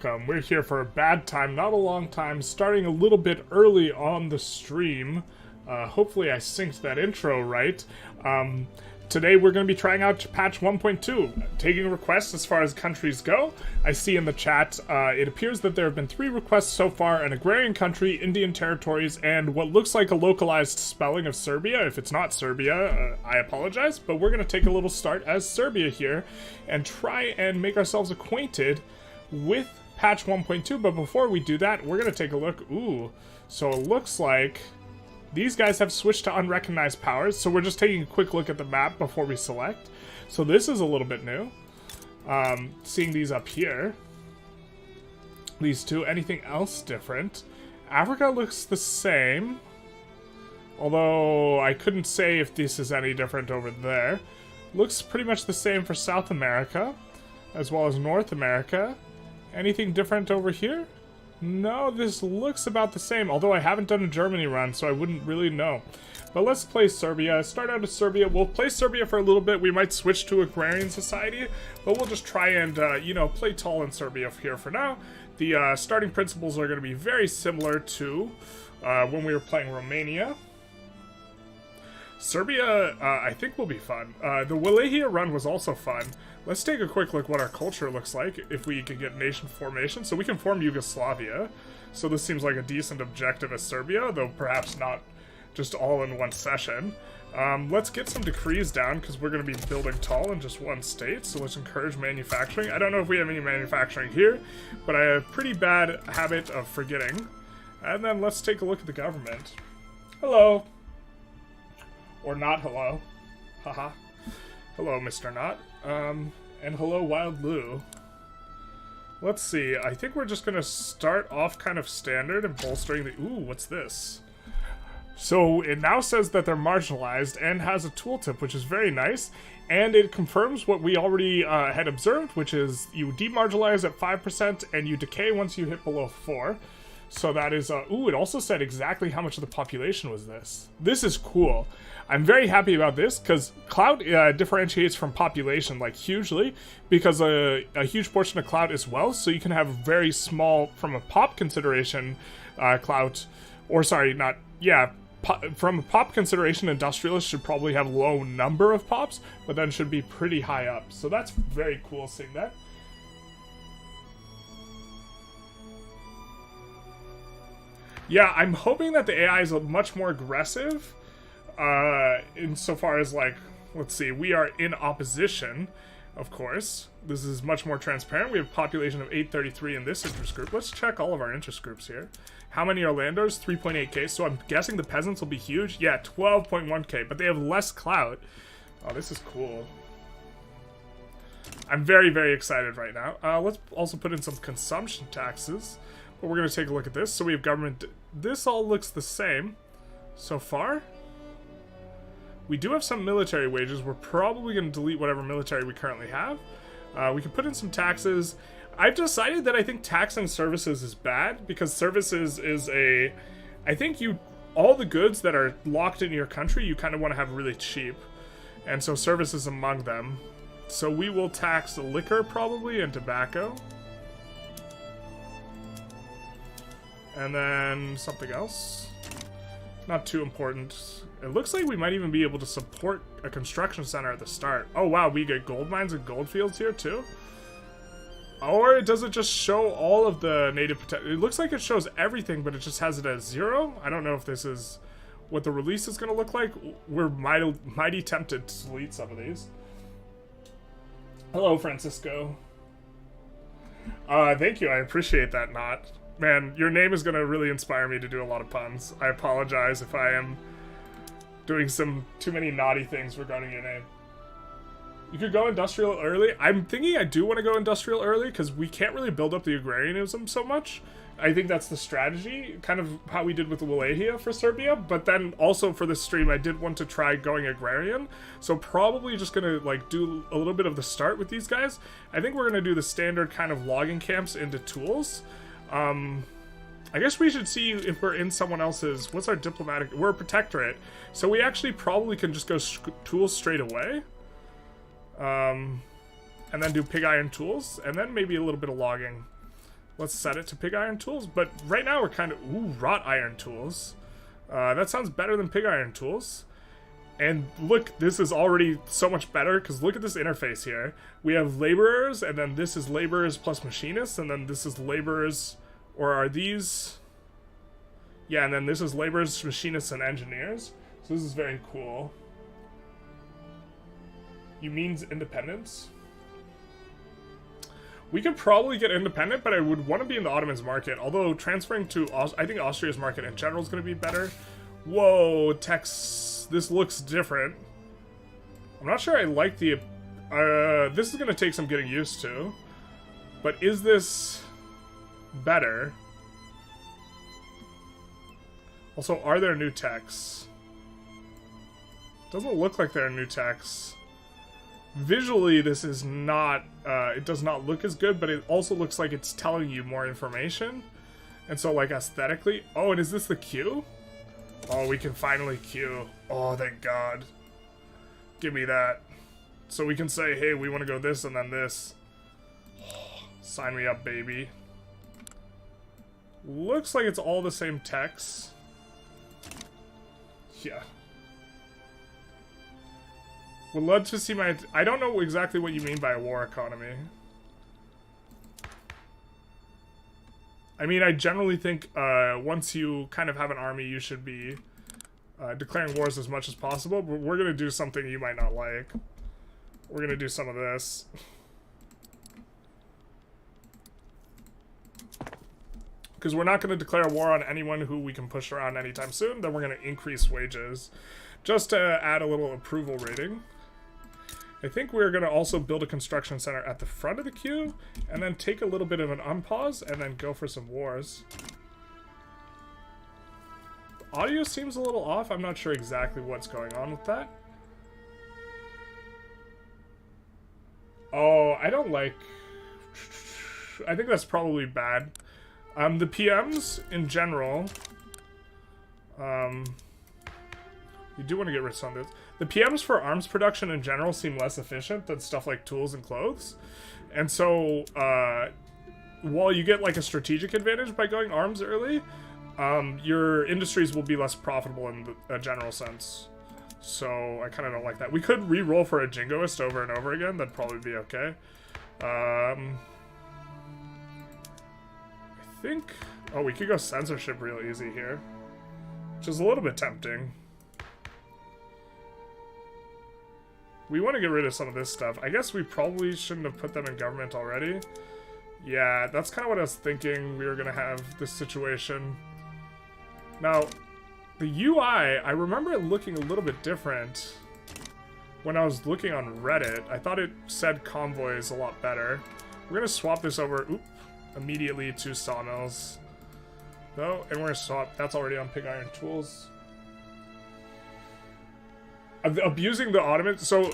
welcome. We're here for a bad time, not a long time, starting a little bit early on the stream. Hopefully I synced that intro right. Today we're going to be trying out patch 1.2, taking requests as far as countries go. I see in the chat, it appears that there have been 3 requests so far: an agrarian country, Indian territories, and what looks like a localized spelling of Serbia. If it's not Serbia, I apologize, but we're going to take a little start as Serbia here and try and make ourselves acquainted with patch 1.2. But before we do that, we're going to take a look. Ooh, so it looks like these guys have switched to unrecognized powers, so we're just taking a quick look at the map before we select. So this is a little bit new. Seeing these up here. These two. Anything else different? Africa looks the same. Although I couldn't say if this is any different over there. Looks pretty much the same for South America, as well as North America. Anything different over here? No, this looks about the same, although I haven't done a Germany run, so I wouldn't really know. But let's play Serbia. Start out as Serbia. We'll play Serbia for a little bit. We might switch to Agrarian Society, but we'll just try and, play tall in Serbia here for now. The starting principles are going to be very similar to when we were playing Romania. Serbia, I think, will be fun. The Wallachia run was also fun. Let's take a quick look what our culture looks like if we can get nation formation. So we can form Yugoslavia. So this seems like a decent objective as Serbia, though perhaps not just all in one session. Let's get some decrees down because we're going to be building tall in just one state. So let's encourage manufacturing. I don't know if we have any manufacturing here, but I have a pretty bad habit of forgetting. And then let's take a look at the government. Hello. Or not hello. Haha. Hello, Mr. Not. And hello, Wild Lou. Let's see. I think we're just gonna start off kind of standard and bolstering the... Ooh, what's this? So it now says that they're marginalized and has a tooltip, which is very nice. And it confirms what we already had observed, which is you demarginalize at 5% and you decay once you hit below 4. So that is... ooh, it also said exactly how much of the population was this. This is cool. I'm very happy about this, because clout differentiates from population, like, hugely, because a huge portion of clout is wealth, so you can have very small, from a pop consideration, clout, or sorry, not, yeah, from a pop consideration, industrialists should probably have low number of pops, but then should be pretty high up, so that's very cool seeing that. Yeah, I'm hoping that the AI is much more aggressive, insofar as, like, let's see, we are in opposition, of course. This is much more transparent. We have a population of 833 in this interest group. Let's check all of our interest groups here. How many are Landowners? 3.8k, so I'm guessing the peasants will be huge. Yeah, 12.1k, but they have less clout. Oh, this is cool. I'm very, very excited right now. Let's also put in some consumption taxes. But we're going to take a look at this. So we have government. This all looks the same so far. We do have some military wages. We're probably going to delete whatever military we currently have. We can put in some taxes. I've decided that I think taxing services is bad, because services is a... I think all the goods that are locked in your country, you kind of want to have really cheap. And so services among them. So we will tax liquor probably and tobacco. And then something else. Not too important. It looks like we might even be able to support a construction center at the start. Oh wow, we get gold mines and gold fields here too? Or does it just show all of the native potential? It looks like it shows everything, but it just has it as 0. I don't know if this is what the release is going to look like. We're mighty tempted to delete some of these. Hello, Francisco. Thank you, I appreciate that, Not. Man, your name is going to really inspire me to do a lot of puns. I apologize if I am doing some too many naughty things regarding your name. You could go industrial early. I'm thinking I do want to go industrial early because we can't really build up the agrarianism so much. I think that's the strategy, kind of how we did with the Wallachia for Serbia. But then also for this stream, I did want to try going agrarian. So probably just going to like do a little bit of the start with these guys. I think we're going to do the standard kind of logging camps into tools. I guess we should see if we're in someone else's... What's our diplomatic... We're a protectorate. So we actually probably can just go tools straight away. And then do pig iron tools. And then maybe a little bit of logging. Let's set it to pig iron tools. But right now we're kind of... Ooh, wrought iron tools. That sounds better than pig iron tools. And look, this is already so much better, because look at this interface here. We have laborers, and then this is laborers plus machinists, and then this is laborers... Or are these... Yeah, and then this is laborers, machinists, and engineers. So this is very cool. You means independence? We could probably get independent, but I would want to be in the Ottomans market. Although transferring to... I think Austria's market in general is going to be better. Whoa, text... This looks different. I'm not sure I like the... this is going to take some getting used to. But is this... better? Also, are there new texts? Doesn't look like there are new texts. Visually, this is not, it does not look as good, but it also looks like it's telling you more information. And so, like, aesthetically... Oh, and is this the queue? Oh, we can finally queue. Oh, thank God. Give me that. So we can say, hey, we want to go this and then this. Oh, sign me up, baby. Looks like it's all the same text. Yeah. Would love to see my... I don't know exactly what you mean by a war economy. I mean, I generally think once you kind of have an army, you should be declaring wars as much as possible. But we're going to do something you might not like. We're going to do some of this. Because we're not going to declare a war on anyone who we can push around anytime soon. Then we're going to increase wages. Just to add a little approval rating. I think we're going to also build a construction center at the front of the queue. And then take a little bit of an unpause. And then go for some wars. The audio seems a little off. I'm not sure exactly what's going on with that. Oh, I don't like... I think that's probably bad. The PMs, in general, we do want to get rid of some of this. The PMs for arms production in general seem less efficient than stuff like tools and clothes. And so, while you get like a strategic advantage by going arms early, your industries will be less profitable in a general sense. So, I kind of don't like that. We could re-roll for a jingoist over and over again. That'd probably be okay. I think... Oh, we could go censorship real easy here. Which is a little bit tempting. We want to get rid of some of this stuff. I guess we probably shouldn't have put them in government already. Yeah, that's kind of what I was thinking. We were going to have this situation. Now, the UI, I remember it looking a little bit different when I was looking on Reddit. I thought it said Convoys a lot better. We're going to swap this over... Oop. Immediately to sawmills. No, and we're gonna swap. That's already on pig iron tools. Abusing the Ottomans. So,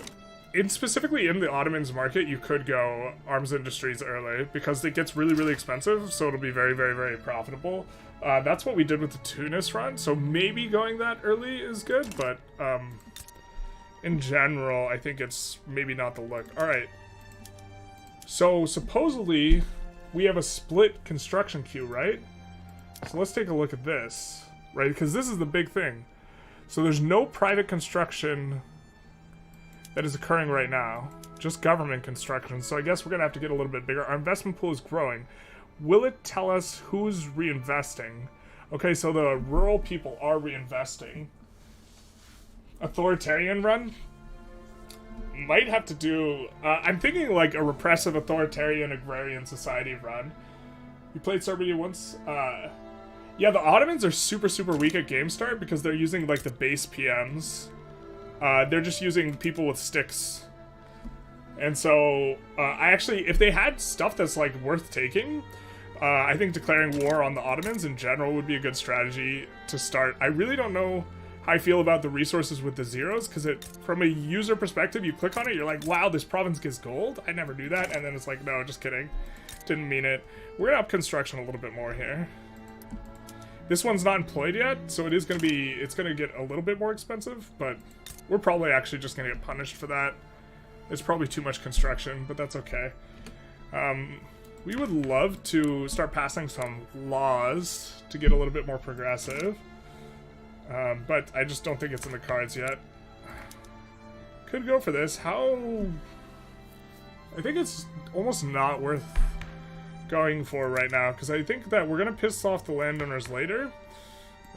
specifically in the Ottomans market, you could go arms industries early because it gets really, really expensive. So it'll be very, very, very profitable. That's what we did with the Tunis run. So maybe going that early is good, but in general, I think it's maybe not the look. All right. So supposedly, we have a split construction queue, right? So let's take a look at this, right? Because this is the big thing. So there's no private construction that is occurring right now. Just government construction. So I guess we're going to have to get a little bit bigger. Our investment pool is growing. Will it tell us who's reinvesting? Okay, so the rural people are reinvesting. Authoritarian run? Might have to do... I'm thinking like a repressive authoritarian agrarian society run. You played Serbia once? Yeah, the Ottomans are super, super weak at game start because they're using like the base PMs. They're just using people with sticks. And so, I actually, if they had stuff that's like worth taking, I think declaring war on the Ottomans in general would be a good strategy to start. I really don't know how I feel about the resources with the zeros, because from a user perspective, you click on it, you're like, wow, this province gives gold? I never do that. And then it's like, no, just kidding. Didn't mean it. We're gonna up construction a little bit more here. This one's not employed yet, so it's gonna get a little bit more expensive, but we're probably actually just gonna get punished for that. It's probably too much construction, but that's okay. We would love to start passing some laws to get a little bit more progressive. But I just don't think it's in the cards yet. Could go for this. How... I think it's almost not worth going for right now, because I think that we're going to piss off the landowners later.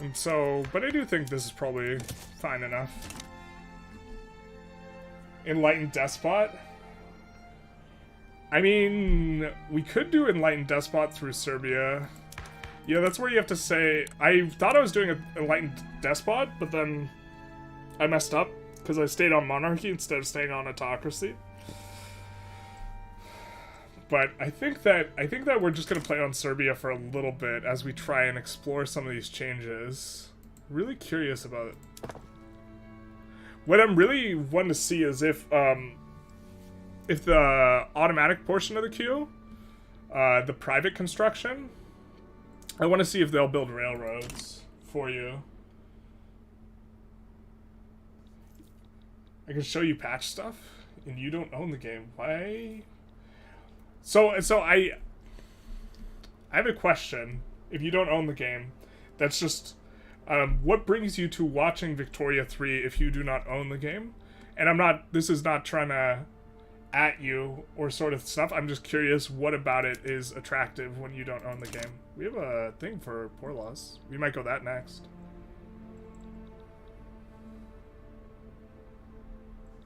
And so... But I do think this is probably fine enough. Enlightened Despot. I mean, we could do Enlightened Despot through Serbia. Yeah, that's where you have to say... I thought I was doing an Enlightened Despot, but then I messed up because I stayed on monarchy instead of staying on autocracy. But I think that we're just gonna play on Serbia for a little bit as we try and explore some of these changes. Really curious about it. What I'm really wanting to see is if the automatic portion of the queue, the private construction, I want to see if they'll build railroads for you. I can show you patch stuff, and you don't own the game. Why? So I have a question. If you don't own the game, that's just what brings you to watching Victoria 3 if you do not own the game? And this is not trying to at you or sort of stuff. I'm just curious what about it is attractive when you don't own the game. We have a thing for poor laws. We might go that next.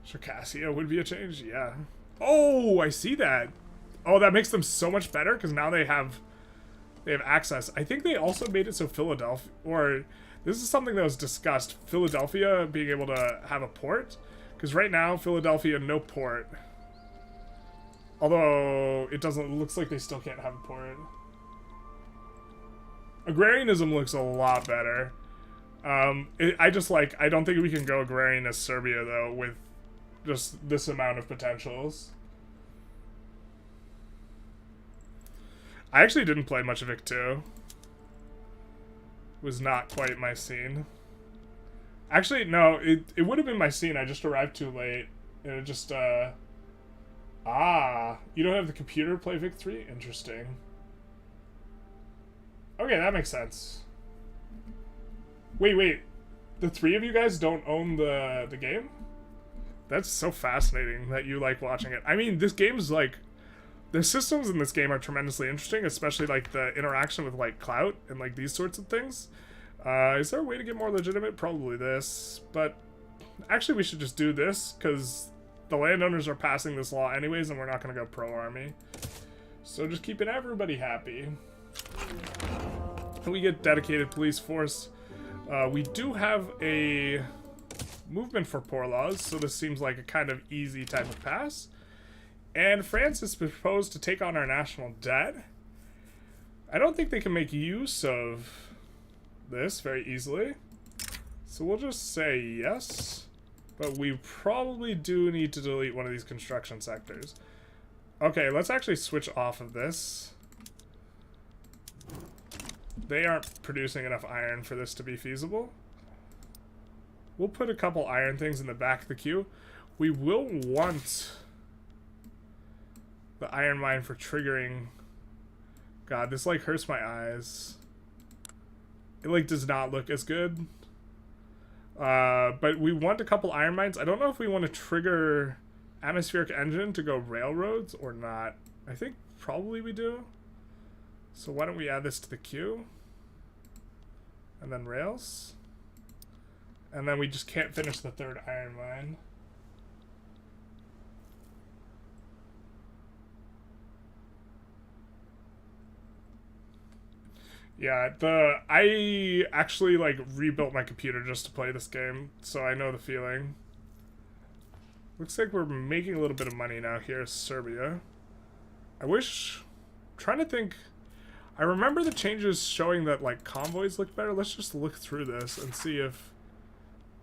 Circassia would be a change, yeah. Oh, I see that. Oh, that makes them so much better because now they have access. I think they also made it so Philadelphia, or this is something that was discussed, Philadelphia being able to have a port, because right now Philadelphia no port. Although it looks like they still can't have a port. Agrarianism looks a lot better. I don't think we can go agrarian as Serbia though with just this amount of potentials. I actually didn't play much of Vic 2. Was not quite my scene. Actually, no, it would have been my scene. I just arrived too late. And it just, you don't have the computer to play Vic 3? Interesting. Okay, that makes sense. Wait. The three of you guys don't own the game? That's so fascinating that you like watching it. I mean, this game's like... The systems in this game are tremendously interesting, especially like the interaction with like clout and like these sorts of things. Is there a way to get more legitimate? Probably this, but actually we should just do this because the landowners are passing this law anyways and we're not going to go pro-army. So just keeping everybody happy. And we get dedicated police force. We do have a movement for poor laws, so this seems like a kind of easy type of pass. And France has proposed to take on our national debt. I don't think they can make use of this very easily. So we'll just say yes. But we probably do need to delete one of these construction sectors. Okay, let's actually switch off of this. They aren't producing enough iron for this to be feasible. We'll put a couple iron things in the back of the queue. We will want... the iron mine for triggering. God, this like hurts my eyes. It like does not look as good. But we want a couple iron mines. I don't know if we want to trigger atmospheric engine to go railroads or not. I think probably we do. So why don't we add this to the queue? And then rails. And then we just can't finish the third iron mine. Yeah, I actually like rebuilt my computer just to play this game, so I know the feeling. Looks like we're making a little bit of money now here, Serbia. I'm trying to think. I remember the changes showing that like convoys look better. Let's just look through this and see if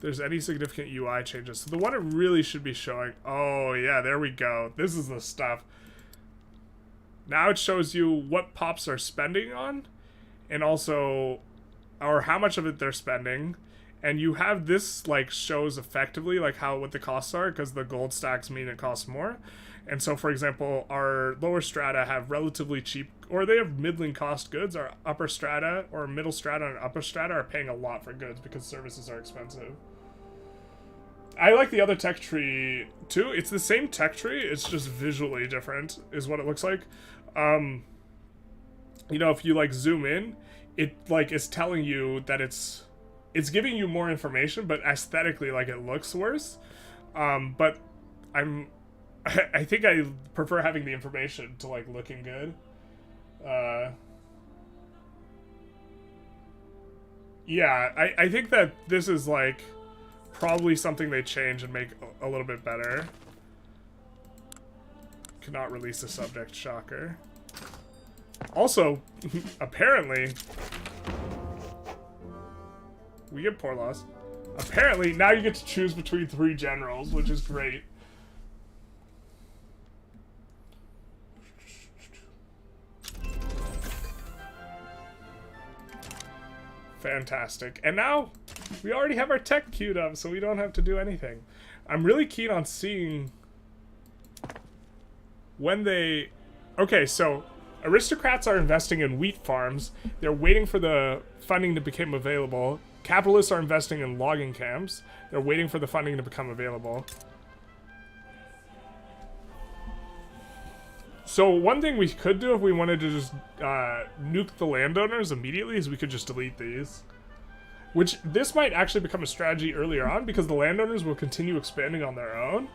there's any significant UI changes. So the one it really should be showing. Oh yeah, there we go. This is the stuff. Now it shows you what pops are spending on. And also, or how much of it they're spending, and you have this like shows effectively like what the costs are because the gold stacks mean it costs more, And so, for example, our lower strata have relatively cheap, or they have middling cost goods. Our upper strata, or middle strata and upper strata, are paying a lot for goods because services are expensive. I like the other tech tree too. It's the same tech tree, it's just visually different, is what it looks like. You know, if you like zoom in, it like is telling you that it's giving you more information, but aesthetically, like, it looks worse. But I think I prefer having the information to like looking good. Yeah, I think that this is like probably something they change and make a little bit better. Cannot release the subject, shocker. Also, apparently, we get poor laws. Apparently, now you get to choose between 3 generals, which is great. Fantastic. And now, we already have our tech queued up, so we don't have to do anything. I'm really keen on seeing when they... Okay, so aristocrats are investing in wheat farms. They're waiting for the funding to become available. Capitalists are investing in logging camps. They're waiting for the funding to become available. So one thing we could do if we wanted to just nuke the landowners immediately is we could just delete these. Which, this might actually become a strategy earlier on because the landowners will continue expanding on their own.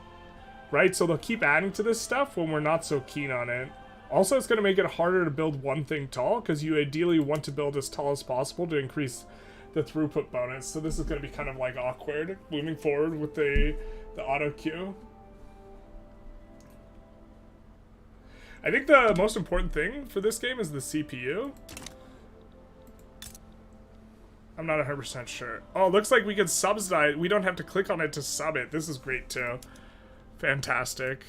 Right? So they'll keep adding to this stuff when we're not so keen on it. Also, it's going to make it harder to build one thing tall because you ideally want to build as tall as possible to increase the throughput bonus. So this is going to be kind of like awkward moving forward with the auto queue. I think the most important thing for this game is the CPU. I'm not 100% sure. Oh, it looks like we can subsidize. We don't have to click on it to sub it. This is great too. Fantastic.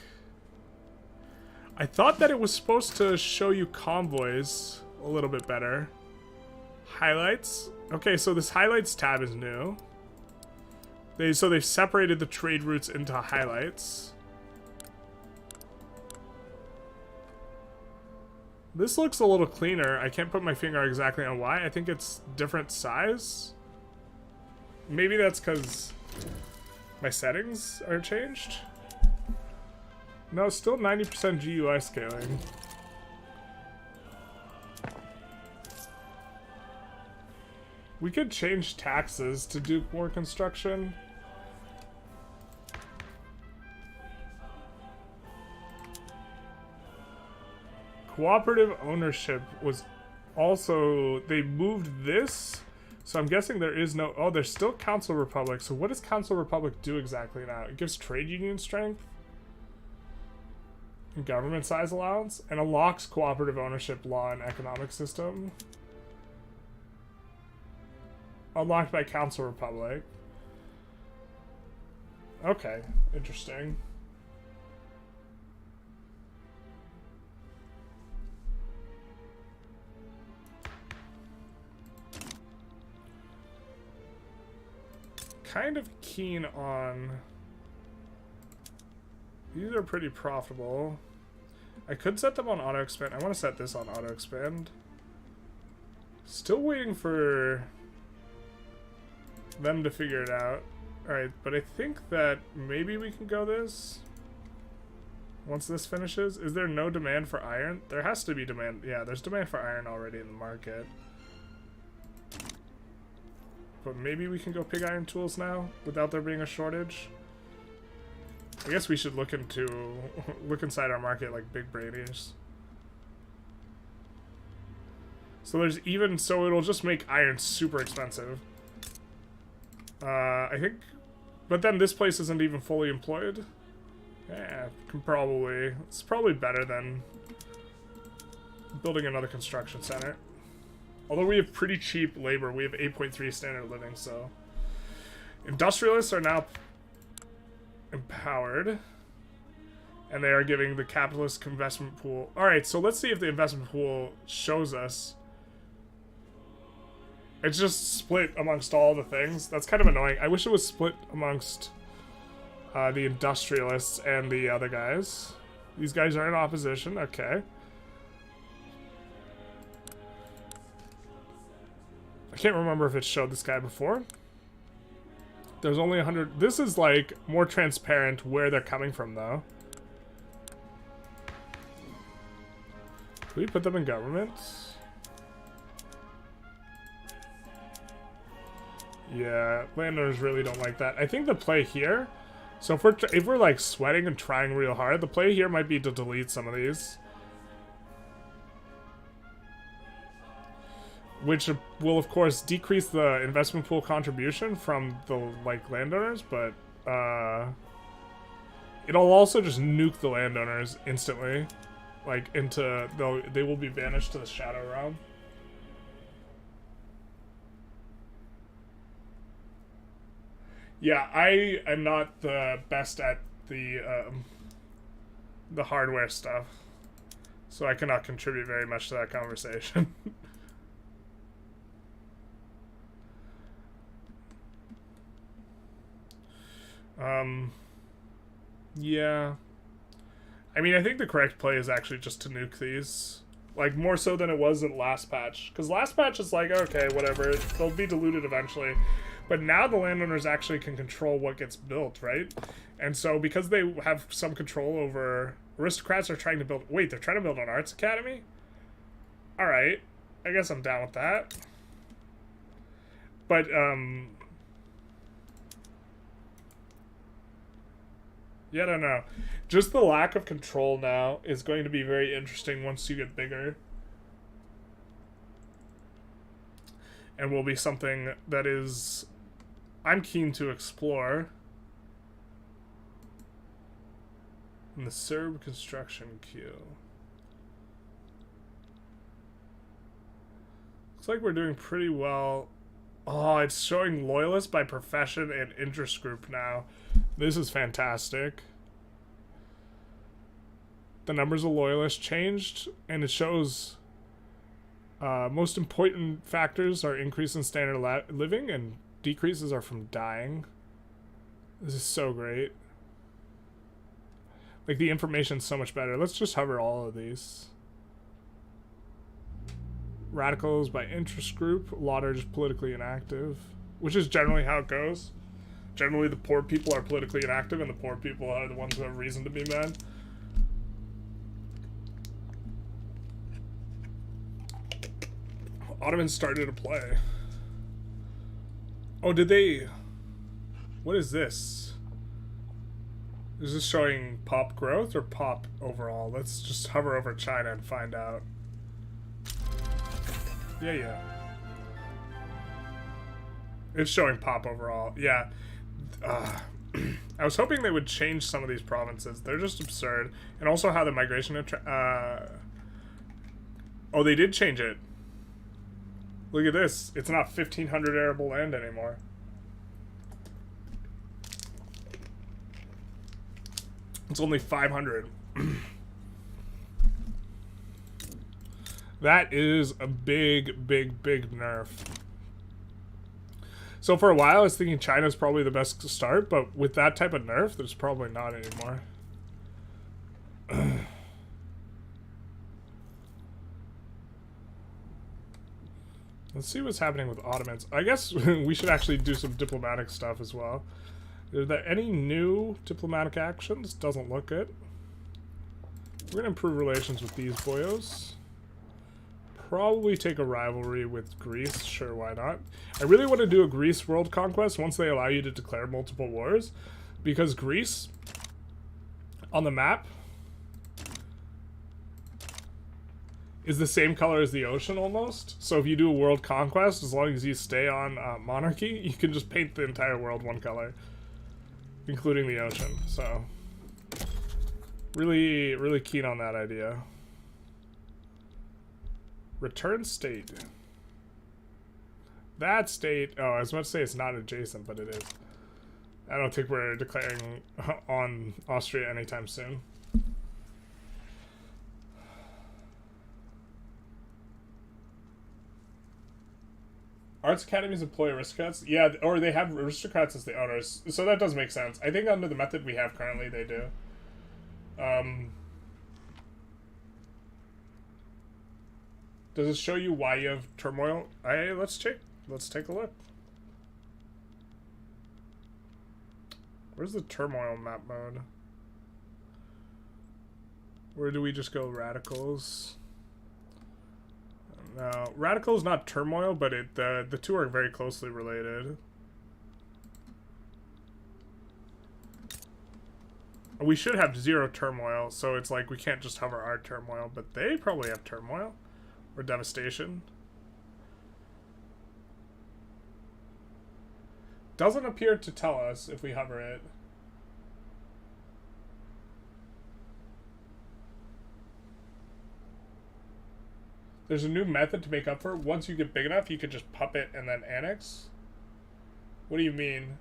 I thought that it was supposed to show you convoys a little bit better. Highlights. Okay, so this highlights tab is new. So they've separated the trade routes into highlights. This looks a little cleaner. I can't put my finger exactly on why. I think it's different size. Maybe that's because my settings are changed. No, still 90% GUI scaling. We could change taxes to do more construction. Cooperative ownership was also... They moved this, so I'm guessing there is no... Oh, there's still Council Republic. So what does Council Republic do exactly now? It gives trade union strength, and government size allowance, and unlocks cooperative ownership law and economic system. Unlocked by Council Republic. Okay, interesting. Kind of keen on... These are pretty profitable. I could set them on auto expand. I want to set this on auto expand. Still waiting for them to figure it out. Alright, but I think that maybe we can go this once this finishes. Is there no demand for iron? There has to be demand. Yeah, there's demand for iron already in the market. But maybe we can go pig iron tools now without there being a shortage. I guess we should look inside our market like big brainies. So there's even, so it'll just make iron super expensive. I think, but then this place isn't even fully employed. Yeah, it's probably better than building another construction center. Although we have pretty cheap labor, we have 8.3 standard of living, so. Industrialists are now empowered. And they are giving the capitalist investment pool. Alright, so let's see if the investment pool shows us. It's just split amongst all the things. That's kind of annoying. I wish it was split amongst the industrialists and the other guys. These guys are in opposition. Okay. I can't remember if it showed this guy before. There's only 100. This is like more transparent where they're coming from, though. Can we put them in government? Yeah, landowners really don't like that. I think the play here. So if we're like sweating and trying real hard, the play here might be to delete some of these, which will of course decrease the investment pool contribution from the like landowners, but it'll also just nuke the landowners instantly, like into they will be banished to the shadow realm. Yeah, I am not the best at the hardware stuff, so I cannot contribute very much to that conversation. Yeah. I mean, I think the correct play is actually just to nuke these. Like, more so than it was in last patch. Because last patch is like, okay, whatever, they'll be diluted eventually. But now the landowners actually can control what gets built, right? And so because they have some control over... Aristocrats are trying to build... Wait, they're trying to build an arts academy? Alright. I guess I'm down with that. But, yeah, I don't know. Just the lack of control now is going to be very interesting once you get bigger. And will be something that is... I'm keen to explore. In the Serb construction queue. Looks like we're doing pretty well. Oh, it's showing loyalists by profession and interest group now. This is fantastic. The numbers of loyalists changed, and it shows most important factors are increase in standard living, and decreases are from dying. This is so great. Like, the information's so much better. Let's just hover all of these. Radicals by interest group. A lot are just politically inactive, which is generally how it goes. Generally, the poor people are politically inactive, and the poor people are the ones who have reason to be mad. Ottomans started to play. Oh, did they... What is this? Is this showing pop growth or pop overall? Let's just hover over China and find out. Yeah. It's showing pop overall. Yeah. I was hoping they would change some of these provinces. They're just absurd. And also how the migration... Oh, they did change it. Look at this. It's not 1,500 arable land anymore. It's only 500. That is a big, big, big nerf. So for a while, I was thinking China's probably the best to start, but with that type of nerf, there's probably not anymore. Let's see what's happening with Ottomans. I guess we should actually do some diplomatic stuff as well. Are there any new diplomatic actions? Doesn't look good. We're gonna improve relations with these boyos. Probably take a rivalry with Greece. Sure, why not? I really want to do a Greece world conquest once they allow you to declare multiple wars. Because Greece, on the map, is the same color as the ocean almost. So if you do a world conquest, as long as you stay on monarchy, you can just paint the entire world one color, including the ocean. So really, really keen on that idea. Return state. That state, oh, I was about to say it's not adjacent, but it is. I don't think we're declaring on Austria anytime soon. Arts academies employ aristocrats? Yeah, or they have aristocrats as the owners. So that does make sense. I think under the method we have currently, they do. Does it show you why you have turmoil? Hey, let's check. Let's take a look. Where's the turmoil map mode? Where do we just go radicals? No, radical is not turmoil, but the two are very closely related. We should have 0 turmoil, so it's like we can't just hover our turmoil, but they probably have turmoil or devastation. Doesn't appear to tell us if we hover it. There's a new method to make up for it. Once you get big enough, you could just puppet and then annex. What do you mean?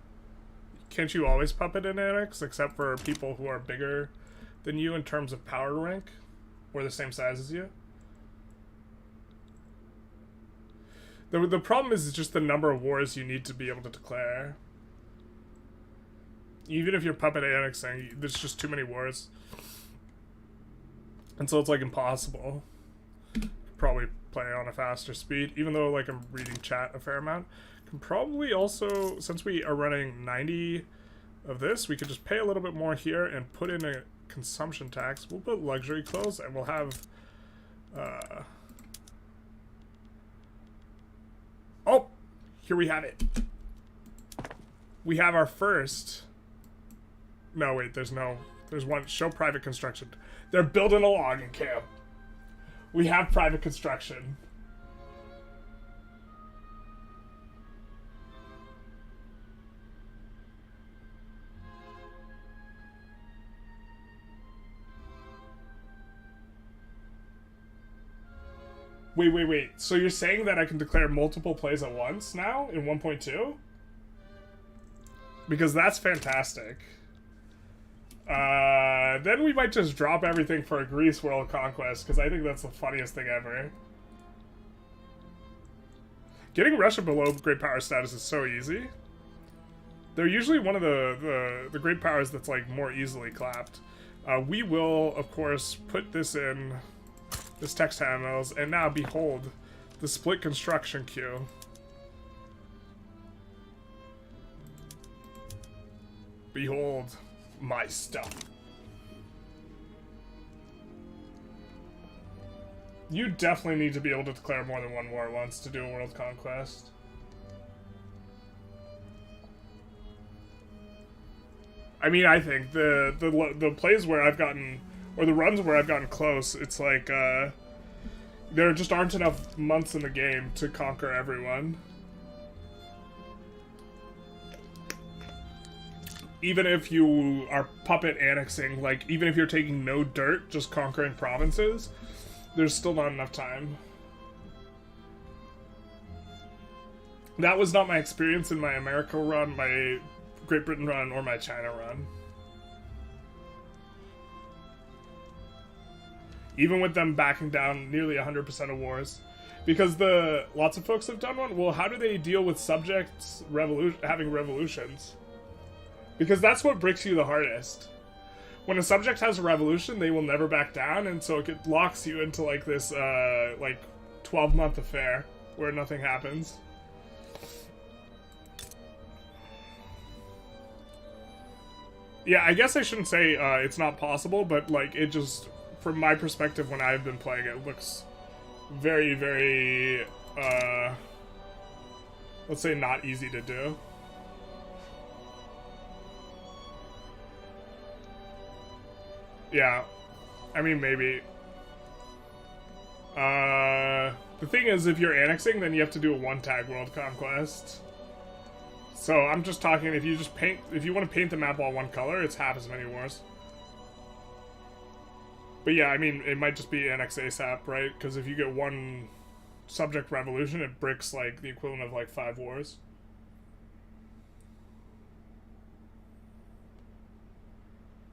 Can't you always puppet and annex, except for people who are bigger than you in terms of power rank? Or the same size as you? The problem is just the number of wars you need to be able to declare. Even if you're puppet annexing, there's just too many wars. And so it's like impossible. Probably play on a faster speed, even though like I'm reading chat a fair amount. Can probably also, since we are running 90 of this, we could just pay a little bit more here and put in a consumption tax. We'll put luxury clothes and we'll have oh, here we have it. We have our first. No, wait, there's one. Show private construction. They're building a logging camp. We have private construction. Wait. So you're saying that I can declare multiple plays at once now in 1.2? Because that's fantastic. Then we might just drop everything for a Greece world conquest, because I think that's the funniest thing ever. Getting Russia below great power status is so easy. They're usually one of the great powers that's like more easily clapped. We will, of course, put this in this text handles, and now behold the split construction queue. Behold my stuff. You definitely need to be able to declare more than one war at once to do a world conquest. I mean, I think the plays where I've gotten, or the runs where I've gotten close, it's like there just aren't enough months in the game to conquer everyone. Even if you are puppet annexing, like even if you're taking no dirt, just conquering provinces, there's still not enough time. That was not my experience in my America run, my Great Britain run, or my China run. Even with them backing down nearly 100% of wars. Because lots of folks have done one. Well, how do they deal with subjects having revolutions? Because that's what breaks you the hardest. When a subject has a revolution, they will never back down, and so it locks you into like this like 12-month affair where nothing happens. Yeah, I guess I shouldn't say it's not possible, but like it just, from my perspective when I've been playing it, looks very, very let's say not easy to do. Yeah, I mean, maybe. The thing is, if you're annexing, then you have to do a one-tag world conquest. So I'm just talking, if you want to paint the map all one color, it's half as many wars. But yeah, I mean, it might just be annex ASAP, right? Because if you get one subject revolution, it bricks like the equivalent of like 5 wars.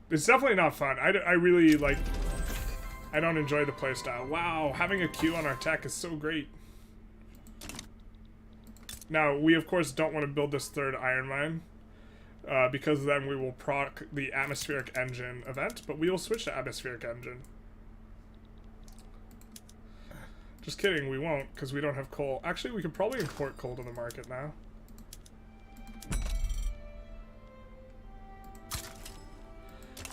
It's definitely not fun. I really, like, I don't enjoy the playstyle. Wow, having a queue on our tech is so great. Now, we of course don't want to build this third iron mine, because then we will proc the atmospheric engine event, but we will switch to atmospheric engine. Just kidding, we won't, because we don't have coal. Actually, we could probably import coal to the market now.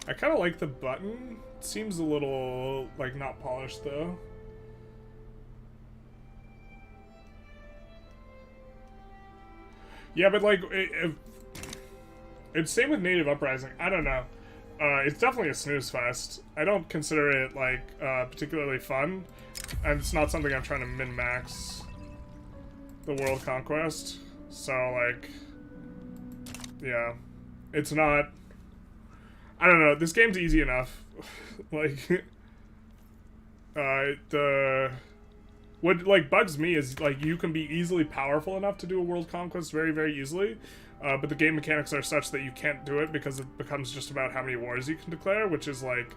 I kind of like the button. It seems a little, like, not polished, though. Yeah, but, like, it's same with Native Uprising. I don't know. It's definitely a snooze fest. I don't consider it, like, particularly fun. And it's not something I'm trying to min-max the world conquest. So, like, yeah. It's not... I don't know, this game's easy enough. Like, what, like, bugs me is, like, you can be easily powerful enough to do a world conquest very, very easily, but the game mechanics are such that you can't do it because it becomes just about how many wars you can declare, which is, like,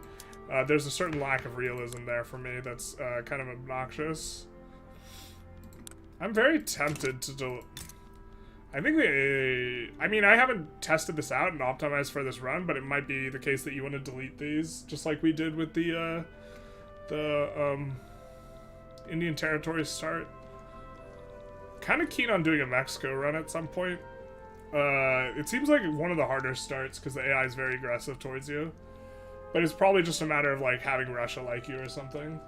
there's a certain lack of realism there for me that's kind of obnoxious. I'm very tempted to do... I think I mean, I haven't tested this out and optimized for this run, but it might be the case that you want to delete these, just like we did with the Indian Territory start. Kind of keen on doing a Mexico run at some point. It seems like one of the harder starts because the AI is very aggressive towards you. But it's probably just a matter of, like, having Russia like you or something.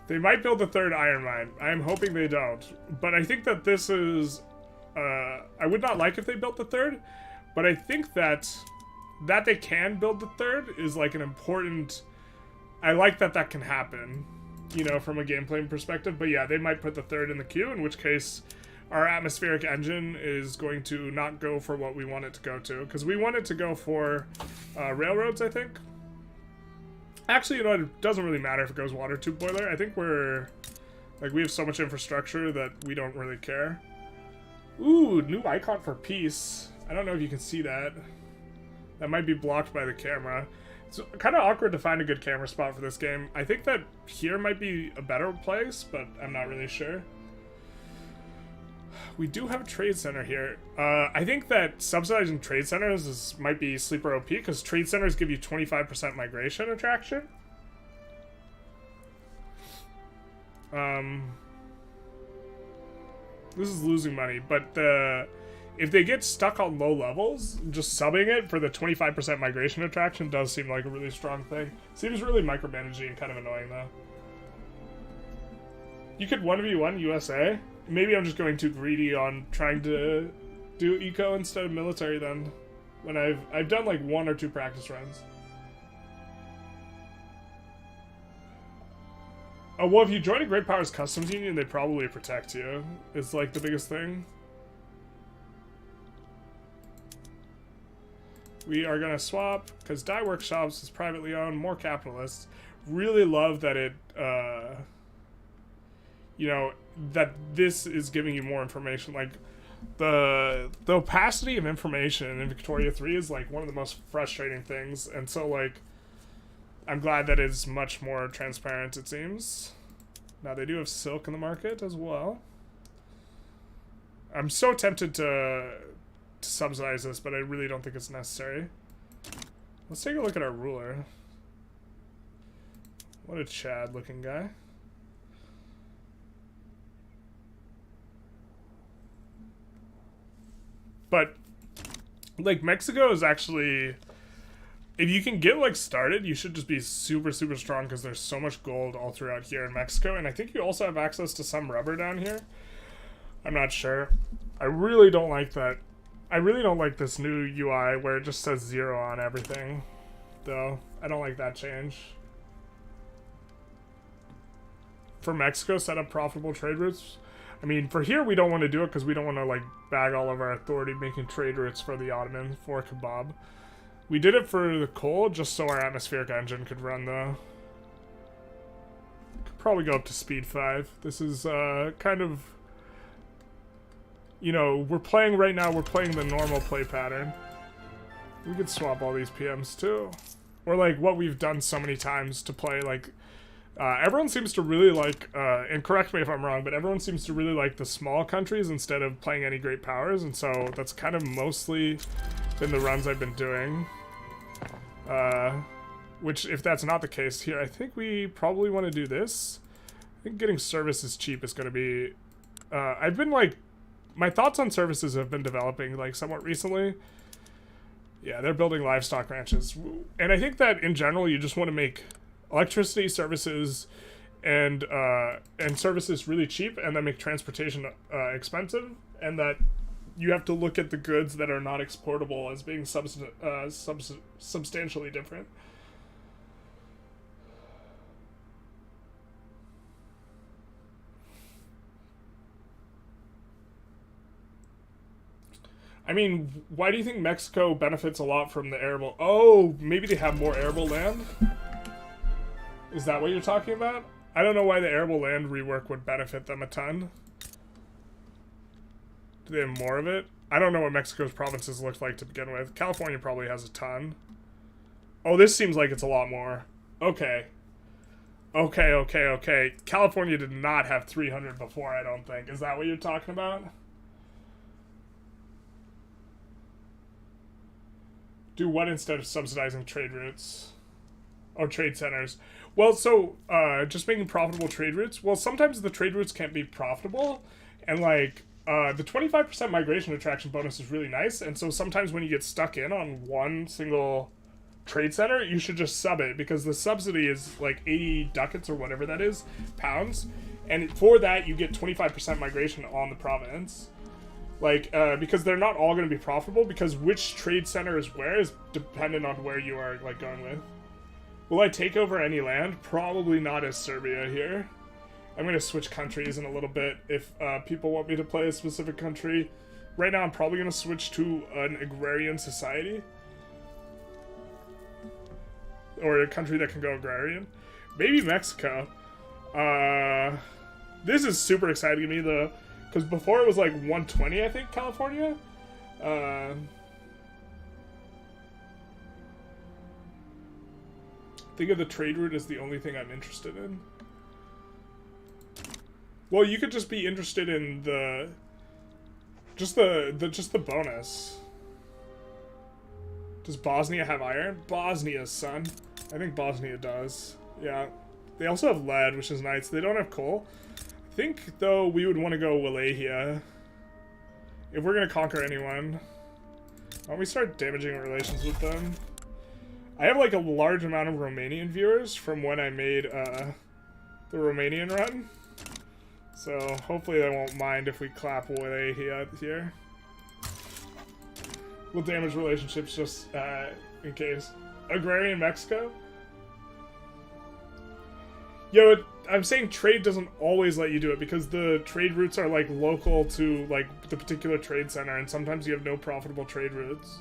They might build a third iron mine. I am hoping they don't. But I think that this is... I would not like if they built the third, but I think that they can build the third is, like, an important... I like that that can happen, you know, from a gameplay perspective. But yeah, they might put the third in the queue, in which case our atmospheric engine is going to not go for what we want it to go to. Because we want it to go for railroads, I think. Actually, you know, it doesn't really matter if it goes water tube boiler. I think we're... Like, we have so much infrastructure that we don't really care. Ooh, new icon for peace. I don't know if you can see that. That might be blocked by the camera. It's kind of awkward to find a good camera spot for this game. I think that here might be a better place, but I'm not really sure. We do have a trade center here. I think that subsidizing trade centers might be sleeper OP, because trade centers give you 25% migration attraction. This is losing money, but if they get stuck on low levels, just subbing it for the 25% migration attraction does seem like a really strong thing. Seems really micromanaging and kind of annoying, though. You could 1v1 USA. Maybe I'm just going too greedy on trying to do eco instead of military then. When I've done like 1 or 2 practice runs. Oh, well, if you join a Great Powers Customs Union, they probably protect you. It's like the biggest thing. We are gonna swap, because Dye Workshops is privately owned, more capitalists. Really love that it, you know, that this is giving you more information. Like, the opacity of information in Victoria 3 is, like, one of the most frustrating things. And so, like, I'm glad that it's much more transparent, it seems. Now, they do have silk in the market as well. I'm so tempted to subsidize this, but I really don't think it's necessary. Let's take a look at our ruler. What a Chad looking guy. But, like, Mexico is actually... If you can get, like, started, you should just be super, super strong, because there's so much gold all throughout here in Mexico. And I think you also have access to some rubber down here. I'm not sure. I really don't like that. I really don't like this new UI where it just says 0 on everything, though. I don't like that change. For Mexico, set up profitable trade routes. I mean, for here, we don't want to do it because we don't want to, like, bag all of our authority making trade routes for the Ottoman for kebab. We did it for the coal just so our atmospheric engine could run, though. Could probably go up to speed 5. This is kind of... You know, we're playing right now, we're playing the normal play pattern. We could swap all these PMs, too. Or, like, what we've done so many times to play, like... everyone seems to really like, and correct me if I'm wrong, but everyone seems to really like the small countries instead of playing any great powers, and so that's kind of mostly been the runs I've been doing. Which, if that's not the case here, I think we probably want to do this. I think getting services cheap is going to be... I've been, like... My thoughts on services have been developing, like, somewhat recently. Yeah, they're building livestock ranches. And I think that, in general, you just want to make electricity, services, and services really cheap, and then make transportation expensive, and that you have to look at the goods that are not exportable as being substantially different. I mean, why do you think Mexico benefits a lot from the arable? Oh, maybe they have more arable land? Is that what you're talking about? I don't know why the arable land rework would benefit them a ton. Do they have more of it? I don't know what Mexico's provinces look like to begin with. California probably has a ton. Oh, this seems like it's a lot more. Okay. Okay. California did not have 300 before, I don't think. Is that what you're talking about? Do what instead of subsidizing trade routes? Or trade centers? Well, so, just making profitable trade routes? Well, sometimes the trade routes can't be profitable, and, like, the 25% migration attraction bonus is really nice, and so sometimes when you get stuck in on one single trade center, you should just sub it, because the subsidy is, like, 80 ducats or whatever that is, pounds, and for that, you get 25% migration on the province. Like, because they're not all going to be profitable, because which trade center is where is dependent on where you are, like, going with. Will I take over any land? Probably not as Serbia here. I'm going to switch countries in a little bit if people want me to play a specific country. Right now, I'm probably going to switch to an agrarian society. Or a country that can go agrarian. Maybe Mexico. This is super exciting to me, though. Because before it was like 120, I think, California. Think of the trade route as the only thing I'm interested in. Well, you could just be interested in the bonus. Does Bosnia have iron? Bosnia, son. I think Bosnia does. Yeah. They also have lead, which is nice. They don't have coal. I think, though, we would want to go Wallachia. If we're going to conquer anyone. Why don't we start damaging relations with them? I have, like, a large amount of Romanian viewers from when I made, the Romanian run. So, hopefully they won't mind if we clap Wallachia here. We'll damage relationships just, in case. Agrarian Mexico? Yo, I'm saying trade doesn't always let you do it because the trade routes are, like, local to, like, the particular trade center, and sometimes you have no profitable trade routes.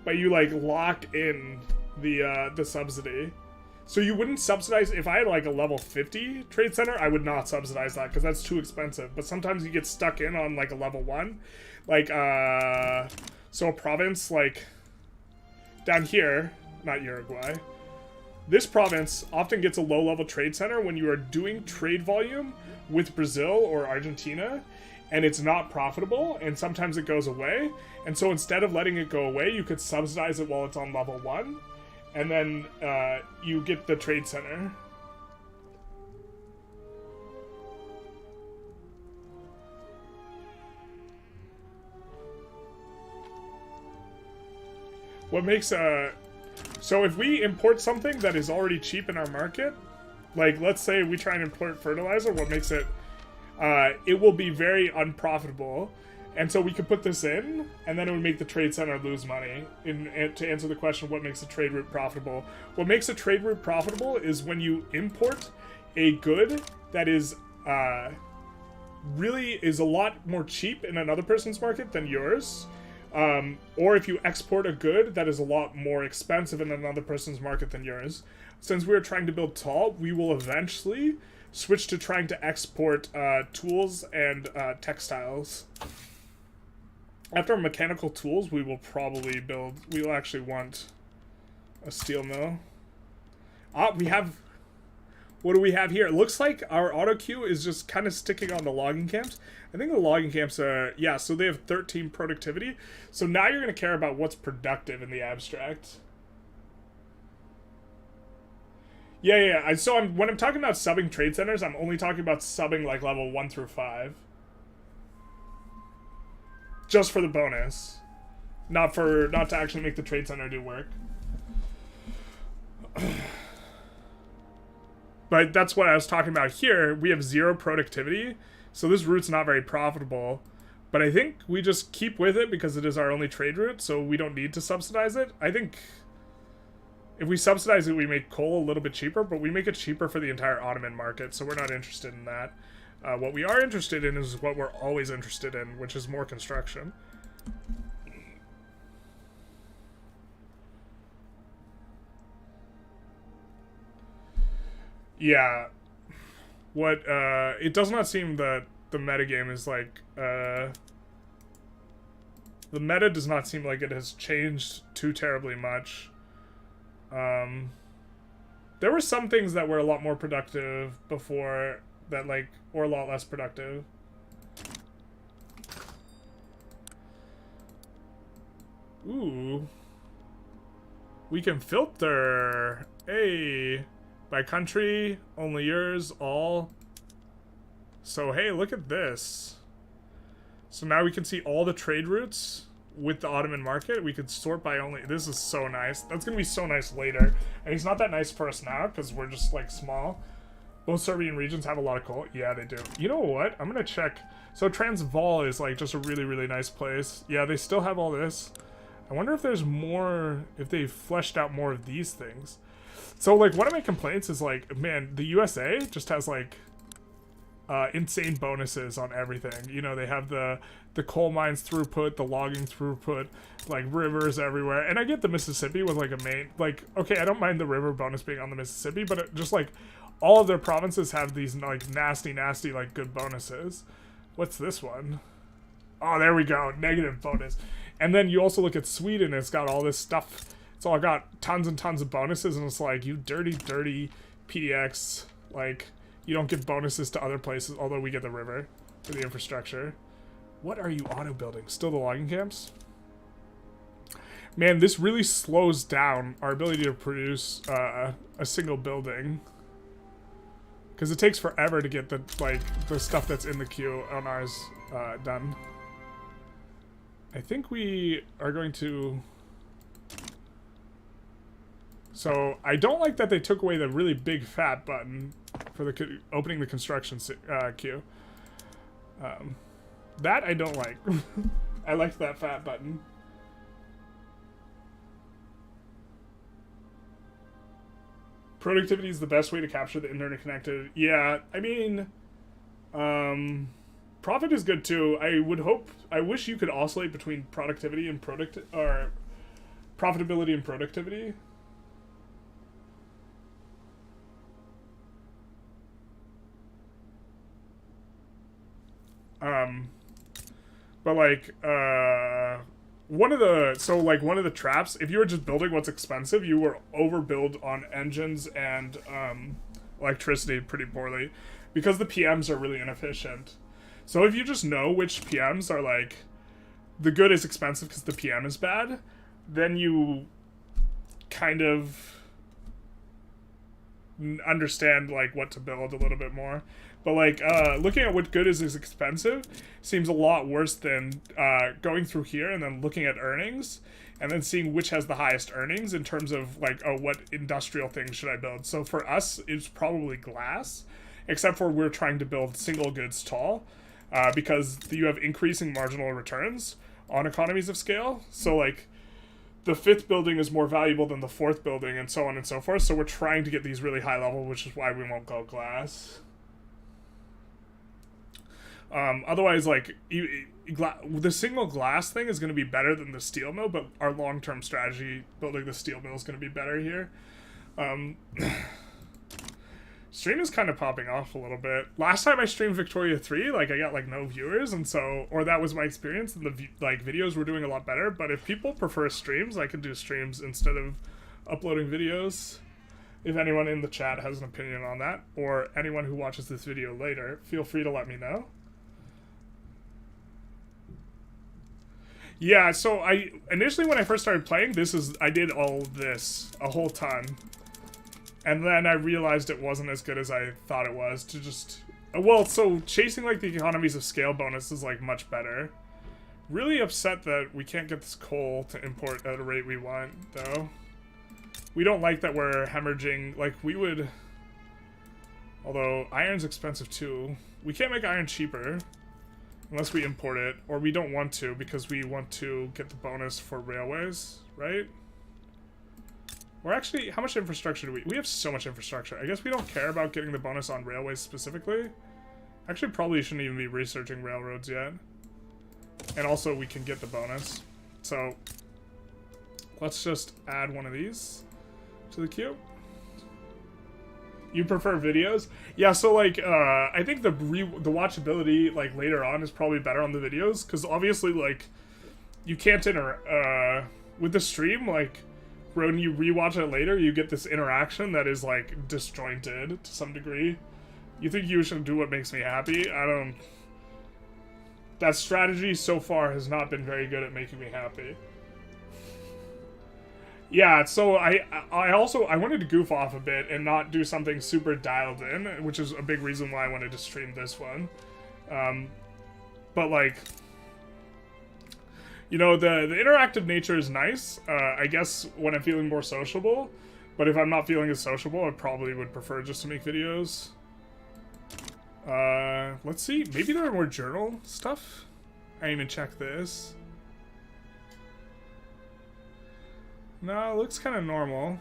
But you, like, lock in the subsidy. So you wouldn't subsidize, if I had, like, a level 50 trade center, I would not subsidize that because that's too expensive. But sometimes you get stuck in on, like, a level 1. Like, so a province, like, down here, not Uruguay, this province often gets a low-level trade center when you are doing trade volume with Brazil or Argentina, and it's not profitable, and sometimes it goes away. And so instead of letting it go away, you could subsidize it while it's on level 1, and then you get the trade center. What makes so if we import something that is already cheap in our market, like let's say we try and import fertilizer, what makes it, it will be very unprofitable. And so we could put this in, and then it would make the trade center lose money. To answer the question, what makes a trade route profitable? What makes a trade route profitable is when you import a good that is really is a lot more cheap in another person's market than yours. Or if you export a good that is a lot more expensive in another person's market than yours. Since we're trying to build tall, we will eventually switch to trying to export tools and textiles. After mechanical tools, we will probably build... We will actually want a steel mill. We have... What do we have here? It looks like our auto queue is just kind of sticking on the logging camps. I think the logging camps are... Yeah, so they have 13 productivity. So now you're going to care about what's productive in the abstract. Yeah. So when I'm talking about subbing trade centers, I'm only talking about subbing like level 1 through 5. Just for the bonus. Not to actually make the trade center do work. But that's what I was talking about here. We have 0 productivity, so this route's not very profitable. But I think we just keep with it because it is our only trade route, so we don't need to subsidize it. I think if we subsidize it, we make coal a little bit cheaper, but we make it cheaper for the entire Ottoman market, so we're not interested in that. What we are interested in is what we're always interested in, which is more construction. Yeah. What, it does not seem that the metagame is like, the meta does not seem like it has changed too terribly much. There were some things that were a lot more productive before that, like, or a lot less productive. Ooh. We can filter. Hey. By country, only yours, all. So, hey, look at this. So now we can see all the trade routes with the Ottoman market. We could sort by only. This is so nice. That's going to be so nice later. And it's not that nice for us now because we're just, like, small. Both Serbian regions have a lot of coal. Yeah, they do. You know what? I'm going to check. So Transvaal is, like, just a really, really nice place. Yeah, they still have all this. I wonder if there's more, if they've fleshed out more of these things. So, like, one of my complaints is, like, man, the USA just has, like, insane bonuses on everything. You know, they have the coal mines throughput, the logging throughput, like, rivers everywhere. And I get the Mississippi was, like, a main, like, okay, I don't mind the river bonus being on the Mississippi, but it just, like, all of their provinces have these, like, nasty, like, good bonuses. What's this one? Oh, there we go. Negative bonus. And then you also look at Sweden, it's got all this stuff. It's all got tons and tons of bonuses, and it's like, you dirty PDX. Like, you don't give bonuses to other places, although we get the river for the infrastructure. What are you auto-building? Still the logging camps? Man, this really slows down our ability to produce a single building. Because it takes forever to get the, like, the stuff that's in the queue on ours done. I think we are going to... So, I don't like that they took away the really big fat button for the opening the construction queue. That I don't like. I liked that fat button. Productivity is the best way to capture the internet connected. Yeah, I mean, profit is good too. I wish you could oscillate between productivity and profitability and productivity. But like, one of the traps, if you were just building what's expensive, you were overbuild on engines and, electricity pretty poorly, because the PMs are really inefficient. So if you just know which PMs are like, the good is expensive because the PM is bad, then you kind of understand like what to build a little bit more. But like looking at what good is expensive seems a lot worse than going through here and then looking at earnings and then seeing which has the highest earnings in terms of like, oh, what industrial things should I build? So for us, it's probably glass, except for we're trying to build single goods tall because you have increasing marginal returns on economies of scale. So like the fifth building is more valuable than the fourth building and so on and so forth. So we're trying to get these really high level, which is why we won't go glass. Otherwise, like, the single glass thing is going to be better than the steel mill, but our long-term strategy, building the steel mill, is going to be better here. Stream is kind of popping off a little bit. Last time I streamed Victoria 3, like, I got, like, no viewers, and so, or that was my experience, and the, like, videos were doing a lot better, but if people prefer streams, I can do streams instead of uploading videos. If anyone in the chat has an opinion on that, or anyone who watches this video later, feel free to let me know. Yeah, so initially when I first started playing, I did all this a whole ton. And then I realized it wasn't as good as I thought it was to just... Well, so chasing, like, the economies of scale bonus is, like, much better. Really upset that we can't get this coal to import at a rate we want, though. We don't like that we're hemorrhaging. Like, we would... Although, iron's expensive, too. We can't make iron cheaper unless we import it. Or we don't want to because we want to get the bonus for railways, right? Or actually, how much infrastructure do we... We have so much infrastructure. I guess we don't care about getting the bonus on railways specifically. Actually, probably shouldn't even be researching railroads yet. And also, we can get the bonus. So, let's just add one of these to the queue. You prefer videos? Yeah, so, like, I think the watchability, like, later on is probably better on the videos. Because, obviously, like, you can't with the stream, like... When you rewatch it later, you get this interaction that is, like, disjointed to some degree. You think you should do what makes me happy? I don't... That strategy so far has not been very good at making me happy. Yeah, so I wanted to goof off a bit and not do something super dialed in, which is a big reason why I wanted to stream this one. But, like... You know, the interactive nature is nice, I guess, when I'm feeling more sociable. But if I'm not feeling as sociable, I probably would prefer just to make videos. Let's see. Maybe there are more journal stuff? I didn't even check this. No, it looks kind of normal.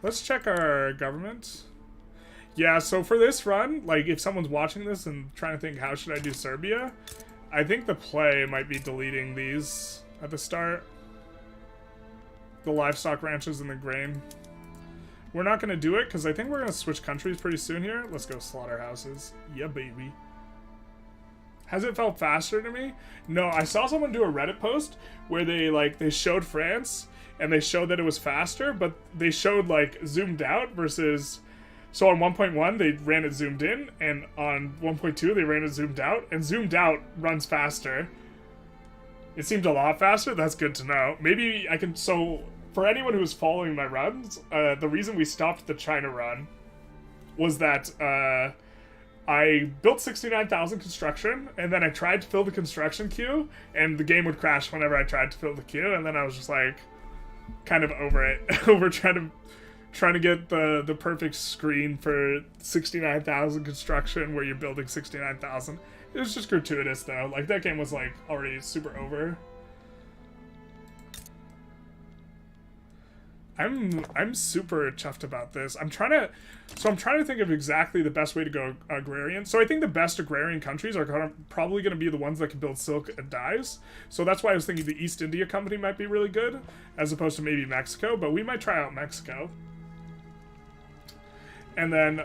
Let's check our government. Yeah, so for this run, like, if someone's watching this and trying to think, how should I do Serbia? I think the play might be deleting these at the start. The livestock ranches and the grain. We're not going to do it because I think we're going to switch countries pretty soon here. Let's go slaughterhouses. Yeah, baby. Has it felt faster to me? No, I saw someone do a Reddit post where they showed France and they showed that it was faster, but they showed, like, zoomed out versus... So on 1.1, they ran it zoomed in, and on 1.2, they ran it zoomed out, and zoomed out runs faster. It seemed a lot faster. That's good to know. Maybe I can... So, for anyone who's following my runs, the reason we stopped the China run was that I built 69,000 construction, and then I tried to fill the construction queue, and the game would crash whenever I tried to fill the queue, and then I was just, like, kind of over it. Over trying to get the perfect screen for 69,000 construction where you're building 69,000. It was just gratuitous, though. Like, that game was, like, already super over. I'm super chuffed about this. I'm trying to think of exactly the best way to go agrarian. So I think the best agrarian countries are probably going to be the ones that can build silk and dyes. So that's why I was thinking the East India Company might be really good, as opposed to maybe Mexico. But we might try out Mexico. And then,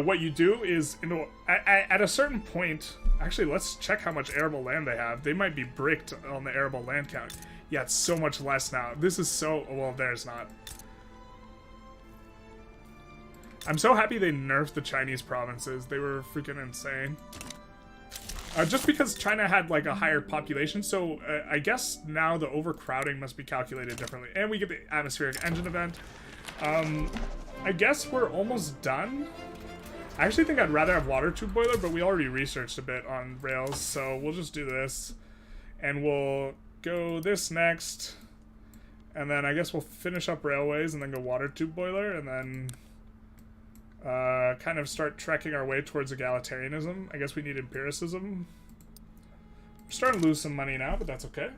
what you do is, you know, at a certain point... Actually, let's check how much arable land they have. They might be bricked on the arable land count. Yeah, it's so much less now. This is so... Well, there's not. I'm so happy they nerfed the Chinese provinces. They were freaking insane. Just because China had, like, a higher population, so I guess now the overcrowding must be calculated differently. And we get the atmospheric engine event. I guess we're almost done. I actually think I'd rather have water tube boiler, but we already researched a bit on rails, so we'll just do this. And we'll go this next. And then I guess we'll finish up railways and then go water tube boiler, and then kind of start trekking our way towards egalitarianism. I guess we need empiricism. We're starting to lose some money now, but that's okay.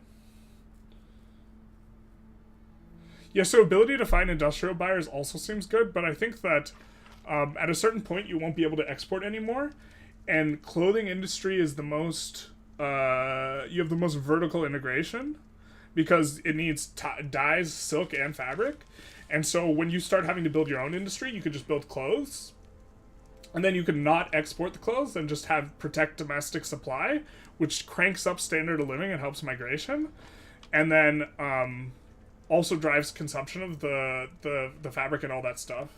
Yeah, so ability to find industrial buyers also seems good, but I think that at a certain point you won't be able to export anymore, and clothing industry is the most, you have the most vertical integration, because it needs dyes, silk, and fabric, and so when you start having to build your own industry, you could just build clothes, and then you could not export the clothes and just protect domestic supply, which cranks up standard of living and helps migration, and then, also drives consumption of the fabric and all that stuff.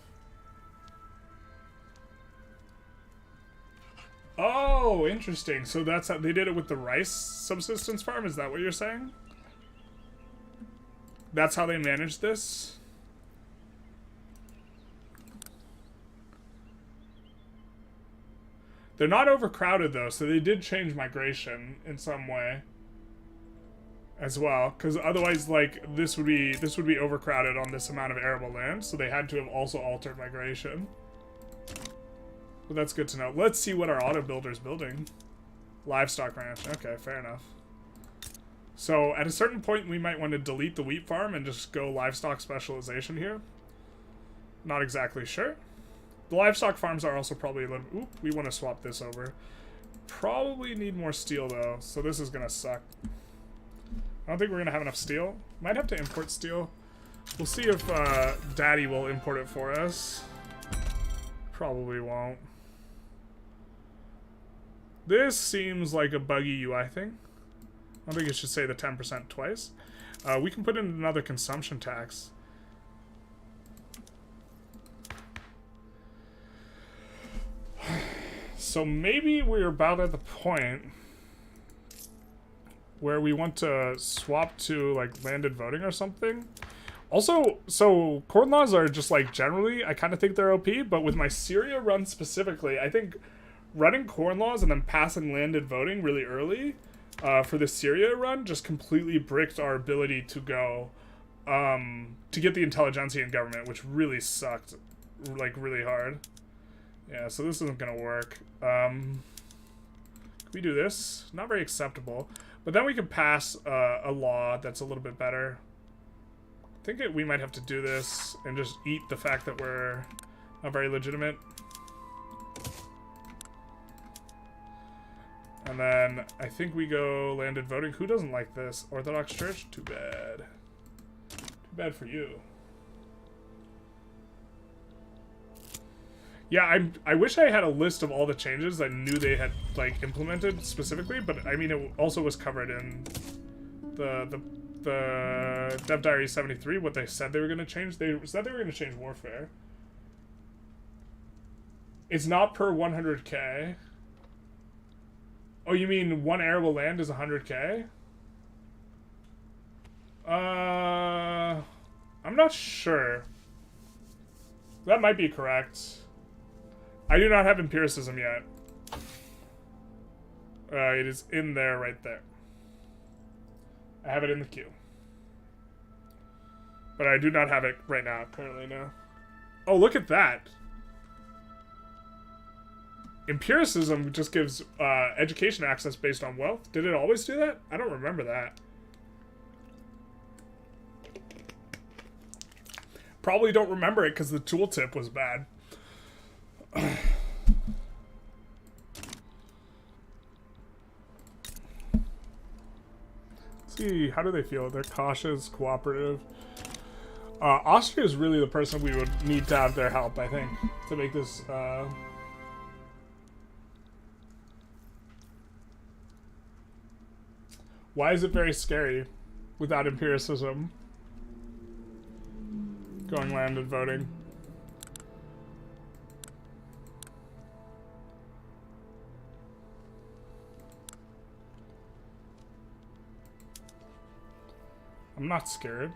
Oh, interesting. So that's how they did it with the rice subsistence farm? Is that what you're saying? That's how they manage this. They're not overcrowded though, so they did change migration in some way as well, because otherwise, like, this would be overcrowded on this amount of arable land, so they had to have also altered migration. But that's good to know. Let's see what our auto builder's building. Livestock ranch. Okay, fair enough. So at a certain point, we might want to delete the wheat farm and just go livestock specialization here. Not exactly sure. The livestock farms are also probably a little... Oop, we want to swap this over. Probably need more steel, though, so this is going to suck. I don't think we're going to have enough steel. Might have to import steel. We'll see if Daddy will import it for us. Probably won't. This seems like a buggy UI thing. I don't think it should say the 10% twice. We can put in another consumption tax. So maybe we're about at the point where we want to swap to like landed voting or something. Also, so corn laws are just like generally, I kind of think they're OP, but with my Syria run specifically, I think running corn laws and then passing landed voting really early for the Syria run just completely bricked our ability to go to get the Intelligentsia in government, which really sucked like really hard. Yeah, so this isn't gonna work. Can we do this? Not very acceptable. But then we can pass a law that's a little bit better. I think we might have to do this and just eat the fact that we're not very legitimate. And then I think we go landed voting. Who doesn't like this? Orthodox Church? Too bad. Too bad for you. Yeah, I wish I had a list of all the changes I knew they had like implemented specifically, but I mean it also was covered in the Dev Diary 73. What they said they were going to change. They said they were going to change warfare. It's not per 100k. Oh, you mean one arable land is 100k? I'm not sure. That might be correct. I do not have empiricism yet. It is in there right there. I have it in the queue. But I do not have it right now, currently, no. Oh, look at that. Empiricism just gives education access based on wealth. Did it always do that? I don't remember that. Probably don't remember it because the tooltip was bad. Let's see, how do they feel? They're cautious, cooperative. Austria is really the person we would need to have their help, I think, to make this Why is it very scary without empiricism? Going landed voting. I'm not scared.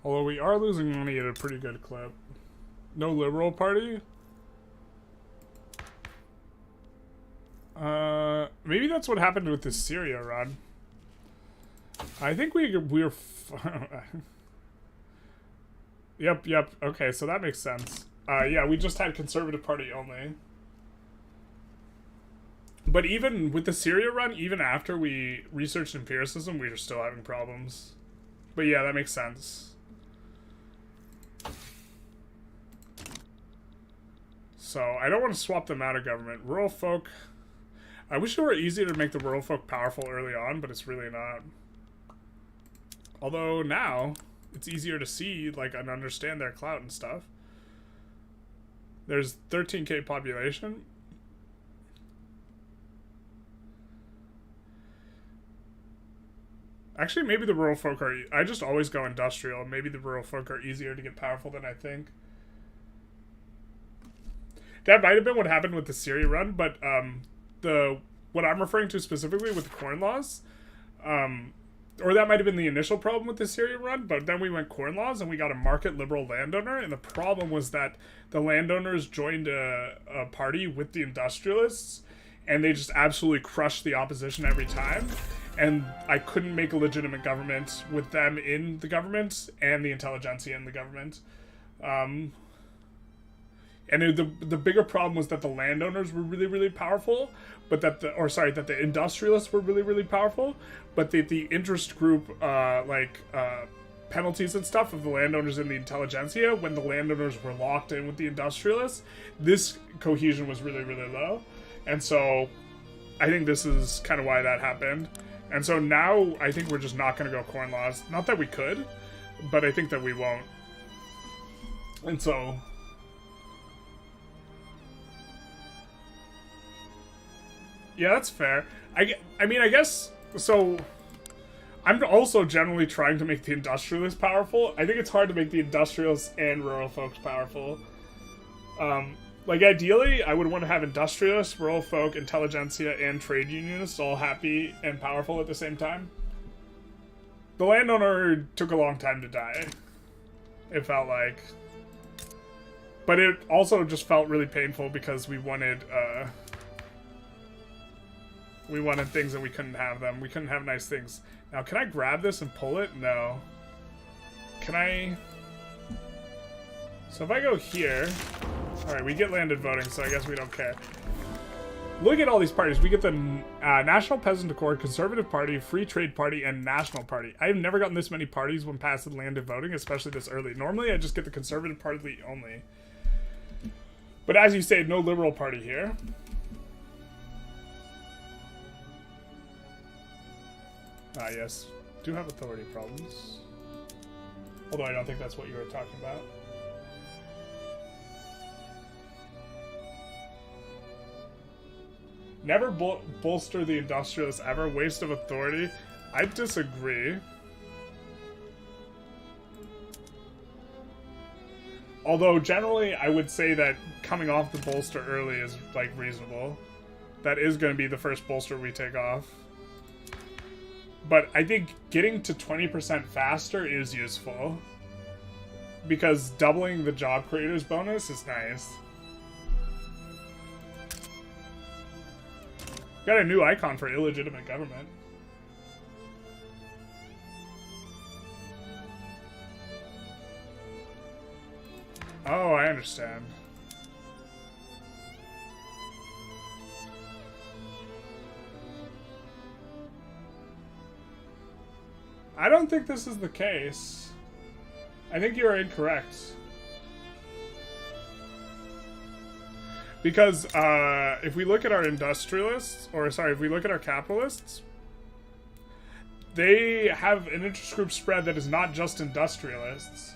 Although we are losing money at a pretty good clip. No Liberal Party? Maybe that's what happened with this Syria run. I think we're Yep. Okay, so that makes sense. Yeah, we just had Conservative Party only. But even with the Syria run, even after we researched empiricism, we were still having problems. But yeah, that makes sense. So, I don't want to swap them out of government. Rural folk... I wish it were easier to make the rural folk powerful early on, but it's really not. Although now, it's easier to see, like, and understand their clout and stuff. There's 13k population. Actually, maybe the rural folk are... I just always go industrial. Maybe the rural folk are easier to get powerful than I think. That might have been what happened with the Syria run, but what I'm referring to specifically with the corn laws, or that might have been the initial problem with the Syria run, but then we went corn laws and we got a market liberal landowner, and the problem was that the landowners joined a party with the industrialists, and they just absolutely crushed the opposition every time. And I couldn't make a legitimate government with them in the government and the Intelligentsia in the government. And the bigger problem was that the landowners were really, really powerful, but that the industrialists were really, really powerful, but the interest group, penalties and stuff of the landowners and the Intelligentsia, when the landowners were locked in with the industrialists, this cohesion was really, really low. And so I think this is kind of why that happened. And so now I think we're just not going to go corn laws. Not that we could, but I think that we won't. And so... yeah, that's fair. I mean, I guess... so... I'm also generally trying to make the industrialists powerful. I think it's hard to make the industrialists and rural folks powerful. Like, ideally, I would want to have industrialists, rural folk, intelligentsia, and trade unionists all happy and powerful at the same time. The landowner took a long time to die, it felt like. But it also just felt really painful because we wanted things and we couldn't have them. We couldn't have nice things. Now, can I grab this and pull it? No. Can I... so if I go here... alright, we get landed voting, so I guess we don't care. Look at all these parties. We get the National Peasant Accord, Conservative Party, Free Trade Party, and National Party. I've never gotten this many parties when passing landed voting, especially this early. Normally, I just get the Conservative Party only. But as you say, no Liberal Party here. Ah, yes. Do have authority problems. Although I don't think that's what you were talking about. Never bolster the industrialists ever. Waste of authority. I disagree. Although, generally, I would say that coming off the bolster early is, like, reasonable. That is going to be the first bolster we take off. But I think getting to 20% faster is useful. Because doubling the job creators bonus is nice. Got a new icon for illegitimate government. Oh, I understand. I don't think this is the case. I think you are incorrect. Because if we look at our industrialists, or sorry, if we look at our capitalists, they have an interest group spread that is not just industrialists.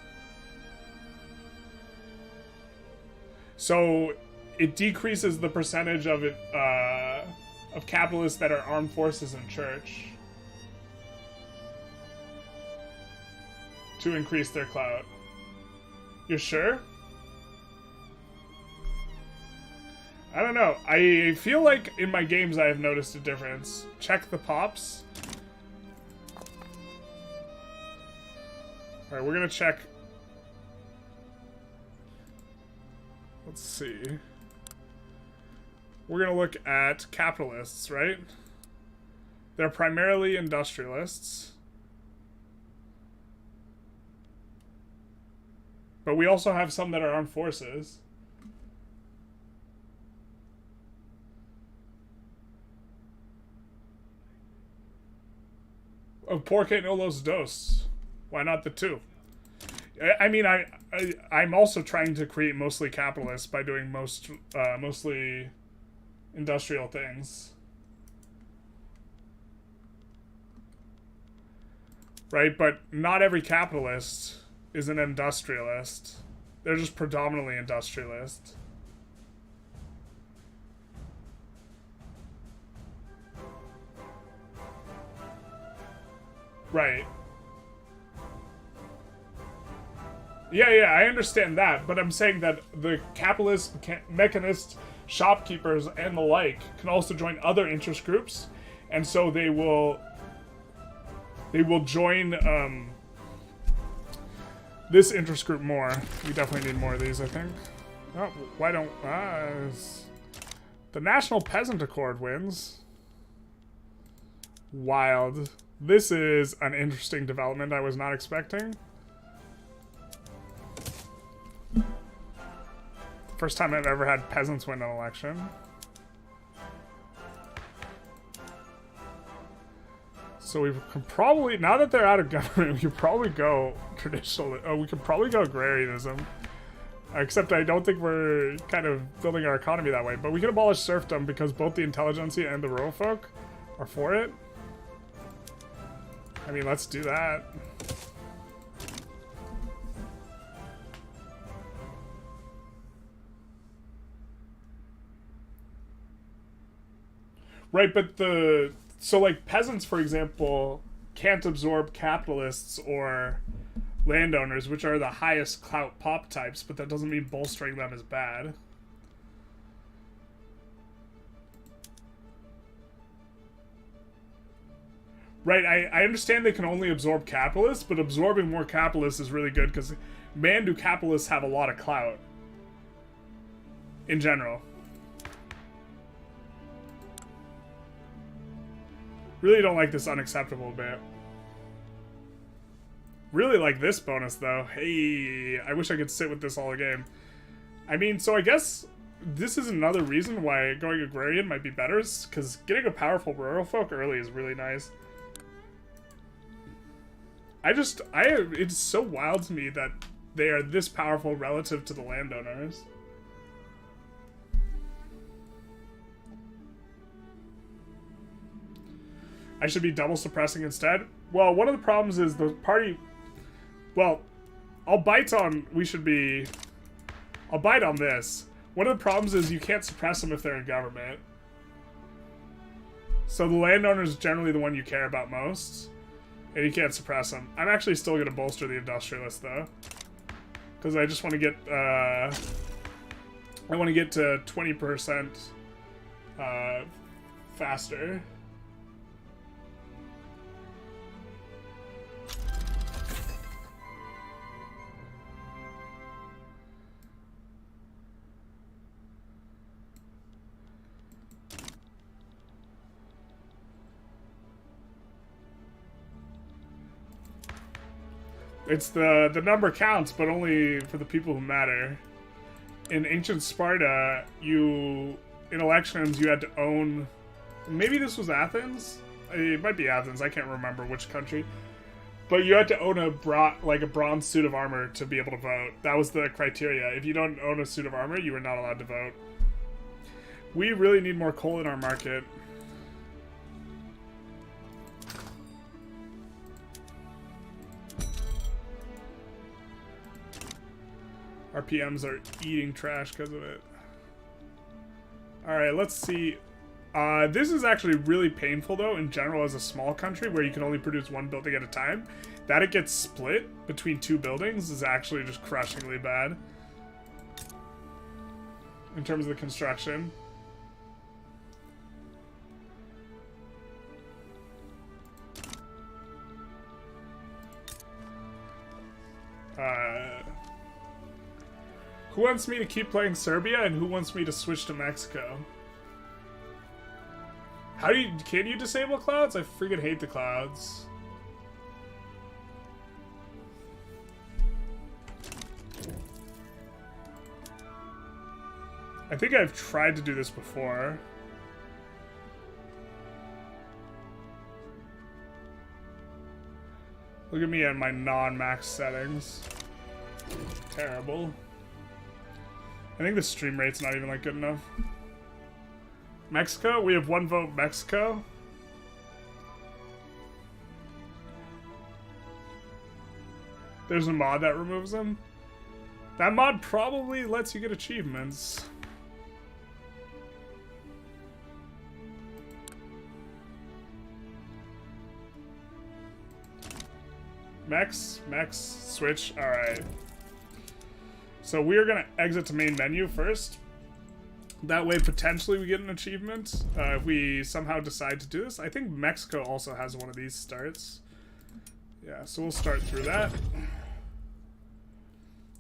So it decreases the percentage of it of capitalists that are armed forces and church to increase their clout. You're sure? I don't know. I feel like in my games I have noticed a difference. Check the pops. Alright, we're gonna check. Let's see. We're gonna look at capitalists, right? They're primarily industrialists. But we also have some that are armed forces. Oh, ¿por qué no los dos? Why not the two? I mean, I'm also trying to create mostly capitalists by doing mostly industrial things. Right? But not every capitalist is an industrialist. They're just predominantly industrialist. Right. Yeah, I understand that, but I'm saying that the capitalists, mechanists, shopkeepers, and the like can also join other interest groups, and so they will join this interest group more. We definitely need more of these, I think. Oh, why don't the National Peasant Accord wins? Wild. This is an interesting development I was not expecting. First time I've ever had peasants win an election. So we can probably, now that they're out of government, we could probably go traditional. Oh, we could probably go agrarianism. Except I don't think we're kind of building our economy that way. But we can abolish serfdom because both the intelligentsia and the rural folk are for it. I mean, let's do that. Right, but so like peasants, for example, can't absorb capitalists or landowners, which are the highest clout pop types, but that doesn't mean bolstering them is bad. Right, I understand they can only absorb capitalists, but absorbing more capitalists is really good because, man, do capitalists have a lot of clout. In general. Really don't like this unacceptable bit. Really like this bonus, though. Hey, I wish I could sit with this all game. I mean, so I guess this is another reason why going agrarian might be better, because getting a powerful rural folk early is really nice. It's so wild to me that they are this powerful relative to the landowners. I should be double suppressing instead? Well, one of the problems is the party... Well, I'll bite on this. One of the problems is you can't suppress them if they're in government. So the landowner is generally the one you care about most. And you can't suppress them. I'm actually still going to bolster the Industrialists, though. Because I just want to get... I want to get to 20% faster. It's the number counts, but only for the people who matter. In ancient Sparta, in elections, you had to own... Maybe this was Athens? It might be Athens, I can't remember which country. But you had to own a bronze suit of armor to be able to vote. That was the criteria. If you don't own a suit of armor, you were not allowed to vote. We really need more coal in our market. Our PMs are eating trash because of it. Alright, let's see. This is actually really painful, though, in general, as a small country where you can only produce one building at a time. That it gets split between two buildings is actually just crushingly bad. In terms of the construction. Who wants me to keep playing Serbia, and who wants me to switch to Mexico? Can you disable clouds? I freaking hate the clouds. I think I've tried to do this before. Look at me at my non-max settings. Terrible. I think the stream rate's not even like good enough. Mexico? We have one vote Mexico. There's a mod that removes them. That mod probably lets you get achievements. Mechs, switch. Alright. So we're gonna exit to main menu first. That way, potentially, we get an achievement if we somehow decide to do this. I think Mexico also has one of these starts. Yeah, so we'll start through that.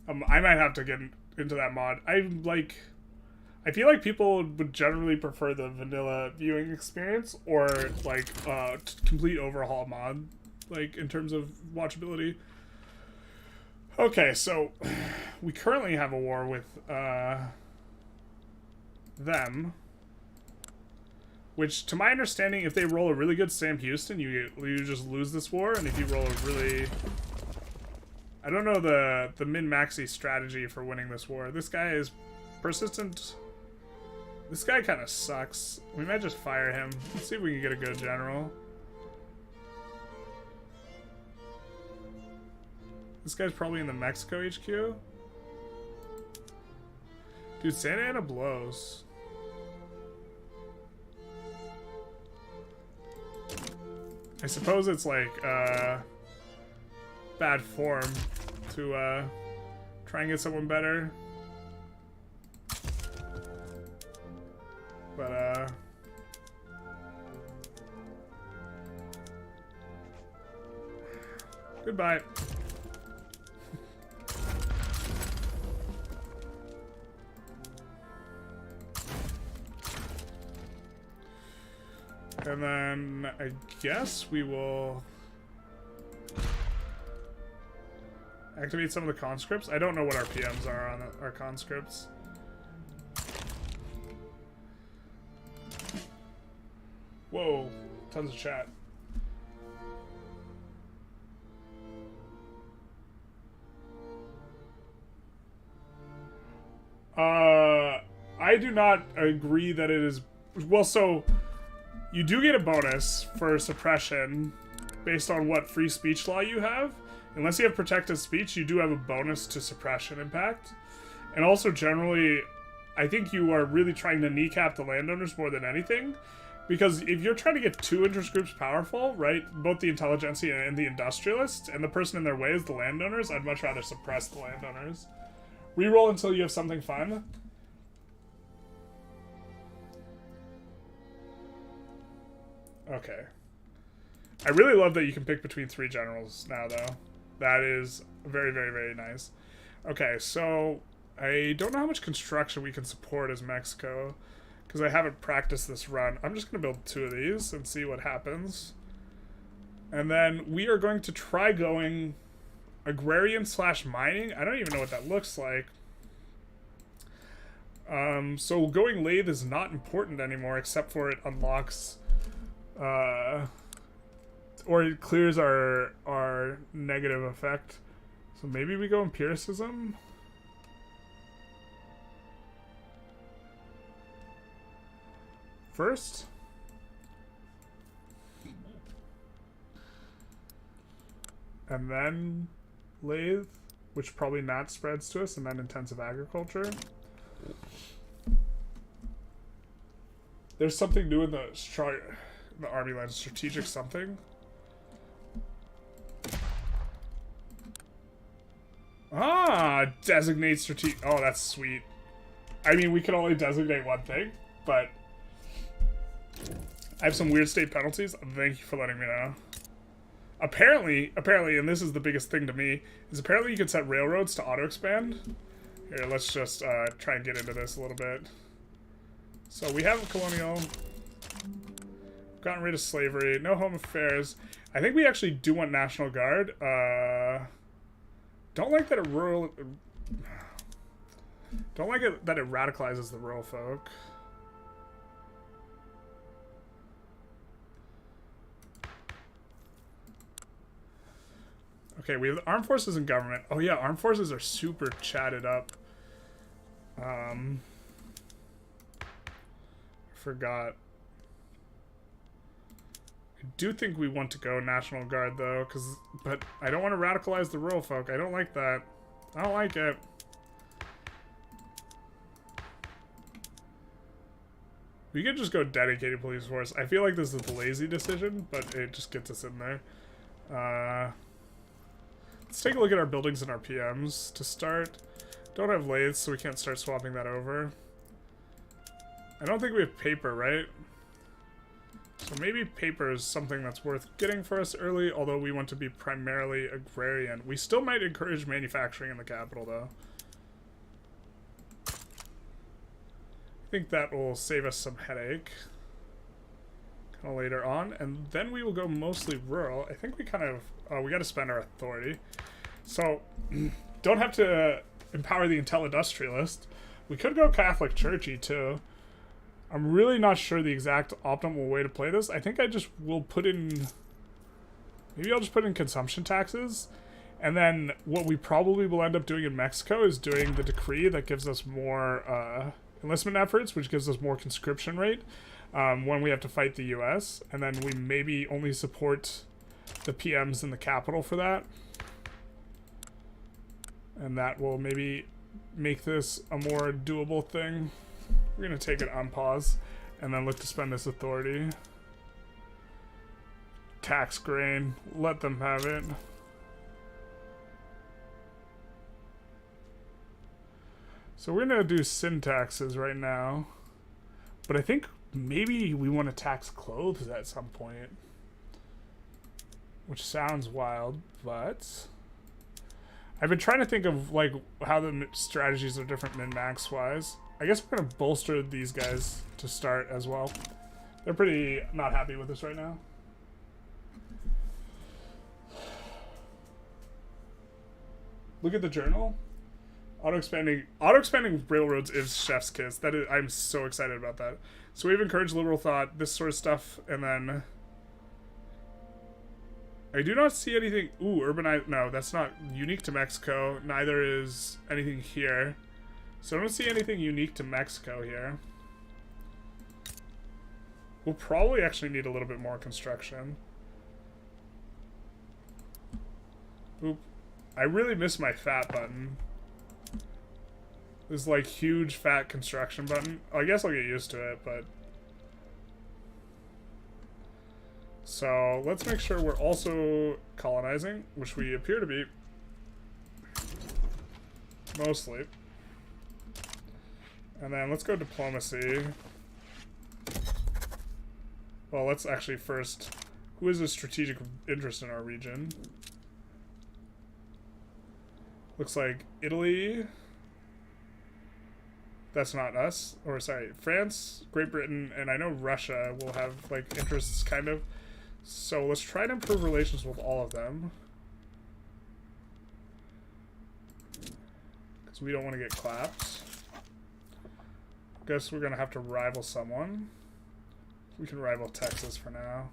I might have to get into that mod. I feel like people would generally prefer the vanilla viewing experience or like complete overhaul mod, like in terms of watchability. Okay, so we currently have a war with them, which, to my understanding, if they roll a really good Sam Houston, you just lose this war, and if you roll a really... I don't know the min-maxi strategy for winning this war. This guy is persistent. This guy kind of sucks. We might just fire him. Let's see if we can get a good general. This guy's probably in the Mexico HQ. Dude, Santa Ana blows. I suppose it's like bad form to try and get someone better. But goodbye. And then I guess we will activate some of the conscripts. I don't know what our PMs are on our conscripts. Whoa, tons of chat. I do not agree that it is... Well, so... You do get a bonus for suppression based on what free speech law you have. Unless you have protected speech, you do have a bonus to suppression impact. And also, generally, I think you are really trying to kneecap the landowners more than anything. Because if you're trying to get two interest groups powerful, right, both the Intelligentsia and the Industrialists, and the person in their way is the landowners, I'd much rather suppress the landowners. Reroll until you have something fun. Okay. I really love that you can pick between 3 generals now, though. That is very, very, very nice. Okay, so I don't know how much construction we can support as Mexico, because I haven't practiced this run. I'm just going to build 2 of these and see what happens. And then we are going to try going Agrarian / mining. I don't even know what that looks like. So going lathe is not important anymore, except for it unlocks... or it clears our negative effect. So maybe we go empiricism? First? And then lathe, which probably not spreads to us, and then intensive agriculture. There's something new in the army line, strategic something. Ah, designate strategic. Oh, that's sweet. I mean, we can only designate one thing, but I have some weird state penalties. Thank you for letting me know. Apparently, and this is the biggest thing to me, is apparently you can set railroads to auto-expand. Here, let's just try and get into this a little bit. So we have a colonial. Gotten rid of slavery. No home affairs. I think we actually do want National Guard. Don't like that it rural... Don't like it that it radicalizes the rural folk. Okay, we have the armed forces and government. Oh yeah, armed forces are super chatted up. Forgot. I do think we want to go National Guard though, but I don't want to radicalize the rural folk. I don't like that. I don't like it. We could just go dedicated police force. I feel like this is the lazy decision, but it just gets us in there. Let's take a look at our buildings and our PMs to start. Don't have lathes, so we can't start swapping that over. I don't think we have paper, right? So maybe paper is something that's worth getting for us early, although we want to be primarily agrarian. We still might encourage manufacturing in the capital, though. I think that will save us some headache. Kind of later on. And then we will go mostly rural. I think we kind of... we got to spend our authority. So, don't have to empower the Intelligentsia. We could go Catholic Churchy, too. I'm really not sure the exact optimal way to play this. I think I just will put in... Maybe I'll just put in consumption taxes. And then what we probably will end up doing in Mexico is doing the decree that gives us more enlistment efforts, which gives us more conscription rate when we have to fight the US. And then we maybe only support the PMs in the capital for that. And that will maybe make this a more doable thing. We're going to take it on pause and then look to spend this authority. Tax grain. Let them have it. So we're going to do syntaxes right now. But I think maybe we want to tax clothes at some point. Which sounds wild, but... I've been trying to think of like how the strategies are different min-max wise. I guess we're going to bolster these guys to start as well. They're pretty not happy with us right now. Look at the journal. Auto-expanding railroads is chef's kiss. That is, I'm so excited about that. So we've encouraged liberal thought, this sort of stuff, and then... I do not see anything... Ooh, urbanized... No, that's not unique to Mexico. Neither is anything here. So I don't see anything unique to Mexico here. We'll probably actually need a little bit more construction. Oop. I really miss my fat button. This like huge fat construction button. I guess I'll get used to it, but... So let's make sure we're also colonizing, which we appear to be. Mostly. And then let's go diplomacy. Well, let's actually first... Who is a strategic interest in our region? Looks like Italy. That's not us. Or, sorry, France, Great Britain, and I know Russia will have, like, interests, kind of. So let's try to improve relations with all of them. Because we don't want to get clapped. Guess we're going to have to rival someone. We can rival Texas for now.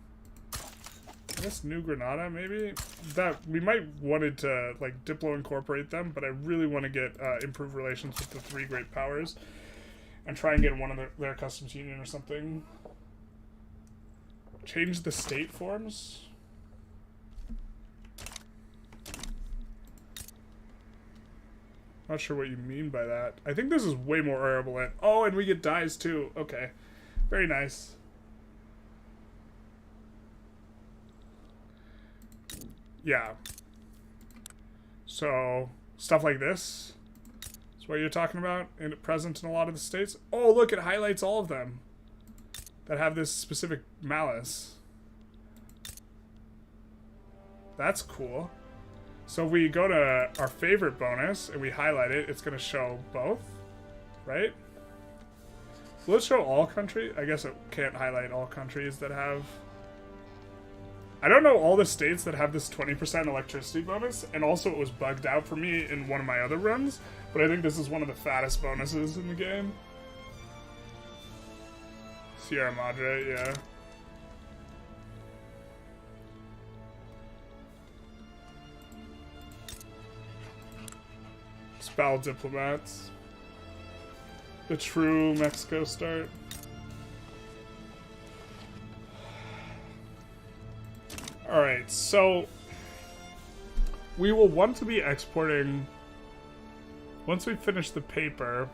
I guess New Granada, maybe? That we might wanted to, like, Diplo incorporate them, but I really want to get improved relations with the three great powers. And try and get one of their customs union or something. Change the state forms? Not sure what you mean by that. I think this is way more arable. Oh, and we get dyes too. Okay. Very nice. Yeah. So, stuff like this is what you're talking about, and present in a lot of the states. Oh, look, it highlights all of them that have this specific malice. That's cool. So if we go to our favorite bonus and we highlight it, it's going to show both, right? Will it show all countries? I guess it can't highlight all countries that have... I don't know all the states that have this 20% electricity bonus, and also it was bugged out for me in one of my other runs, but I think this is one of the fattest bonuses in the game. Sierra Madre, yeah. Spell diplomats. The true Mexico start. Alright, so we will want to be exporting once we finish the paper.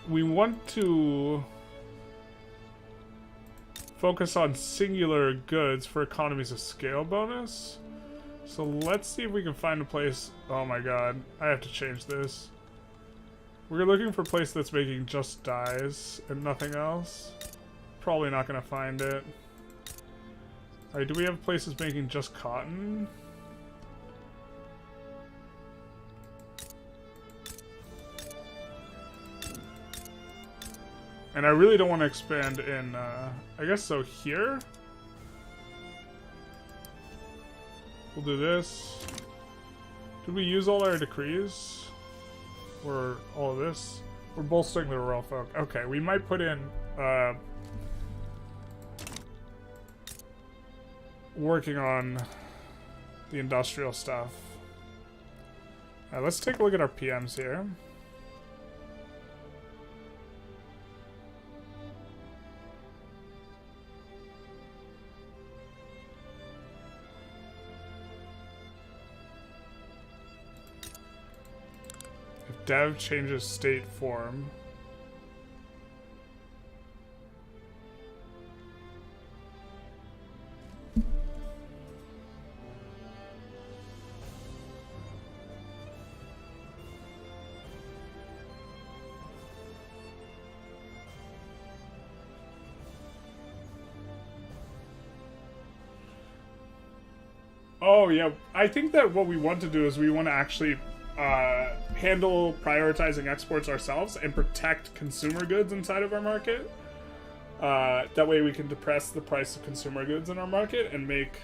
We want to focus on singular goods for economies of scale bonus. So let's see if we can find a place. Oh my god, I have to change this. We're looking for a place that's making just dyes and nothing else. Probably not going to find it. Alright, do we have places making just cotton? And I really don't want to expand in, I guess so here? We'll do this. Did we use all our decrees? Or all of this? We're bolstering the rural folk. Okay, we might put in, working on the industrial stuff. Let's take a look at our PMs here. If dev changes state form, oh yeah, I think that what we want to do is we want to actually handle prioritizing exports ourselves and protect consumer goods inside of our market. That way we can depress the price of consumer goods in our market and make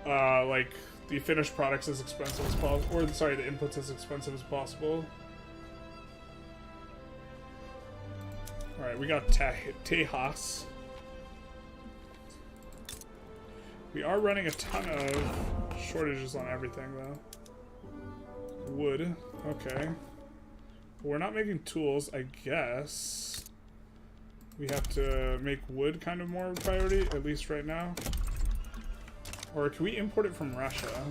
like the finished products as expensive as possible, or sorry, the inputs as expensive as possible. Alright, we got Tejas. We are running a ton of shortages on everything, though. Wood. Okay. We're not making tools, I guess. We have to make wood kind of more of a priority, at least right now. Or can we import it from Russia?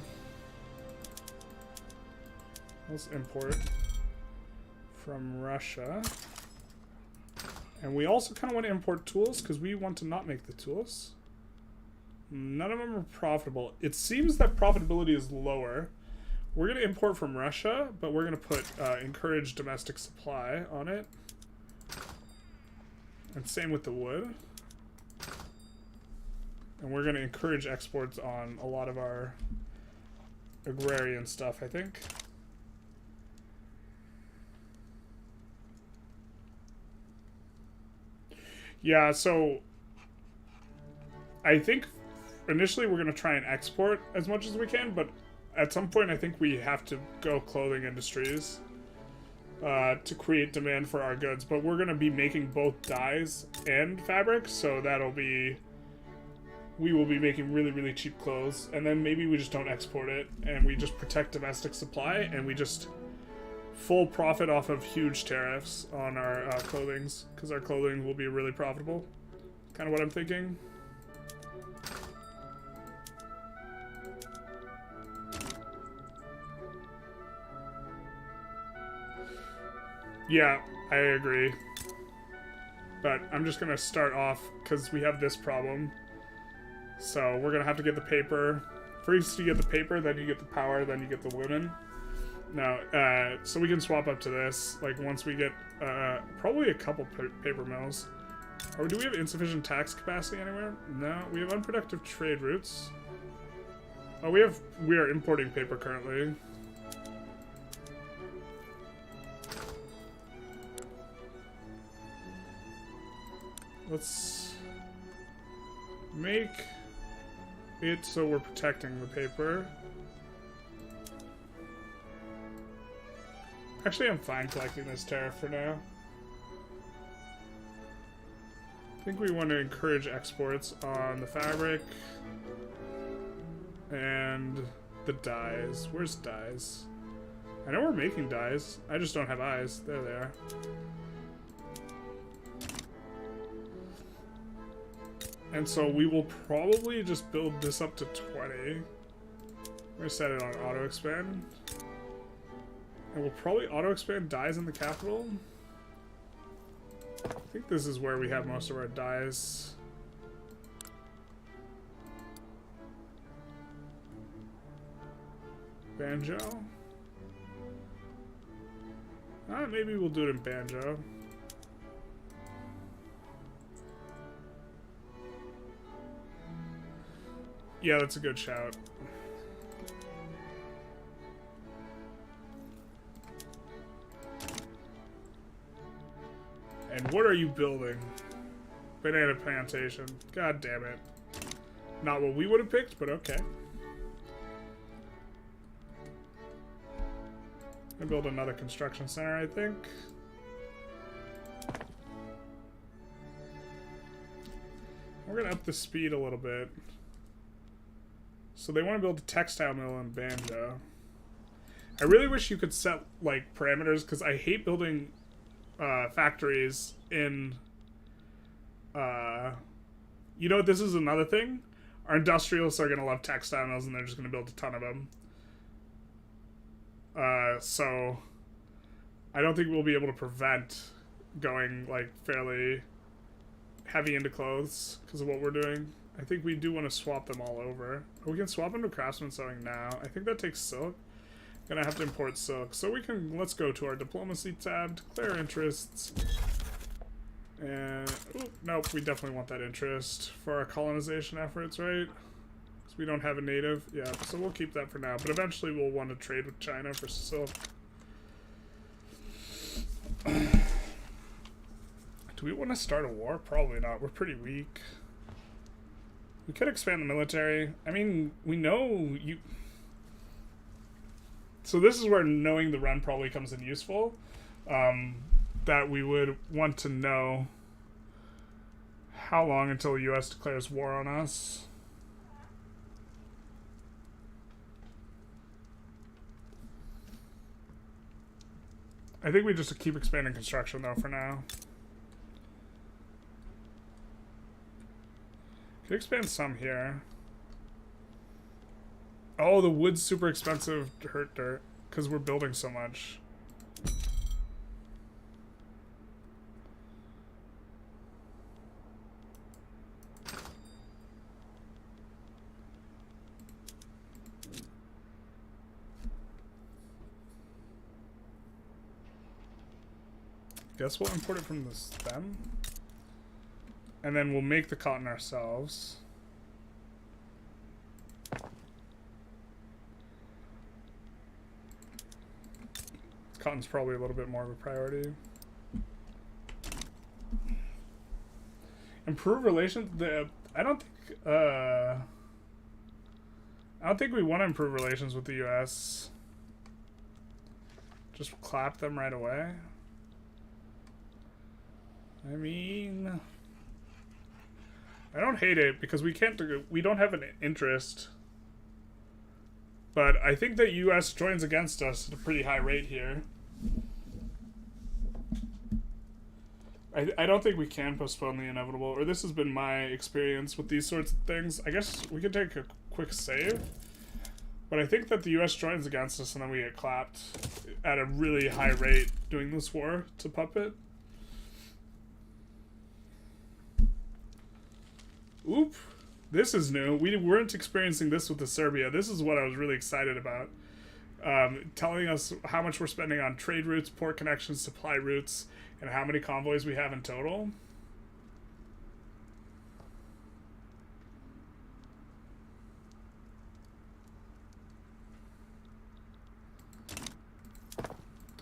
Let's import from Russia. And we also kind of want to import tools because we want to not make the tools. None of them are profitable. It seems that profitability is lower. We're going to import from Russia, but we're going to put encourage domestic supply on it. And same with the wood. And we're going to encourage exports on a lot of our agrarian stuff, I think. Yeah, so I think initially we're going to try and export as much as we can, but at some point I think we have to go clothing industries to create demand for our goods. But we're going to be making both dyes and fabric, so that'll be... we will be making really, really cheap clothes, and then maybe we just don't export it, and we just protect domestic supply, and we just full profit off of huge tariffs on our clothings, because our clothing will be really profitable. Kind of what I'm thinking. Yeah, I agree. But I'm just going to start off, because we have this problem. So we're going to have to get the paper. First you get the paper, then you get the power, then you get the women. Now, so we can swap up to this, like, once we get, probably a couple paper mills. Or do we have insufficient tax capacity anywhere? No, we have unproductive trade routes. Oh, we are importing paper currently. Let's make it so we're protecting the paper. Actually, I'm fine collecting this tariff for now. I think we want to encourage exports on the fabric and the dyes. Where's dyes? I know we're making dyes. I just don't have eyes. There they are. And so we will probably just build this up to 20. We're gonna set it on auto expand. And we'll probably auto expand dyes in the capital. I think this is where we have most of our dyes. Banjo. Maybe we'll do it in Banjo. Yeah, that's a good shout. And what are you building? Banana plantation. God damn it. Not what we would have picked, but okay. I'm gonna build another construction center, I think. We're gonna up the speed a little bit. So they want to build a textile mill in Banjo. I really wish you could set, like, parameters, because I hate building factories in... you know what, this is another thing? Our industrialists are going to love textile mills, and they're just going to build a ton of them. So I don't think we'll be able to prevent going, like, fairly heavy into clothes because of what we're doing. I think we do want to swap them all over. Oh, we can swap into craftsman sewing now. I think that takes silk. Gonna have to import silk. So we can, let's go to our diplomacy tab, declare interests. And, oh, nope, we definitely want that interest for our colonization efforts, right? Because we don't have a native. Yeah, so we'll keep that for now. But eventually we'll want to trade with China for silk. Do we want to start a war? Probably not. We're pretty weak. We could expand the military. I mean, we know you... So this is where knowing the run probably comes in useful. That we would want to know how long until the U.S. declares war on us. I think we just keep expanding construction, though, for now. Could expand some here. Oh, the wood's super expensive to hurt dirt because we're building so much. Guess we'll import it from the stem. And then we'll make the cotton ourselves. Cotton's probably a little bit more of a priority. Improve relations. I don't think we want to improve relations with the U.S. Just clap them right away. I mean, I don't hate it because we don't have an interest. But I think that U.S. joins against us at a pretty high rate here. I don't think we can postpone the inevitable, or this has been my experience with these sorts of things. I guess we could take a quick save, but I think that the U.S. joins against us and then we get clapped at a really high rate doing this war to puppet. Oop. This is new. We weren't experiencing this with the Serbia. This is what I was really excited about. Telling us how much we're spending on trade routes, port connections, supply routes, and how many convoys we have in total.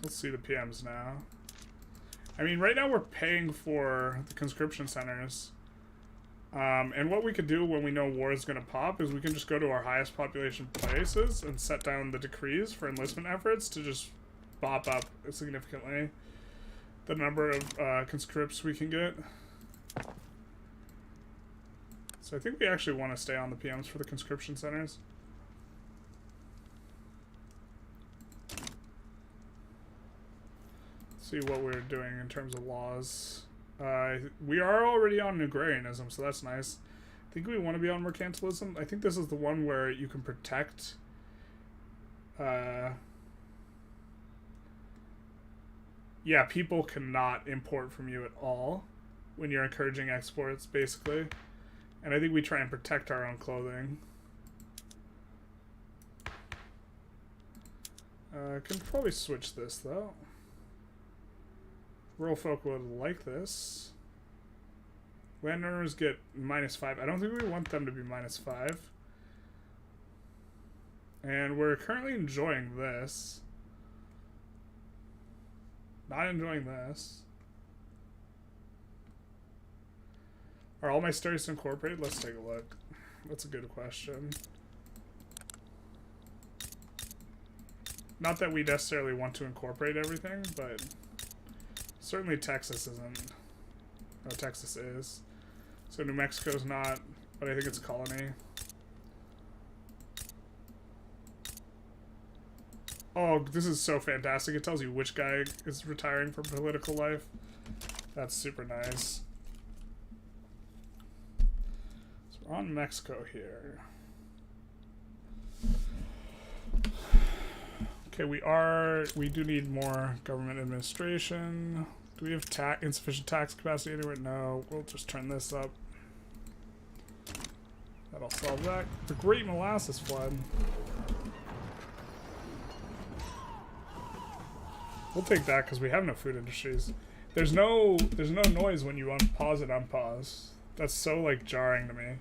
Let's see the PMs now. I mean, right now we're paying for the conscription centers. And what we could do when we know war is going to pop is we can just go to our highest population places and set down the decrees for enlistment efforts to just bop up significantly the number of conscripts we can get. So I think we actually want to stay on the PMs for the conscription centers. Let's see what we're doing in terms of laws. We are already on Agrarianism, so that's nice. I think we want to be on Mercantilism. I think this is the one where you can protect... yeah, people cannot import from you at all when you're encouraging exports, basically. And I think we try and protect our own clothing. Can probably switch this though. Rural folk would like this. Landowners get -5. I don't think we want them to be -5. And we're currently enjoying this. Not enjoying this. Are all my stories incorporated? Let's take a look. That's a good question. Not that we necessarily want to incorporate everything, but certainly Texas isn't. No, Texas is. So New Mexico's not, but I think it's a colony. Oh, this is so fantastic. It tells you which guy is retiring from political life. That's super nice. So we're on Mexico here. Okay, we do need more government administration. Do we have insufficient tax capacity anywhere? No, we'll just turn this up. That'll solve that. The Great Molasses Flood. We'll take that because we have no food industries. There's no noise when you unpause and unpause. That's so like jarring to me.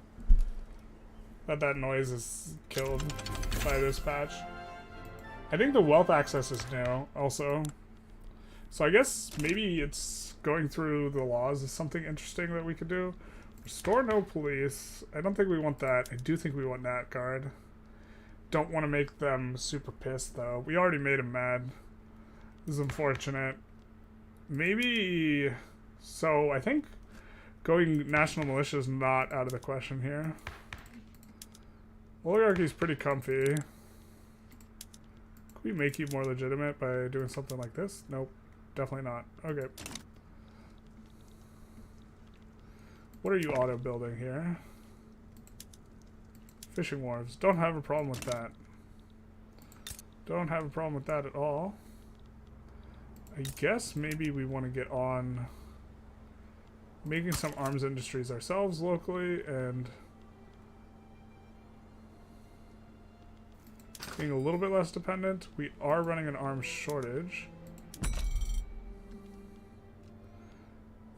That noise is killed by this patch. I think the wealth access is new also. So I guess maybe it's going through the laws is something interesting that we could do. Restore no police. I don't think we want that. I do think we want Nat Guard. Don't want to make them super pissed though. We already made them mad. This is unfortunate. Maybe... So, I think going national militia is not out of the question here. Oligarchy is pretty comfy. Could we make you more legitimate by doing something like this? Nope. Definitely not. Okay. What are you auto building here? Fishing wharves. Don't have a problem with that. Don't have a problem with that at all. I guess maybe we want to get on making some arms industries ourselves locally and being a little bit less dependent. We are running an arms shortage. I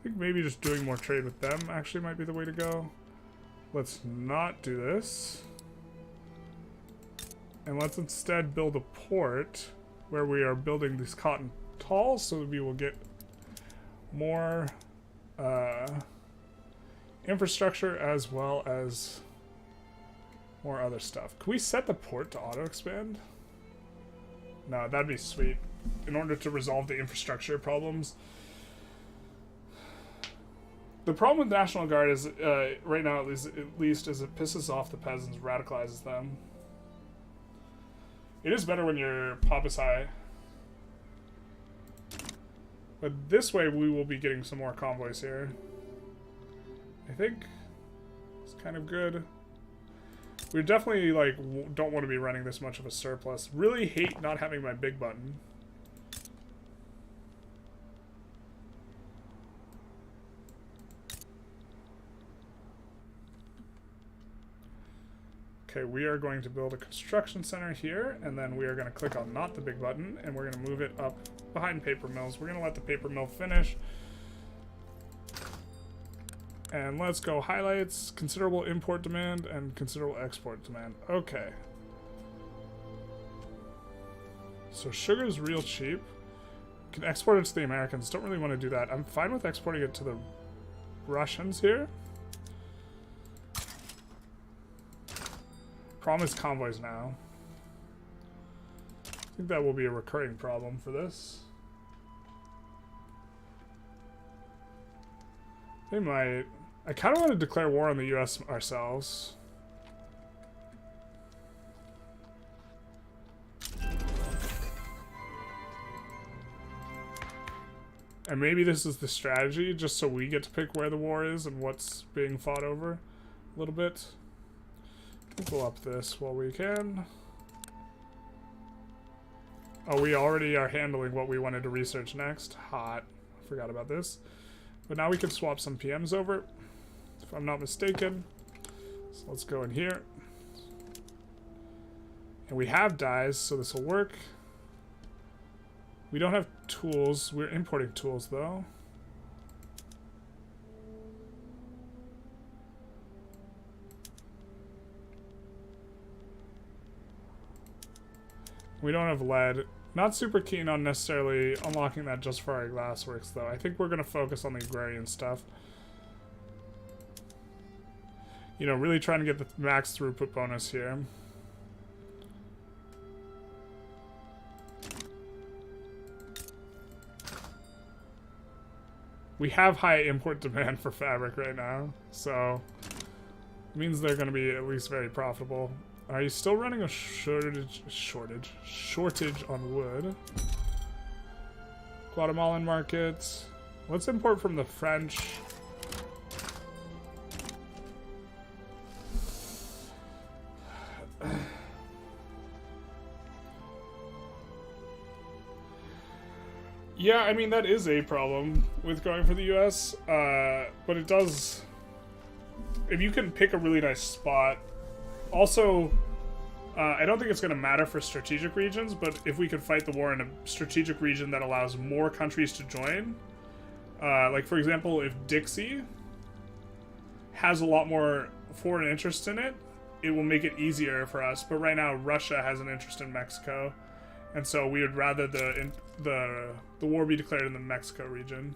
think maybe just doing more trade with them actually might be the way to go. Let's not do this. And let's instead build a port where we are building these cotton tall, so we will get more infrastructure as well as more other stuff. Can we set the port to auto expand? No, that'd be sweet. In order to resolve the infrastructure problems. The problem with National Guard is, right now at least, is it pisses off the peasants, radicalizes them. It is better when your pop is high. But this way we will be getting some more convoys here. I think it's kind of good. We definitely like don't want to be running this much of a surplus. Really hate not having my big button. Okay, we are going to build a construction center here, and then we are going to click on not the big button, and we're going to move it up behind paper mills. We're going to let the paper mill finish. And let's go highlights, considerable import demand, and considerable export demand. Okay. So sugar is real cheap. Can export it to the Americans. Don't really want to do that. I'm fine with exporting it to the Russians here. Problem is convoys now. I think that will be a recurring problem for this. They might. I kind of want to declare war on the US ourselves. And maybe this is the strategy, just so we get to pick where the war is and what's being fought over a little bit. I think we'll up this while we can. Oh, we already are handling what we wanted to research next. Hot. Forgot about this. But now we can swap some PMs over, if I'm not mistaken. So let's go in here. And we have dyes, so this will work. We don't have tools. We're importing tools, though. We don't have lead. Not super keen on necessarily unlocking that just for our glassworks, though. I think we're going to focus on the agrarian stuff. You know, really trying to get the max throughput bonus here. We have high import demand for fabric right now, so it means they're going to be at least very profitable. Are you still running a shortage on wood? Guatemalan market. Let's import from the French. Yeah, I mean, that is a problem with going for the US, but it does... If you can pick a really nice spot... Also, I don't think it's going to matter for strategic regions, but if we could fight the war in a strategic region that allows more countries to join, like, for example, if Dixie has a lot more foreign interest in it, it will make it easier for us. But right now, Russia has an interest in Mexico, and so we would rather the war be declared in the Mexico region.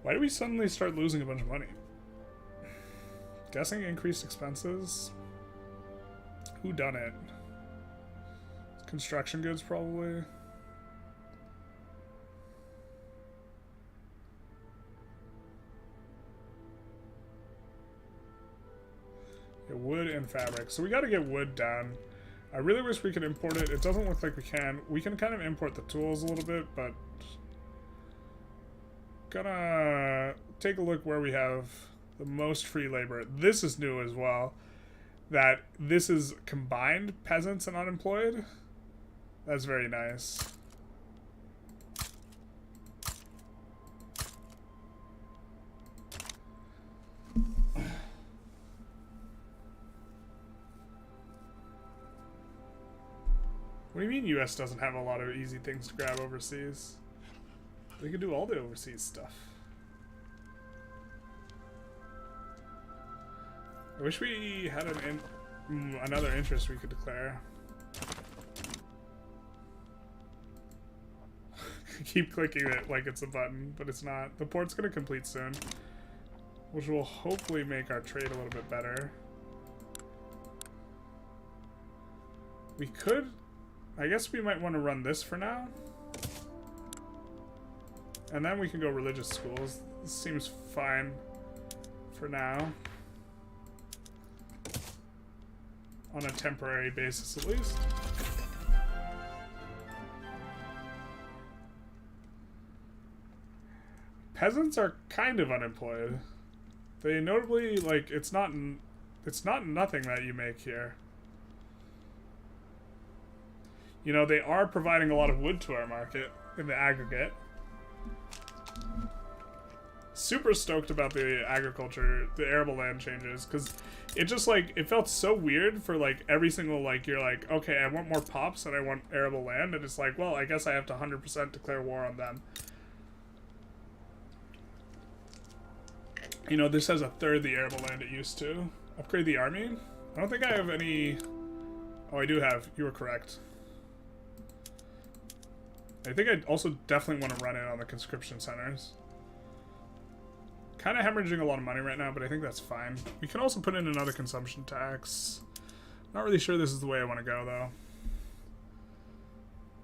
Why do we suddenly start losing a bunch of money? Guessing increased expenses? Who done it? Construction goods, probably. Yeah, wood and fabric. So we gotta get wood down. I really wish we could import it. It doesn't look like we can. We can kind of import the tools a little bit, but... Gonna take a look where we have the most free labor. This is new as well. That this is combined peasants and unemployed. That's very nice. What do you mean US doesn't have a lot of easy things to grab overseas? They could do all the overseas stuff. I wish we had another interest we could declare. Keep clicking it like it's a button, but it's not. The port's gonna complete soon, which will hopefully make our trade a little bit better. We could... I guess we might want to run this for now. And then we can go religious schools. This seems fine for now. On a temporary basis, at least. Peasants are kind of unemployed. They notably, like, it's not nothing that you make here. You know, they are providing a lot of wood to our market in the aggregate. Super stoked about the agriculture, the arable land changes, because it just, like, it felt so weird for, like, every single, like, you're like, okay, I want more pops and I want arable land, and it's like, well, I guess I have to 100% declare war on them. You know, this has a third the arable land it used to. Upgrade the army? I don't think I have any... Oh, I do have. You were correct. I think I also definitely want to run it on the conscription centers. Kind of hemorrhaging a lot of money right now, but I think that's fine. We can also put in another consumption tax. Not really sure this is the way I want to go, though.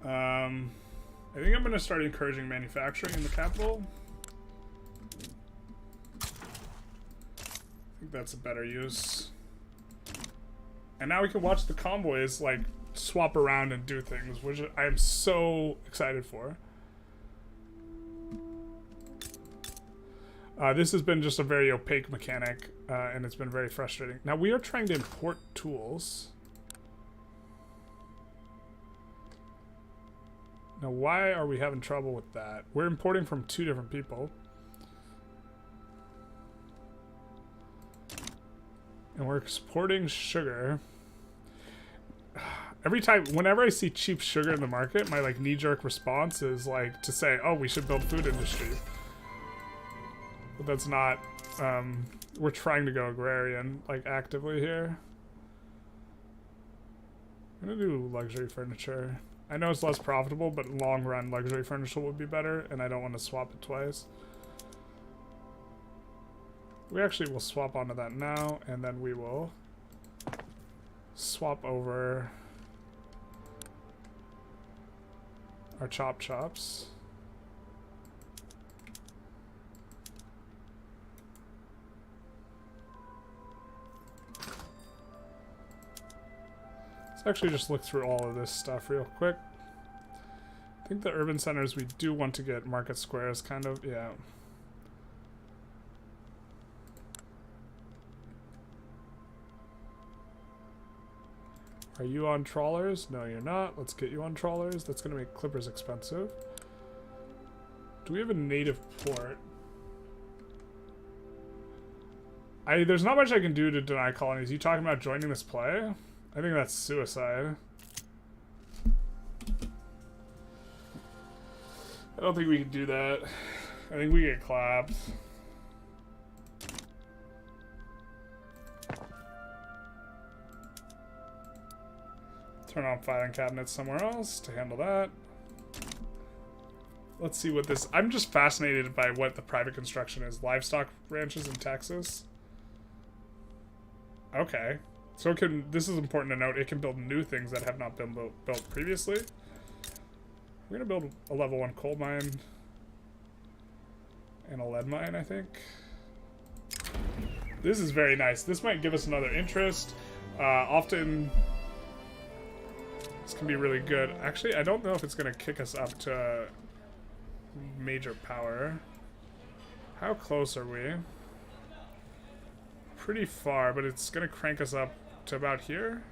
I think I'm going to start encouraging manufacturing in the capital. I think that's a better use. And now we can watch the convoys, like, swap around and do things, which I am so excited for. This has been just a very opaque mechanic, and it's been very frustrating. Now, we are trying to import tools. Now, why are we having trouble with that? We're importing from 2 different people. And we're exporting sugar. Every time, whenever I see cheap sugar in the market, my like knee-jerk response is like to say, oh, we should build food industry. But that's not, we're trying to go agrarian, like actively here. I'm gonna do luxury furniture. I know it's less profitable, but long run luxury furniture would be better, and I don't want to swap it twice. We actually will swap onto that now, and then we will swap over our chops. Let's actually just look through all of this stuff real quick. I think the urban centers we do want to get market squares, kind of, yeah. Are you on trawlers? No, you're not. Let's get you on trawlers. That's going to make clippers expensive. Do we have a native port? There's not much I can do to deny colonies. You talking about joining this play? I think that's suicide. I don't think we can do that. I think we get clapped. Turn on filing cabinets somewhere else to handle that. Let's see what this... I'm just fascinated by what the private construction is. Livestock ranches in Texas. Okay. So it can... This is important to note. It can build new things that have not been built previously. We're going to build a level 1 coal mine. And a lead mine, I think. This is very nice. This might give us another interest. Often... This can be really good. Actually, I don't know if it's going to kick us up to major power. How close are we? Pretty far, but it's going to crank us up to about here.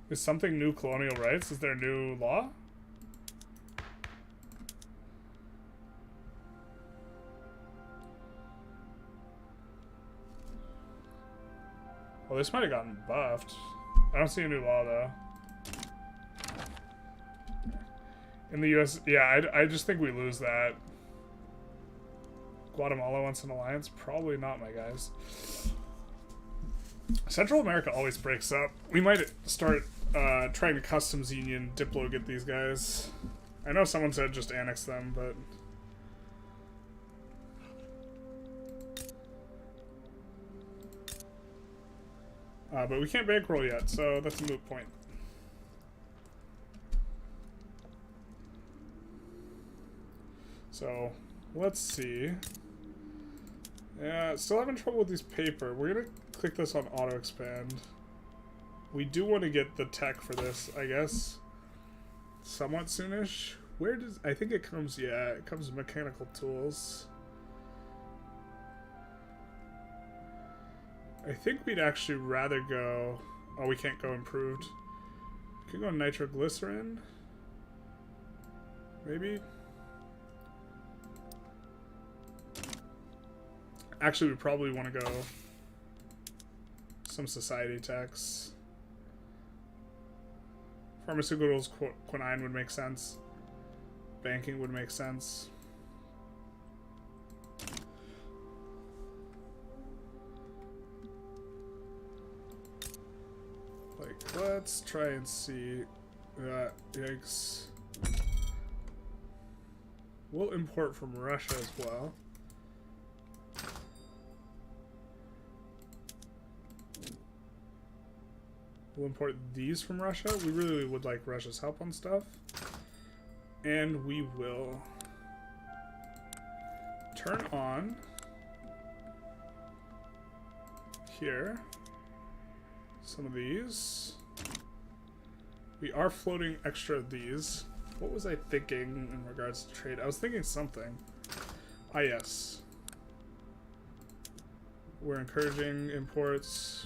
Is something new colonial rights? Is there a new law? Well, this might have gotten buffed. I don't see a new law, though. In the US, yeah, I just think we lose that. Guatemala wants an alliance? Probably not, my guys. Central America always breaks up. We might start trying to customs union diplo-get these guys. I know someone said just annex them, but... but we can't bankroll yet, so that's a moot point. So, let's see. Yeah, still having trouble with these paper. We're gonna click this on auto expand. We do want to get the tech for this, I guess. Somewhat soonish. Where does... I think it comes... Yeah, it comes with mechanical tools. I think we'd actually rather go... Oh, we can't go improved. We can go nitroglycerin. Maybe? Actually, we probably want to go... some society tax. Pharmaceuticals, quinine would make sense. Banking would make sense. Let's try and see. Yikes. We'll import from Russia as well. We'll import these from Russia. We really would like Russia's help on stuff. And we will turn on here some of these. We are floating extra of these. What was I thinking in regards to trade? I was thinking something. Ah, yes. We're encouraging imports.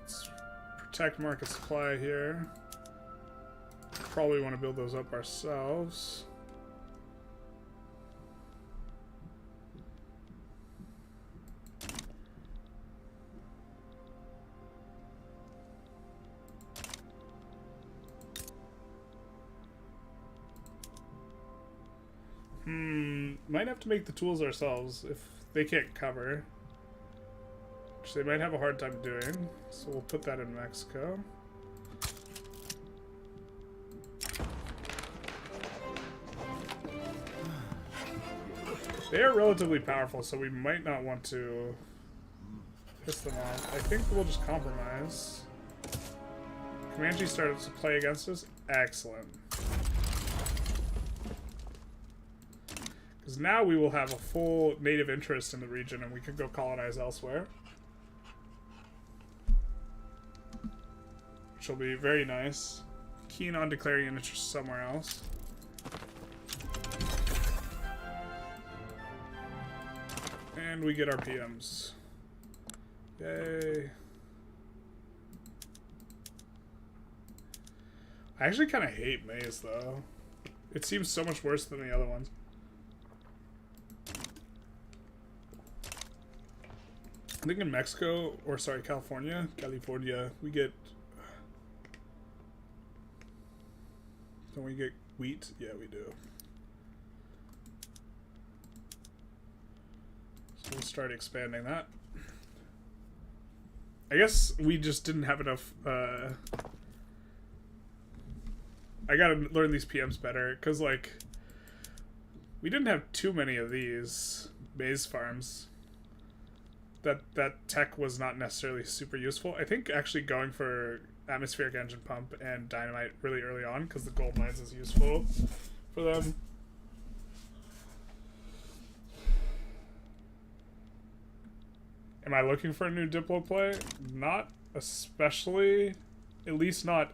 Let's protect market supply here. probably want to build those up ourselves. Might have to make the tools ourselves if they can't cover. Which they might have a hard time doing. So we'll put that in Mexico. They are relatively powerful, so we might not want to piss them off. I think we'll just compromise. Comanche started to play against us. Excellent. Because now we will have a full native interest in the region and we can go colonize elsewhere. Which will be very nice. Keen on declaring an interest somewhere else. And we get our PMs. Yay. I actually kind of hate maize though. It seems so much worse than the other ones. I think in Mexico, or sorry, California, we get... Don't we get wheat? Yeah, we do. So we'll start expanding that. I guess we just didn't have enough... I gotta learn these PMs better, because, like, we didn't have too many of these maize farms. That tech was not necessarily super useful. I think actually going for atmospheric engine pump and dynamite really early on, because the gold mines is useful for them. Am I looking for a new Diplo play? Not especially. At least not.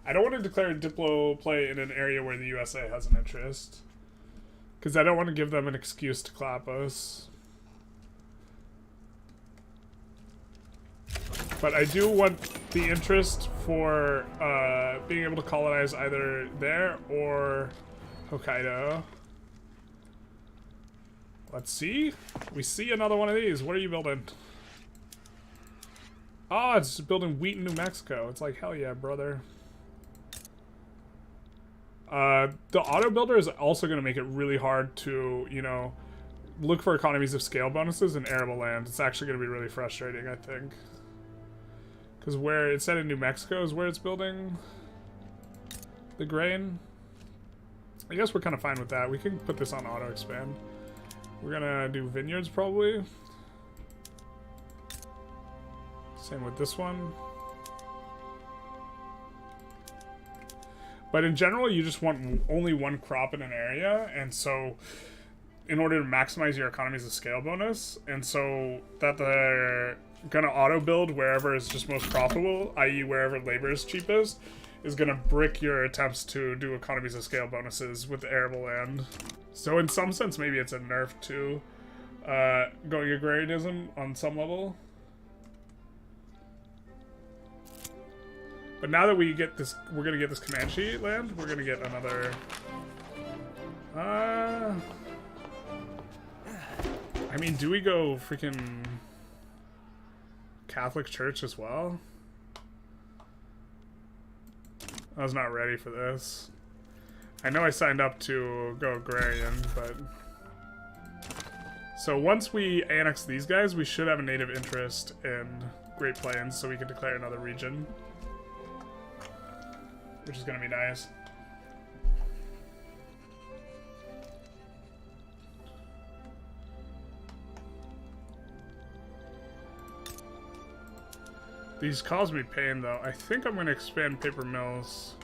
I don't want to declare a Diplo play in an area where the USA has an interest. Because I don't want to give them an excuse to clap us. But I do want the interest for being able to colonize either there or Hokkaido. Let's see. We see another one of these. What are you building? Oh, it's building wheat in New Mexico. It's like, hell yeah, brother. The auto builder is also going to make it really hard to, you know, look for economies of scale bonuses in arable land. It's actually going to be really frustrating, I think. Because where it said in New Mexico is where it's building the grain. I guess we're kind of fine with that. We can put this on auto expand. We're going to do vineyards probably. Same with this one. But in general, you just want only one crop in an area, and so in order to maximize your economies of scale bonus, and so that they're gonna auto build wherever is just most profitable, i.e. wherever labor is cheapest, is gonna brick your attempts to do economies of scale bonuses with the arable land. So in some sense, maybe it's a nerf to going agrarianism on some level. But now that we get this, we're gonna get this Comanche land, we're gonna get another... I mean, do we go freaking Catholic Church as well? I was not ready for this. I know I signed up to go Agrarian, but... So once we annex these guys, we should have a native interest in Great Plains, so we can declare another region. Which is going to be nice. These cause me pain, though. I think I'm going to expand paper mills.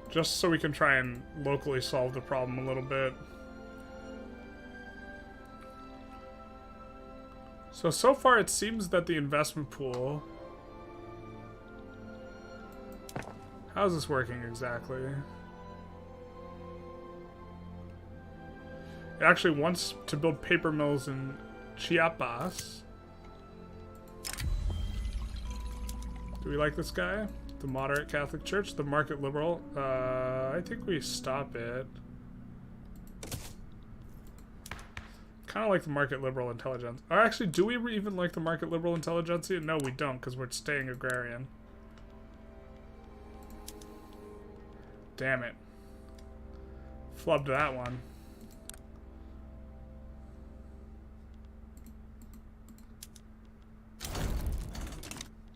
Just so we can try and locally solve the problem a little bit. So far it seems that the investment pool... How's this working exactly? It actually wants to build paper mills in Chiapas. Do we like this guy? The moderate Catholic Church, the market liberal. I think we stop it. Kind of like the market liberal intelligence. Or actually, do we even like the market liberal intelligentsia? No, we don't, because we're staying agrarian. Damn it. Flubbed that one.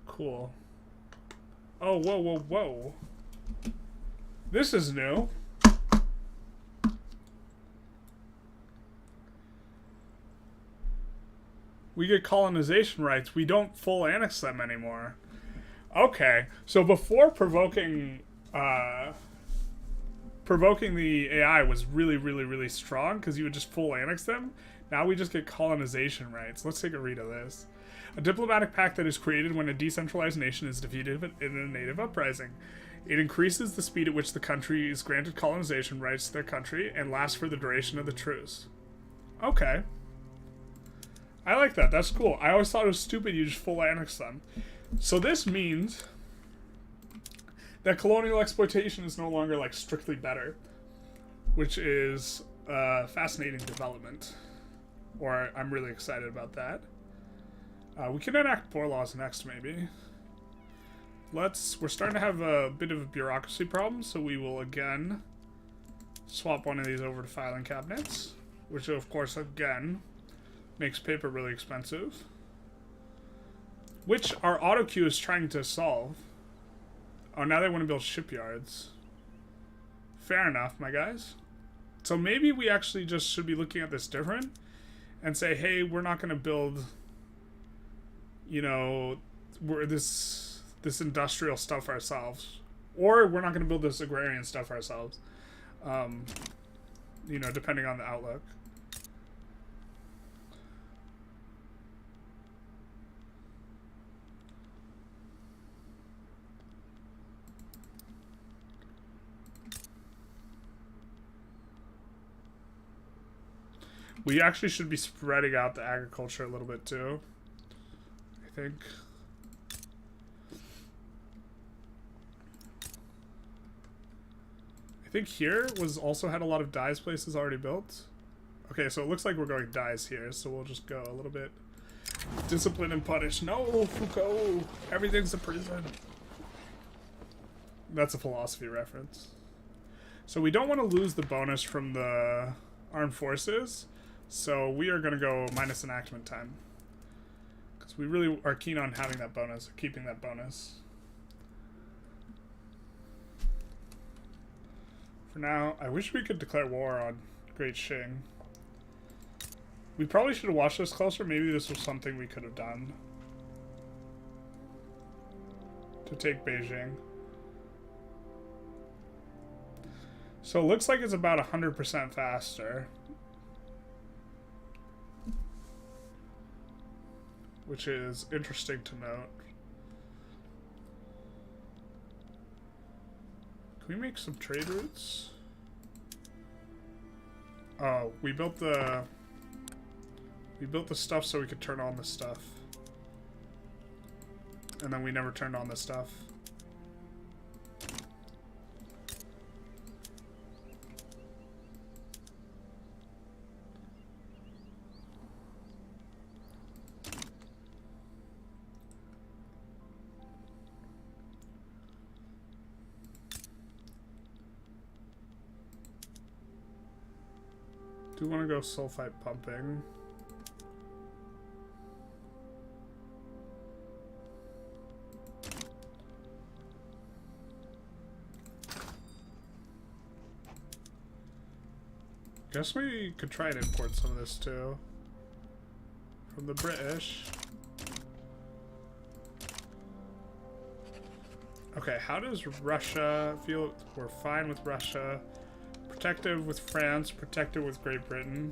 Cool. Oh, whoa, whoa, whoa. This is new. We get colonization rights. We don't full annex them anymore. Okay, so before provoking the AI was really, really, really strong because you would just full annex them. Now we just get colonization rights. Let's take a read of this. A diplomatic pact that is created when a decentralized nation is defeated in a native uprising. It increases the speed at which the country is granted colonization rights to their country and lasts for the duration of the truce. Okay. I like that. That's cool. I always thought it was stupid you just full annex them. So this means that colonial exploitation is no longer like strictly better, which is a fascinating development. Or I'm really excited about that. We can enact poor laws next, maybe. We're starting to have a bit of a bureaucracy problem, so we will again swap one of these over to filing cabinets, which of course again makes paper really expensive, which our auto queue is trying to solve. Oh, now they want to build shipyards. Fair enough, my guys. So maybe we actually just should be looking at this different and say, hey, we're not going to build, you know, this industrial stuff ourselves, or we're not going to build this agrarian stuff ourselves. You know, depending on the outlook. We actually should be spreading out the agriculture a little bit too, I think. I think here was also had a lot of dyes places already built. Okay, so it looks like we're going dyes here, so we'll just go a little bit. Discipline and punish. No, Foucault! Everything's a prison. That's a philosophy reference. So we don't want to lose the bonus from the armed forces. So we are going to go minus enactment time. Because we really are keen on having that bonus, keeping that bonus. For now, I wish we could declare war on Great Qing. We probably should have watched this closer. Maybe this was something we could have done. To take Beijing. So it looks like it's about 100% faster. Which is interesting to note. Can we make some trade routes? Oh, we built the stuff so we could turn on the stuff. And then we never turned on the stuff. Do want to go sulfite pumping. Guess we could try and import some of this too. From the British. Okay, how does Russia feel? We're fine with Russia. Protective with France, protective with Great Britain.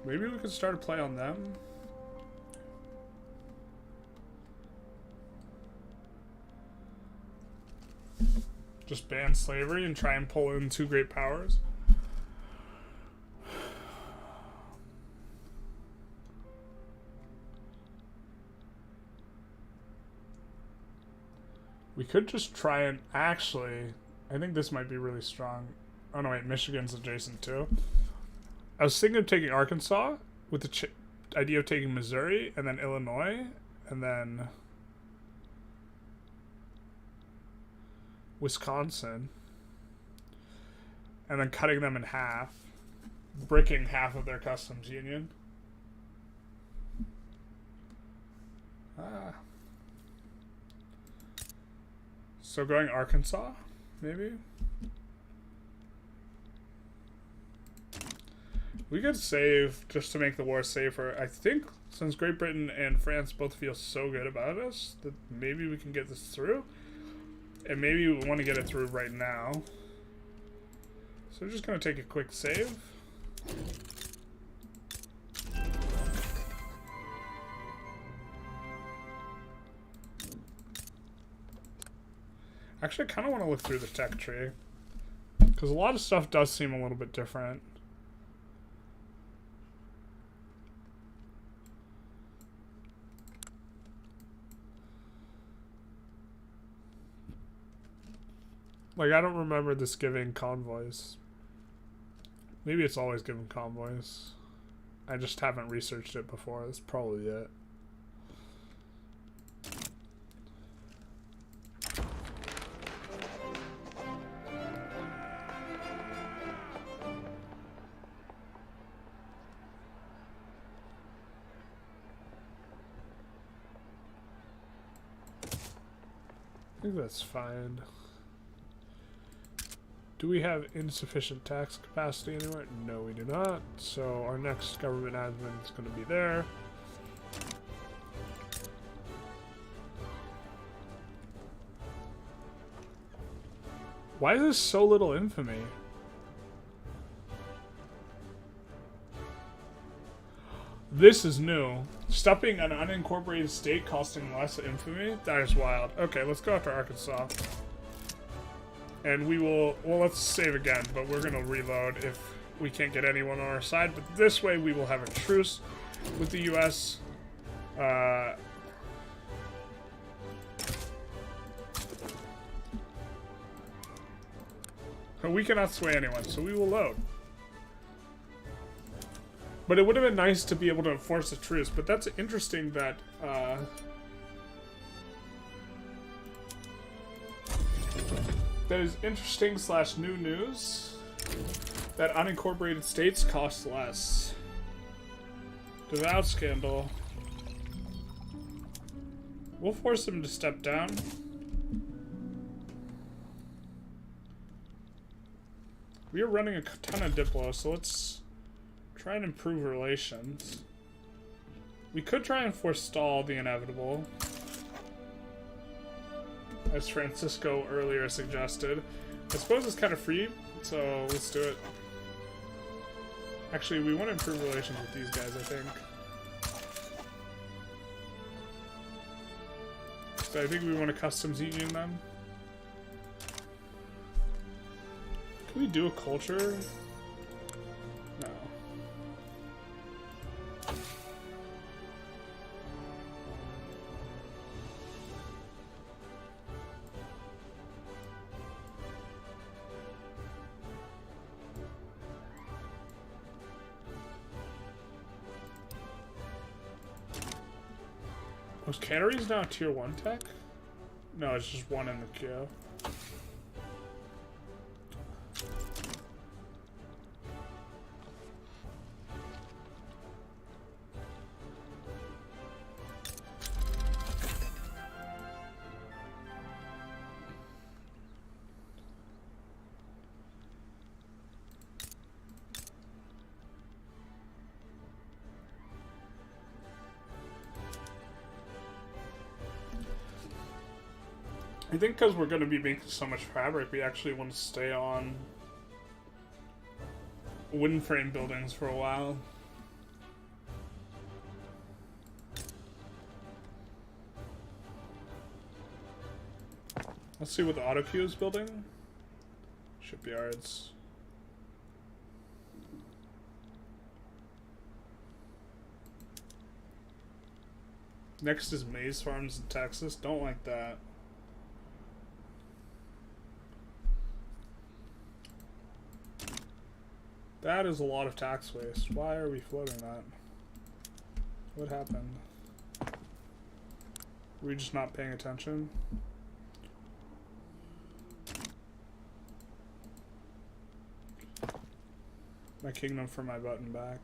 Maybe we could start a play on them. Just ban slavery and try and pull in two great powers. We could just try and actually. I think this might be really strong. Oh no, wait, Michigan's adjacent too. I was thinking of taking Arkansas with the idea of taking Missouri and then Illinois and then Wisconsin and then cutting them in half, bricking half of their customs union. So going Arkansas, maybe? We could save just to make the war safer. I think since Great Britain and France both feel so good about us that maybe we can get this through. And maybe we want to get it through right now. So we're just going to take a quick save. Actually, I kind of want to look through the tech tree. Because a lot of stuff does seem a little bit different. Like, I don't remember this giving convoys. Maybe it's always given convoys. I just haven't researched it before. That's probably it. I think that's fine. Do we have insufficient tax capacity anywhere? No, we do not. So our next government admin is going to be there. Why is this so little infamy? This is new. Stopping an unincorporated state costing less infamy? That is wild. Okay, let's go after Arkansas. And we will, well, let's save again, but we're going to reload if we can't get anyone on our side. But this way we will have a truce with the U.S. But we cannot sway anyone, so we will load. But it would have been nice to be able to enforce a truce, but that's interesting that, that is interesting / new news that unincorporated states cost less. Devout scandal. We'll force them to step down. We are running a ton of Diplo, so let's try and improve relations. We could try and forestall the inevitable, as Francisco earlier suggested. I suppose it's kind of free, so let's do it. Actually, we want to improve relations with these guys, I think. So I think we want to customs union them. Can we do a culture? No. Was Canneries now tier 1 tech? No, it's just 1 in the queue. I think because we're going to be making so much fabric, we actually want to stay on wooden frame buildings for a while. Let's see what the AutoQ is building. Shipyards. Next is maize farms in Texas. Don't like that. That is a lot of tax waste. Why are we floating that? What happened? Were we just not paying attention? My kingdom for my button back.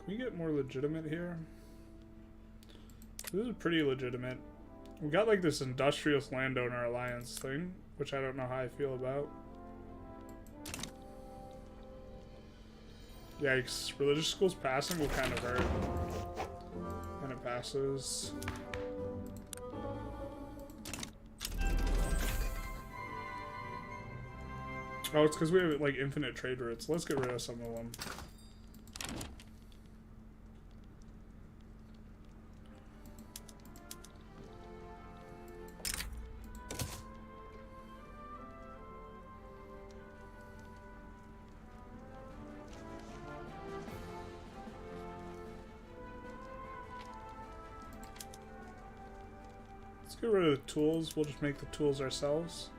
Can we get more legitimate here? This is pretty legitimate. We got like this Industrialist Landowner Alliance thing, which I don't know how I feel about. Yikes. Religious schools passing will kind of hurt. And it passes. Oh, it's because we have like infinite trade routes. Let's get rid of some of them. Let's get rid of the tools. We'll just make the tools ourselves.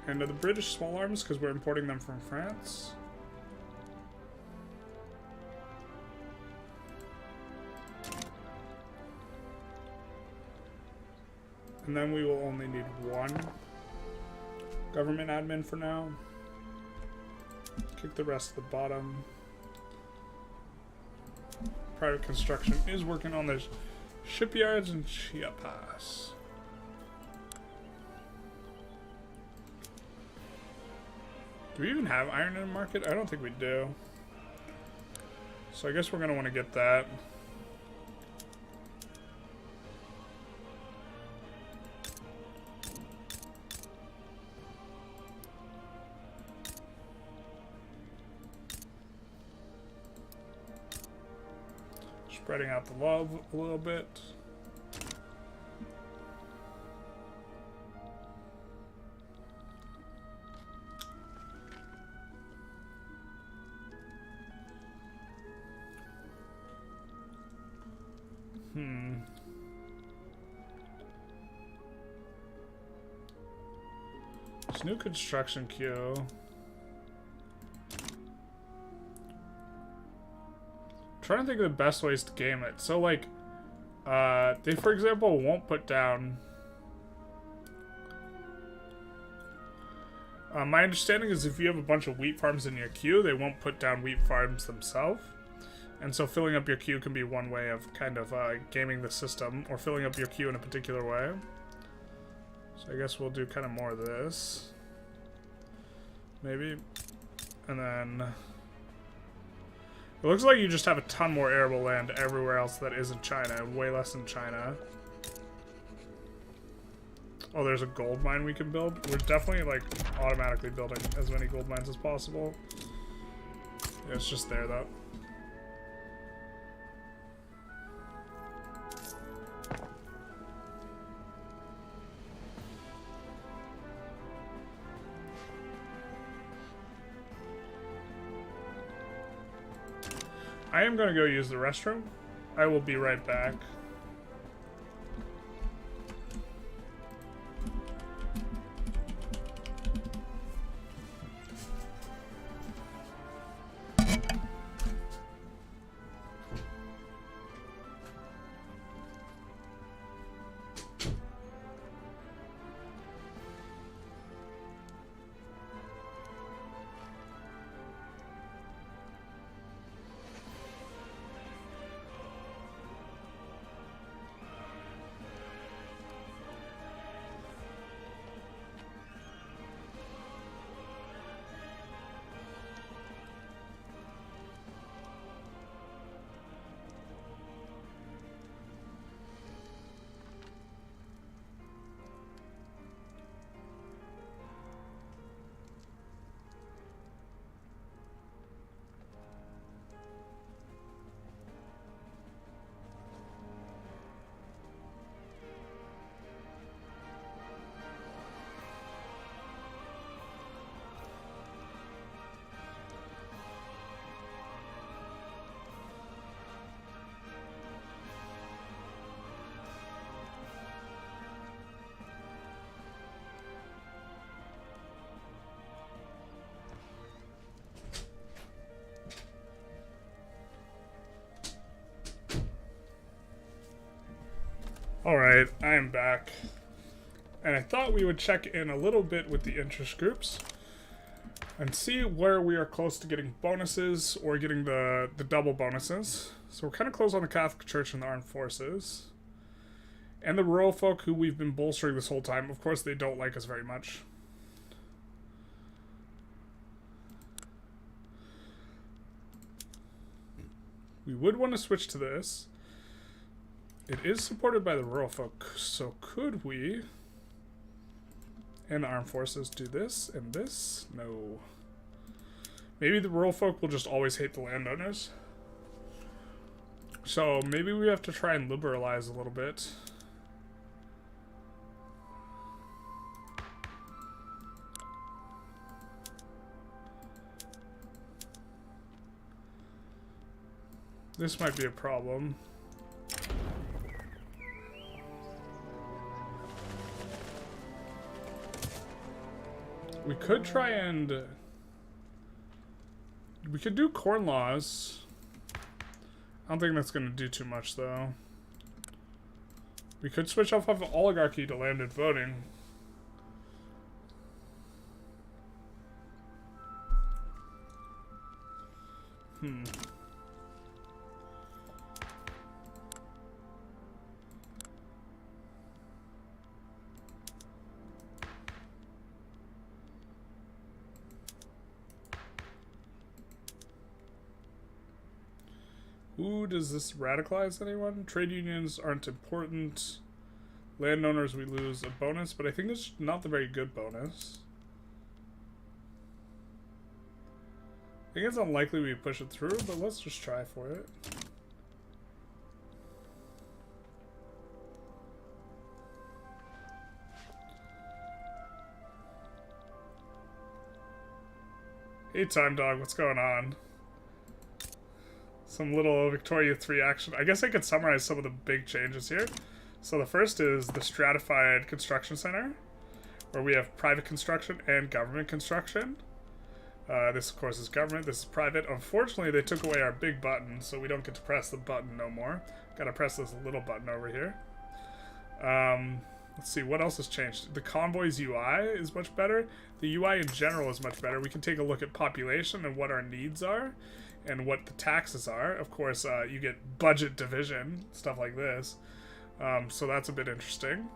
And the British small arms, because we're importing them from France. And then we will only need one government admin for now. Kick the rest to the bottom. Private construction is working on the shipyards in Chiapas. Do we even have iron in the market? I don't think we do. So I guess we're going to want to get that. Spreading out the love a little bit. This new construction queue. Trying to think of the best ways to game it. So like, they for example won't put down. My understanding is if you have a bunch of wheat farms in your queue, they won't put down wheat farms themselves. And so filling up your queue can be one way of kind of gaming the system, or filling up your queue in a particular way. So I guess we'll do kind of more of this. Maybe. And then... It looks like you just have a ton more arable land everywhere else that isn't China, and way less in China. Oh, there's a gold mine we can build? We're definitely, like, automatically building as many gold mines as possible. Yeah, it's just there, though. I am going to go use the restroom. I will be right back. Alright, I am back. And I thought we would check in a little bit with the interest groups and see where we are close to getting bonuses or getting the double bonuses. So we're kind of close on the Catholic Church and the Armed Forces. And the rural folk who we've been bolstering this whole time. Of course, they don't like us very much. We would want to switch to this. It is supported by the rural folk, so could we, and the armed forces, do this and this? No. Maybe the rural folk will just always hate the landowners. So maybe we have to try and liberalize a little bit. This might be a problem. We could try and... we could do corn laws. I don't think that's going to do too much, though. We could switch off of oligarchy to landed voting. Ooh, does this radicalize anyone? Trade unions aren't important. Landowners, we lose a bonus, but I think it's not the very good bonus. I think it's unlikely we push it through, but let's just try for it. Hey, Time Dog, what's going on? Some little Victoria 3 action. I guess I could summarize some of the big changes here. So the first is the stratified construction center, where we have private construction and government construction. This, of course, is government. This is private. Unfortunately, they took away our big button, so we don't get to press the button no more. Gotta press this little button over here. Let's see, what else has changed? The Convoys UI is much better. The UI in general is much better. We can take a look at population and what our needs are and what the taxes are. Of course, you get budget division, stuff like this. So that's a bit interesting.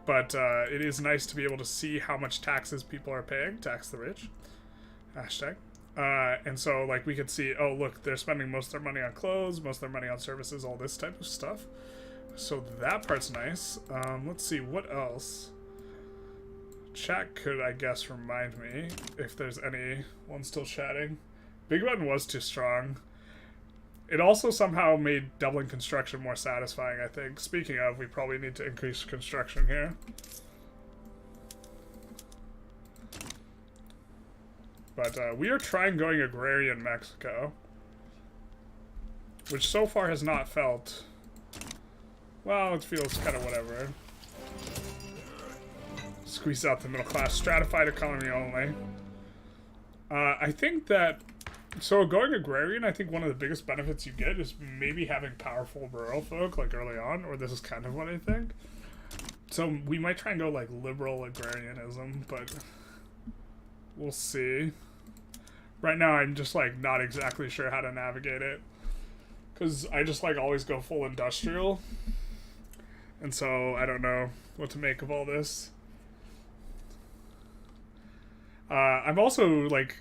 But it is nice to be able to see how much taxes people are paying. Tax the rich. Hashtag. And so, like, we could see, oh, look, they're spending most of their money on clothes, most of their money on services, all this type of stuff. So that part's nice. Let's see, what else? Chat could, I guess, remind me if there's anyone still chatting. Big button was too strong. It also somehow made doubling construction more satisfying, I think. Speaking of, we probably need to increase construction here. But we are trying going Agrarian Mexico, which so far has not felt... well, it feels kind of whatever. Squeeze out the middle class. Stratified economy only. I think that... so going Agrarian, I think one of the biggest benefits you get is maybe having powerful rural folk, like, early on, or this is kind of what I think. So we might try and go, like, liberal agrarianism, but we'll see. Right now, I'm just, like, not exactly sure how to navigate it. Because I just, like, always go full industrial. And so I don't know what to make of all this. I'm also, like,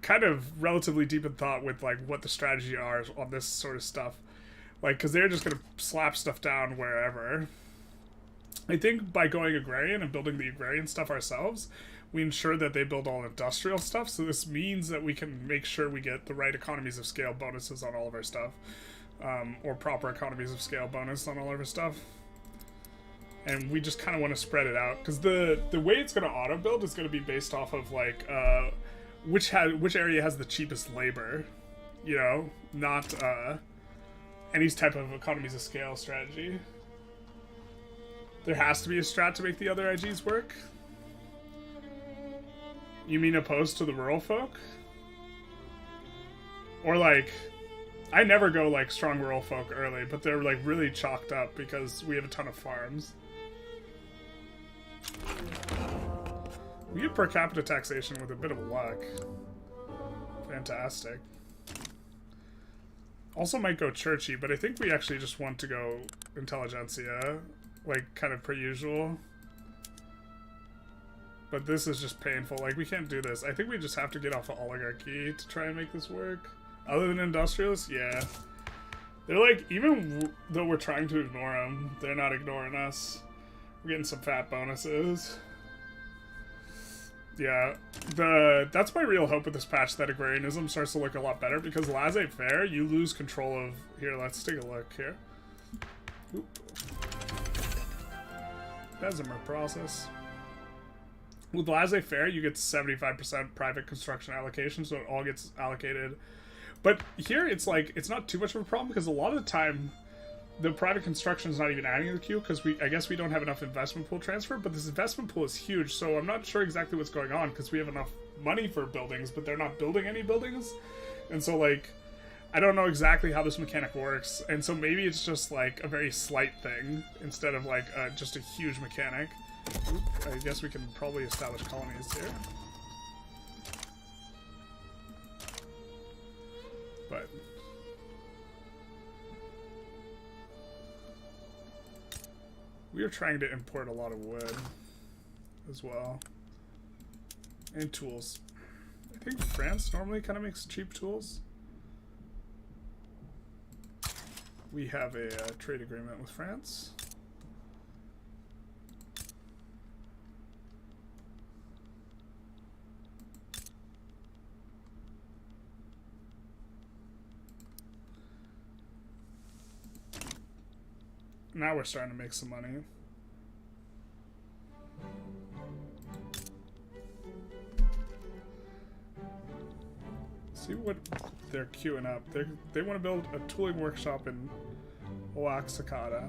kind of relatively deep in thought with, like, what the strategy are on this sort of stuff. Like, because they're just going to slap stuff down wherever. I think by going agrarian and building the agrarian stuff ourselves, we ensure that they build all industrial stuff. So this means that we can make sure we get the right economies of scale bonuses on all of our stuff. Or proper economies of scale bonus on all of our stuff. And we just kind of want to spread it out. Because the way it's going to auto-build is going to be based off of, like, which area has the cheapest labor. You know? Not any type of economies of scale strategy. There has to be a strat to make the other IGs work? You mean opposed to the rural folk? Or, like, I never go like strong rural folk early, but they're like really chalked up because we have a ton of farms. We get per capita taxation with a bit of luck. Fantastic. Also might go churchy, but I think we actually just want to go Intelligentsia, like kind of per usual. But this is just painful. Like, we can't do this. I think we just have to get off of oligarchy to try and make this work. Other than industrialists, yeah. They're like, even though we're trying to ignore them, they're not ignoring us. We're getting some fat bonuses. Yeah, that's my real hope with this patch, that agrarianism starts to look a lot better, because laissez-faire, you lose control of... Here, let's take a look here. Oop. Bessemer process. With laissez-faire, you get 75% private construction allocation, so it all gets allocated. But here, it's like, it's not too much of a problem, because a lot of the time, the private construction is not even adding to the queue, because I guess we don't have enough investment pool transfer, but this investment pool is huge, so I'm not sure exactly what's going on, because we have enough money for buildings, but they're not building any buildings. And so, like, I don't know exactly how this mechanic works, and so maybe it's just, like, a very slight thing, instead of, like, just a huge mechanic. Oop, I guess we can probably establish colonies here. But... we are trying to import a lot of wood as well. And tools. I think France normally kind of makes cheap tools. We have a trade agreement with France. Now we're starting to make some money. See what they're queuing up. They want to build a tooling workshop in Oaxaca.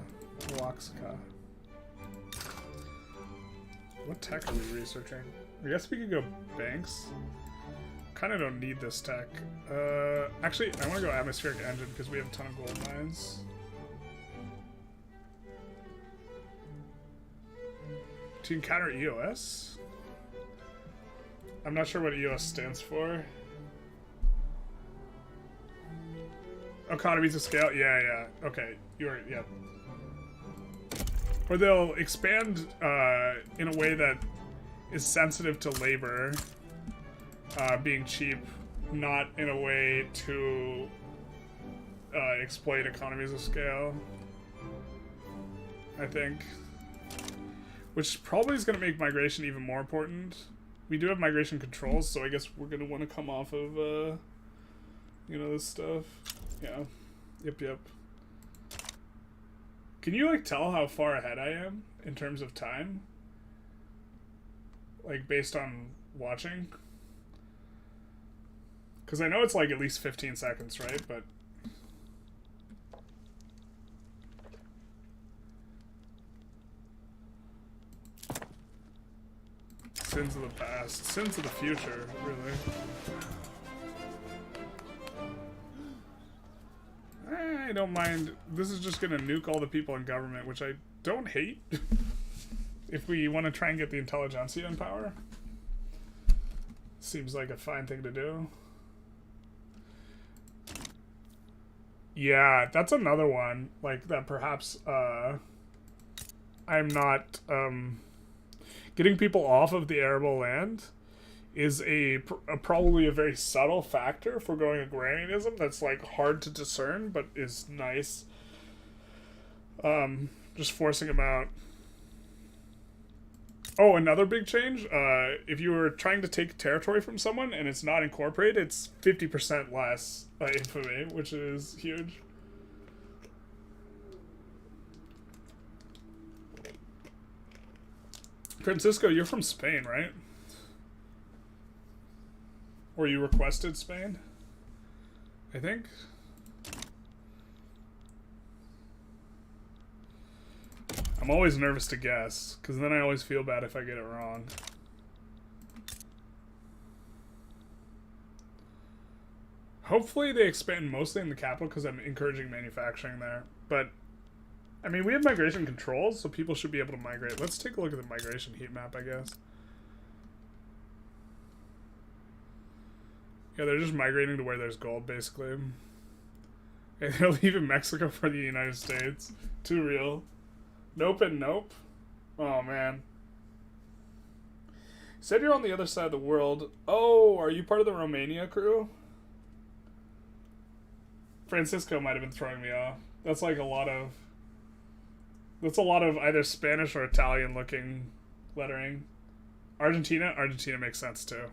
What tech are we researching? I guess we could go banks. Kind of don't need this tech. Actually, I want to go atmospheric engine because we have a ton of gold mines. To encounter EOS? I'm not sure what EOS stands for. Economies of scale? Yeah. Okay. Yeah. Or they'll expand in a way that is sensitive to labor being cheap, not in a way to exploit economies of scale, I think. Which probably is going to make migration even more important. We do have migration controls, so I guess we're going to want to come off of, you know, this stuff. Yeah. Yep. Can you, like, tell how far ahead I am in terms of time? Like, based on watching? Because I know it's, like, at least 15 seconds, right? But... sins of the past. Sins of the future, really. I don't mind. This is just gonna nuke all the people in government, which I don't hate. If we want to try and get the Intelligentsia in power. Seems like a fine thing to do. Yeah, that's another one. Like, that perhaps, I'm not, getting people off of the arable land is probably a very subtle factor for going agrarianism that's like hard to discern but is nice. Just forcing them out. Oh, another big change, if you were trying to take territory from someone and it's not incorporated, it's 50% less infamy, which is huge. Francisco, you're from Spain, right? Or you requested Spain? I think. I'm always nervous to guess, because then I always feel bad if I get it wrong. Hopefully they expand mostly in the capital because I'm encouraging manufacturing there. But, I mean, we have migration controls, so people should be able to migrate. Let's take a look at the migration heat map, I guess. Yeah, they're just migrating to where there's gold, basically. And they're leaving Mexico for the United States. Too real. Nope and nope. Oh, man. Said you're on the other side of the world. Oh, are you part of the Romania crew? Francisco might have been throwing me off. That's like a lot of... That's a lot of either Spanish or Italian-looking lettering. Argentina? Argentina makes sense, too.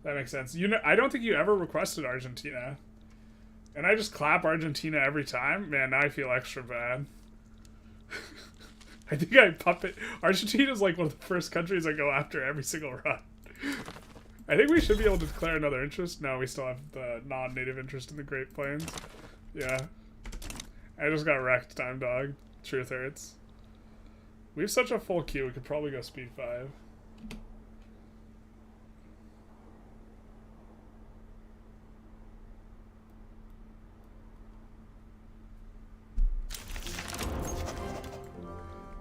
That makes sense. You know, I don't think you ever requested Argentina. And I just clap Argentina every time? Man, now I feel extra bad. I think I puppet... Argentina's like one of the first countries I go after every single run. I think we should be able to declare another interest. No, we still have the non-native interest in the Great Plains. Yeah. I just got wrecked, Time Dog. Truth hurts. We have such a full queue, we could probably go speed 5.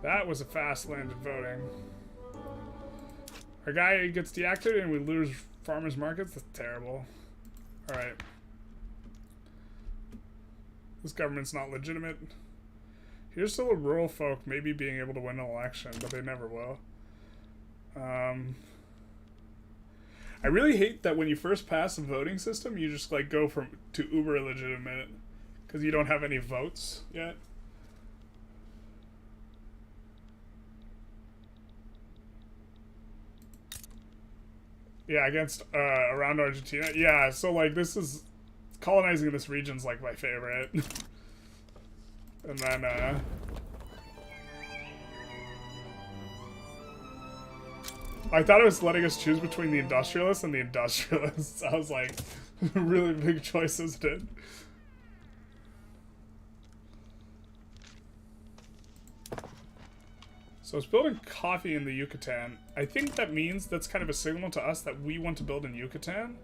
That was a fast landed voting. Our guy gets deactivated and we lose farmers markets? That's terrible. Alright. This government's not legitimate. Here's still a rural folk maybe being able to win an election, but they never will. I really hate that when you first pass a voting system, you just like go from to uber illegitimate because you don't have any votes yet. Yeah, against around Argentina. Yeah, so like this is colonizing this region's like my favorite. And then I thought it was letting us choose between the Industrialists and the Industrialists. I was like, really big choice, isn't it? So it's building coffee in the Yucatan. I think that means that's kind of a signal to us that we want to build in Yucatan.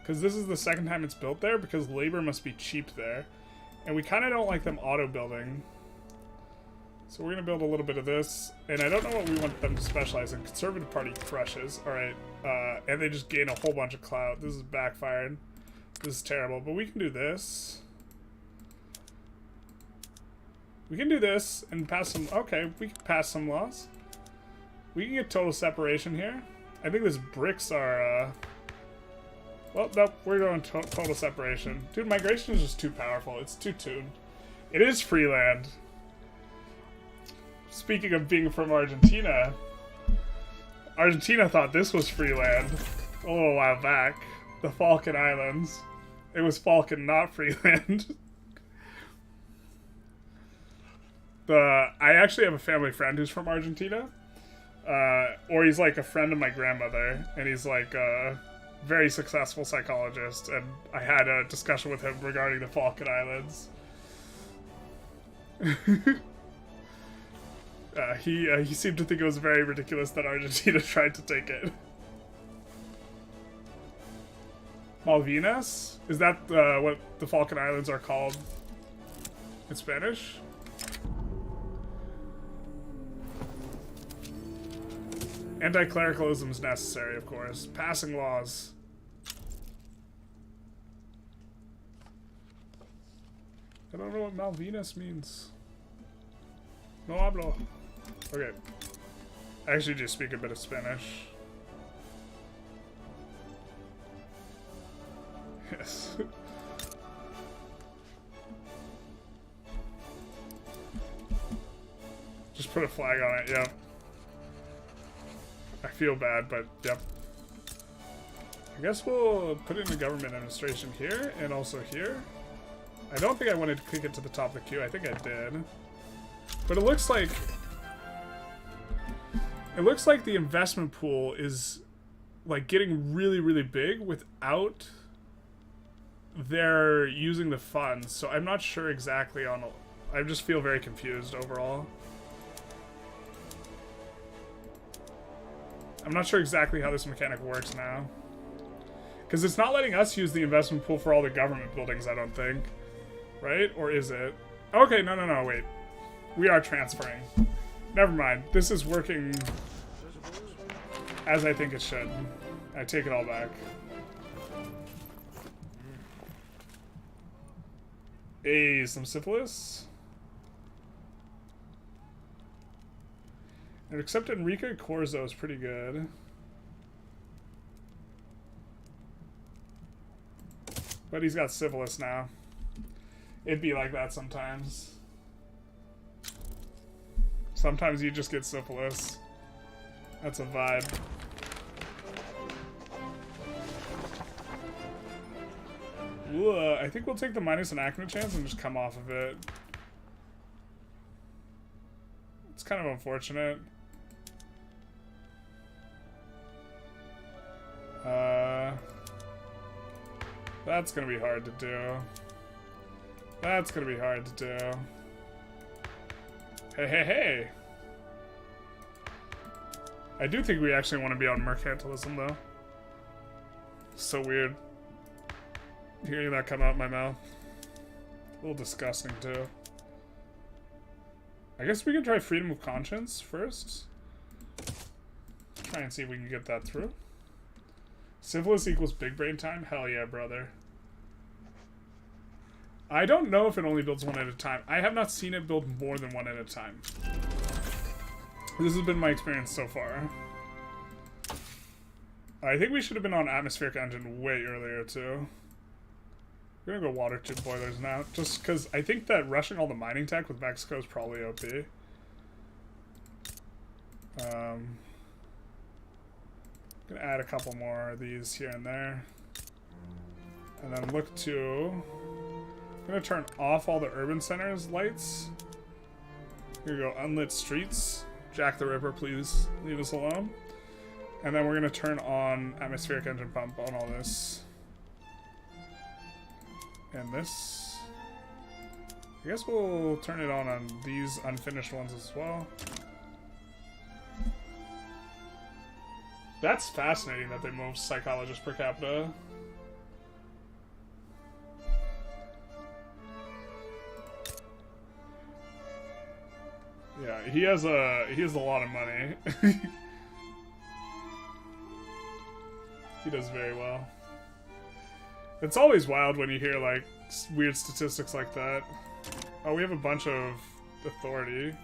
Because this is the second time it's built there, because labor must be cheap there. And we kind of don't like them auto-building. So we're going to build a little bit of this. And I don't know what we want them to specialize in. Conservative Party crushes. Alright. And they just gain a whole bunch of clout. This is backfired. This is terrible. But we can do this. We can do this and pass some... Okay, we can pass some laws. We can get total separation here. I think this bricks are... Well, nope, we're going total separation. Dude, migration is just too powerful. It's too tuned. It is free land. Speaking of being from Argentina, Argentina thought this was free land a little while back. The Falkland Islands. It was Falkland, not free land. I actually have a family friend who's from Argentina. Or he's like a friend of my grandmother. And he's like a very successful psychologist. And I had a discussion with him regarding the Falkland Islands. He seemed to think it was very ridiculous that Argentina tried to take it. Malvinas? Is that what the Falkland Islands are called in Spanish? Anti-clericalism is necessary, of course. Passing laws. I don't know what Malvinas means. No hablo. Okay. I actually do speak a bit of Spanish. Yes. Just put a flag on it, yep. I feel bad, but yep. I guess we'll put in the government administration here and also here. I don't think I wanted to kick it to the top of the queue. I think I did. But it looks like the investment pool is like getting really, really big without their using the funds. So I'm not sure exactly on. I just feel very confused overall. I'm not sure exactly how this mechanic works now. Because it's not letting us use the investment pool for all the government buildings, I don't think. Right? Or is it? Okay, no, wait. We are transferring. Never mind. This is working as I think it should. I take it all back. Hey, some syphilis. And except Enrique Corzo is pretty good. But he's got syphilis now. It'd be like that sometimes. Sometimes you just get syphilis. That's a vibe. I think we'll take the minus enactment chance and just come off of it. It's kind of unfortunate. That's gonna be hard to do. That's gonna be hard to do. Hey. I do think we actually want to be on mercantilism, though. So weird. Hearing that come out my mouth. A little disgusting, too. I guess we can try freedom of conscience first. Try and see if we can get that through. Syphilis equals big brain time? Hell yeah, brother. I don't know if it only builds one at a time. I have not seen it build more than one at a time. This has been my experience so far. I think we should have been on atmospheric engine way earlier, too. We're gonna go water tube boilers now, just because I think that rushing all the mining tech with Mexico is probably OP. Gonna add a couple more of these here and there. And then look to... I'm gonna turn off all the urban centers lights. Here we go, unlit streets. Jack the Ripper, please leave us alone. And then we're gonna turn on atmospheric engine pump on all this. And this. I guess we'll turn it on these unfinished ones as well. That's fascinating that they moved psychologists per capita. Yeah, he has a lot of money. He does very well. It's always wild when you hear like weird statistics like that. Oh, we have a bunch of authority.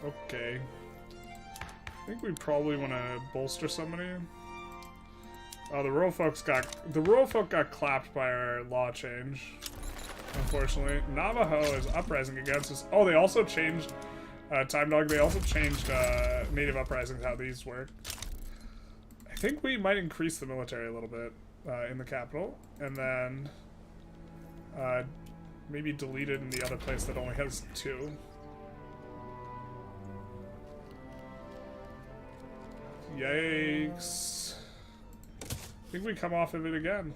Okay. I think we probably want to bolster somebody. Oh, the rural folk got clapped by our law change. Unfortunately, Navajo is uprising against us. Oh, they also changed Time Dog. They also changed native uprisings, how these work. I think we might increase the military a little bit in the capital, and then maybe delete it in the other place that only has 2. Yikes. I think we come off of it again.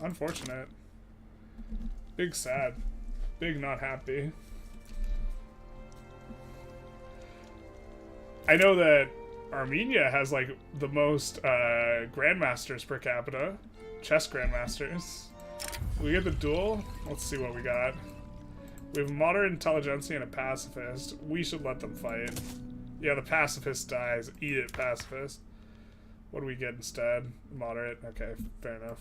Unfortunate. Big sad. Big not happy. I know that Armenia has like the most grandmasters per capita. Chess grandmasters. We get the duel. Let's see what we got. We have a moderate intelligentsia and a pacifist. We should let them fight. Yeah, the pacifist dies. Eat it, pacifist. What do we get instead? Moderate. Okay, fair enough.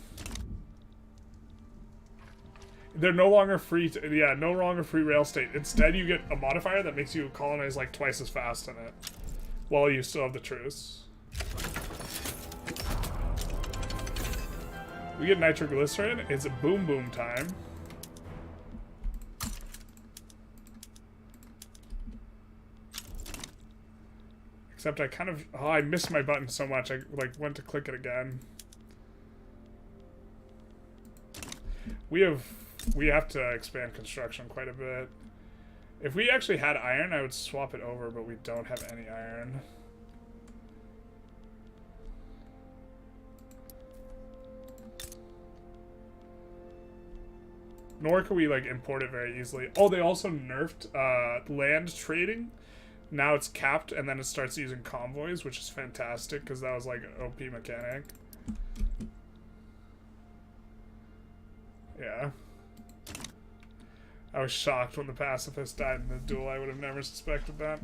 They're no longer free to, yeah, no longer free rail state. Instead, you get a modifier that makes you colonize like twice as fast in it, while you still have the truce. We get nitroglycerin. It's a boom boom time. Except I kind of, oh, I missed my button so much. I like went to click it again. We have to expand construction quite a bit. If we actually had iron, I would swap it over, but we don't have any iron. Nor can we like import it very easily. Oh, they also nerfed land trading, Now it's capped, and then it starts using convoys, which is fantastic, because that was like an OP mechanic. Yeah. I was shocked when the pacifist died in the duel. I would have never suspected that.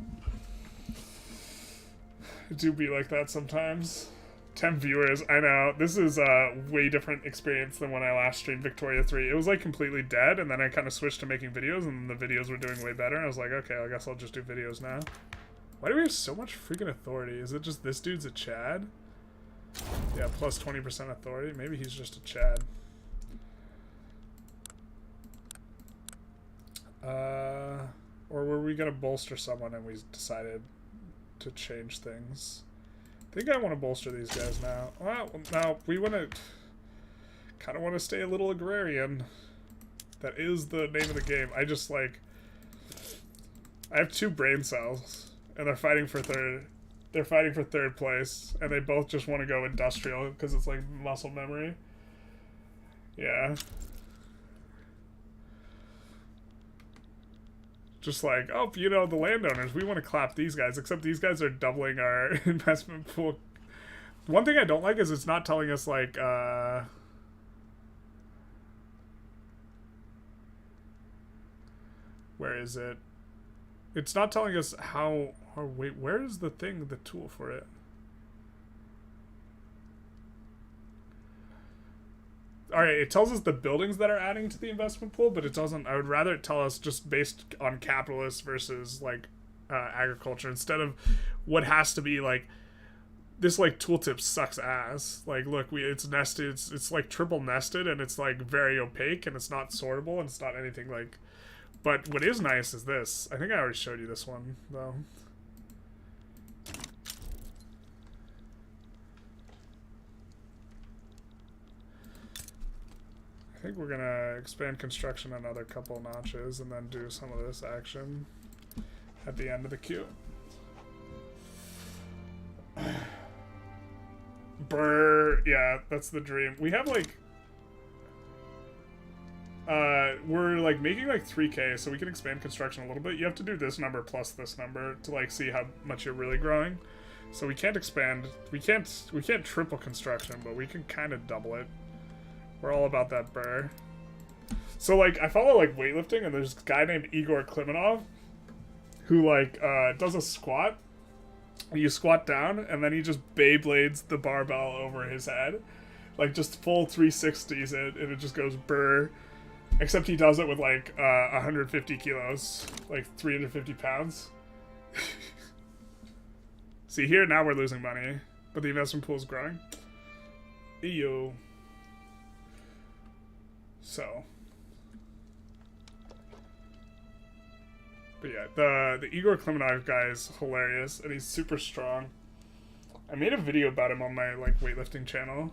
It do be like that sometimes. 10 viewers, I know. This is a way different experience than when I last streamed Victoria 3. It was like completely dead, and then I kind of switched to making videos, and the videos were doing way better, and I was like, okay, I guess I'll just do videos now. Why do we have so much freaking authority? Is it just this dude's a Chad? Yeah, plus 20% authority. Maybe he's just a Chad. Or were we gonna bolster someone and we decided to change things? I think I want to bolster these guys now. Well, now we want to kind of want to stay a little agrarian. That is the name of the game. I just like I have 2 brain cells and they're fighting for third. They're fighting for 3rd place, and they both just want to go industrial because it's like muscle memory. Yeah. Just like, oh, you know, the landowners, we want to clap these guys, except these guys are doubling our investment pool. One thing I don't like is it's not telling us, like, where is it? It's not telling us how, oh, wait, where is the thing, the tool for it? Alright, it tells us the buildings that are adding to the investment pool, but it doesn't. I would rather it tell us just based on capitalists versus, like, agriculture, instead of what has to be, like, this, like, tooltip sucks ass. Like, look, it's nested, it's, like, triple nested, and it's, like, very opaque, and it's not sortable, and it's not anything, like... But what is nice is this. I think I already showed you this one, though. I think we're gonna expand construction another couple notches and then do some of this action at the end of the queue. Brr, yeah, that's the dream. We have like we're like making like 3K, so we can expand construction a little bit. You have to do this number plus this number to like see how much you're really growing. So we can't expand, we can't triple construction, but we can kind of double it. We're all about that burr. So, like, I follow, like, weightlifting, and there's this guy named Igor Klimenov who, like, does a squat. You squat down, and then he just Beyblades the barbell over his head. Like, just full 360s it, and it just goes burr. Except he does it with, like, 150 kilos. Like, 350 pounds. See, here, now we're losing money. But the investment pool is growing. Eyo. So, but yeah, the Igor Klimenov guy is hilarious, and he's super strong. I made a video about him on my like weightlifting channel.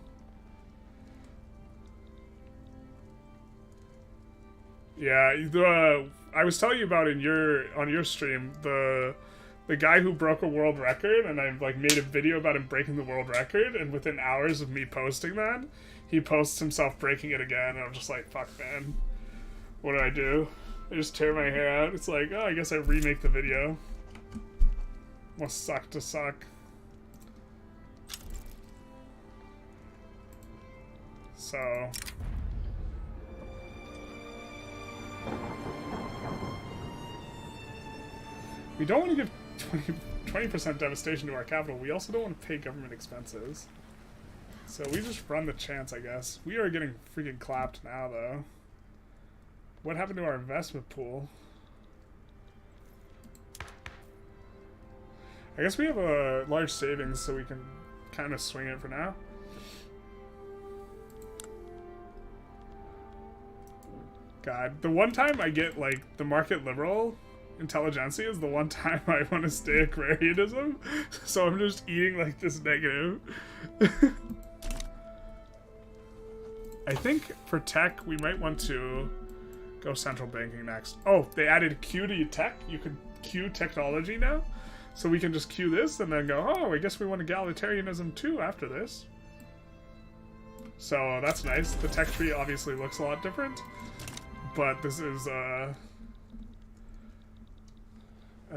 Yeah, I was telling you about on your stream the guy who broke a world record, and I like made a video about him breaking the world record, and within hours of me posting that, he posts himself breaking it again, and I'm just like, fuck, man. What do? I just tear my hair out. It's like, oh, I guess I remake the video. Must suck to suck. So... we don't want to give 20% devastation to our capital. We also don't want to pay government expenses. So we just run the chance, I guess. We are getting freaking clapped now, though. What happened to our investment pool? I guess we have a large savings, so we can kind of swing it for now. God, the one time I get, like, the market liberal Intelligentsia is the one time I want to stay agrarianism. So I'm just eating, like, this negative. I think for tech, we might want to go central banking next. Oh, they added Q to tech. You can Q technology now. So we can just Q this and then go, oh, I guess we want egalitarianism too after this. So that's nice. The tech tree obviously looks a lot different. But this is a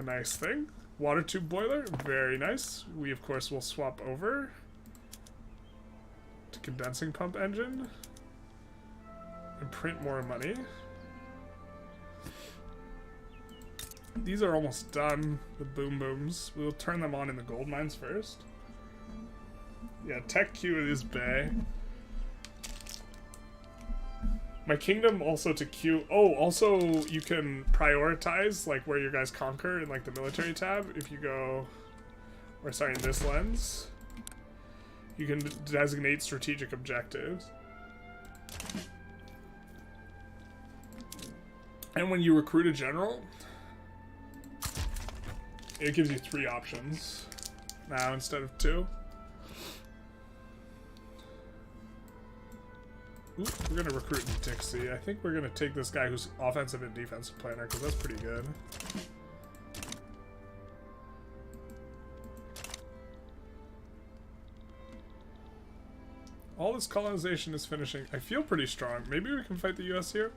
nice thing. Water tube boiler, very nice. We of course will swap over to condensing pump engine and print more money. These are almost done, the boom booms. We'll turn them on in the gold mines first. Yeah, tech queue is Bay. My kingdom also to queue. Oh, also you can prioritize like where your guys conquer in like the military tab. If you go, or sorry, in this lens, you can designate strategic objectives. And when you recruit a general, it gives you 3 options now instead of 2. Ooh, we're gonna recruit Dixie. I think we're gonna take this guy who's offensive and defensive planner because that's pretty good. All this colonization is finishing. I feel pretty strong. Maybe we can fight the US here.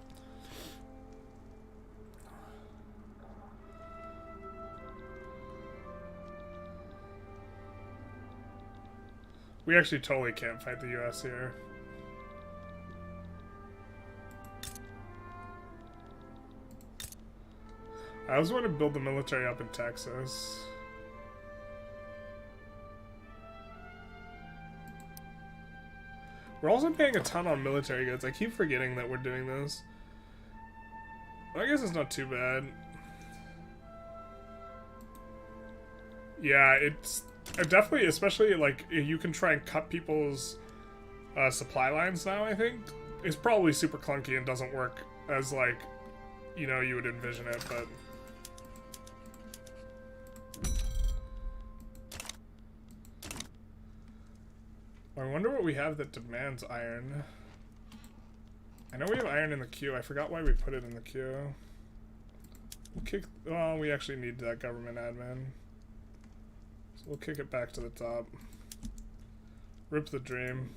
We actually totally can't fight the US here. I always want to build the military up in Texas. We're also paying a ton on military goods. I keep forgetting that we're doing this. I guess it's not too bad. Yeah, it's definitely, especially like you can try and cut people's supply lines now, I think. It's probably super clunky and doesn't work as like, you know, you would envision it, but... I wonder what we have that demands iron. I know we have iron in the queue. I forgot why we put it in the queue. We'll kick... Oh, we actually need that government admin. So we'll kick it back to the top. Rip the dream.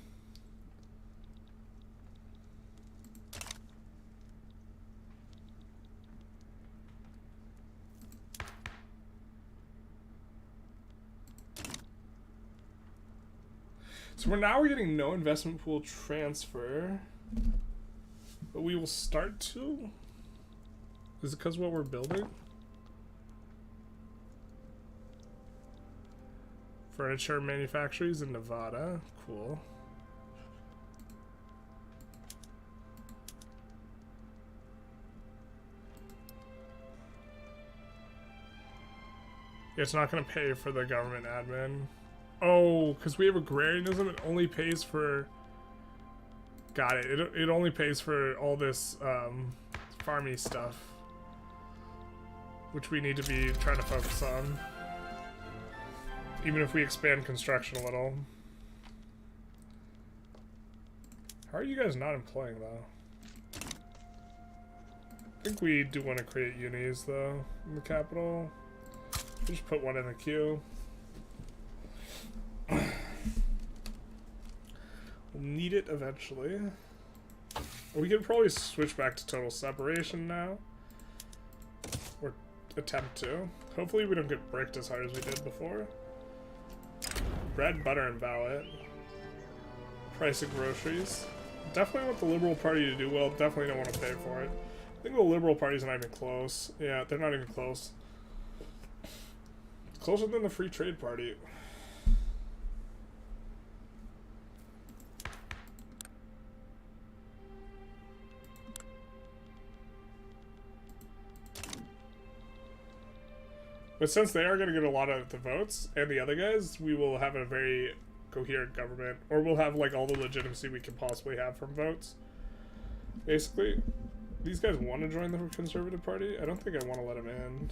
So we're getting no investment pool transfer, but we will start to. Is it because what we're building? Furniture manufacturers in Nevada, cool. Yeah, it's not going to pay for the government admin. Oh, because we have agrarianism, it only pays for... Got it. It only pays for all this farmy stuff, which we need to be trying to focus on. Even if we expand construction a little. How are you guys not employing, though? I think we do want to create unis, though, in the capital. We'll just put one in the queue. We'll need it eventually. We can probably switch back to total separation now. Or attempt to. Hopefully we don't get bricked as hard as we did before. Bread, butter, and ballot. Price of groceries. Definitely want the Liberal Party to do well. Definitely don't want to pay for it. I think the Liberal Party's not even close. Yeah, they're not even close. It's closer than the Free Trade Party. But since they are going to get a lot of the votes, and the other guys, we will have a very coherent government. Or we'll have, like, all the legitimacy we can possibly have from votes. Basically, these guys want to join the Conservative Party? I don't think I want to let them in.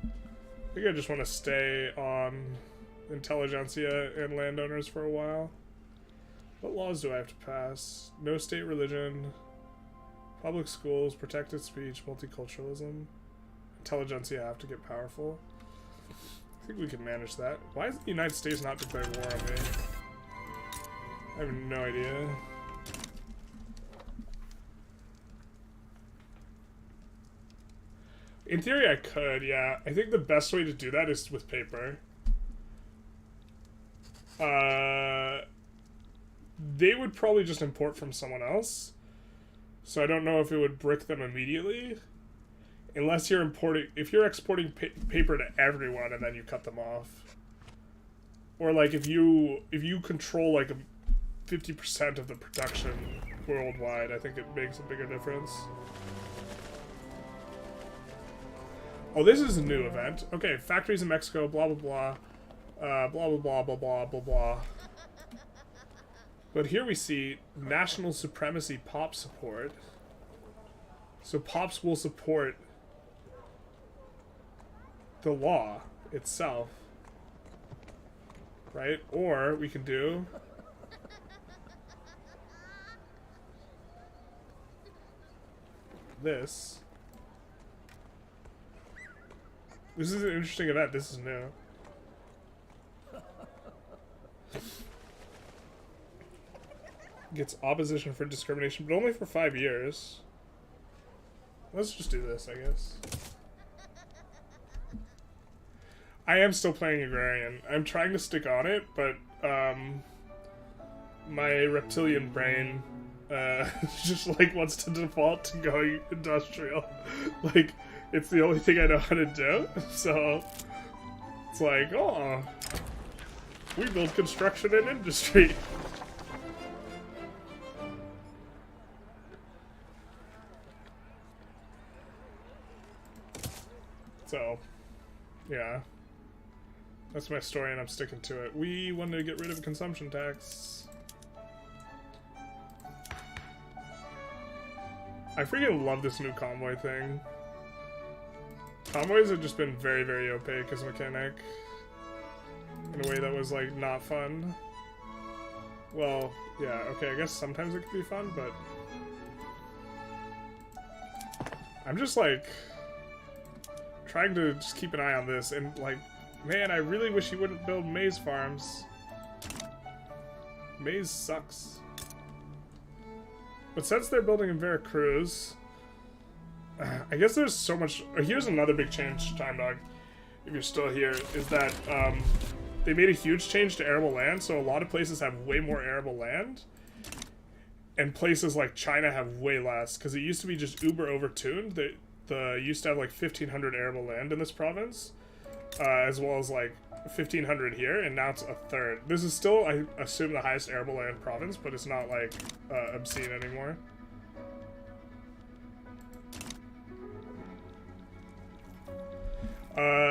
I think I just want to stay on Intelligentsia and Landowners for a while. What laws do I have to pass? No state religion... Public schools, protected speech, multiculturalism. Intelligentsia have to get powerful. I think we can manage that. Why is the United States not declaring war on me? I have no idea. In theory, I could, yeah. I think the best way to do that is with paper. They would probably just import from someone else. So I don't know if it would brick them immediately. Unless you're importing... If you're exporting paper to everyone and then you cut them off. Or, like, if you control, like, 50% of the production worldwide, I think it makes a bigger difference. Oh, this is a new event. Okay, factories in Mexico, blah, blah, blah. Blah, blah, blah, blah, blah, blah, blah. But here we see national supremacy pop support. So pops will support the law itself. Right? Or we can do... this. This is an interesting event. This is new. Gets opposition for discrimination, but only for 5 years. Let's just do this, I guess. I am still playing Agrarian. I'm trying to stick on it, but my reptilian brain just like wants to default to going industrial. Like, it's the only thing I know how to do. So it's like, oh, we build construction and industry. So, yeah. That's my story and I'm sticking to it. We wanted to get rid of consumption tax. I freaking love this new convoy thing. Convoys have just been very, very opaque as a mechanic. In a way that was, like, not fun. Well, yeah, okay, I guess sometimes it could be fun, but... I'm just, like... trying to just keep an eye on this, and, like, man, I really wish he wouldn't build maize farms. Maize sucks. But since they're building in Veracruz, I guess there's so much... Here's another big change, Time Dog, if you're still here, is that they made a huge change to arable land, so a lot of places have way more arable land, and places like China have way less, because it used to be just uber overtuned. They used to have like 1,500 arable land in this province, as well as like 1,500 here, and now it's a third. This is still, I assume, the highest arable land province, but it's not like obscene anymore.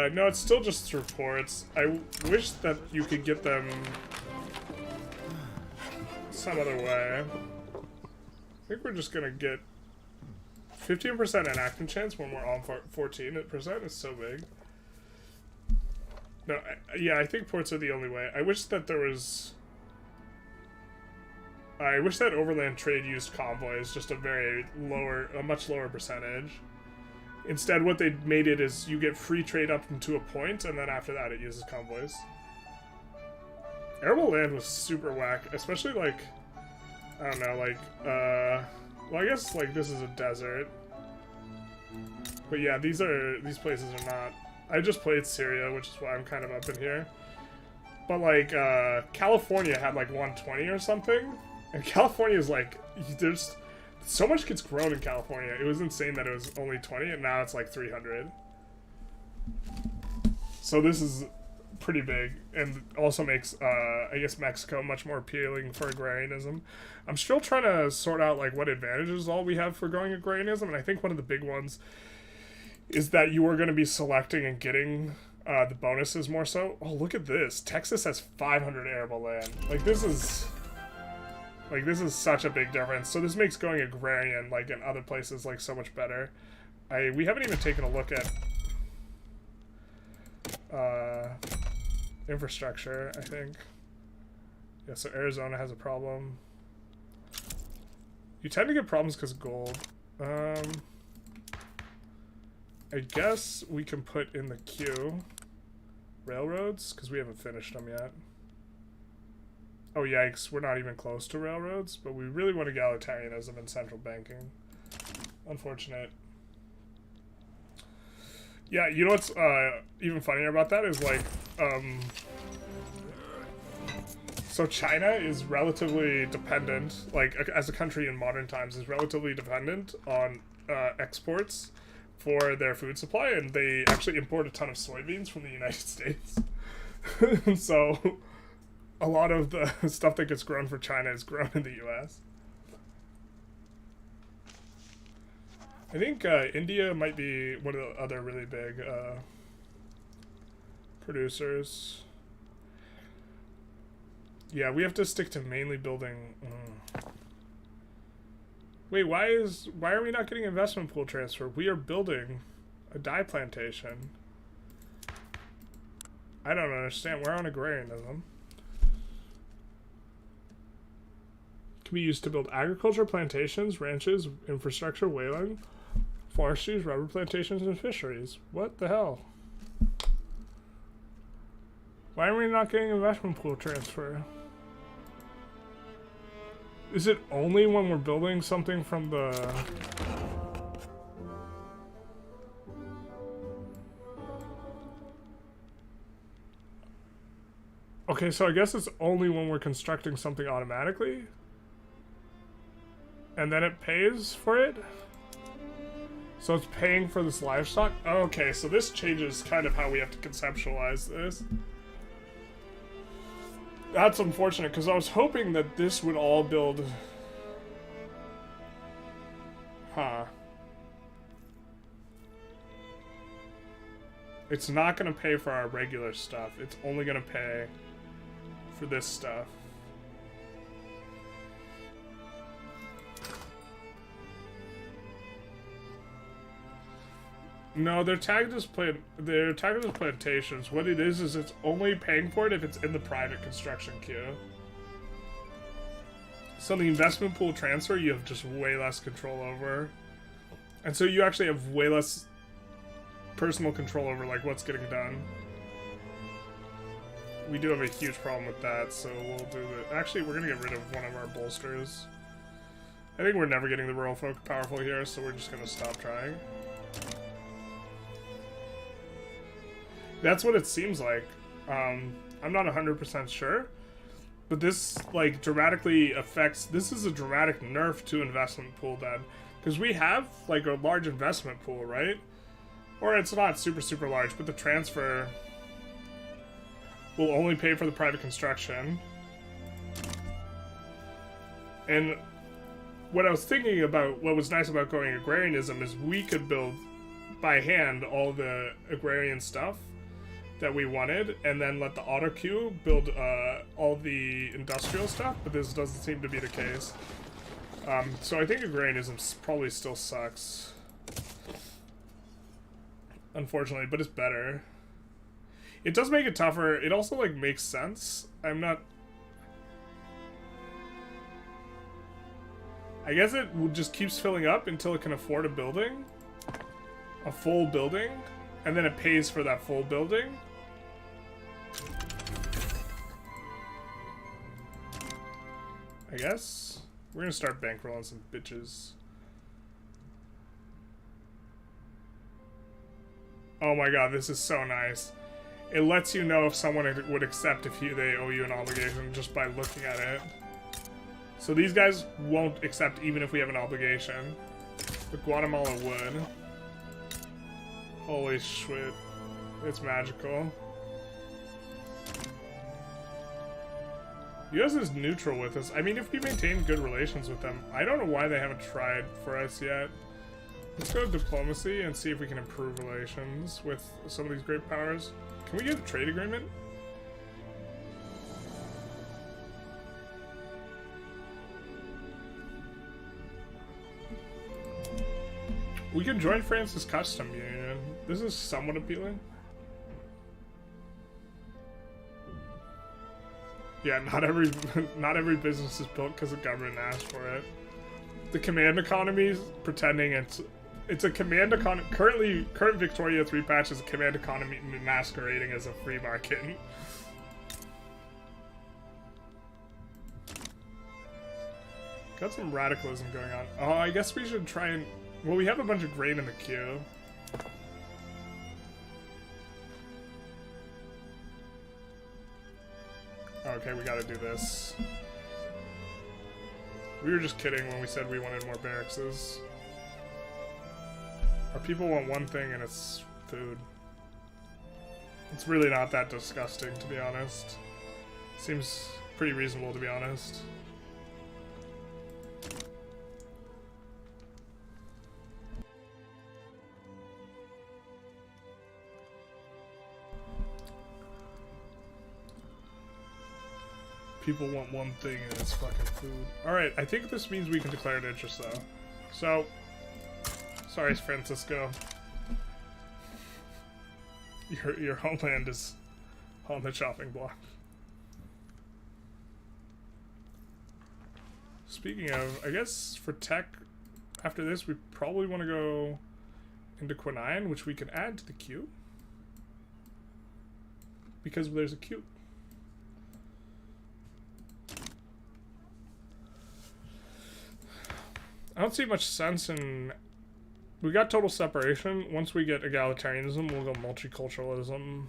No, it's still just reports. I wish that you could get them some other way. I think we're just gonna get 15% enactment chance when we're on 14% is so big. No, yeah, I think ports are the only way. I wish that there was... I wish that overland trade used convoys, just a much lower percentage. Instead, what they made it is you get free trade up to a point, and then after that it uses convoys. Arable land was super whack, especially like, I don't know, like, well, I guess, like, this is a desert. But yeah, these places are not. I just played Syria, which is why I'm kind of up in here. But, like, California had, like, 120 or something. And California is, like, there's... So much gets grown in California. It was insane that it was only 20, and now it's, like, 300. So this is pretty big, and also makes, I guess, Mexico much more appealing for agrarianism. I'm still trying to sort out, like, what advantages all we have for growing agrarianism, and I think one of the big ones is that you are going to be selecting and getting the bonuses more so. Oh, look at this. Texas has 500 arable land. Like, this is such a big difference. So this makes going agrarian, like, in other places, like, so much better. We haven't even taken a look at infrastructure, I think. Yeah, so Arizona has a problem. You tend to get problems because of gold. I guess we can put in the queue railroads, because we haven't finished them yet. Oh, yikes, we're not even close to railroads, but we really want egalitarianism and central banking. Unfortunate. Yeah, you know what's even funnier about that is like, so China is relatively dependent, like as a country in modern times, is relatively dependent on exports for their food supply, and they actually import a ton of soybeans from the United States. So a lot of the stuff that gets grown for China is grown in the US. I think India might be one of the other really big producers. Yeah, we have to stick to mainly building. Wait, why are we not getting investment pool transfer? We are building a dye plantation. I don't understand. We're on agrarianism. Can be used to build agriculture, plantations, ranches, infrastructure, whaling, forestries, rubber plantations, and fisheries. What the hell? Why are we not getting investment pool transfer? Is it only when we're building something from the... Okay, so I guess it's only when we're constructing something automatically? And then it pays for it? So it's paying for this livestock? Okay, so this changes kind of how we have to conceptualize this. That's unfortunate, because I was hoping that this would all build... Huh. It's not going to pay for our regular stuff. It's only going to pay for this stuff. No, they're tagged as plantations. What it is it's only paying for it if it's in the private construction queue. So the investment pool transfer, you have just way less control over. And so you actually have way less personal control over like what's getting done. We do have a huge problem with that, so we'll do it. Actually, we're gonna get rid of one of our bolsters. I think we're never getting the rural folk powerful here, so we're just gonna stop trying. That's what it seems like. I'm not 100% sure, but this like dramatically affects. This is a dramatic nerf to investment pool then, because we have like a large investment pool, right? Or it's not super large, but the transfer will only pay for the private construction. And what I was thinking about, what was nice about going agrarianism is we could build by hand all the agrarian stuff that we wanted, and then let the auto queue build all the industrial stuff, but this doesn't seem to be the case. So I think agrarianism probably still sucks, unfortunately, but it's better. It does make it tougher. It also like makes sense. I guess it just keeps filling up until it can afford a building, a full building, and then it pays for that full building. I guess we're gonna start bankrolling some bitches. Oh my god, this is so nice. It lets you know if someone would accept if they owe you an obligation just by looking at it. So these guys won't accept even if we have an obligation. But Guatemala would. Holy shit. It's magical. US is neutral with us. I mean, if we maintain good relations with them, I don't know why they haven't tried for us yet. Let's go to diplomacy and see if we can improve relations with some of these great powers. Can we get a trade agreement? We can join France's custom union. This is somewhat appealing. Yeah, not every business is built because the government asked for it. The command economy is pretending it's a command economy. Current Victoria 3 patch is a command economy masquerading as a free market. Got some radicalism going on. Oh, I guess we should try and... Well, we have a bunch of grain in the queue. Okay, we gotta do this. We were just kidding when we said we wanted more barracks. Our people want one thing, and it's food. It's really not that disgusting, to be honest. Seems pretty reasonable, to be honest. People want one thing, and it's fucking food. Alright, I think this means we can declare an interest, though. So, sorry, Francisco. Your homeland is on the chopping block. Speaking of, I guess for tech, after this, we probably want to go into Quinine, which we can add to the queue. Because there's a queue. I don't see much sense in... We got total separation. Once we get egalitarianism, we'll go multiculturalism.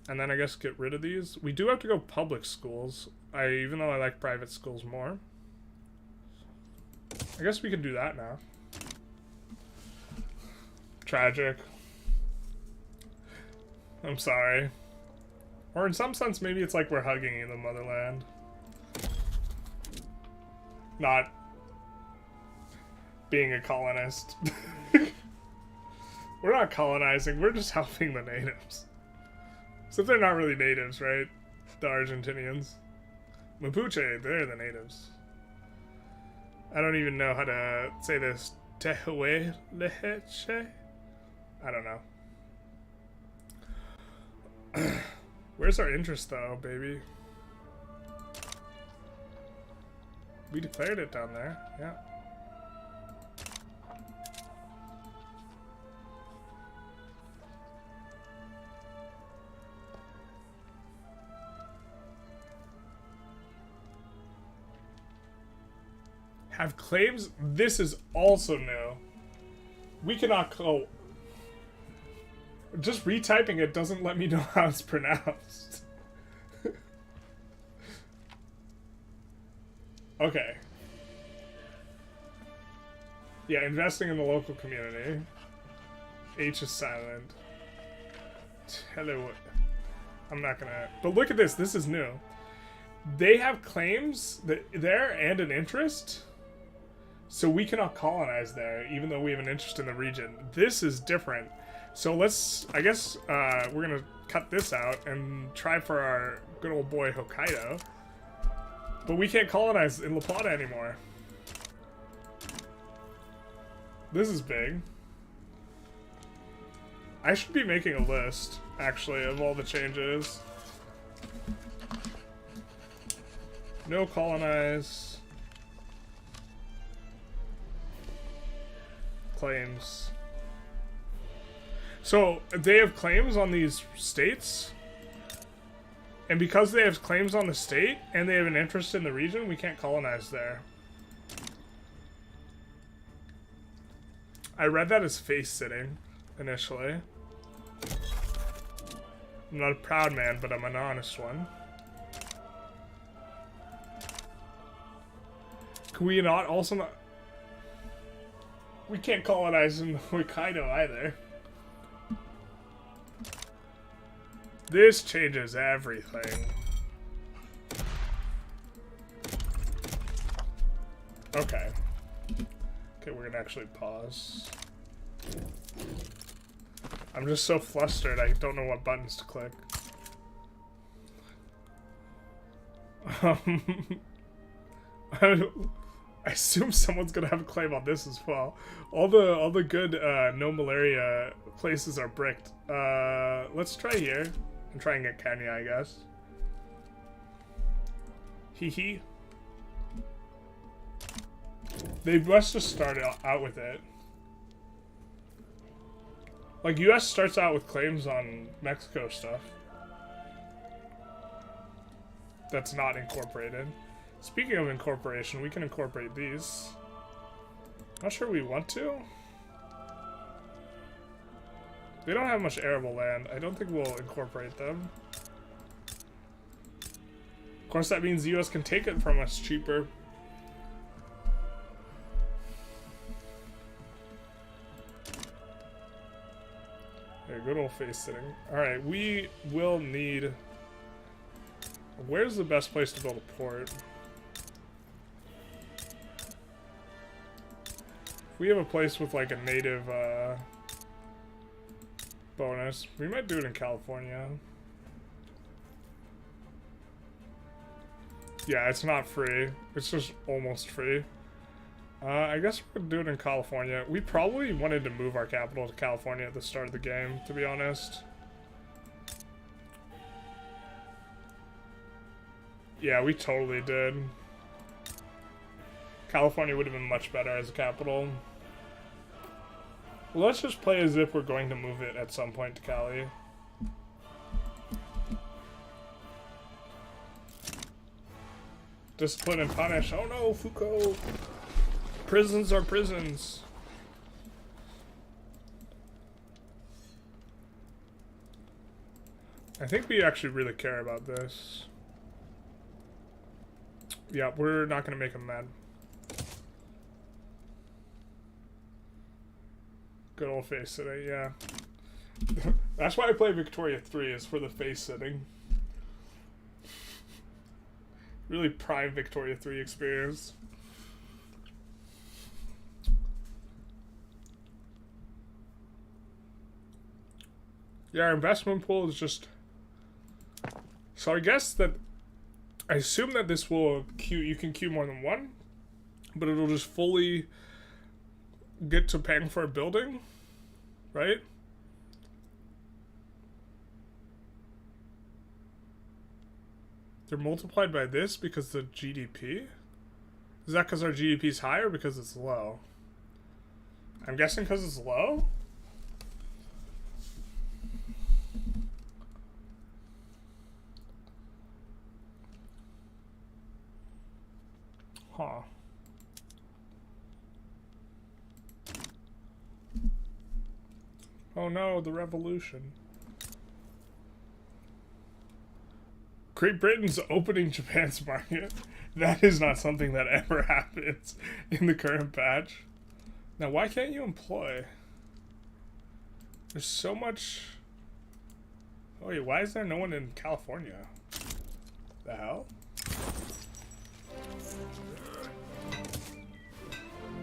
And then I guess get rid of these. We do have to go public schools. Even though I like private schools more. I guess we can do that now. Tragic. I'm sorry. Or in some sense, maybe it's like we're hugging the motherland. Not being a colonist. We're not colonizing, we're just helping the natives. Except they're not really natives, right? The Argentinians. Mapuche, they're the natives. I don't even know how to say this. Tehueleche? I don't know. Where's our interest though, baby? We declared it down there, yeah. Have claims? This is also new. We cannot go. Just retyping it doesn't let me know how it's pronounced. Okay. Yeah, investing in the local community. H is silent. Hello. I'm not gonna... But look at this. This is new. They have claims there and an interest. So we cannot colonize there, even though we have an interest in the region. This is different. So let's, I guess, we're gonna cut this out and try for our good old boy Hokkaido. But we can't colonize in La Plata anymore. This is big. I should be making a list, actually, of all the changes. No colonize. Claims. So they have claims on these states, and because they have claims on the state and they have an interest in the region, we can't colonize there. I read that as face sitting initially. I'm not a proud man, but I'm an honest one. Can we not also not... We can't colonize in Hokkaido either. This changes everything. Okay. Okay, we're gonna actually pause. I'm just so flustered, I don't know what buttons to click. I assume someone's gonna have a claim on this as well. All the good no malaria places are bricked. Let's try here and try and get Kenya, I guess. Hee hee. They must just start out with it. Like US starts out with claims on Mexico stuff. That's not incorporated. Speaking of incorporation, we can incorporate these. Not sure we want to. They don't have much arable land. I don't think we'll incorporate them. course, that means the U.S. can take it from us cheaper. Okay, good old face sitting. Alright, we will need... Where's the best place to build a port? If we have a place with like a native bonus, we might do it in California. Yeah, it's not free. It's just almost free. I guess we'll do it in California. We probably wanted to move our capital to California at the start of the game, to be honest. Yeah, we totally did. California would have been much better as a capital. Well, let's just play as if we're going to move it at some point to Cali. Discipline and punish. Oh no, Foucault! Prisons are prisons. I think we actually really care about this. Yeah, we're not gonna make him mad. Good old face sitting, yeah. That's why I play Victoria 3, is for the face sitting. Really prime Victoria 3 experience. Yeah, our investment pool is just... So I guess that... I assume that this will queue... You can queue more than one, but it'll just fully get to paying for a building, right? They're multiplied by this because the GDP? Is that because our GDP is high or because it's low? I'm guessing because it's low? Huh. Oh no, the revolution. Great Britain's opening Japan's market. That is not something that ever happens in the current patch. Now, why can't you employ? There's so much... Oh wait, why is there no one in California? The hell?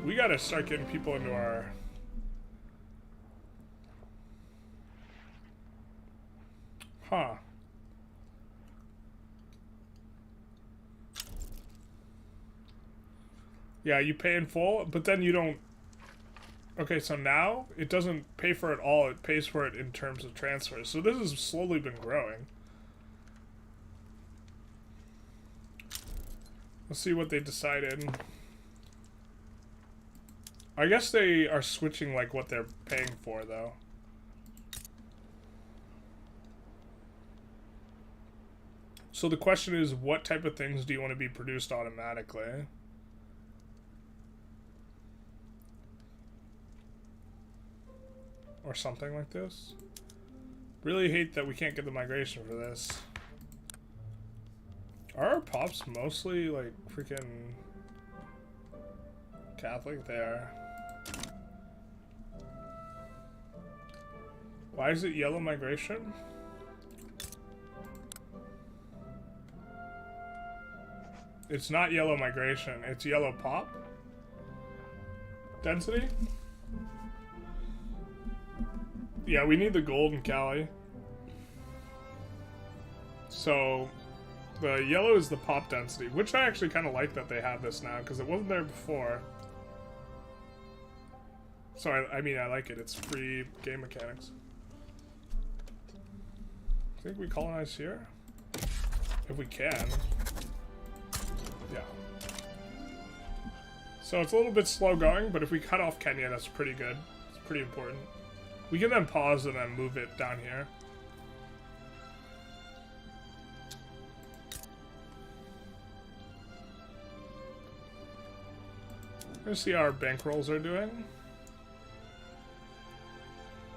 We gotta start getting people into our... Huh. Yeah, you pay in full, but then you don't... Okay, so now it doesn't pay for it all, it pays for it in terms of transfers. So this has slowly been growing. Let's see what they decided. I guess they are switching like what they're paying for though. So the question is, what type of things do you want to be produced automatically? Or something like this. Really hate that we can't get the migration for this. Are our pops mostly like freaking Catholic? They are. Why is it yellow migration? It's not yellow migration, it's yellow pop density. Yeah, we need the gold in Cali. So the yellow is the pop density, which I actually kind of like that they have this now because it wasn't there before. So I mean I like it. It's free game mechanics. I think we colonize here if we can. Yeah. So it's a little bit slow going, but if we cut off Kenya, that's pretty good. It's pretty important. We can then pause and then move it down here. Let's see how our bankrolls are doing.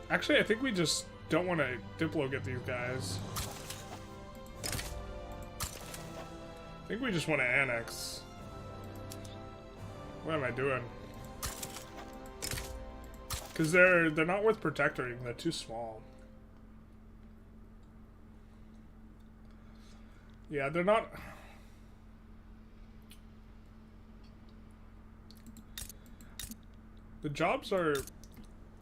Actually, I think we just don't want to Diplo get these guys. think we just want to annex. What am I doing? Because they're not worth protecting. They're too small. Yeah, they're not... The jobs are...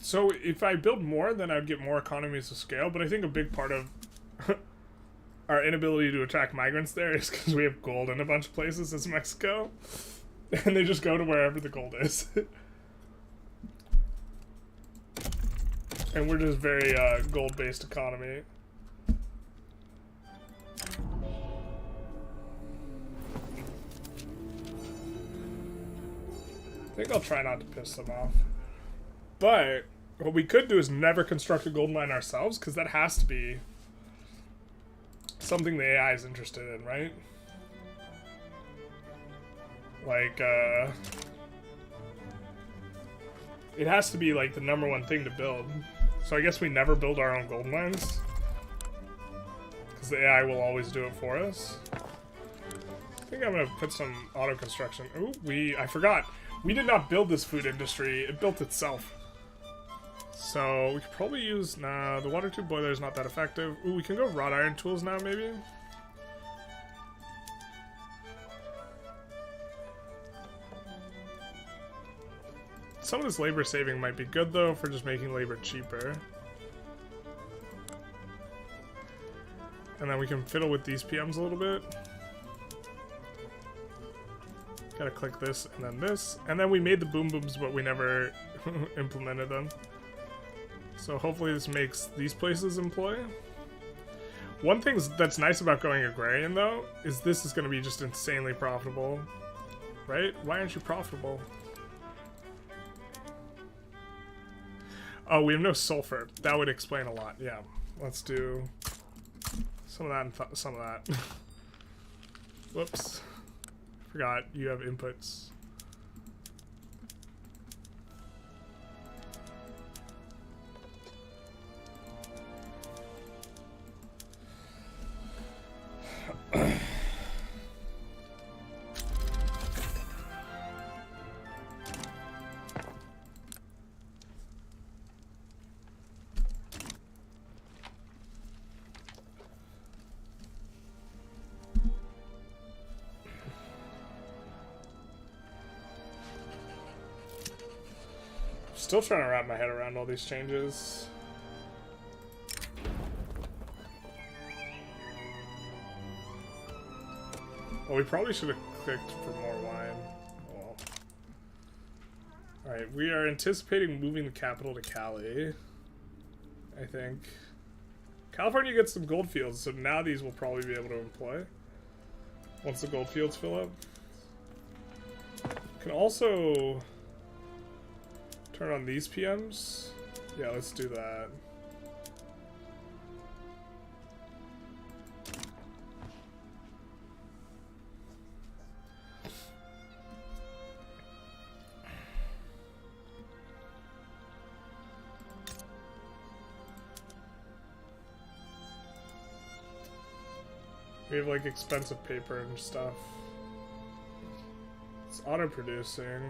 So if I build more, then I'd get more economies of scale, but I think a big part of our inability to attract migrants there is because we have gold in a bunch of places as Mexico. And they just go to wherever the gold is. And we're just very gold-based economy. I think I'll try not to piss them off. But what we could do is never construct a gold mine ourselves, because that has to be something the AI is interested in, right? Like, it has to be, like, the #1 thing to build. So I guess we never build our own gold mines. Because the AI will always do it for us. I think I'm gonna put some auto construction. Ooh, I forgot. We did not build this food industry. It built itself. So we could probably use... Nah, the water tube boiler is not that effective. Ooh, we can go wrought iron tools now, maybe? Some of this labor saving might be good, though, for just making labor cheaper. And then we can fiddle with these PMs a little bit. Gotta click this, and then this. And then we made the boom booms, but we never implemented them. So hopefully this makes these places employ. One thing that's nice about going agrarian, though, is this is going to be just insanely profitable. Right? Why aren't you profitable? Oh, we have no sulfur. That would explain a lot. Yeah. Let's do some of that and some of that. Whoops. Forgot you have inputs. Still trying to wrap my head around all these changes. Well, we probably should have clicked for more wine. Well. Alright, we are anticipating moving the capital to Cali, I think. California gets some gold fields, so now these will probably be able to employ once the gold fields fill up. Can also turn on these PMs. Yeah, let's do that. We have like expensive paper and stuff. It's auto-producing.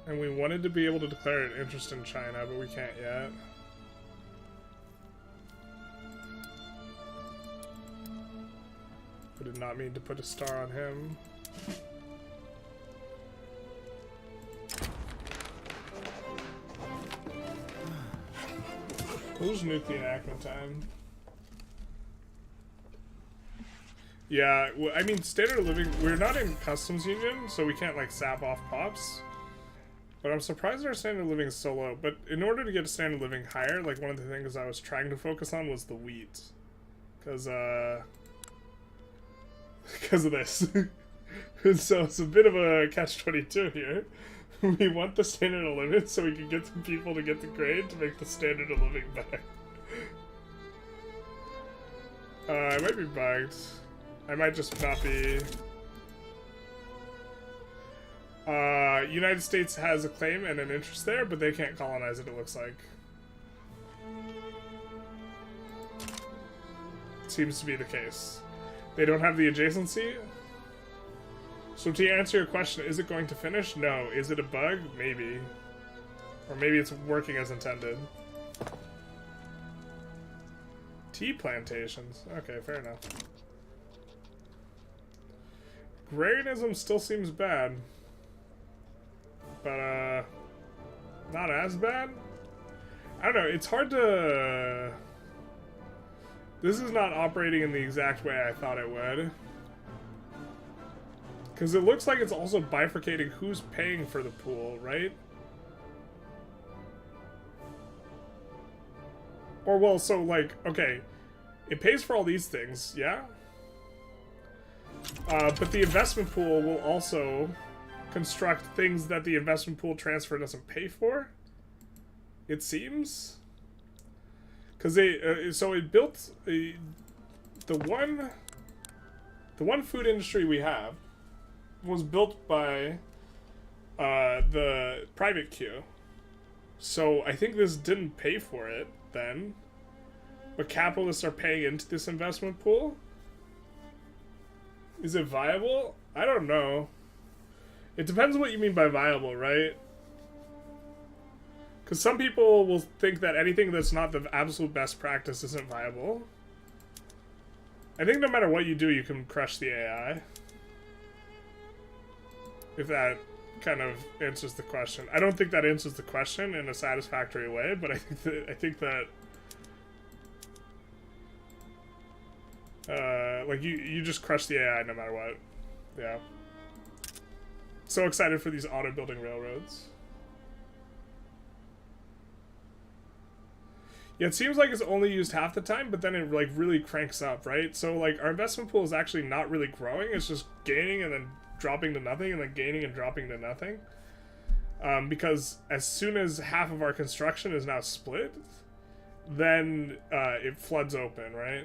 And we wanted to be able to declare an interest in China, but we can't yet. I did not mean to put a star on him. Who's nuclear enactment time? Yeah, well, I mean, standard of living, we're not in customs union, so we can't like sap off pops. But I'm surprised our standard of living is so low. But in order to get a standard of living higher, like one of the things I was trying to focus on was the wheat. Because of this. So it's a bit of a catch-22 here. We want the standard of living so we can get some people to get the grade to make the standard of living better. I might be bugged. I might just not be... United States has a claim and an interest there, but they can't colonize it, it looks like. Seems to be the case. They don't have the adjacency. So to answer your question, is it going to finish? No. Is it a bug? Maybe. Or maybe it's working as intended. Tea plantations. Okay, fair enough. Agrarianism still seems bad. But, not as bad? I don't know, it's hard to... This is not operating in the exact way I thought it would. Because it looks like it's also bifurcating who's paying for the pool, right? Or, well, so, like, okay, it pays for all these things, yeah? But the investment pool will also construct things that the investment pool transfer doesn't pay for, it seems. Because they, so it built the one food industry we have was built by the private queue. So I think this didn't pay for it then, but capitalists are paying into this investment pool. Is it viable? I don't know. It depends on what you mean by viable, right? Because some people will think that anything that's not the absolute best practice isn't viable. I think no matter what you do, you can crush the AI. If that kind of answers the question. I don't think that answers the question in a satisfactory way, but I think that like you just crush the AI no matter what. Yeah. So excited for these auto building railroads. Yeah, it seems like it's only used half the time, but then it like really cranks up, right? So like our investment pool is actually not really growing. It's just gaining and then dropping to nothing, and then gaining and dropping to nothing. Because as soon as half of our construction is now split, then it floods open, right?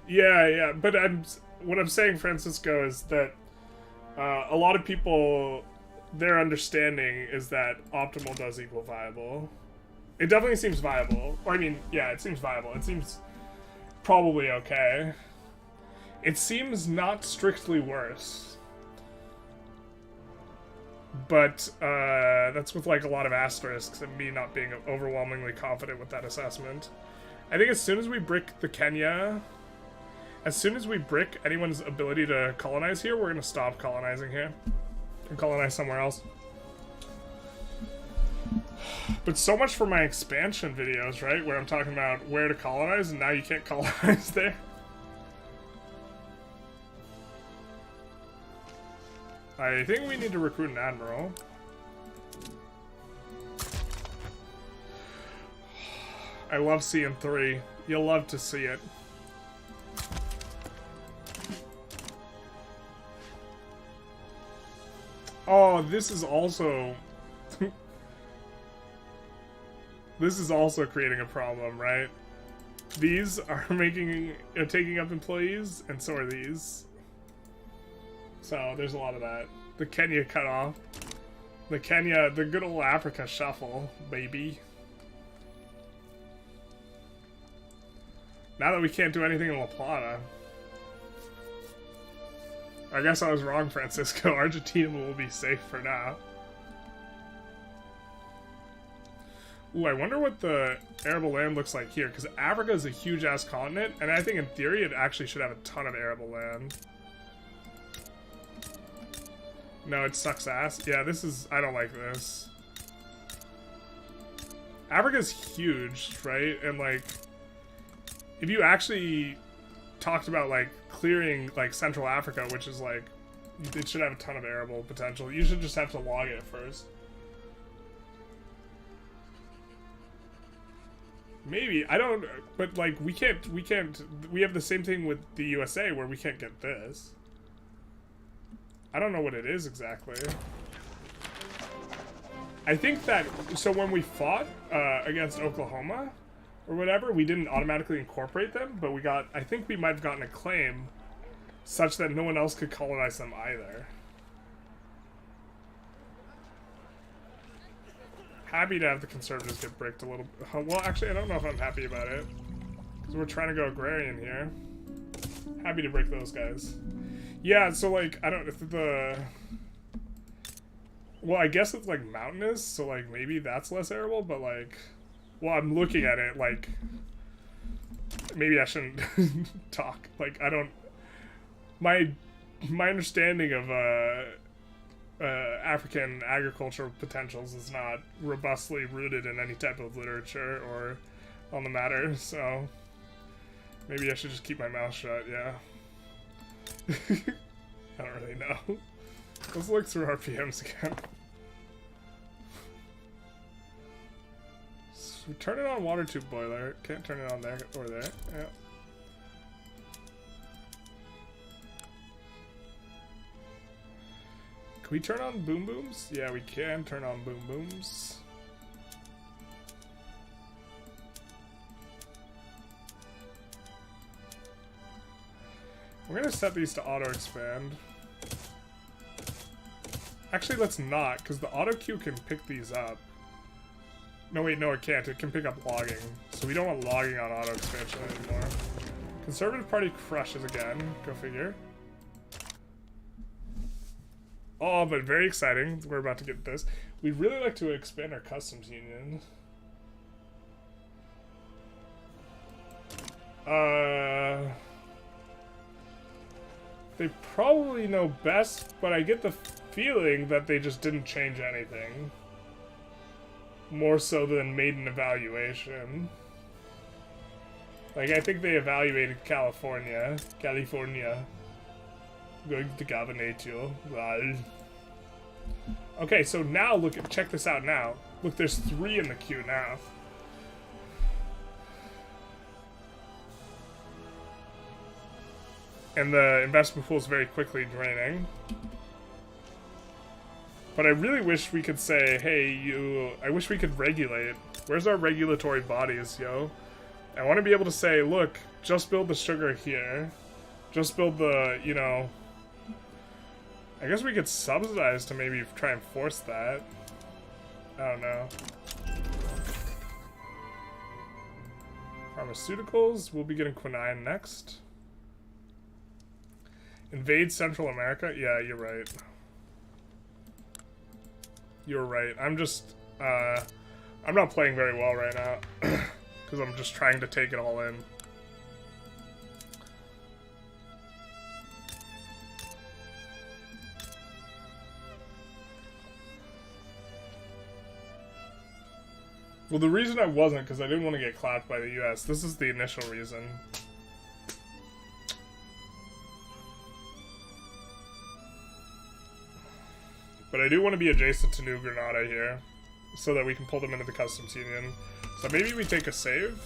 Yeah, but what I'm saying, Francisco, is that a lot of people, their understanding is that optimal does equal viable. It definitely seems viable. Or, I mean, yeah, it seems viable. It seems probably okay. It seems not strictly worse. But, that's with, like, a lot of asterisks and me not being overwhelmingly confident with that assessment. I think as soon as we brick the Kenya... As soon as we brick anyone's ability to colonize here, we're going to stop colonizing here. And colonize somewhere else. But so much for my expansion videos, right? Where I'm talking about where to colonize, and now you can't colonize there. I think we need to recruit an admiral. I love seeing 3. You'll love to see it. Oh, this is also... This is also creating a problem, right? These are taking up employees, and so are these. So, there's a lot of that. The Kenya cutoff. The good old Africa shuffle, baby. Now that we can't do anything in La Plata. I guess I was wrong, Francisco. Argentina will be safe for now. Ooh, I wonder what the arable land looks like here, because Africa is a huge-ass continent, and I think in theory it actually should have a ton of arable land. No, it sucks ass. Yeah, this is... I don't like this. Africa's huge, right? And, like, if you actually talked about, like, clearing, like, Central Africa, which is, like, it should have a ton of arable potential. You should just have to log it first. Maybe. I don't... But, like, we can't... We have the same thing with the USA where we can't get this. I don't know what it is exactly. I think that... So when we fought against Oklahoma or whatever, we didn't automatically incorporate them, but we got... I think we might have gotten a claim such that no one else could colonize them either. Happy to have the conservatives get bricked a little. Well, actually, I don't know if I'm happy about it. Because we're trying to go agrarian here. Happy to break those guys. Yeah, so, like, I don't... If the... Well, I guess it's, like, mountainous, so, like, maybe that's less arable, but, like... Well, I'm looking at it, like... Maybe I shouldn't talk. Like, I don't... My understanding of, African agricultural potentials is not robustly rooted in any type of literature or on the matter, so maybe I should just keep my mouth shut, yeah. I don't really know. Let's look through RPMs again. So turn it on water tube boiler. Can't turn it on there or there. Yeah. Can we turn on boom booms? Yeah, we can turn on boom booms. We're gonna set these to auto expand. Actually, let's not, because the auto queue can pick these up. No, wait, no, it can't. It can pick up logging. So we don't want logging on auto expansion anymore. Conservative Party crushes again. Go figure. Oh, but very exciting. We're about to get this. We'd really like to expand our customs union. They probably know best, but I get the feeling that they just didn't change anything. More so than made an evaluation. Like, I think they evaluated California. Going to Gabinetio. Well. Okay, so now check this out now. Look, there's 3 in the queue now. And the investment pool is very quickly draining. But I really wish we could say, hey, I wish we could regulate. Where's our regulatory bodies, yo? I want to be able to say, look, just build the sugar here. Just build the, you know... I guess we could subsidize to maybe try and force that. I don't know. Pharmaceuticals, we'll be getting quinine next. Invade Central America? Yeah, you're right. You're right. I'm just, I'm not playing very well right now. Because I'm just trying to take it all in. Well, the reason I wasn't, because I didn't want to get clapped by the US. This is the initial reason. But I do want to be adjacent to New Granada here, so that we can pull them into the customs union. So maybe we take a save.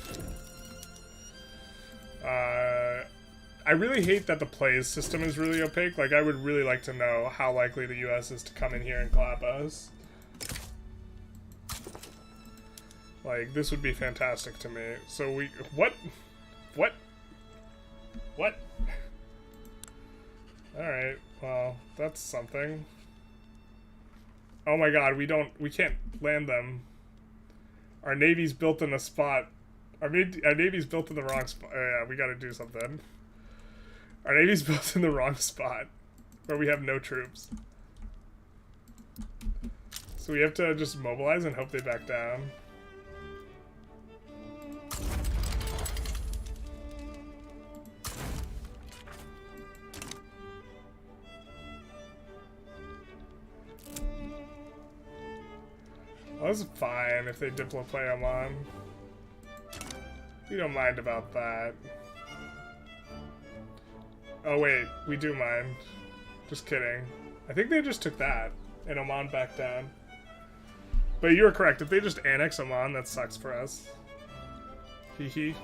I really hate that the plays system is really opaque. Like, I would really like to know how likely the US is to come in here and clap us. Like, this would be fantastic to me. So we... What? Alright, well, that's something. Oh my god, we can't land them. Our navy's built in a spot. Our navy's built in the wrong spot. Oh yeah, we gotta do something. Our navy's built in the wrong spot. Where we have no troops. So we have to just mobilize and hope they back down. Well, that's fine if they diploplay them on. We don't mind about that. Oh wait, we do mind. Just kidding. I think they just took that, and Oman back down. But you were correct, if they just annex Oman, that sucks for us. Hee hee.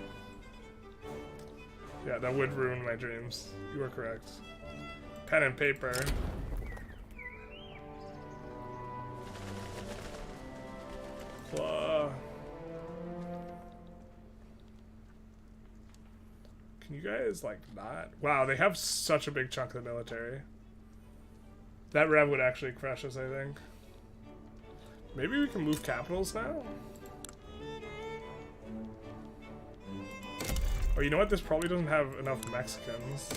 Yeah, that would ruin my dreams. You were correct. Pen and paper. Can you guys, like, not? Wow, they have such a big chunk of the military. That rev would actually crush us, I think. Maybe we can move capitals now? Oh, you know what? This probably doesn't have enough Mexicans.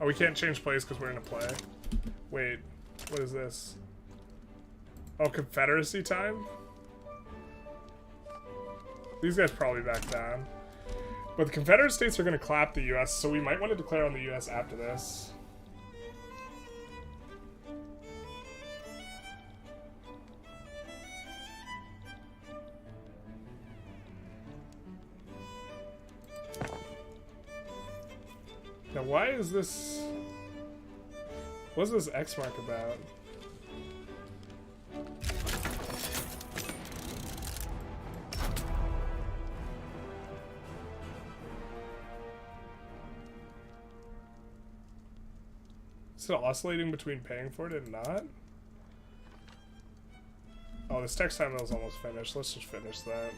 Oh, we can't change plays because we're in a play. Wait, what is this? Oh, Confederacy time? These guys probably back down. But the Confederate States are going to clap the US, so we might want to declare on the US after this. Now, why is this... What's this X mark about? Is it oscillating between paying for it and not? Oh, this textile mill is almost finished. Let's just finish that.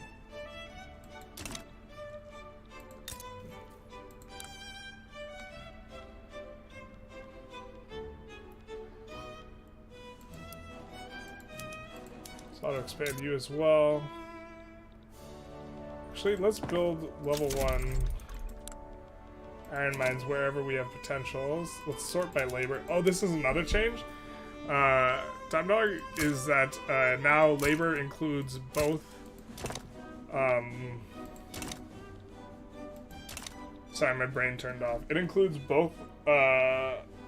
So I'll expand you as well. Actually, let's build level 1 iron mines wherever we have potentials. Let's sort by labor. Oh, this is another change. Time Dog is that now labor includes both. Sorry, my brain turned off. It includes both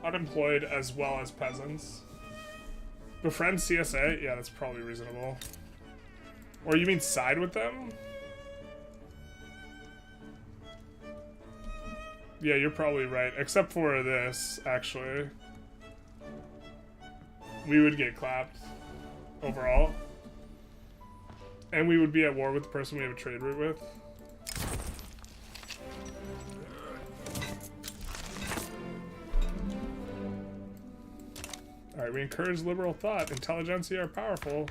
unemployed as well as peasants. Befriend CSA? Yeah, that's probably reasonable. Or you mean side with them? Yeah, you're probably right. Except for this, actually. We would get clapped overall. And we would be at war with the person we have a trade route with. Alright, we encourage liberal thought. Intelligentsia are powerful.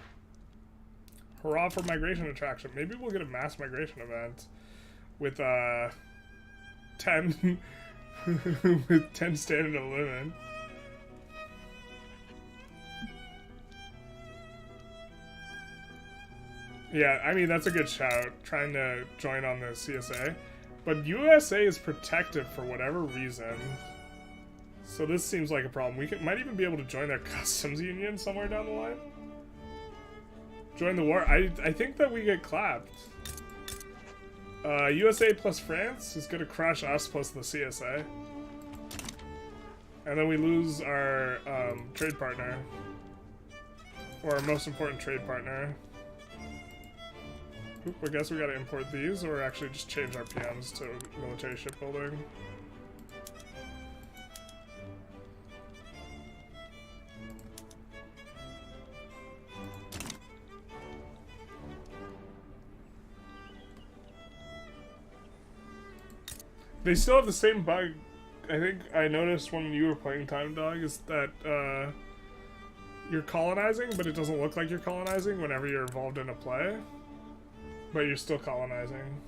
Hurrah for migration attraction. Maybe we'll get a mass migration event with 10 with 10 standard of living. Yeah, I mean, that's a good shout, trying to join on the CSA. But USA is protective for whatever reason. So this seems like a problem. We might even be able to join their customs union somewhere down the line. Join the war. I think that we get clapped. USA plus France is going to crush us plus the CSA. And then we lose our trade partner. Or our most important trade partner. Oop, I guess we gotta import these, or actually just change our PMs to military shipbuilding. They still have the same bug. I think I noticed when you were playing Time Dog is that you're colonizing, but it doesn't look like you're colonizing whenever you're involved in a play. But you're still colonizing.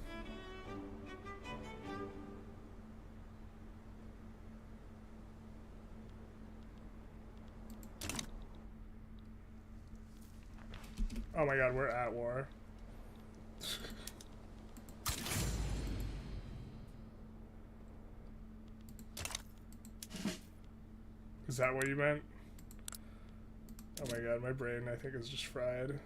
Oh my god, we're at war. Is that what you meant? Oh my god, my brain I think is just fried.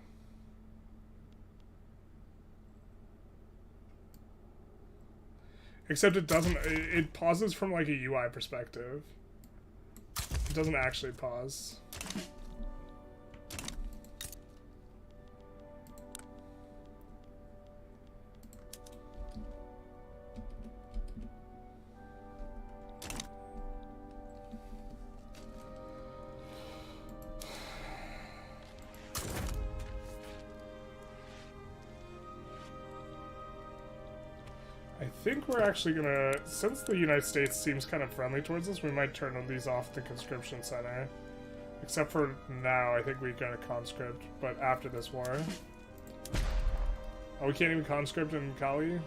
Except it doesn't, it pauses from like a UI perspective. It doesn't actually pause. I think we're actually gonna, since the United States seems kind of friendly towards us, we might turn these off the conscription center. Except for now, I think we got a conscript, but after this war. Oh, we can't even conscript in Cali?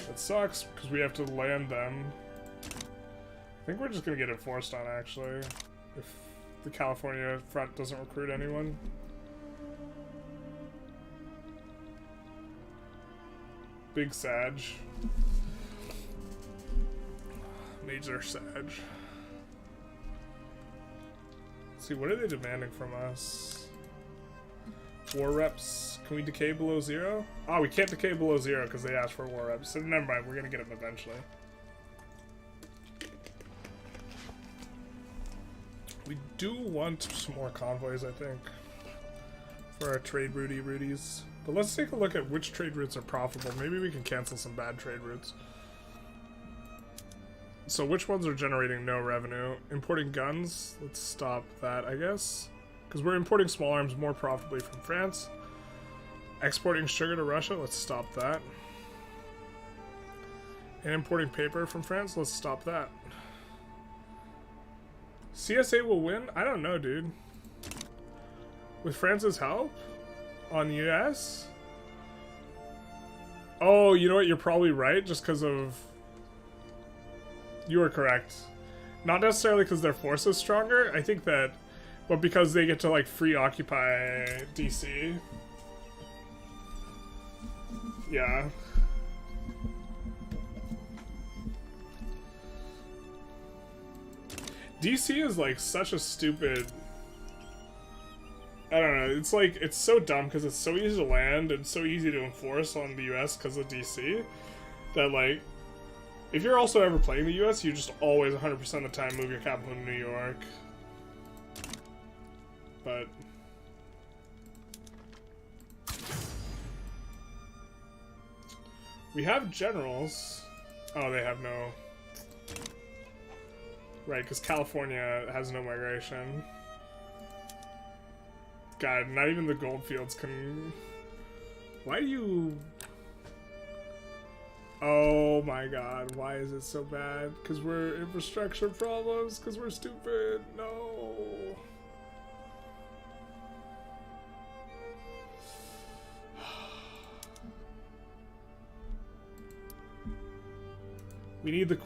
That sucks, because we have to land them. I think we're just gonna get it forced on, actually. If the California front doesn't recruit anyone. Big Sag. Major Sag. Let's see, what are they demanding from us? War reps. Can we decay below 0? Oh, we can't decay below 0 because they asked for war reps. So never mind, we're gonna get them eventually. We do want some more convoys, I think, for our trade routes. But let's take a look at which trade routes are profitable. Maybe we can cancel some bad trade routes. So which ones are generating no revenue? Importing guns, let's stop that, I guess. Because we're importing small arms more profitably from France. Exporting sugar to Russia, let's stop that. And importing paper from France, let's stop that. CSA will win? I don't know, dude. With France's help? On US? Oh, you know what? You're probably right, just because of... You are correct. Not necessarily because their force is stronger, I think that... But because they get to, like, free occupy DC. Yeah. DC is, like, such a stupid... I don't know, it's like, it's so dumb because it's so easy to land and so easy to enforce on the US because of DC, that, like, if you're also ever playing the US, you just always, 100% of the time, move your capital to New York. But... we have generals. Oh, they have no... Right, because California has no migration. God, not even the goldfields can... Why do you... Oh my god, why is it so bad? Because we're infrastructure problems? Because we're stupid? No. We need the...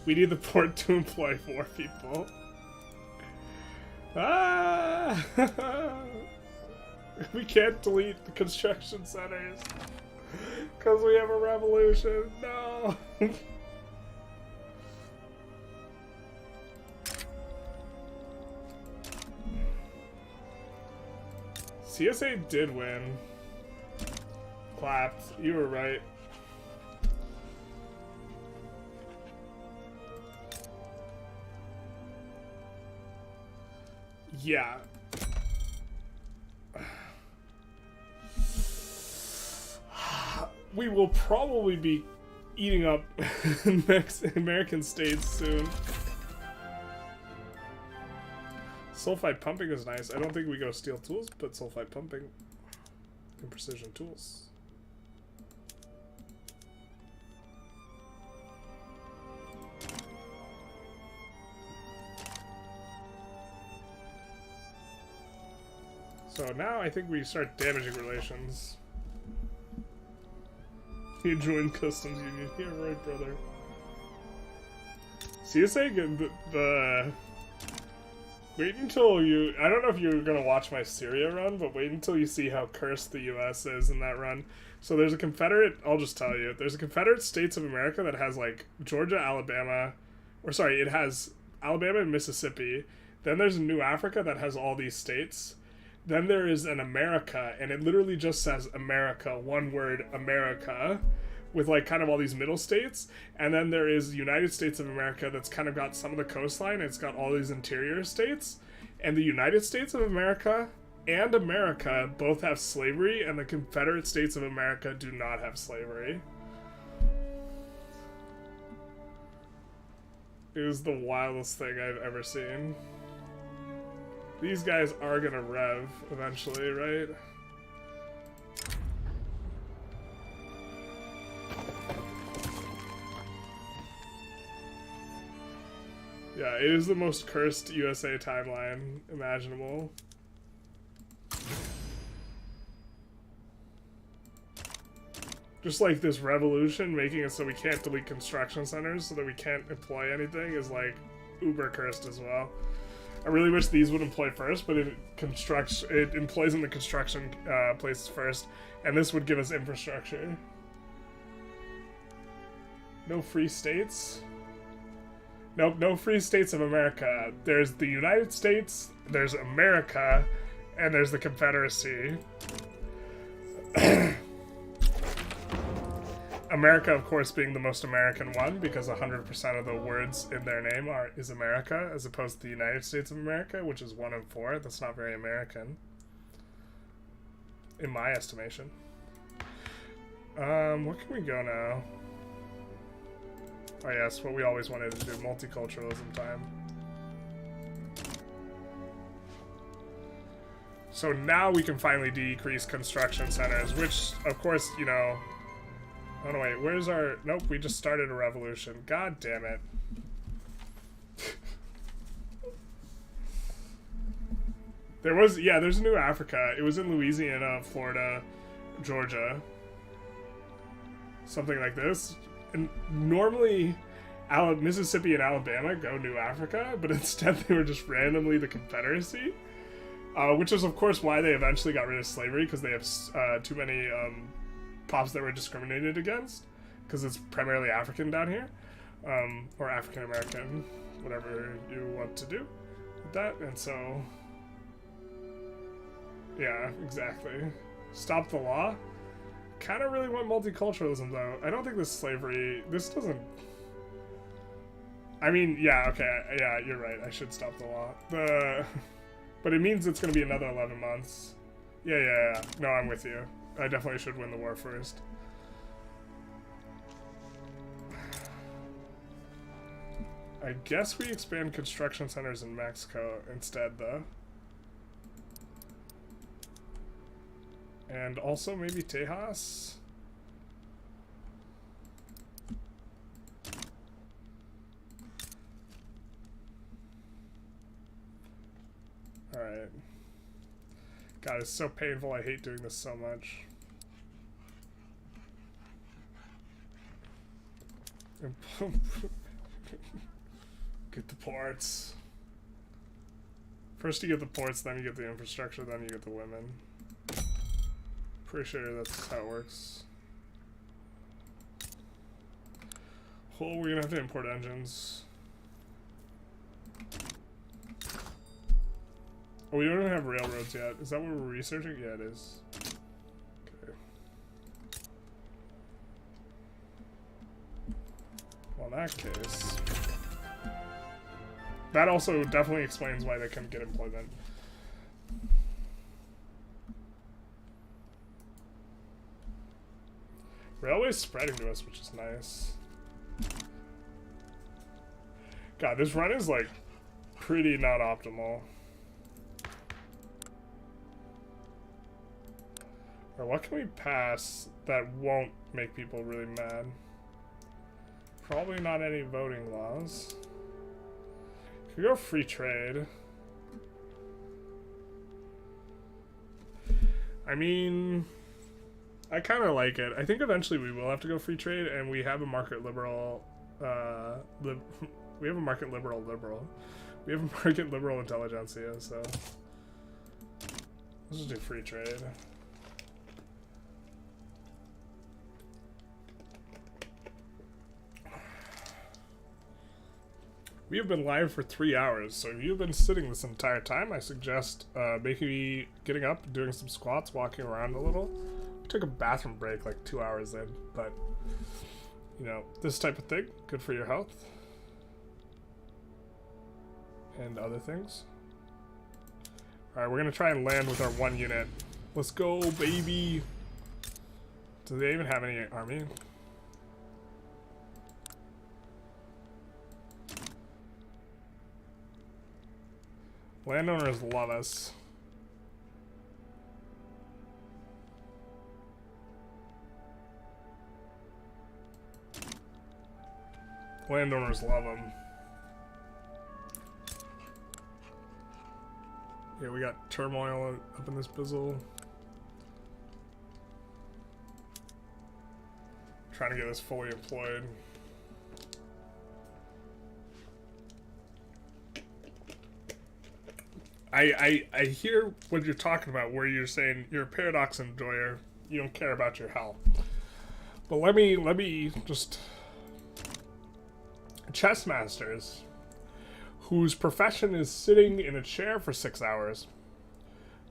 We need the port to employ 4 people. Ah! We can't delete the construction centers because we have a revolution. No. CSA did win. Clapped. You were right. Yeah. We will probably be eating up American states soon. Sulfide pumping is nice. I don't think we go steel tools, but sulfide pumping and precision tools. So now I think we start damaging relations. You joined customs union. Yeah, right, brother. CSA, the wait until you... I don't know if you're going to watch my Syria run, but wait until you see how cursed the US is in that run. So there's a Confederate... I'll just tell you. There's a Confederate States of America that has, like, Georgia, Alabama... Or, sorry, it has Alabama and Mississippi. Then there's a New Africa that has all these states. Then there is an America, and it literally just says America, one word, America, with like kind of all these middle states. And then there is United States of America that's kind of got some of the coastline, and it's got all these interior states. And the United States of America and America both have slavery, and the Confederate States of America do not have slavery. It was the wildest thing I've ever seen. These guys are gonna rev eventually, right? Yeah, it is the most cursed USA timeline imaginable. Just like this revolution making it so we can't delete construction centers so that we can't employ anything is like uber cursed as well. I really wish these would employ first, but it employs in the construction places first, and this would give us infrastructure. No free states? Nope, no free states of America. There's the United States, there's America, and there's the Confederacy. America, of course, being the most American one, because 100% of the words in their name is America, as opposed to the United States of America, which is 1 in 4. That's not very American, in my estimation. What can we go now? Oh yes, what we always wanted to do, multiculturalism time. So now we can finally decrease construction centers, which, of course, you know... Oh no, wait, where's our... Nope, we just started a revolution. God damn it. There's a new Africa. It was in Louisiana, Florida, Georgia. Something like this. And normally, Mississippi and Alabama go New Africa, but instead they were just randomly the Confederacy. Which is, of course, why they eventually got rid of slavery, because they have too many... pops that were discriminated against, because it's primarily African down here, or African American, whatever you want to do with that. And so, yeah, exactly. Stop the law. Kind of really want multiculturalism though. I don't think this doesn't. I mean, yeah, okay, yeah, you're right. I should stop the law. But it means it's going to be another 11 months. Yeah. No, I'm with you. I definitely should win the war first. I guess we expand construction centers in Mexico instead, though. And also maybe Tejas? Alright. God, it's so painful. I hate doing this so much. Get the ports. First you get the ports, then you get the infrastructure, then you get the women. Pretty sure that's how it works. Oh, we're gonna have to import engines. Oh, we don't even have railroads yet. Is that what we're researching? Yeah, it is. Okay. Well, in that case... That also definitely explains why they couldn't get employment. Railway's spreading to us, which is nice. God, this run is, like, pretty not optimal. Or what can we pass that won't make people really mad? Probably not any voting laws. Could go free trade. I mean, I kind of like it. I think eventually we will have to go free trade, and we have a market liberal. We have a market liberal. We have a market liberal intelligentsia. So let's just do free trade. We have been live for 3 hours, so if you've been sitting this entire time, I suggest maybe getting up, doing some squats, walking around a little. I took a bathroom break like 2 hours in, but, you know, this type of thing, good for your health. And other things. Alright, we're going to try and land with our 1 unit. Let's go, baby! Do they even have any army? Landowners love us. Landowners love them. Yeah, we got turmoil up in this bizzle. Trying to get this fully employed. I hear what you're talking about, where you're saying you're a paradox enjoyer. You don't care about your health. But let me just... Chess masters, whose profession is sitting in a chair for 6 hours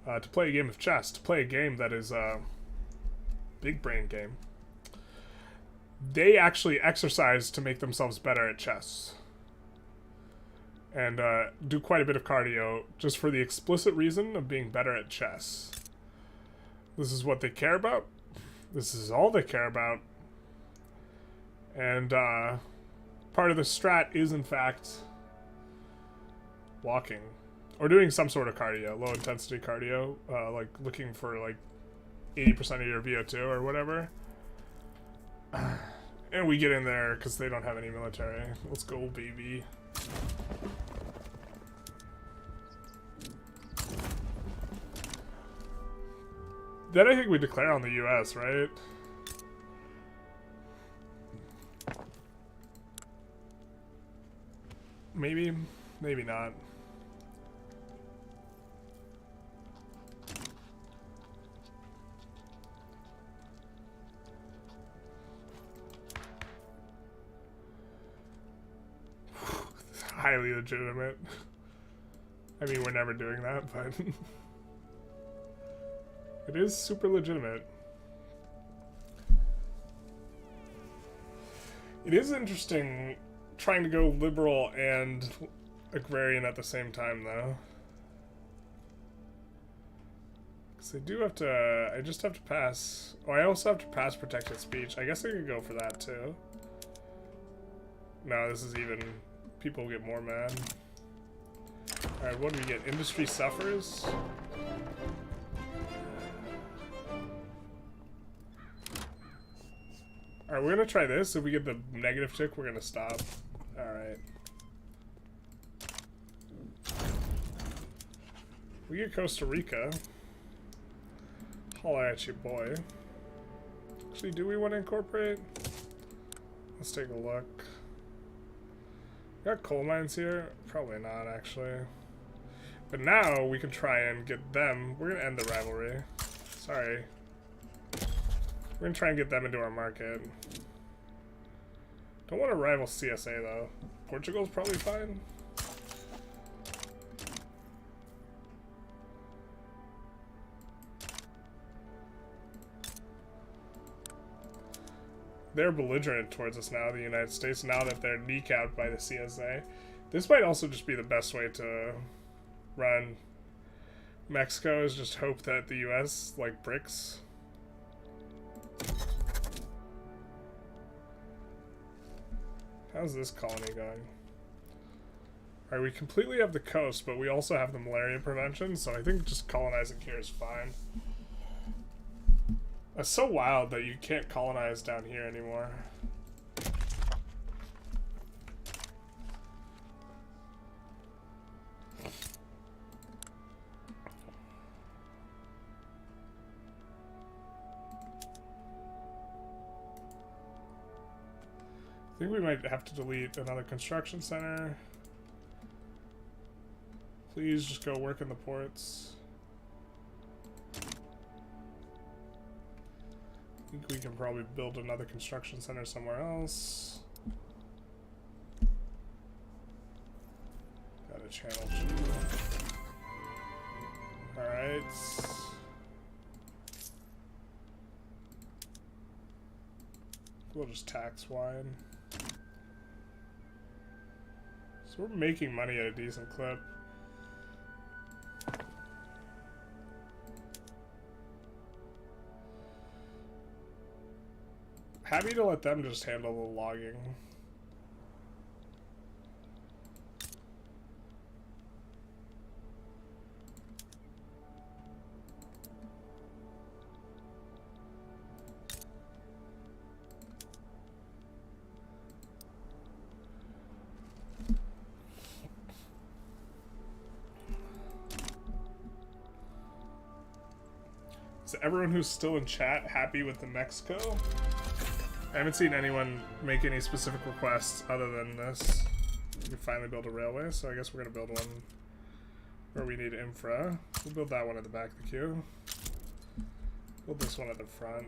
to play a game of chess, to play a game that is a big brain game. They actually exercise to make themselves better at chess. And do quite a bit of cardio just for the explicit reason of being better at chess. This is what they care about. This is all they care about. And part of the strat is, in fact, walking. Or doing some sort of cardio, low intensity cardio, like looking for like 80% of your VO2 or whatever. And we get in there because they don't have any military. Let's go, baby. Then I think we declare on the US, right? Maybe, maybe not. Highly legitimate. I mean, we're never doing that, but it is super legitimate. It is interesting trying to go liberal and agrarian at the same time, though. Because I do have to... I just have to pass... Oh, I also have to pass protected speech. I guess I could go for that, too. No, this is even... People get more mad. Alright, what do we get? Industry suffers? Alright, we're gonna try this. If we get the negative tick, we're gonna stop. Alright. We get Costa Rica. Holla at you, boy. Actually, do we want to incorporate? Let's take a look. Got coal mines here? Probably not, actually. But now we can try and get them. We're gonna end the rivalry. Sorry. We're gonna try and get them into our market. Don't want to rival CSA though. Portugal's probably fine. They're belligerent towards us now, the United States, now that they're kneecapped by the CSA. This might also just be the best way to run Mexico, is just hope that the US, like, bricks. How's this colony going? Alright, we completely have the coast, but we also have the malaria prevention, so I think just colonizing here is fine. It's so wild that you can't colonize down here anymore. I think we might have to delete another construction center. Please just go work in the ports. I think we can probably build another construction center somewhere else. Got a channel. Alright. We'll just tax wine. So we're making money at a decent clip. Happy to let them just handle the logging. Is everyone who's still in chat happy with the Mexico? I haven't seen anyone make any specific requests other than this. We can finally build a railway, so I guess we're going to build one where we need infra. We'll build that one at the back of the queue. Build this one at the front.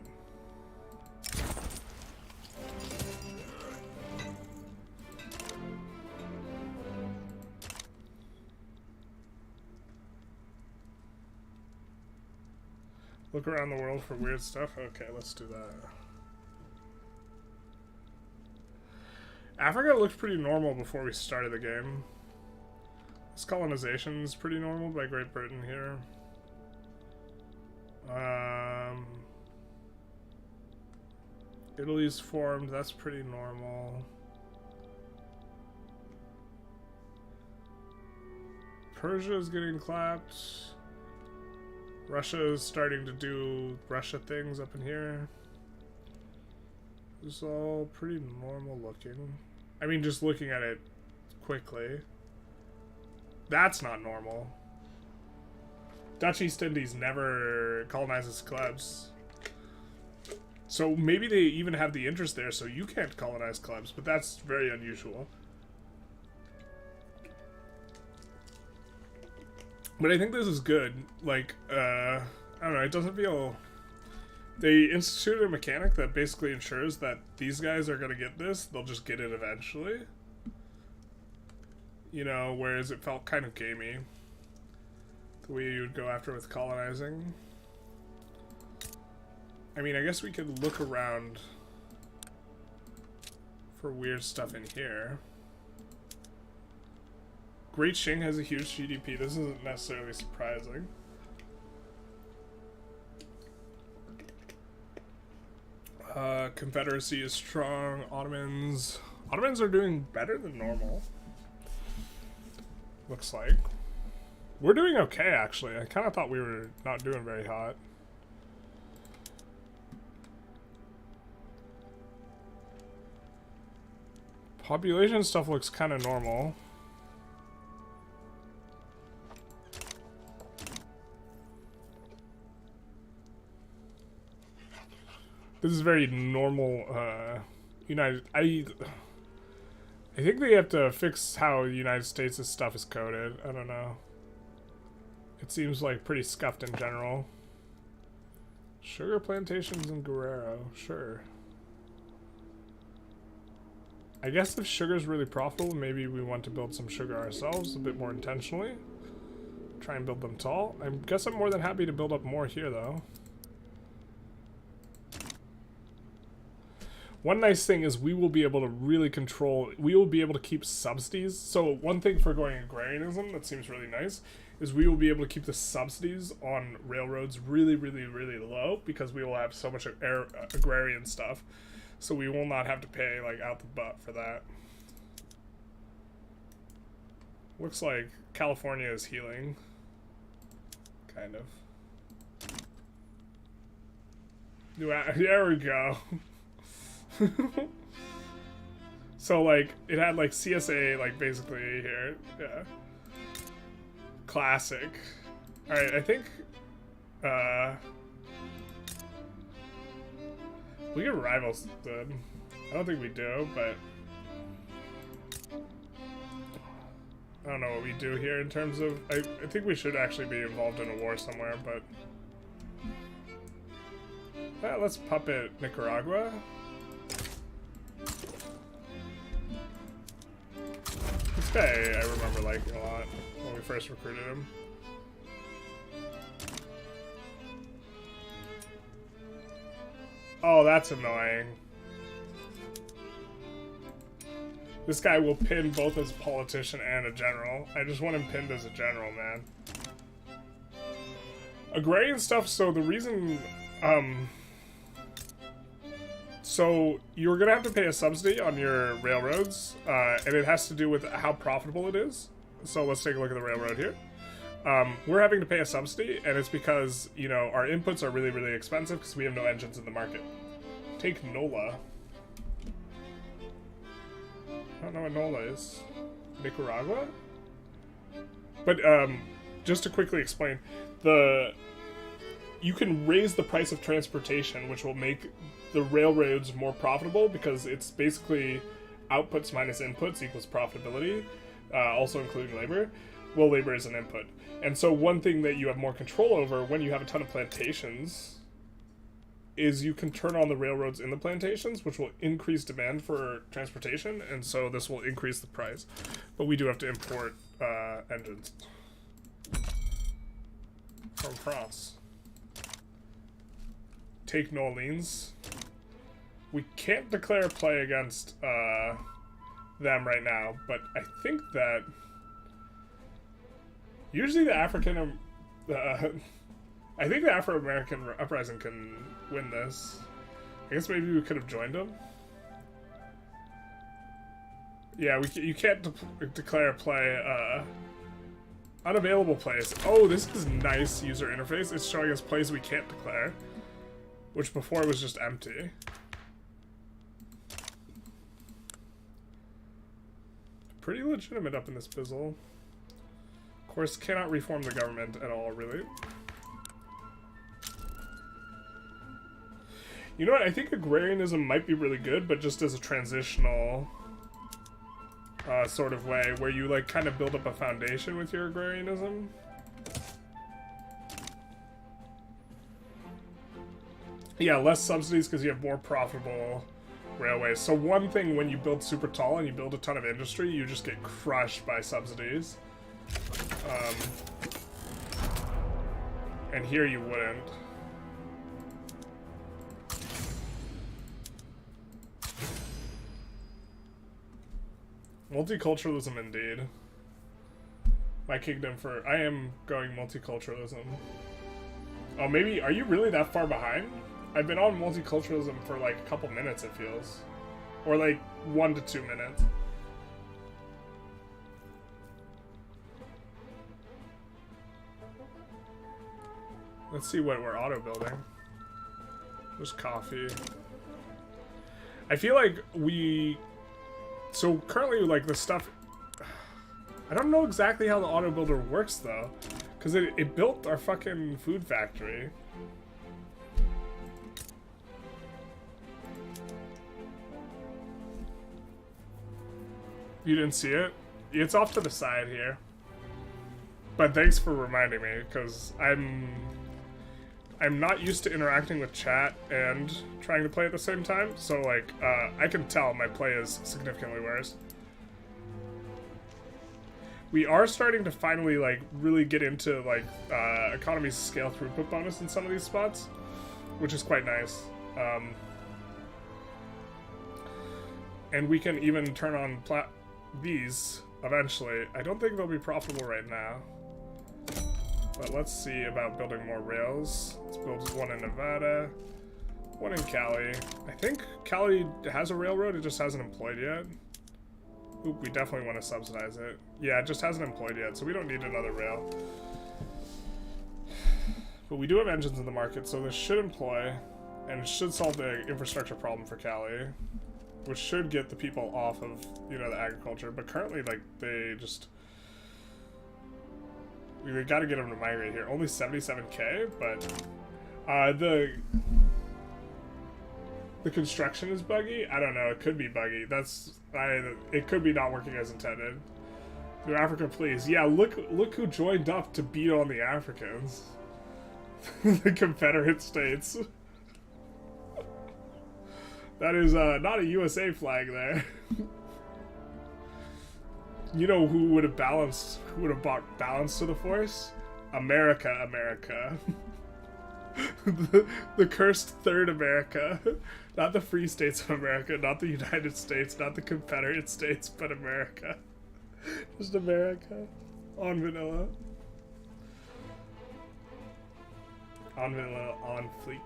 Look around the world for weird stuff? Okay, let's do that. Africa looked pretty normal before we started the game. This colonization is pretty normal by Great Britain here. Italy's formed, that's pretty normal. Persia is getting clapped. Russia is starting to do Russia things up in here. It's all pretty normal looking. I mean, just looking at it quickly. That's not normal. Dutch East Indies never colonizes clubs. So maybe they even have the interest there, so you can't colonize clubs, but that's very unusual. But I think this is good. Like, I don't know, it doesn't feel... They instituted a mechanic that basically ensures that these guys are going to get this, they'll just get it eventually. You know, whereas it felt kind of gamey. The way you would go after with colonizing. I mean, I guess we could look around for weird stuff in here. Great Qing has a huge GDP. This isn't necessarily surprising. Confederacy is strong. Ottomans are doing better than normal. Looks like. We're doing okay, actually. I kind of thought we were not doing very hot. Population stuff looks kind of normal. This is very normal, I think they have to fix how the United States' stuff is coded. I don't know. It seems like pretty scuffed in general. Sugar plantations in Guerrero, sure. I guess if sugar's really profitable, maybe we want to build some sugar ourselves a bit more intentionally. Try and build them tall. I guess I'm more than happy to build up more here, though. One nice thing is we will be able to really control, we will be able to keep subsidies. So one thing for going agrarianism that seems really nice is we will be able to keep the subsidies on railroads really, really, really low because we will have so much agrarian stuff. So we will not have to pay like out the butt for that. Looks like California is healing. Kind of. There we go. So like it had like CSA like basically here. Yeah. Classic. Alright, I think we get rivals then. I don't think we do, but I don't know what we do here in terms of I think we should actually be involved in a war somewhere, but let's puppet Nicaragua. This guy I remember liking a lot when we first recruited him. Oh, that's annoying. This guy will pin both as a politician and a general. I just want him pinned as a general, man. Agrarian stuff, so the reason, so you're gonna have to pay a subsidy on your railroads, and it has to do with how profitable it is. So let's take a look at the railroad here. We're having to pay a subsidy, and it's because, you know, our inputs are really, really expensive because we have no engines in the market. Take NOLA. I don't know what NOLA is. Nicaragua? But, just to quickly explain, you can raise the price of transportation, which will make the railroads more profitable because it's basically outputs minus inputs equals profitability, also including labor. Well, labor is an input. And so one thing that you have more control over when you have a ton of plantations is you can turn on the railroads in the plantations, which will increase demand for transportation, and so this will increase the price. But we do have to import engines from France. Take New Orleans. We can't declare play against them right now, but I think that usually the African, I think the Afro-American uprising can win this. I guess maybe we could have joined them. Yeah, you can't declare play. Unavailable place. Oh, this is nice user interface. It's showing us plays we can't declare, which before was just empty. Pretty legitimate up in this bizzle. Of course, cannot reform the government at all, really. You know what? I think agrarianism might be really good, but just as a transitional sort of way, where you like kind of build up a foundation with your agrarianism. Yeah, less subsidies because you have more profitable railways. So one thing when you build super tall and you build a ton of industry, you just get crushed by subsidies. And here you wouldn't. Multiculturalism indeed. My kingdom for... I am going multiculturalism. Oh, maybe... Are you really that far behind? I've been on multiculturalism for like a couple minutes, it feels. Or like 1 to 2 minutes. Let's see what we're auto-building. There's coffee. I feel like we... So currently, like, the stuff... I don't know exactly how the auto builder works, though. Because it built our fucking food factory. You didn't see it? It's off to the side here. But thanks for reminding me, because I'm not used to interacting with chat and trying to play at the same time, so like, I can tell my play is significantly worse. We are starting to finally like really get into like economies of scale throughput bonus in some of these spots, which is quite nice. And we can even turn on these eventually. I don't think they'll be profitable right now. But let's see about building more rails. Let's build one in Nevada, one in Cali. I think Cali has a railroad, it just hasn't employed yet. Oop, we definitely want to subsidize it. Yeah, it just hasn't employed yet, so we don't need another rail. But we do have engines in the market, so this should employ, and it should solve the infrastructure problem for Cali, which should get the people off of, you know, the agriculture. But currently, like, they just... We gotta get them to migrate here. Only 77k, but the construction is buggy. I don't know. It could be buggy. It could be not working as intended. New Africa, please. Yeah, look who joined up to beat on the Africans. The Confederate States. That is not a USA flag there. You know who would have balanced? Who would have brought balance to the force? America, America. the cursed Third America. Not the Free States of America, not the United States, not the Confederate States, but America. Just America. On vanilla. On vanilla, on fleek.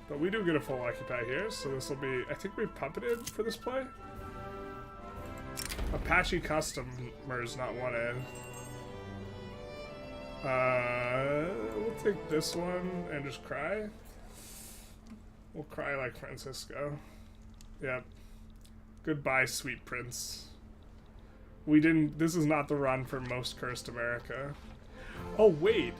But we do get a full occupy here, so this will be... I think we puppeted for this play? Apache customers not wanted. We'll take this one and just cry. We'll cry like Francisco. Yep. Goodbye, sweet prince. We didn't... This is not the run for most cursed America. Oh, wait.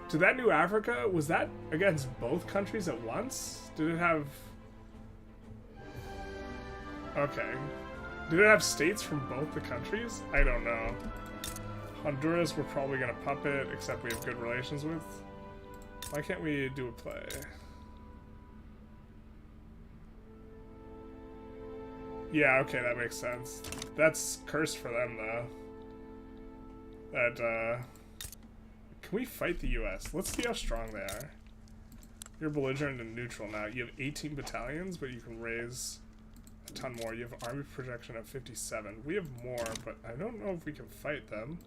Did that New Africa... Was that against both countries at once? Did it have... Okay. Did it have states from both the countries? I don't know. Honduras we're probably gonna puppet, except we have good relations with. Why can't we do a play? Yeah, okay, that makes sense. That's cursed for them, though. That, Can we fight the US? Let's see how strong they are. You're belligerent and neutral now. You have 18 battalions, but you can raise a ton more. You have army projection at 57. We have more, but I don't know if we can fight them.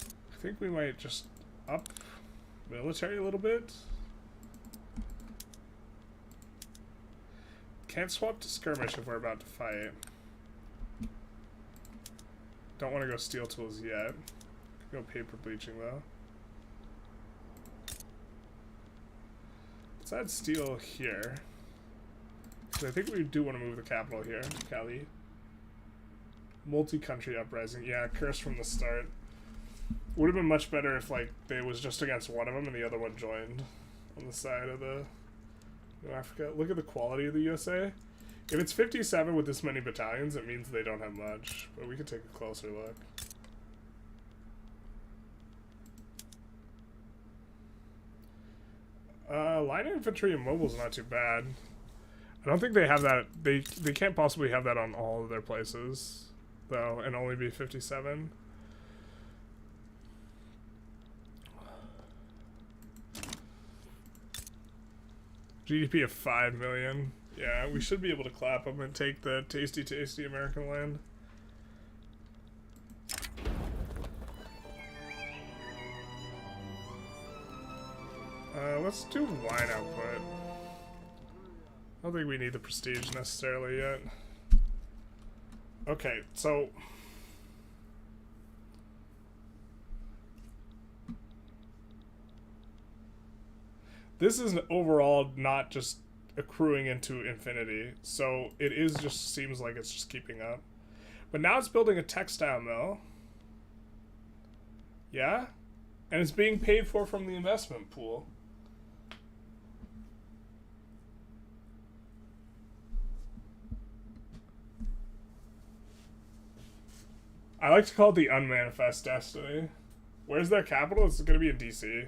I think we might just up military a little bit. Can't swap to skirmish if we're about to fight. Don't want to go steel tools yet. Go paper bleaching though. Let's add steel here. Because I think we do want to move the capital here to Cali. Multi-country uprising. Yeah, cursed from the start. Would have been much better if, like, they was just against one of them and the other one joined on the side of the New Africa. Look at the quality of the USA. If it's 57 with this many battalions, it means they don't have much. But we could take a closer look. Line infantry and mobile's not too bad. I don't think they have that. They can't possibly have that on all of their places, though, and only be 57. GDP of 5 million. Yeah, we should be able to clap them and take the tasty, tasty American land. Let's do wine output. I don't think we need the prestige necessarily yet. Okay, so... This is overall not just accruing into infinity, so it is just seems like it's just keeping up. But now it's building a textile mill. Yeah? And it's being paid for from the investment pool. I like to call it the unmanifest destiny. Where's their capital? It's going to be in DC.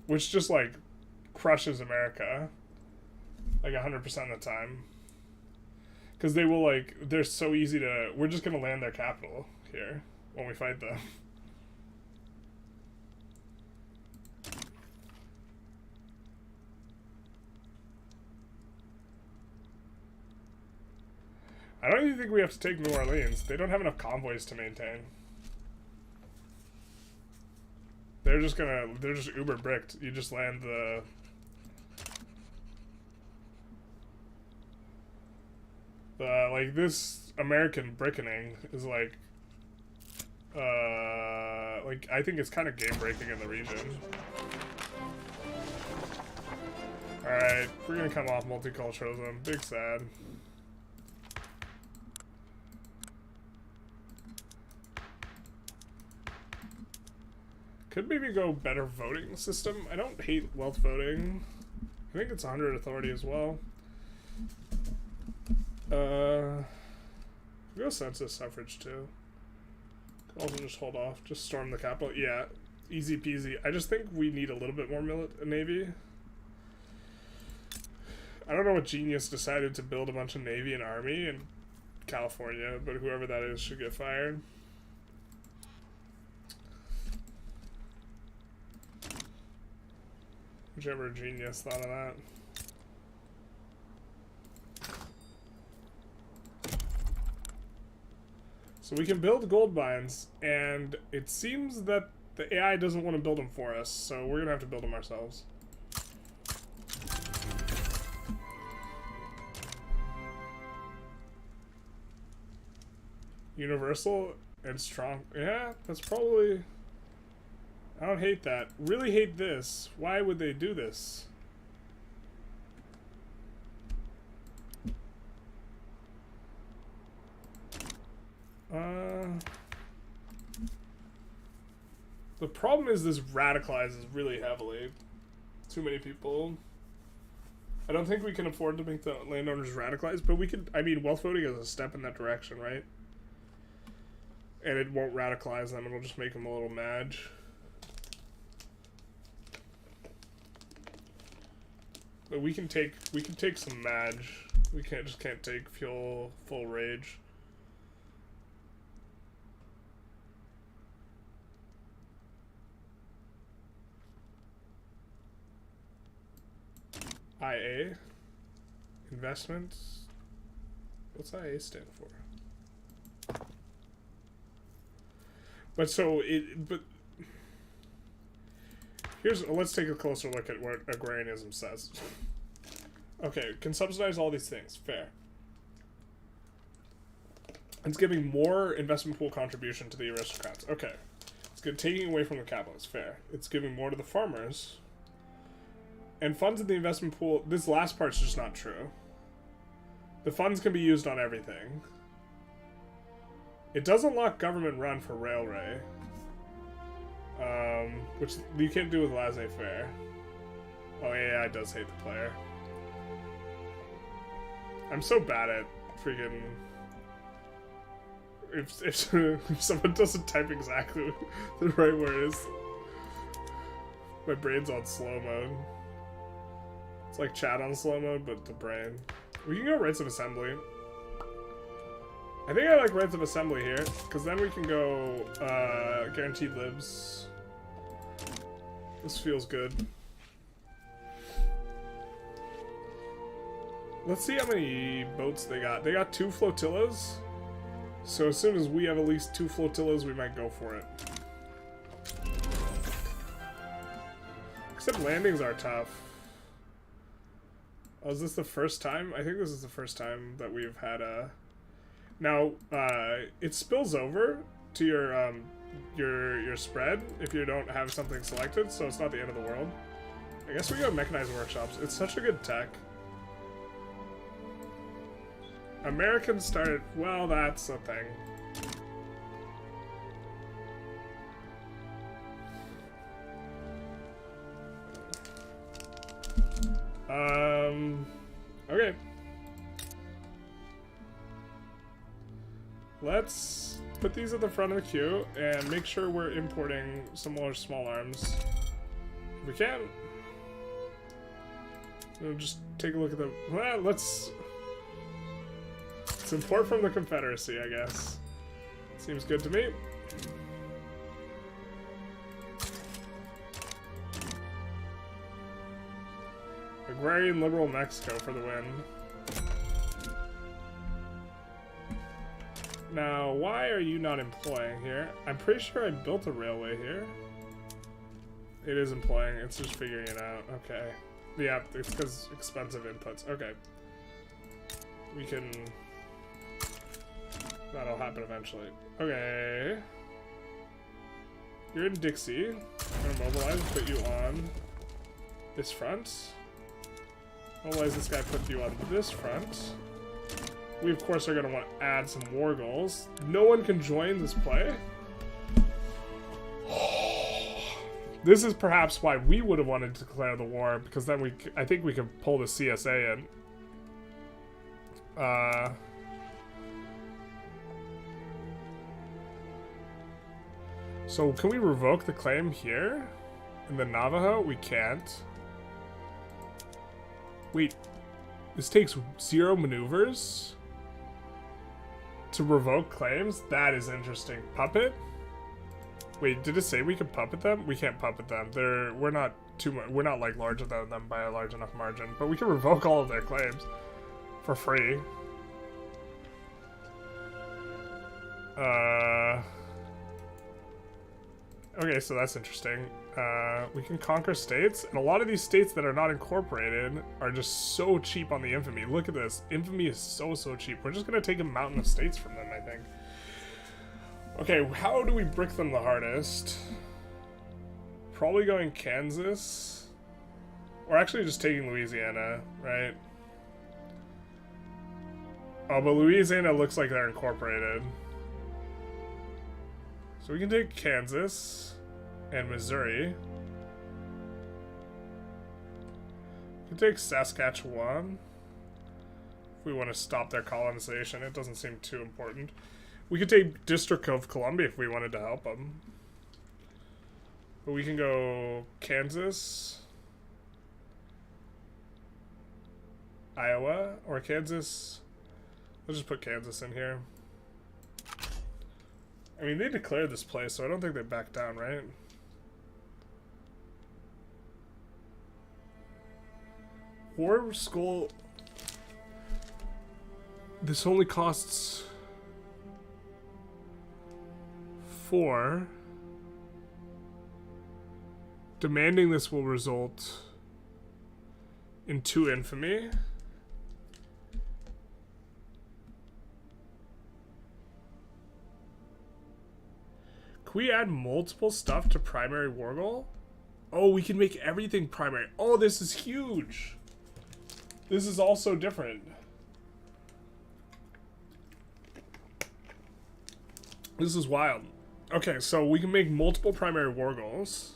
Which just, like, crushes America. Like, 100% of the time. Because they will, like, they're so easy to... We're just going to land their capital here when we fight them. I don't even think we have to take New Orleans. They don't have enough convoys to maintain. They're just uber bricked. You just land the... like, this American brickening is like, I think it's kind of game-breaking in the region. Alright, we're gonna come off multiculturalism. Big sad. Could maybe go better voting system. I don't hate wealth voting. I think it's 100 authority as well. Go census suffrage too. Could also just hold off. Just storm the capital. Yeah, easy peasy. I just think we need a little bit more navy. I don't know what genius decided to build a bunch of navy and army in California, but whoever that is should get fired. Whichever genius thought of that. So we can build gold mines, and it seems that the AI doesn't want to build them for us, so we're gonna have to build them ourselves. Universal and strong. Yeah, that's probably... I don't hate that. Really hate this. Why would they do this? The problem is this radicalizes really heavily. Too many people. I don't think we can afford to make the landowners radicalize, but we could, I mean, wealth voting is a step in that direction, right? And it won't radicalize them, it'll just make them a little mad. But we can take some madge. We can't take full rage. IA investments. What's IA stand for? But let's take a closer look at what agrarianism says. Okay, can subsidize all these things. Fair. It's giving more investment pool contribution to the aristocrats. Okay. It's good, taking away from the capitalists. Fair. It's giving more to the farmers. And funds in the investment pool, this last part's just not true. The funds can be used on everything. It does unlock government run for railway. Which you can't do with laissez-faire. Oh, AI does hate the player. I'm so bad at freaking... If someone doesn't type exactly the right words, my brain's on slow mode. It's like chat on slow mode, but the brain. We can go rights of assembly. I think I like rights of assembly here, because then we can go guaranteed libs. This feels good. Let's see how many boats they got. They got 2 flotillas. So as soon as we have at least 2 flotillas, we might go for it. Except landings are tough. Oh, is this the first time? I think this is the first time that we've had a... Now, it spills over to your spread if you don't have something selected, so it's not the end of the world. I guess we go mechanized workshops. It's such a good tech. Americans started... Well, that's a thing. Okay. Let's put these at the front of the queue and make sure we're importing some more small arms. If we can. We'll just take a look at the... Well, let's import from the Confederacy, I guess. Seems good to me. Agrarian liberal Mexico for the win. Now, why are you not employing here? I'm pretty sure I built a railway here. It is employing, it's just figuring it out. Okay. Yeah, it's because expensive inputs. Okay. We can... That'll happen eventually. Okay. You're in Dixie. I'm gonna mobilize and put you on this front. Mobilize this guy, put you on this front. We, of course, are going to want to add some war goals. No one can join this play. This is perhaps why we would have wanted to declare the war, because then I think we could pull the CSA in. So, can we revoke the claim here? In the Navajo? We can't. Wait, this takes 0 maneuvers to revoke claims? That is interesting. Puppet? Wait, did it say we could puppet them? We can't puppet them. We're not like larger than them by a large enough margin, but we can revoke all of their claims for free. Okay, so that's interesting. We can conquer states, and a lot of these states that are not incorporated are just so cheap on the infamy. Look at this. Infamy is so cheap. We're just gonna take a mountain of states from them, I think. Okay, how do we brick them the hardest? probably going Kansas. Or actually just taking Louisiana, right? Oh, but Louisiana looks like they're incorporated. So we can take Kansas and Missouri. We can take Saskatchewan. If we want to stop their colonization, it doesn't seem too important. We could take District of Columbia if we wanted to help them. But we can go Kansas, Iowa, or Kansas. Let's just put Kansas in here. I mean, they declared this place, so I don't think they back down, right? War school. This only costs 4. Demanding this will result in 2 infamy. Can we add multiple stuff to primary war goal? Oh, we can make everything primary. Oh, this is huge. This is also different. This is wild. Okay, so we can make multiple primary war goals.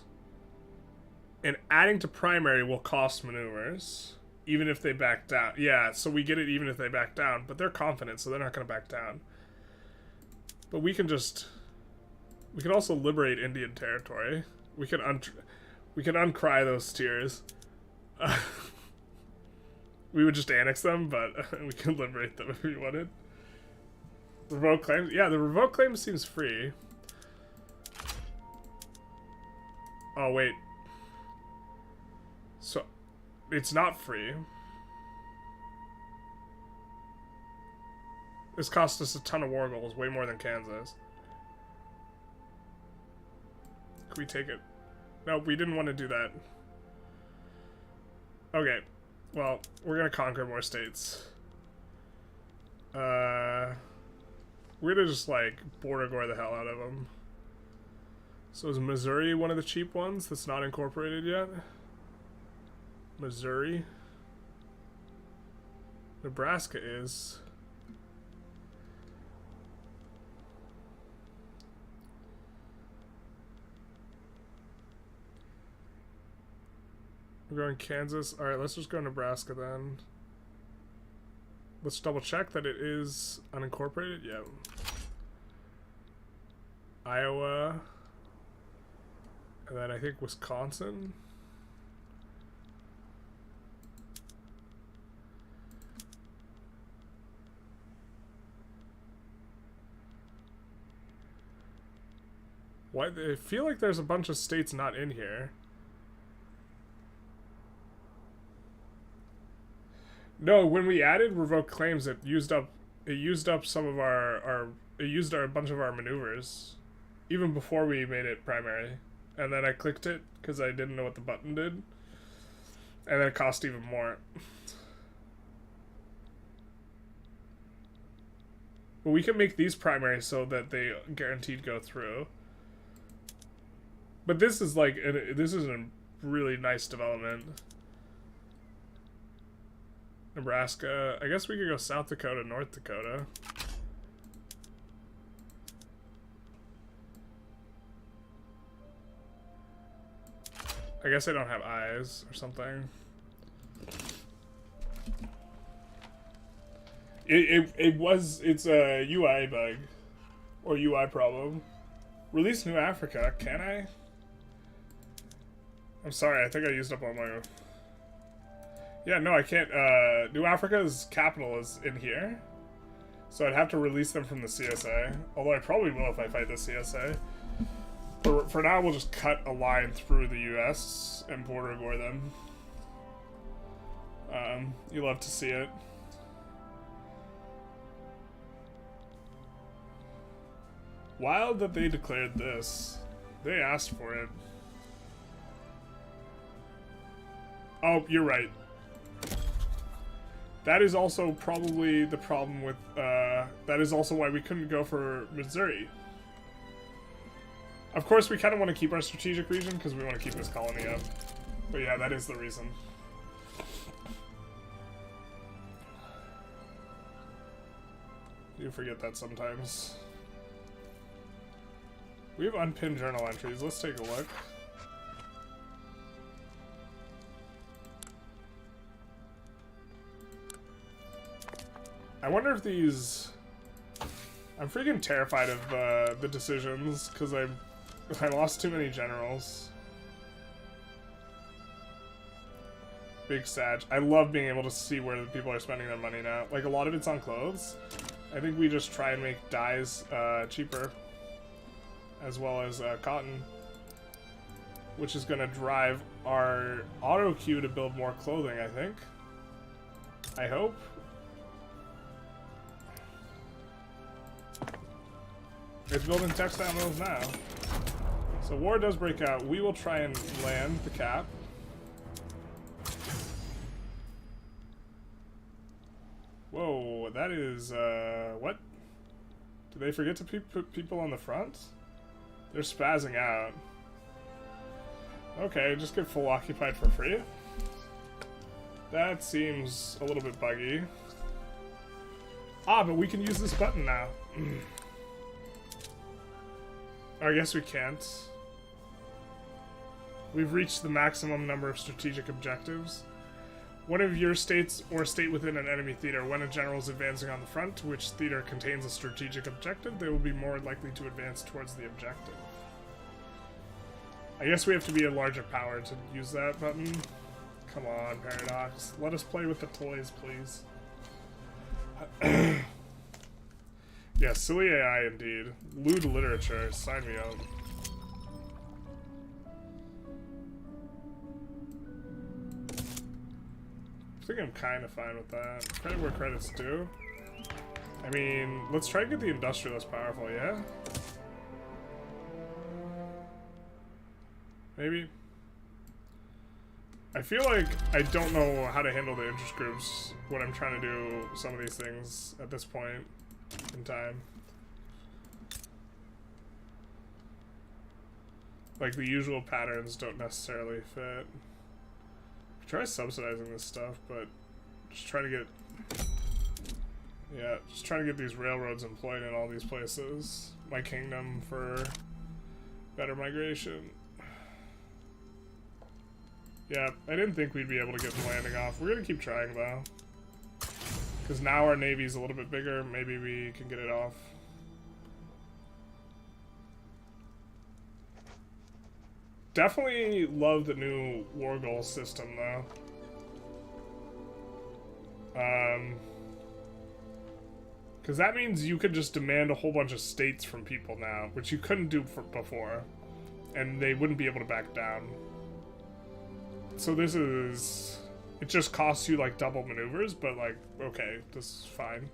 And adding to primary will cost maneuvers. Even if they back down. Yeah, so we get it even if they back down. But they're confident, so they're not going to back down. But we can just... We can also liberate Indian territory. We can uncry those tears. We would just annex them, but we can liberate them if we wanted. Revoke claims? Yeah, the revoke claim seems free. Oh, wait. So, it's not free. This cost us a ton of war goals, way more than Kansas. Can we take it? No, we didn't want to do that. Okay. Well, we're gonna conquer more states. We're gonna just, like, border gore the hell out of them. So is Missouri one of the cheap ones that's not incorporated yet? Missouri. Nebraska is. We're going Kansas. Alright, let's just go Nebraska then. Let's double check that it is unincorporated. Yeah. Iowa. And then I think Wisconsin. Why? I feel like there's a bunch of states not in here. No, when we added revoke claims, it used up some of it used a bunch of our maneuvers, even before we made it primary. And then I clicked it because I didn't know what the button did, and then it cost even more. But we can make these primary so that they guaranteed go through. But this is like this is a really nice development. Nebraska. I guess we could go South Dakota, North Dakota. I guess I don't have eyes or something. It's a UI bug. Or UI problem. Release New Africa, can I? I'm sorry, I think I used up all my... Yeah, no, I can't. New Africa's capital is in here. So I'd have to release them from the CSA. Although I probably will if I fight the CSA. For now, we'll just cut a line through the US and border gore them. You love to see it. Wild that they declared this. They asked for it. Oh, you're right. That is also probably the problem with, that is also why we couldn't go for Missouri. Of course, we kind of want to keep our strategic region because we want to keep this colony up. But yeah, that is the reason. You forget that sometimes. We have unpinned journal entries. Let's take a look. I wonder if these... I'm freaking terrified of the decisions because I lost too many generals. Big Sag. I love being able to see where the people are spending their money now. Like, a lot of it's on clothes. I think we just try and make dyes cheaper. As well as cotton. Which is going to drive our auto queue to build more clothing, I think. I hope. It's building textile mills now. So war does break out. We will try and land the cap. Whoa, that is, what? Did they forget to put people on the front? They're spazzing out. Okay, just get full occupied for free. That seems a little bit buggy. Ah, but we can use this button now. I guess we can't. We've reached the maximum number of strategic objectives. One of your states or a state within an enemy theater. When a general is advancing on the front, which theater contains a strategic objective, they will be more likely to advance towards the objective. I guess we have to be a larger power to use that button. Come on, Paradox. Let us play with the toys, please. Yeah, silly AI indeed. Lewd literature. Sign me up. I think I'm kind of fine with that. Credit where credit's due. I mean, let's try and get the Industrialists powerful, yeah? Maybe? I feel like I don't know how to handle the interest groups when I'm trying to do some of these things at this point in time. Like, the usual patterns don't necessarily fit. Try subsidizing this stuff, but just try to get... Yeah, just try to get these railroads employed in all these places. My kingdom for better migration. Yeah, I didn't think we'd be able to get the landing off. We're gonna keep trying, though. Because now our navy's a little bit bigger, maybe we can get it off. Definitely love the new war goal system, though. Because that means you could just demand a whole bunch of states from people now, which you couldn't do before. And they wouldn't be able to back down. So this is... It just costs you, like, double maneuvers, but, like, okay, this is fine.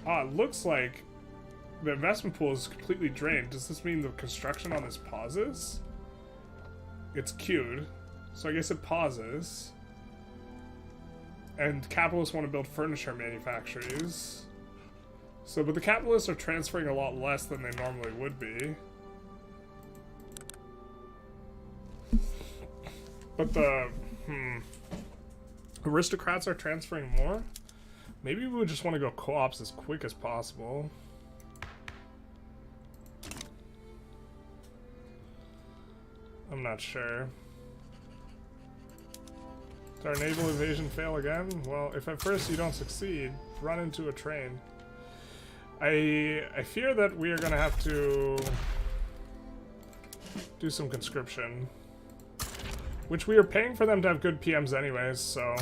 Ah, it looks like the investment pool is completely drained. Does this mean the construction on this pauses? It's queued, so I guess it pauses. And capitalists want to build furniture manufactories. So, but the capitalists are transferring a lot less than they normally would be. But the, aristocrats are transferring more? Maybe we would just want to go co-ops as quick as possible. I'm not sure. Did our naval invasion fail again? Well, if at first you don't succeed, run into a train. I fear that we are going to have to do some conscription. Which we are paying for them to have good PMs anyways, so...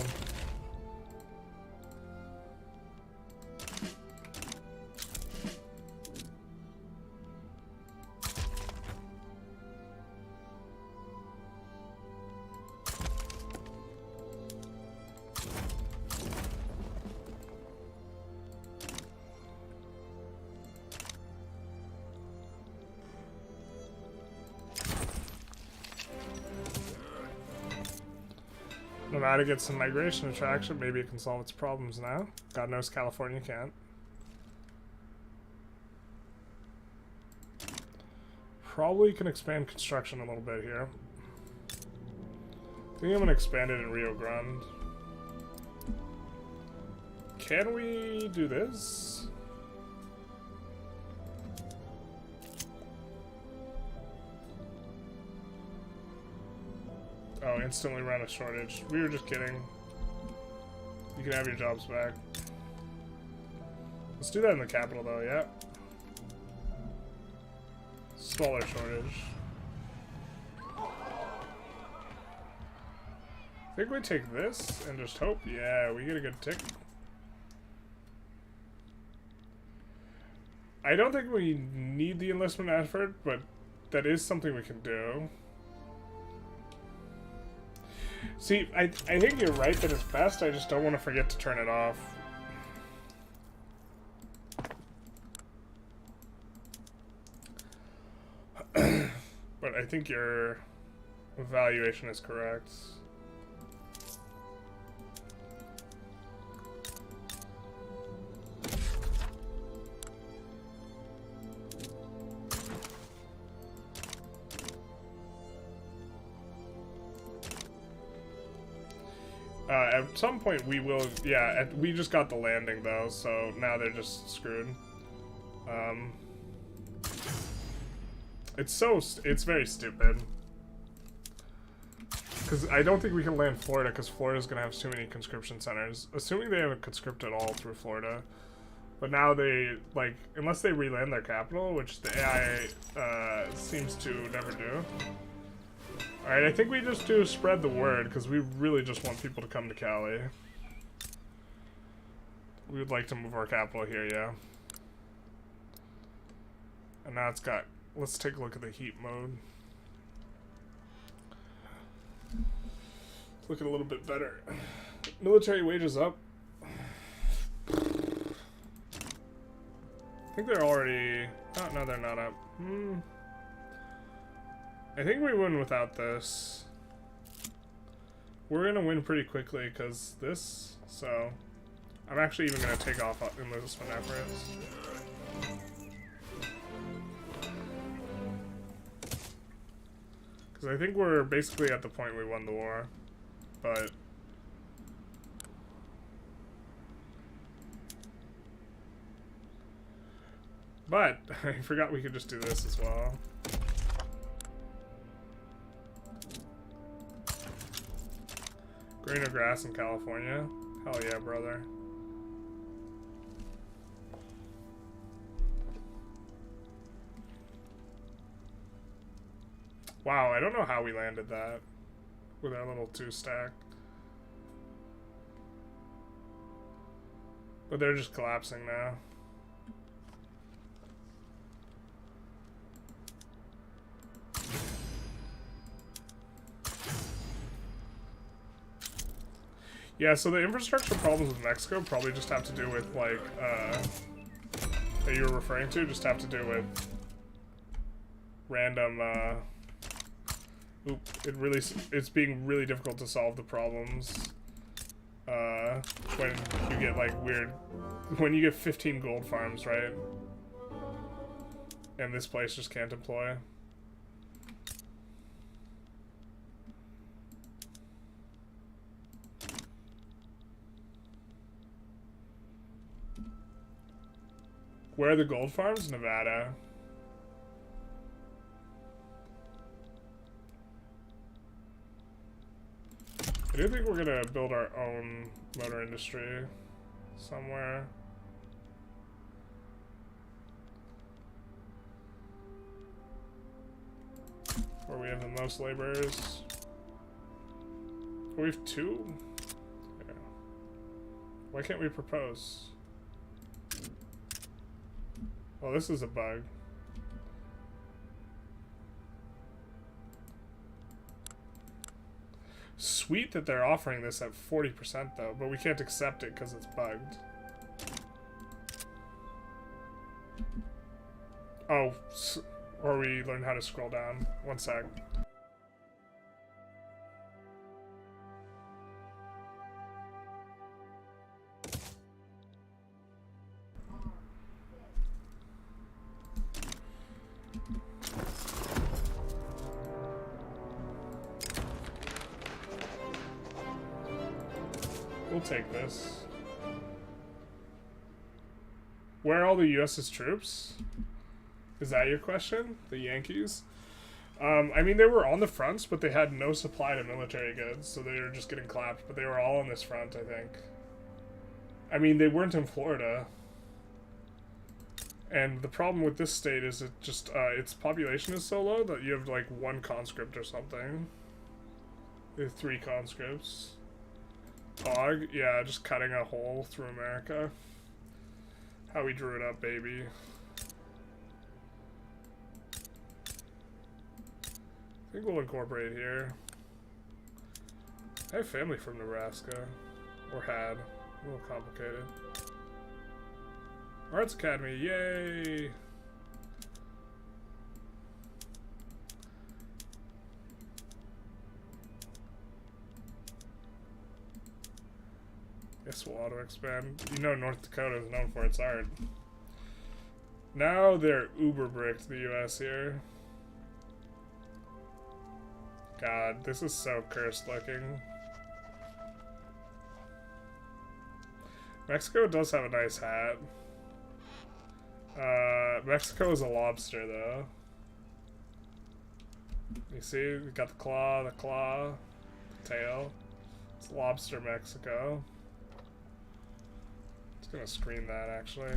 Nevada gets some migration attraction. Maybe it can solve its problems now. God knows California can't. probably can expand construction a little bit here. I think I'm gonna expand it in Rio Grande. Can we do this? Oh, instantly run a shortage. We were just kidding. You can have your jobs back. Let's do that in the capital though, yeah. Smaller shortage. I think we take this and just hope. Yeah, we get a good tick. I don't think we need the enlistment effort, but that is something we can do. See, I think you're right that it's best, I just don't want to forget to turn it off. But I think your evaluation is correct. At some point we will, yeah, we just got the landing though, so now they're just screwed. It's very stupid. Because I don't think we can land Florida, because Florida's going to have too many conscription centers. Assuming they haven't conscripted all through Florida. But now they, like, unless they re-land their capital, which the AI seems to never do. Alright, I think we just do spread the word, because we really just want people to come to Cali. We would like to move our capital here, yeah. And now it's got... Let's take a look at the heat mode. It's looking a little bit better. Military wages up. I think they're already... Oh, no, they're not up. I think we win without this. We're gonna win pretty quickly because this, so... I'm actually even gonna take off enlistment efforts. Because I think we're basically at the point we won the war, but... I forgot we could just do this as well. Greener grass in California? Hell yeah, brother. Wow, I don't know how we landed that with our little 2-stack. But they're just collapsing now. Yeah, so the infrastructure problems with Mexico probably just have to do with, like, that you were referring to, just have to do with random, it's being really difficult to solve the problems, when you get, like, when you get 15 gold farms, right? And this place just can't employ. Where are the gold farms? Nevada. I do think we're gonna build our own motor industry somewhere. Where we have the most laborers. Oh, we have 2? Yeah. Why can't we propose? Well, this is a bug. Sweet that they're offering this at 40% though, but we can't accept it because it's bugged. Oh, or we learn how to scroll down. One sec. We'll take this. Where are all the U.S.'s troops? Is that your question? The Yankees? I mean, they were on the fronts, but they had no supply to military goods, so they were just getting clapped, but they were all on this front, I think. I mean, they weren't in Florida. And the problem with this state is it just, its population is so low that you have, like, 1 conscript or something. They have 3 conscripts. Hog? Yeah, just cutting a hole through America. How we drew it up, baby. I think we'll incorporate here. I have family from Nebraska. Or had. A little complicated. Arts Academy, yay! Guess we'll auto-expand. You know North Dakota is known for its art. Now they're uber-bricked, the US here. God, this is so cursed looking. Mexico does have a nice hat. Mexico is a lobster, though. You see? We got the claw, the tail. It's lobster Mexico. It's gonna screen that, actually.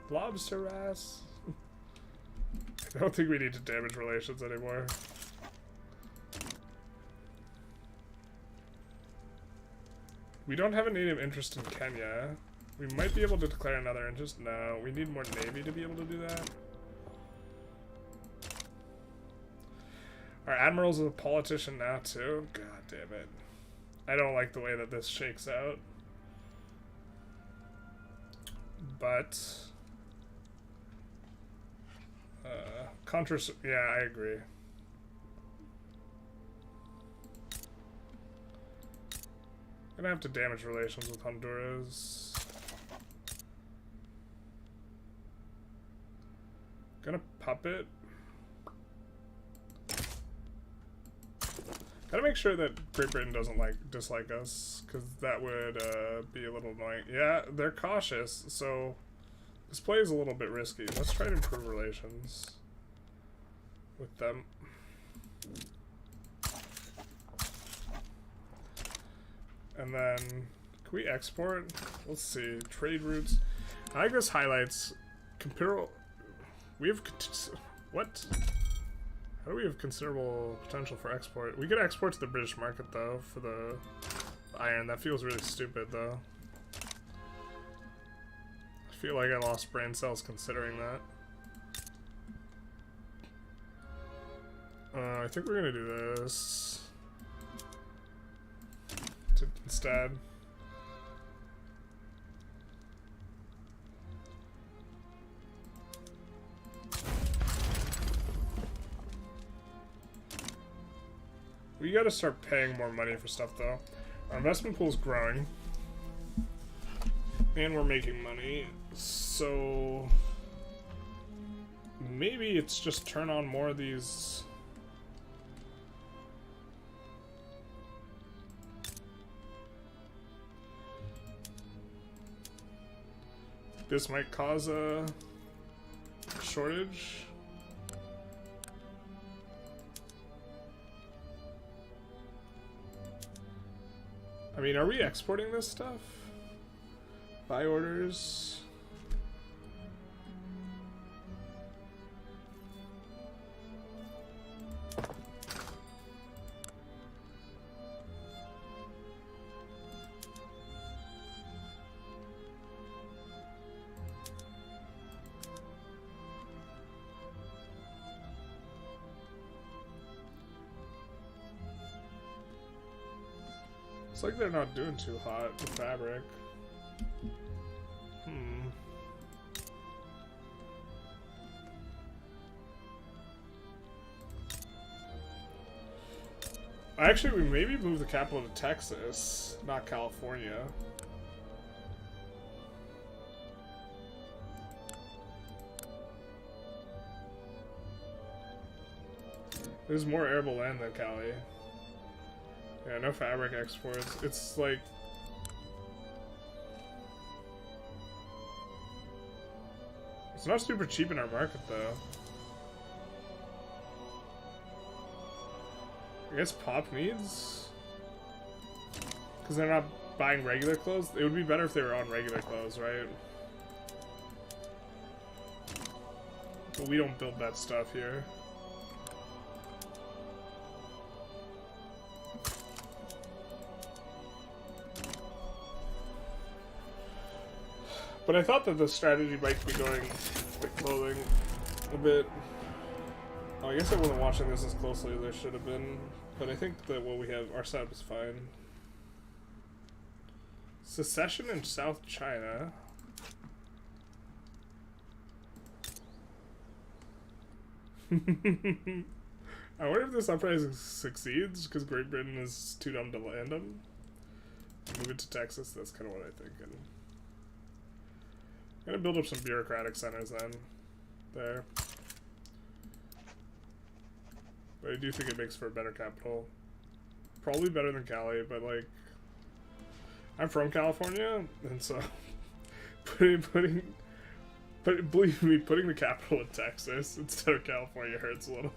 Lobster ass. I don't think we need to damage relations anymore. We don't have a native interest in Kenya. We might be able to declare another interest. No, we need more navy to be able to do that. Our admiral's a politician now too. God damn it. I don't like the way that this shakes out. But yeah, I agree. Gonna have to damage relations with Honduras. Gonna puppet. Gotta make sure that Great Britain doesn't dislike us, because that would be a little annoying. Yeah, they're cautious, so this play is a little bit risky. Let's try to improve relations with them. And then, can we export? Let's see, trade routes. I like this highlights. We have, what? How do we have considerable potential for export? We could export to the British market though, for the iron. That feels really stupid though. I feel like I lost brain cells considering that. I think we're gonna do this instead. We gotta start paying more money for stuff though. Our investment pool is growing. And we're making money. So maybe it's just turn on more of these. This might cause a shortage. I mean, are we exporting this stuff? Buy orders. It's like they're not doing too hot with fabric. Actually, we maybe move the capital to Texas, not California. There's more arable land than Cali. Yeah, no fabric exports. It's like... It's not super cheap in our market, though. I guess pop needs? Because they're not buying regular clothes? It would be better if they were on regular clothes, right? But we don't build that stuff here. But I thought that the strategy might be going with clothing a bit. Oh, I guess I wasn't watching this as closely as I should have been, but I think that what we have, our setup is fine. Secession in South China. I wonder if this uprising succeeds because Great Britain is too dumb to land them. Move it to Texas, that's kind of what I'm thinking. I'm gonna build up some bureaucratic centers then. There. But I do think it makes for a better capital. Probably better than Cali, but like... I'm from California, and so... But believe me, putting the capital in Texas instead of California hurts a little.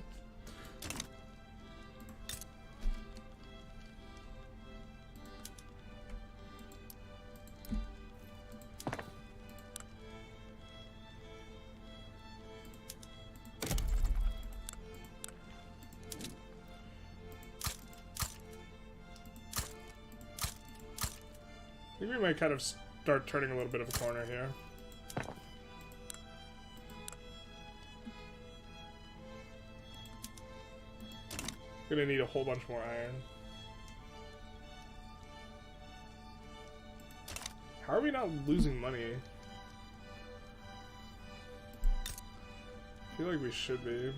I think we might kind of start turning a little bit of a corner here. Gonna need a whole bunch more iron. How are we not losing money? I feel like we should be.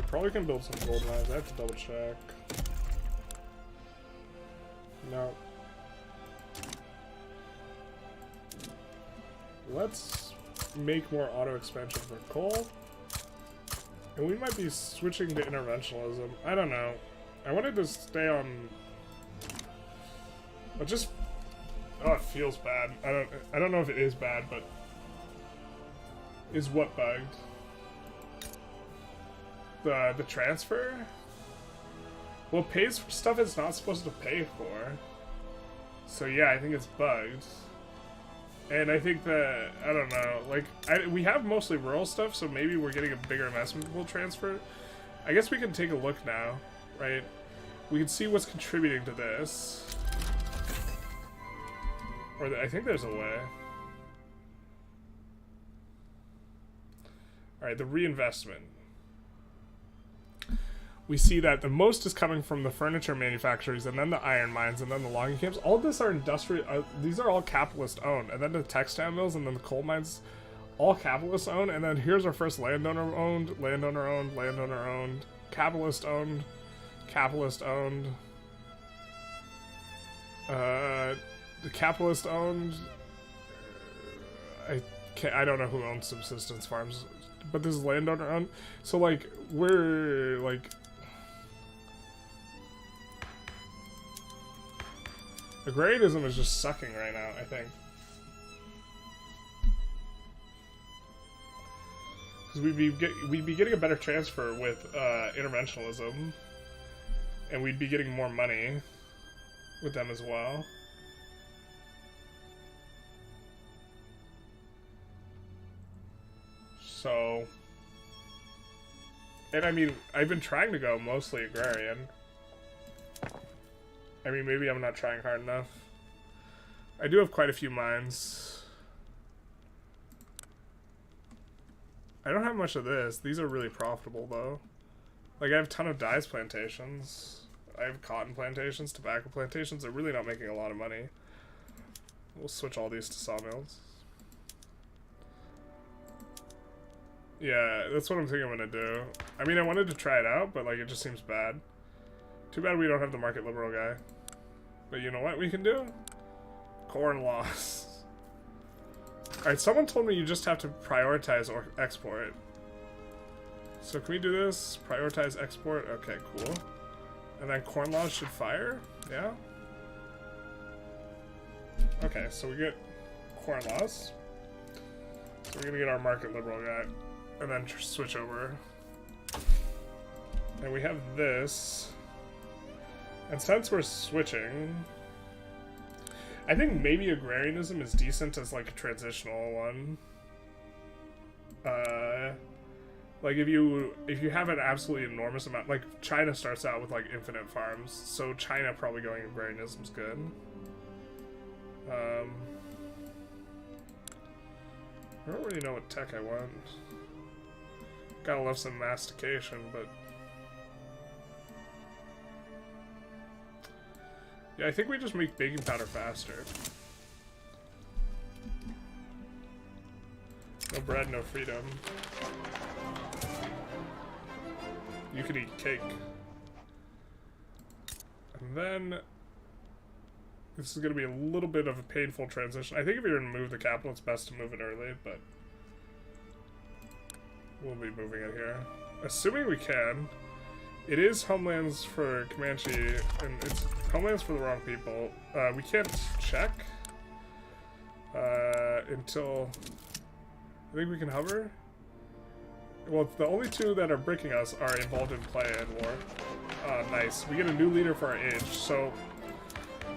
Probably can build some gold mines. I have to double check. No. Let's make more auto expansion for coal. And we might be switching to interventionalism. I don't know. I wanted to stay on... But just... Oh, it feels bad. I don't know if it is bad, but... Is what bugged? The transfer? Well, it pays for stuff it's not supposed to pay for. So yeah, I think it's bugged. And I think that, I don't know, like, we have mostly rural stuff, so maybe we're getting a bigger investment pool transfer. I guess we can take a look now, right? We can see what's contributing to this. Or I think there's a way. Alright, the reinvestment. We see that the most is coming from the furniture manufacturers, and then the iron mines, and then the logging camps. All of this are industrial. These are all capitalist owned, and then the textile mills, and then the coal mines, all capitalist owned. And then here's our first landowner owned, landowner owned, landowner owned, capitalist owned, capitalist owned. The capitalist owned. I don't know who owns subsistence farms, but this is landowner owned. So like we're like. Agrarianism is just sucking right now, I think. Because we'd be getting a better transfer with interventionalism, and we'd be getting more money with them as well. So, and I mean, I've been trying to go mostly agrarian. I mean, maybe I'm not trying hard enough. I do have quite a few mines. I don't have much of this. These are really profitable, though. Like, I have a ton of dyes plantations. I have cotton plantations, tobacco plantations. They're really not making a lot of money. We'll switch all these to sawmills. Yeah, that's what I'm thinking I'm gonna do. I mean, I wanted to try it out, but like it just seems bad. Too bad we don't have the market liberal guy. But you know what we can do? Corn laws. Alright, someone told me you just have to prioritize or export. So can we do this? Prioritize export? Okay, cool. And then corn laws should fire? Yeah? Okay, so we get corn laws. So we're gonna get our market liberal guy. And then switch over. And we have this. And since we're switching, I think maybe agrarianism is decent as like a transitional one. Like if you have an absolutely enormous amount, like China starts out with like infinite farms, so China probably going agrarianism is good. I don't really know what tech I want. Gotta love some mastication, but yeah, I think we just make baking powder faster. No bread, no freedom. You could eat cake. And then this is gonna be a little bit of a painful transition. I think if you're gonna move the capital, it's best to move it early, but we'll be moving it here. Assuming we can. It is homelands for Comanche, and it's homelands for the wrong people. We can't check until I think we can hover. Well, the only two that are bricking us are involved in play and war. Nice. We get a new leader for our age. So,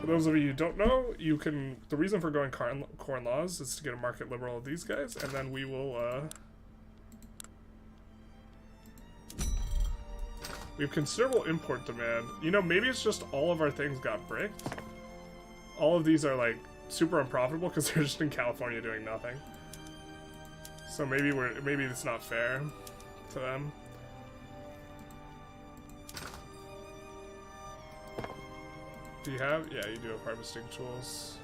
for those of you who don't know, you can. The reason for going corn laws is to get a market liberal of these guys, and then we will. We have considerable import demand. You know, maybe it's just all of our things got bricked. All of these are like super unprofitable because they're just in California doing nothing. So maybe it's not fair to them. Do you have? Yeah, you do have harvesting tools.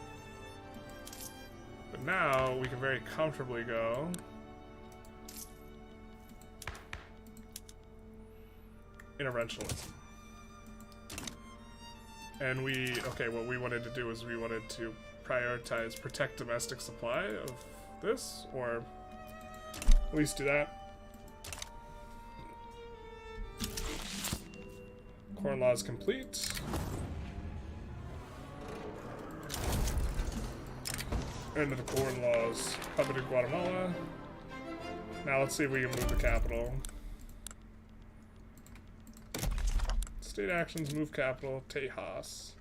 But now we can very comfortably go. Interventionalism. And what we wanted to do is we wanted to prioritize protect domestic supply of this, or at least do that. Corn laws complete. End of the corn laws. Coveted Guatemala. Now let's see if we can move the capital. State actions, move capital, Tejas.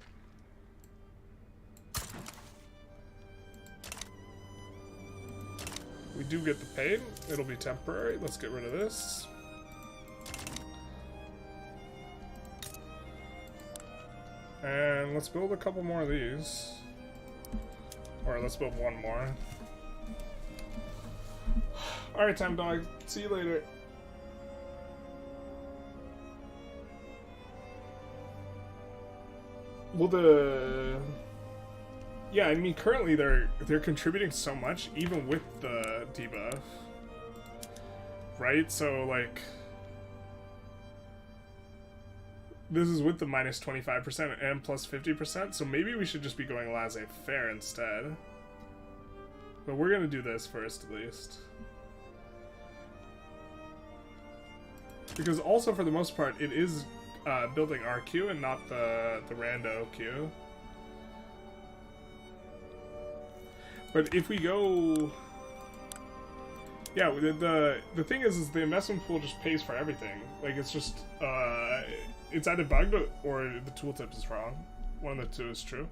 We do get the paid. It'll be temporary. Let's get rid of this. And let's build a couple more of these. Or let's build one more. Alright, Time Dog. See you later. Well, yeah, I mean, currently they're contributing so much, even with the debuff, right? So like, this is with the minus 25% and plus 50%. So maybe we should just be going laissez-faire instead. But we're gonna do this first, at least, because also for the most part it is. Building our queue and not the rando queue. But if we go, yeah, the thing is the investment pool just pays for everything. Like it's just it's either bugged or the tooltip is wrong. One of the two is true,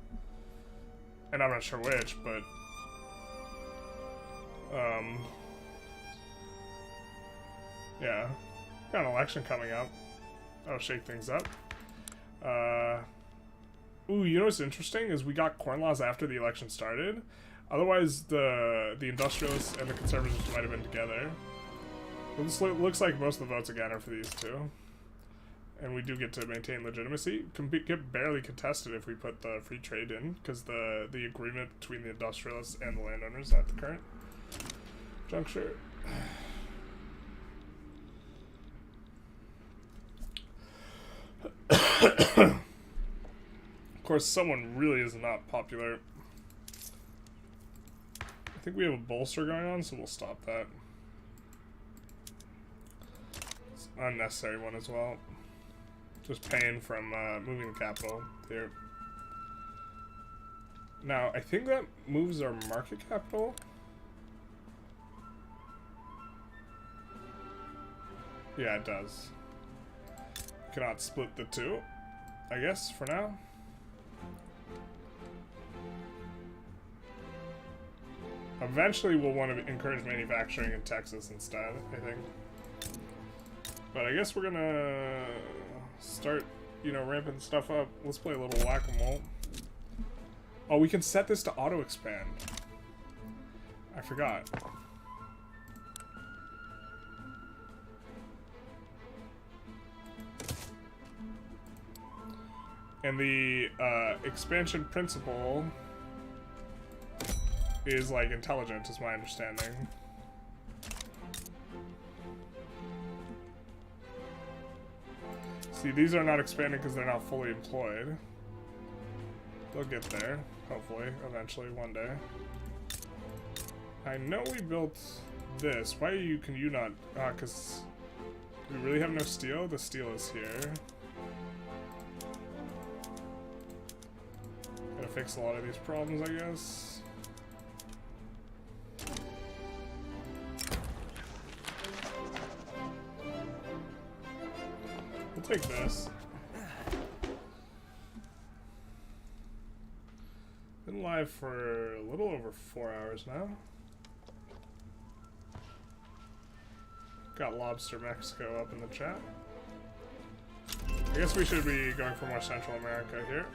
and I'm not sure which, but yeah, got an election coming up. That'll shake things up. Ooh, you know what's interesting is we got corn laws after the election started. Otherwise, the Industrialists and the Conservatives might have been together. It looks like most of the votes again are for these two. And we do get to maintain legitimacy. Can get barely contested if we put the free trade in, because the agreement between the industrialists and the landowners at the current juncture. Of course, someone really is not popular. I think we have a bolster going on, so we'll stop that. It's an unnecessary one as well. Just paying from moving the capital here. Now, I think that moves our market capital. Yeah, it does. Cannot split the two, I guess, for now. Eventually, we'll want to encourage manufacturing in Texas instead, I think. But I guess we're gonna start, you know, ramping stuff up. Let's play a little whack-a-mole. Oh, we can set this to auto-expand. I forgot. And the expansion principle is like intelligent, is my understanding. See, these are not expanding because they're not fully employed. They'll get there, hopefully, eventually, one day. I know we built this. Why can you not? Because do we really have no steel? The steel is here. Gotta fix a lot of these problems, I guess. We'll take this. Been live for a little over 4 hours now. Got Lobster Mexico up in the chat. I guess we should be going for more Central America here.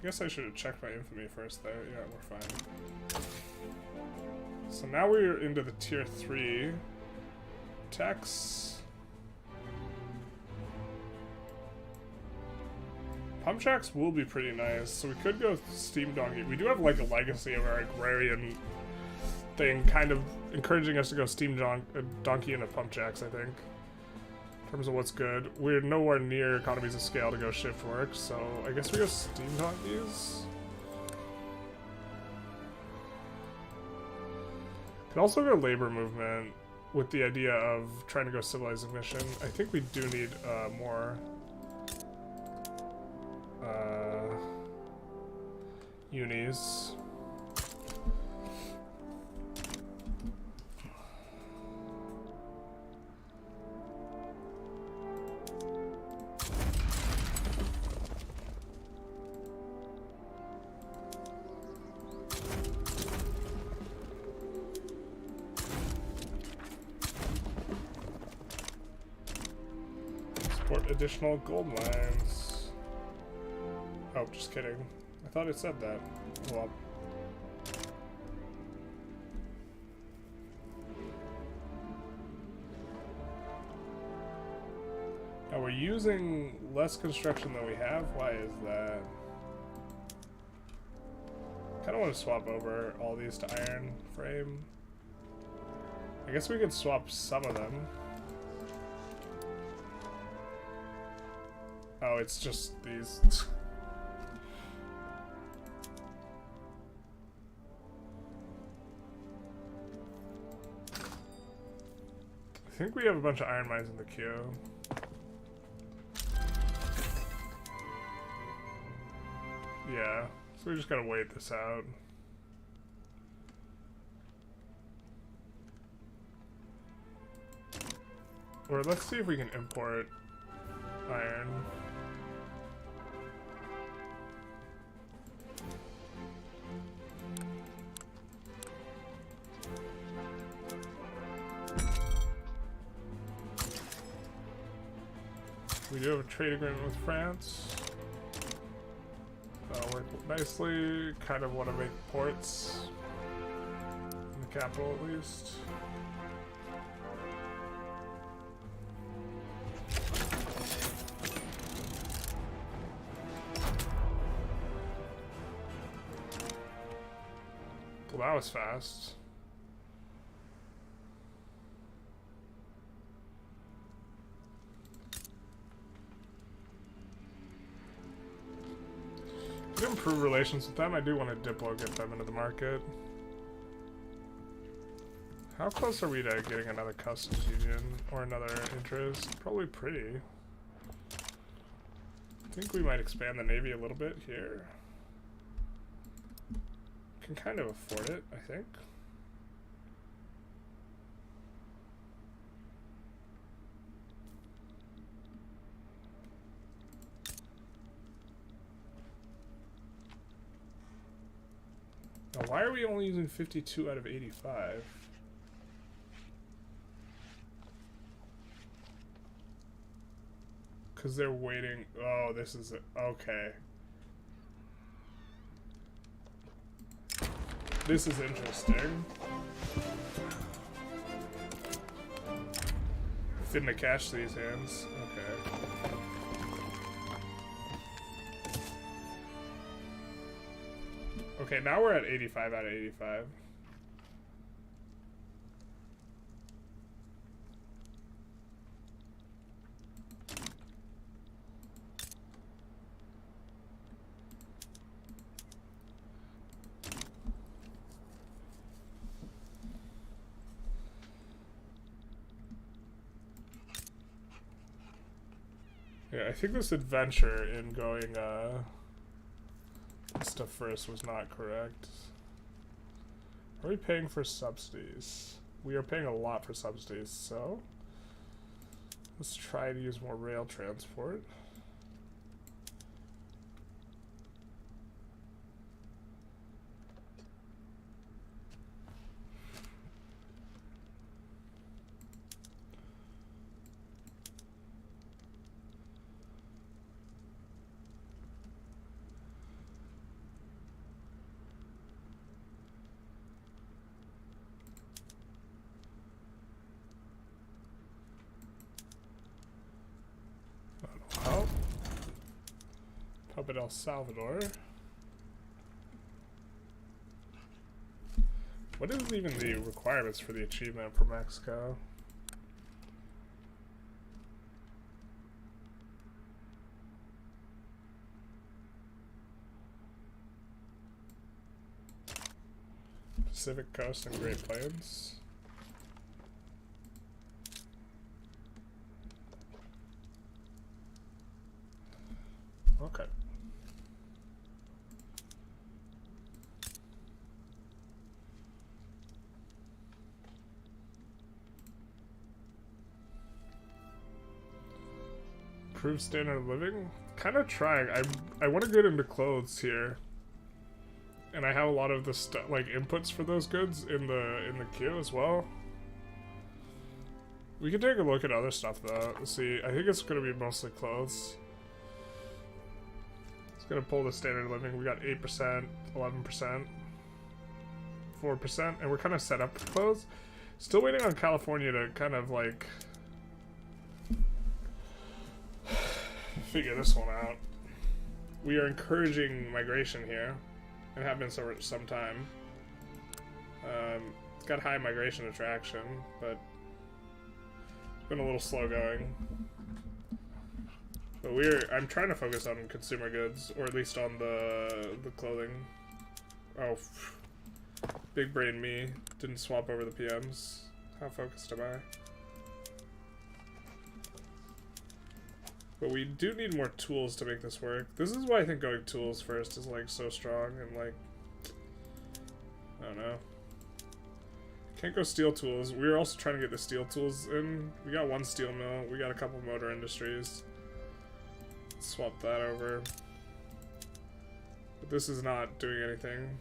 I guess I should have checked my infamy first there. Yeah, we're fine. So now we're into the tier 3 techs. Pump tracks will be pretty nice, so we could go Steam Donkey. We do have like a legacy of our agrarian thing kind of encouraging us to go Steam Donkey into pump jacks, I think. In terms of what's good. We're nowhere near economies of scale to go shift work, so I guess we go Steam Donkeys. Could also go labor movement with the idea of trying to go civilizing mission. I think we do need more unis. Additional gold mines. Oh, just kidding. I thought it said that. Well. Now we're using less construction than we have. Why is that? Kind of want to swap over all these to iron frame. I guess we could swap some of them. Oh, it's just these. I think we have a bunch of iron mines in the queue. Yeah, so we just gotta wait this out. Or let's see if we can import iron. We do have a trade agreement with France. That'll work nicely. Kind of want to make ports. the capital at least. Well, that was fast. To improve relations with them, I do want to Diplo get them into the market. How close are we to getting another customs union or another interest? Probably pretty. I think we might expand the navy a little bit here. Can kind of afford it, I think. Now, why are we only using 52 out of 85? Because they're waiting. Oh, this is it. Okay. This is interesting. Finna cash these hands. Okay. Okay, now we're at 85 out of 85. Yeah, I think this adventure in going stuff first was not correct. Are we paying for subsidies? We are paying a lot for subsidies, so let's try to use more rail transport. Up at El Salvador. What is even the requirements for the achievement for Mexico? Pacific Coast and Great Plains. Okay. Improve standard of living? Kind of trying. I want to get into clothes here, and I have a lot of the stuff like inputs for those goods in the queue as well. We can take a look at other stuff though. Let's see. I think it's gonna be mostly clothes. It's gonna pull the standard of living. We got 8%, 11%, 4%, and we're kind of set up for clothes. Still waiting on California to kind of like figure this one out. We are encouraging migration here, and have been for some time. It's got high migration attraction, but it's been a little slow going. But I'm trying to focus on consumer goods, or at least on the clothing. Oh, big brain me didn't swap over the PMs. How focused am I? But we do need more tools to make this work. This is why I think going tools first is like so strong, and like, I don't know. Can't go steel tools. We were also trying to get the steel tools in. We got one steel mill. We got a couple motor industries. Let's swap that over. But this is not doing anything.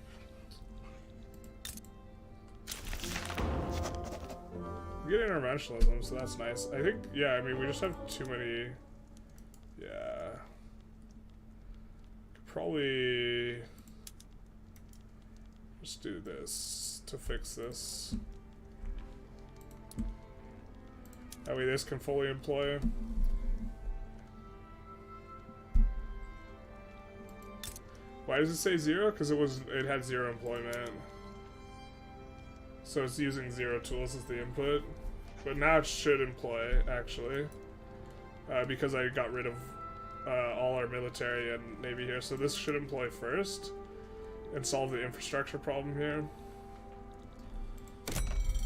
We get interventionalism, so that's nice. I think, yeah, I mean, we just have too many. Yeah. Could probably just do this. to fix this. That way this can fully employ. Why does it say 0? Because it had 0 employment. So it's using 0 tools as the input. But now it should employ, actually. Because I got rid of all our military and navy here. So this should employ first. And solve the infrastructure problem here.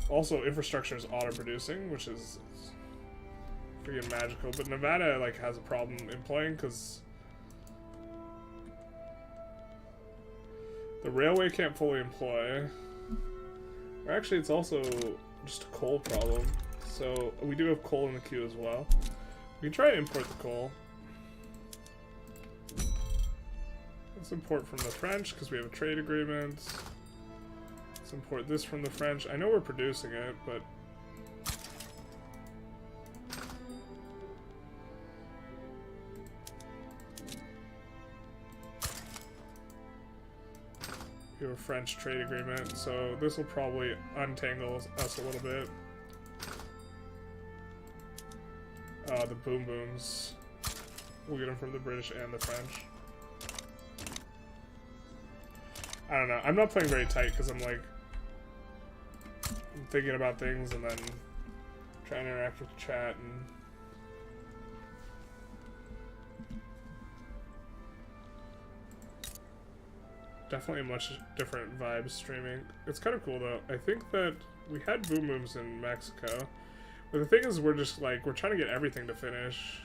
Also, infrastructure is auto-producing, which is freaking magical. But Nevada, like, has a problem employing, because the railway can't fully employ. Or actually, it's also just a coal problem. So, we do have coal in the queue as well. We can try to import the coal. Let's import from the French, because we have a trade agreement. Let's import this from the French. I know we're producing it, but we have a French trade agreement, so this will probably untangle us a little bit. The boom booms. We'll get them from the British and the French. I don't know. I'm not playing very tight because I'm thinking about things and then trying to interact with the chat and definitely a much different vibe streaming. It's kind of cool though. I think that we had boom booms in Mexico, but the thing is we're just we're trying to get everything to finish.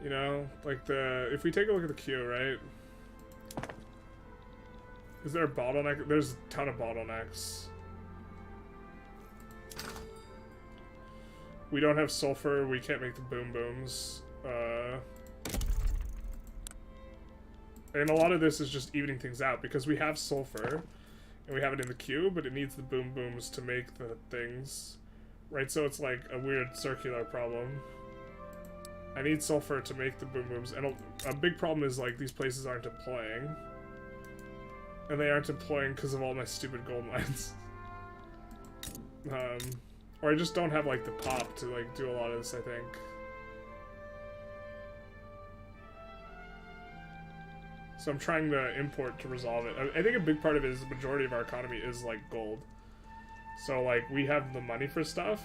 You know, if we take a look at the queue, right? Is there a bottleneck? There's a ton of bottlenecks. We don't have sulfur. We can't make the boom booms. And a lot of this is just evening things out because we have sulfur and we have it in the queue, but it needs the boom booms to make the things, right? So it's like a weird circular problem. I need sulfur to make the boom booms, and a big problem is these places aren't employing. And they aren't employing because of all my stupid gold mines. Or I just don't have, the pop to, do a lot of this, I think. So I'm trying to import to resolve it. I think a big part of it is the majority of our economy is, gold. So, we have the money for stuff,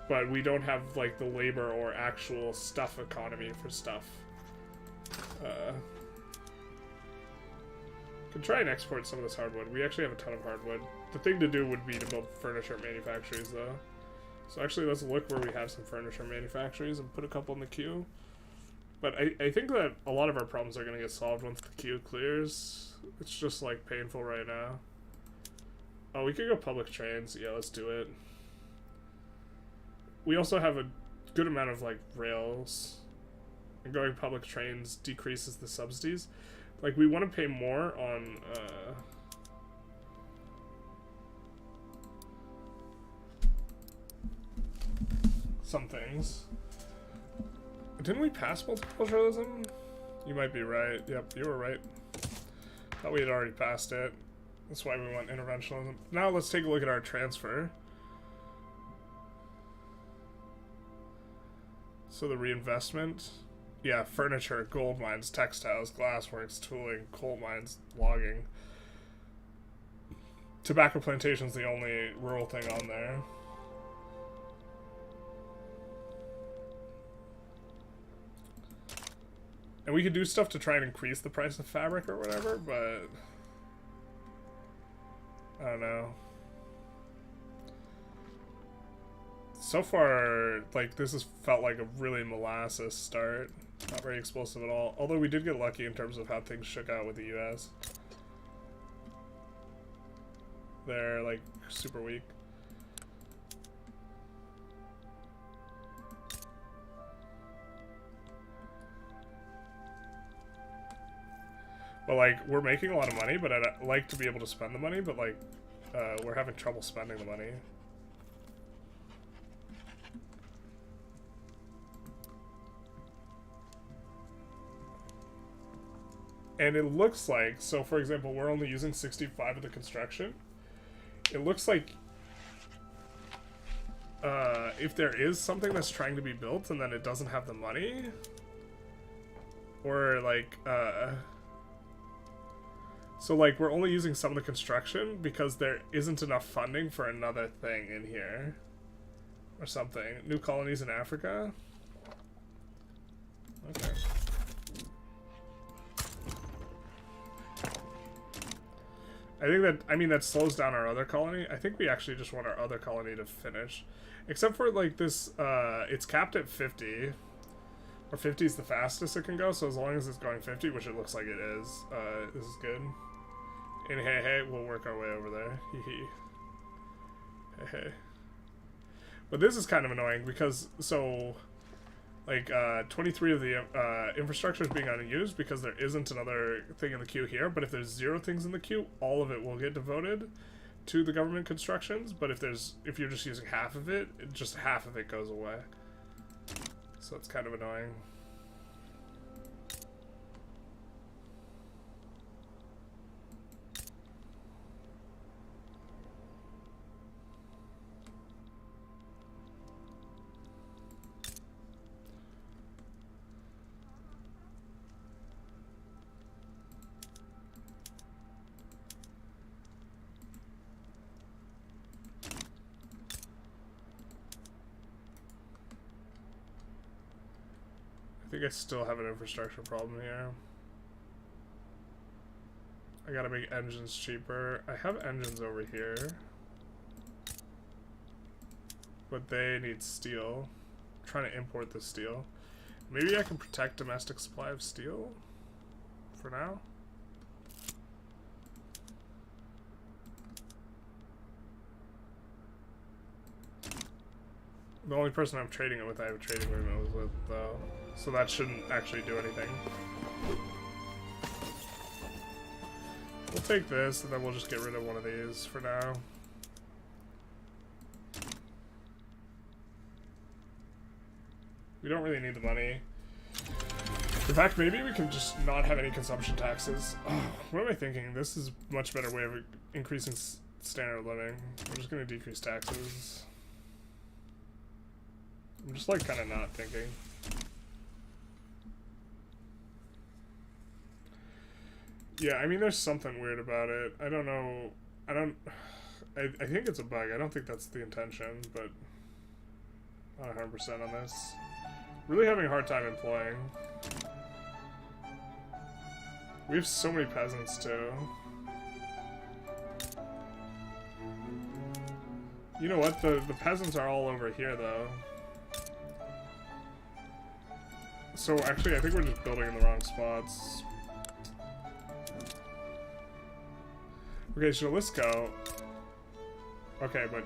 but we don't have, the labor or actual stuff economy for stuff. Could try and export some of this hardwood. We actually have a ton of hardwood. The thing to do would be to build furniture manufactories, though. So actually, let's look where we have some furniture manufactories and put a couple in the queue. But I think that a lot of our problems are going to get solved once the queue clears. It's just, painful right now. Oh, we could go public trains. Yeah, let's do it. We also have a good amount of, rails. And going public trains decreases the subsidies. We want to pay more on, some things. Didn't we pass multiculturalism? You might be right. Yep, you were right. Thought we had already passed it. That's why we want interventionalism. Now let's take a look at our transfer. So the reinvestment. Yeah, furniture, gold mines, textiles, glassworks, tooling, coal mines, logging. Tobacco plantation's the only rural thing on there. And we could do stuff to try and increase the price of fabric or whatever, but I don't know. So far, this has felt like a really molasses start. Not very explosive at all. Although we did get lucky in terms of how things shook out with the US. They're, super weak. But, we're making a lot of money, but I'd like to be able to spend the money, but, we're having trouble spending the money. And it looks like, so for example, we're only using 65 of the construction, It looks like if there is something that's trying to be built and then it doesn't have the money, or like so like we're only using some of the construction because there isn't enough funding for another thing in here or something. New colonies in Africa. Okay. I mean that slows down our other colony. I think we actually just want our other colony to finish. Except for like this, it's capped at 50. Or 50 is the fastest it can go, so as long as it's going 50, which it looks like it is, this is good. And hey, we'll work our way over there. Hey. But this is kind of annoying because, so, like, 23 of the infrastructure is being unused because there isn't another thing in the queue here. But if there's 0 things in the queue, all of it will get devoted to the government constructions. But if you're just using half of it, just half of it goes away. So it's kind of annoying. I think I still have an infrastructure problem here. I gotta make engines cheaper. I have engines over here, but they need steel. I'm trying to import the steel. Maybe I can protect domestic supply of steel for now. The only person I'm trading it with, I have a trading agreement with, though. So that shouldn't actually do anything. We'll take this, and then we'll just get rid of one of these for now. We don't really need the money. In fact, maybe we can just not have any consumption taxes. Oh, what am I thinking? This is a much better way of increasing standard of living. I'm just going to decrease taxes. I'm just like kind of not thinking. Yeah, I mean there's something weird about it. I don't know. I think it's a bug. I don't think that's the intention, but not 100% on this. Really having a hard time employing. We have so many peasants too. You know what? The peasants are all over here though. So actually, I think we're just building in the wrong spots. Okay, Jalisco. Okay, but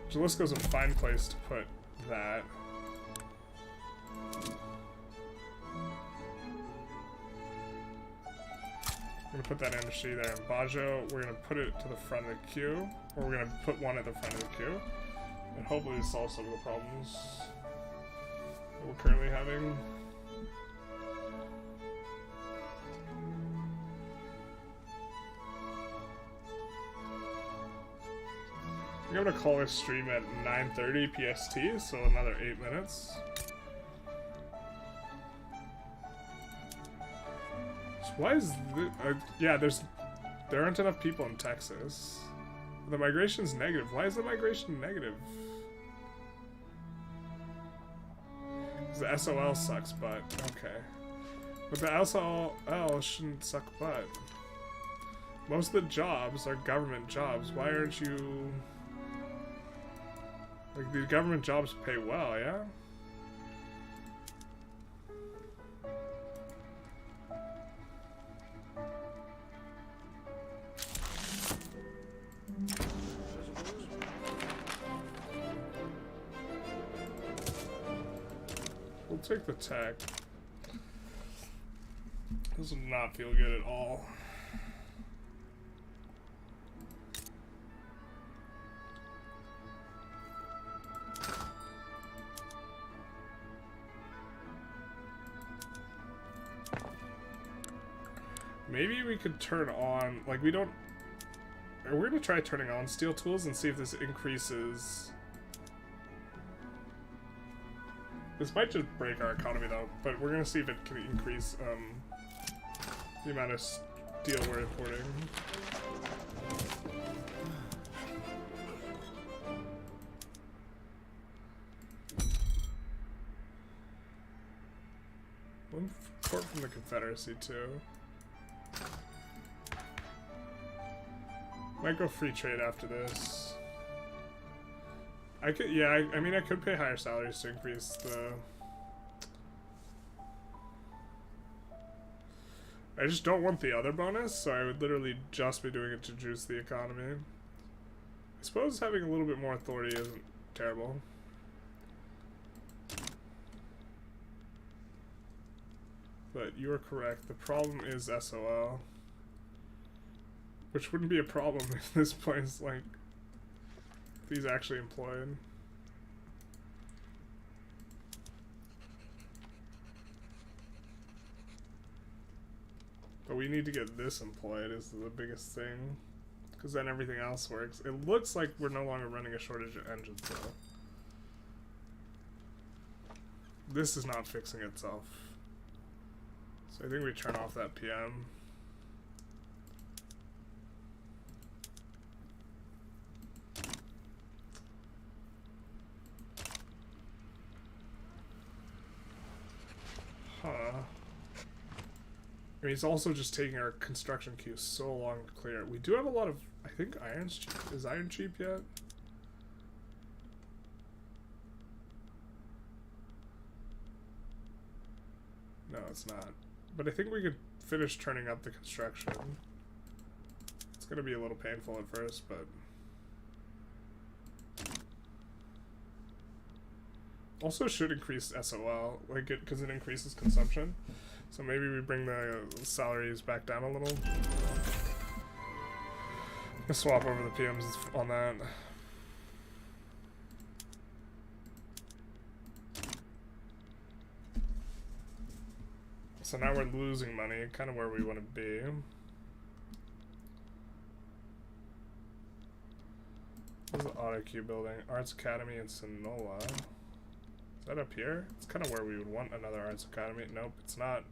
Jalisco's a fine place to put that. We're gonna put that industry there in Bajo. We're gonna put it to the front of the queue, or we're gonna put one at the front of the queue, and hopefully solve some of the problems we're currently having. I'm gonna call this stream at 9:30 PST, so another 8 minutes. So why is yeah, there aren't enough people in Texas. The migration's negative. Why is the migration negative? The SOL sucks butt. Okay. But the SOL shouldn't suck butt. Most of the jobs are government jobs. Why aren't you... Like, the government jobs pay well, yeah? We'll take the tech. This will not feel good at all. Maybe we could turn on, like, we don't... we're gonna try turning on steel tools and see if this increases. This might just break our economy though, but we're gonna see if it can increase the amount of steel we're importing. One port from the Confederacy too. Might go free trade after this. I could, yeah, I mean I could pay higher salaries to increase the... I just don't want the other bonus, so I would literally just be doing it to juice the economy. I suppose having a little bit more authority isn't terrible. But you are correct, the problem is SOL. Which wouldn't be a problem if this place, like, if he's actually employed. But we need to get this employed is the biggest thing. Because then everything else works. It looks like we're no longer running a shortage of engines, though. This is not fixing itself. So I think we turn off that PM. Huh. I mean, it's also just taking our construction queue so long to clear. We do have a lot of, I think iron's cheap. Is iron cheap yet? No, it's not. But I think we could finish turning up the construction. It's gonna be a little painful at first, but... Also should increase SOL, like it, because it increases consumption. So maybe we bring the salaries back down a little. Let's swap over the PMs on that. So now we're losing money, kind of where we want to be. What's the auto queue building? Arts Academy in Sonola. Is that up here? It's kind of where we would want another Arts Academy. Nope, it's not.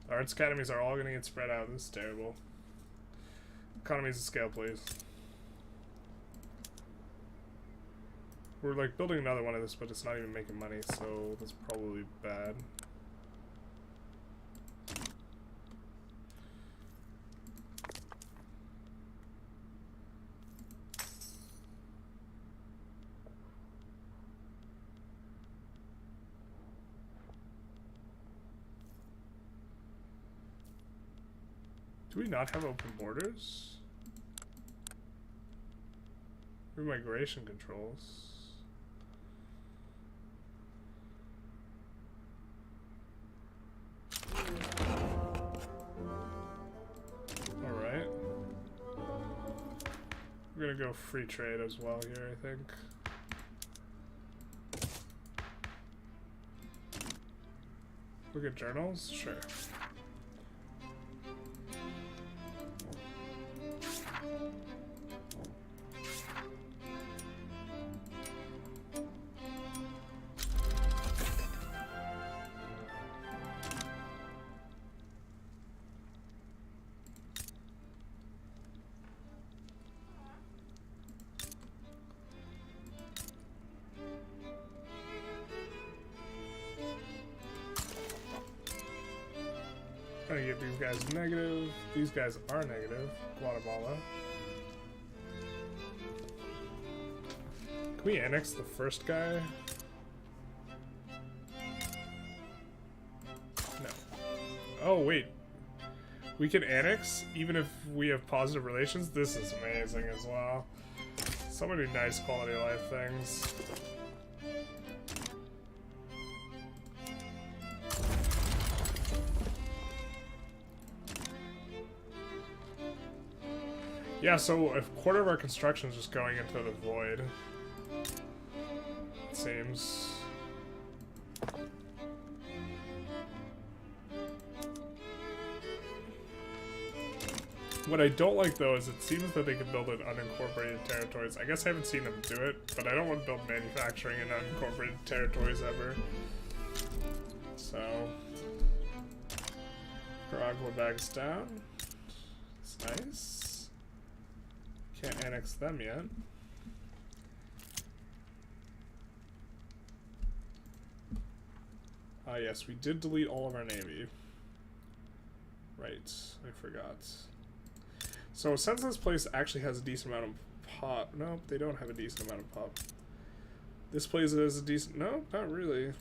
The Arts Academies are all going to get spread out. This is terrible. Economies of scale, please. We're like building another one of this, but it's not even making money, so that's probably bad. Do we not have open borders? Immigration controls. Alright. We're gonna go free trade as well here, I think. Look at journals? Sure. Trying to get these guys negative. These guys are negative. Guatemala. Can we annex the first guy? No. Oh, wait. We can annex even if we have positive relations? This is amazing as well. So many nice quality of life things. Yeah, so a quarter of our construction is just going into the void. It seems. What I don't like, though, is it seems that they can build in unincorporated territories. I guess I haven't seen them do it, but I don't want to build manufacturing in unincorporated territories ever. So, Nicaragua bags down. It's nice. Can't annex them yet. Ah, yes, we did delete all of our navy. Right, I forgot. So since this place actually has a decent amount of pop, nope, they don't have a decent amount of pop. This place has a decent, no, not really.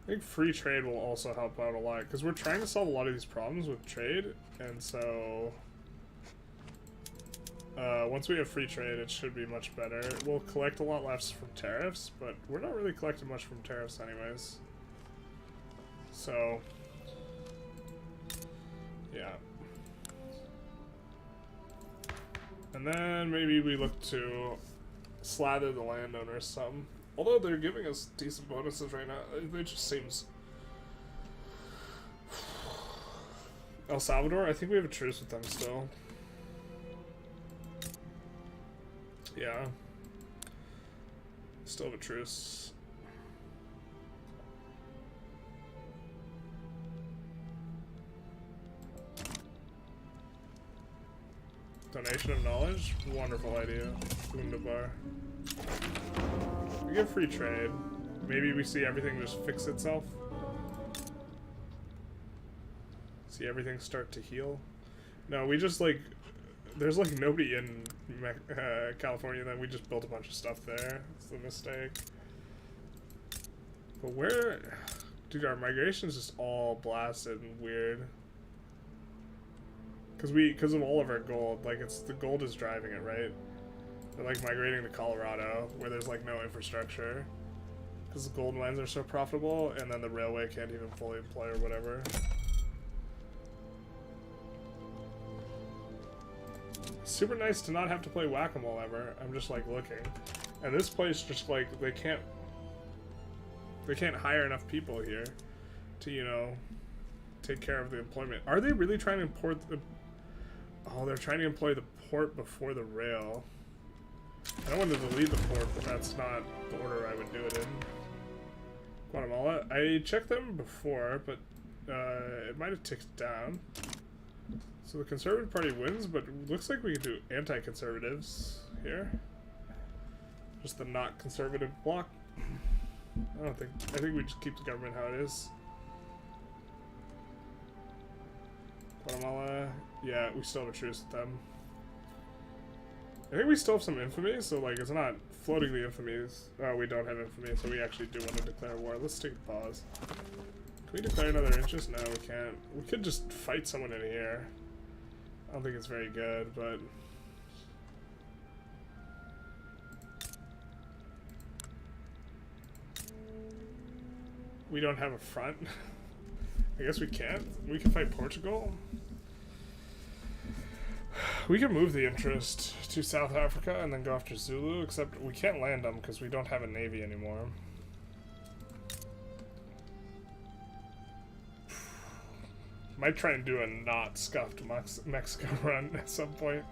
I think free trade will also help out a lot, because we're trying to solve a lot of these problems with trade, and so once we have free trade, it should be much better. We'll collect a lot less from tariffs, but we're not really collecting much from tariffs anyways. So, yeah. And then maybe we look to slather the landowners some. Although they're giving us decent bonuses right now, it just seems... El Salvador, I think we have a truce with them still. Yeah. Still have a truce. Donation of knowledge? Wonderful idea. Wunderbar. We get free trade. Maybe we see everything just fix itself. See everything start to heal. No, we just like... There's like nobody in California, then we just built a bunch of stuff there. It's the mistake. But where... Dude, our migration is just all blasted and weird. Because of all of our gold. Like, it's the gold is driving it, right? They're like migrating to Colorado, where there's like no infrastructure. Because the gold mines are so profitable, and then the railway can't even fully employ or whatever. Super nice to not have to play whack-a-mole ever. I'm just like looking. And this place just like, they can't hire enough people here to, you know, take care of the employment. Are they really trying to import the... Oh, they're trying to employ the port before the rail. I don't want to delete the port, but that's not the order I would do it in. Guatemala. I checked them before, but it might have ticked down. So the Conservative Party wins, but it looks like we could do anti-conservatives here. Just the not conservative bloc. I think we just keep the government how it is. Guatemala. Yeah, we still have a truce with them. I think we still have some infamy, so like it's not floating the infamies. Oh, we don't have infamy, so we actually do want to declare war. Let's take a pause. Can we declare another interest? No, we can't. We could just fight someone in here. I don't think it's very good, but... We don't have a front. I guess we can't. We can fight Portugal. We can move the interest to South Africa and then go after Zulu, except we can't land them because we don't have a navy anymore. Might try and do a not scuffed Mexico run at some point.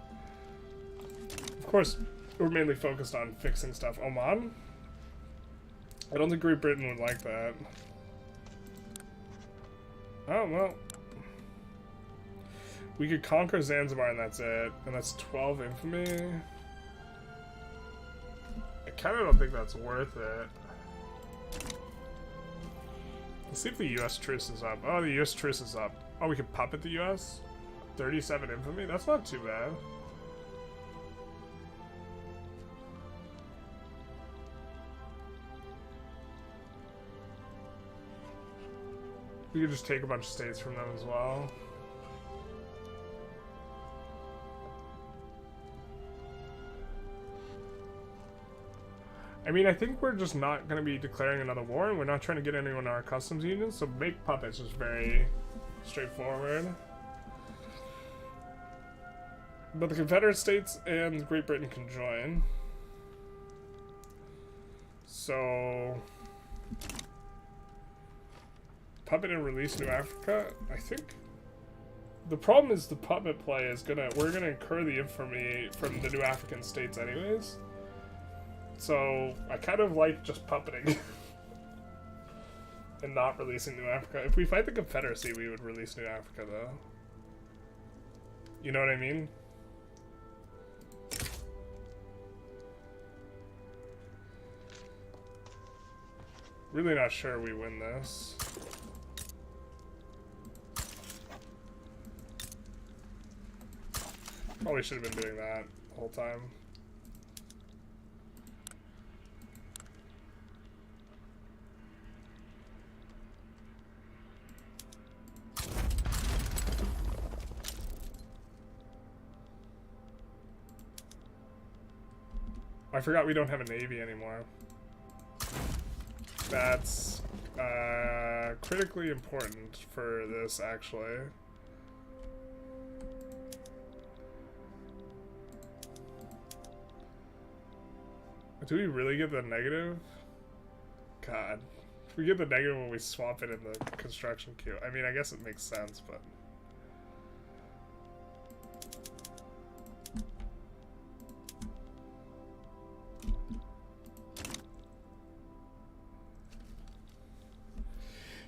Of course, we're mainly focused on fixing stuff. Oman? I don't think Great Britain would like that. Oh, well. We could conquer Zanzibar and that's it. And that's 12 infamy. I kind of don't think that's worth it. Let's see if the US truce is up. Oh, the US truce is up. Oh, we could puppet the US? 37 infamy? That's not too bad. We could just take a bunch of states from them as well. I mean, I think we're just not going to be declaring another war, and we're not trying to get anyone in our customs union, so make puppets is very straightforward. But the Confederate States and Great Britain can join. So... puppet and release New Africa? I think... the problem is the puppet play is we're gonna incur the infamy from the New African states anyways. So, I kind of like just puppeting. And not releasing New Africa. If we fight the Confederacy, we would release New Africa, though. You know what I mean? Really not sure we win this. Probably should have been doing that the whole time. I forgot we don't have a navy anymore. That's critically important for this, actually. Do we really get the negative? God. If we get the negative when we swap it in the construction queue. I mean, I guess it makes sense, but...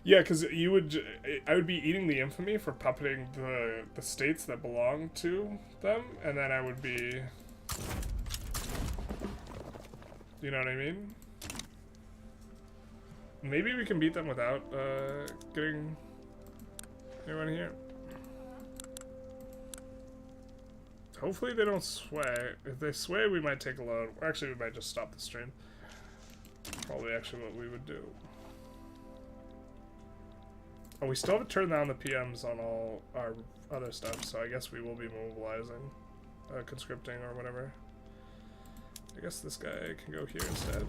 yeah, because I would be eating the infamy for puppeting the states that belong to them, and then I would be... you know what I mean? Maybe we can beat them without getting anyone here. Hopefully they don't sway. If they sway, we might take a load. Or actually, we might just stop the stream. Probably actually what we would do. Oh, we still have to turn down the PMs on all our other stuff, so I guess we will be mobilizing, conscripting or whatever. I guess this guy can go here instead.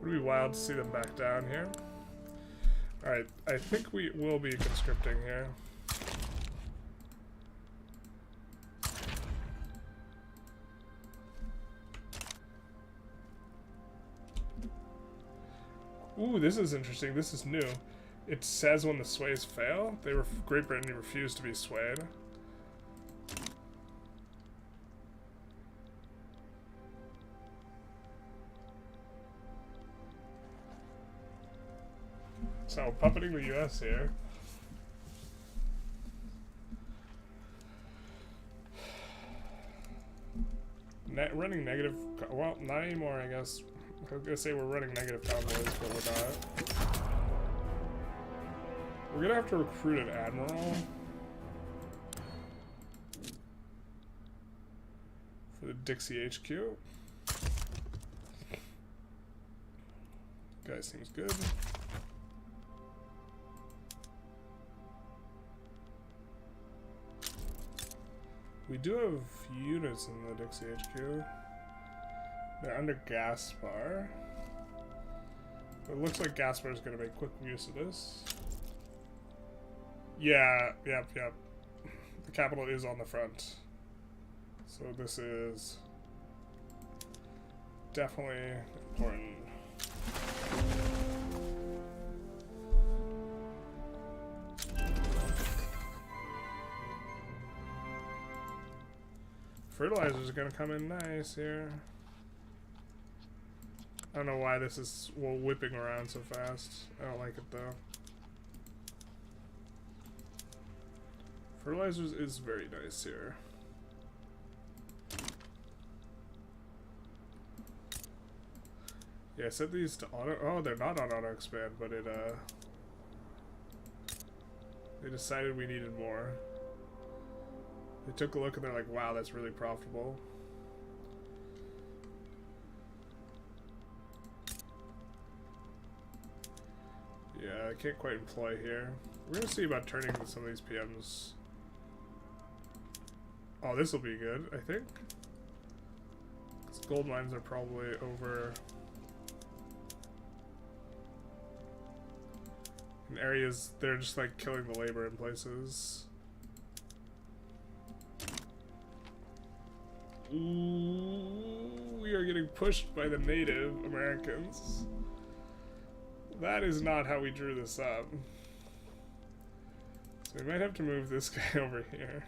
Would be wild to see them back down here. Alright, I think we will be conscripting here. Ooh, this is interesting. This is new. It says when the sways fail, Great Britain refused to be swayed. So, puppeting the US here. Running negative... well, not anymore, I guess. I was gonna say we're running negative convoys, but we're not. We're gonna have to recruit an admiral. For the Dixie HQ. Guy seems good. We do have units in the Dixie HQ. They're under Gaspar. It looks like Gaspar is going to make quick use of this. Yeah, yep. The capital is on the front. So this is definitely important. Fertilizers are going to come in nice here. I don't know why this is whipping around so fast. I don't like it though. Fertilizers is very nice here. Yeah, I set these to auto. Oh, they're not on auto expand, but it they decided we needed more. They took a look and they're like, wow, that's really profitable. Yeah, I can't quite employ here. We're gonna see about turning some of these PMs. Oh, this will be good, I think. These gold mines are probably over certain areas, they're just like killing the labor in places. Ooh, we are getting pushed by the Native Americans. That is not how we drew this up. So we might have to move this guy over here.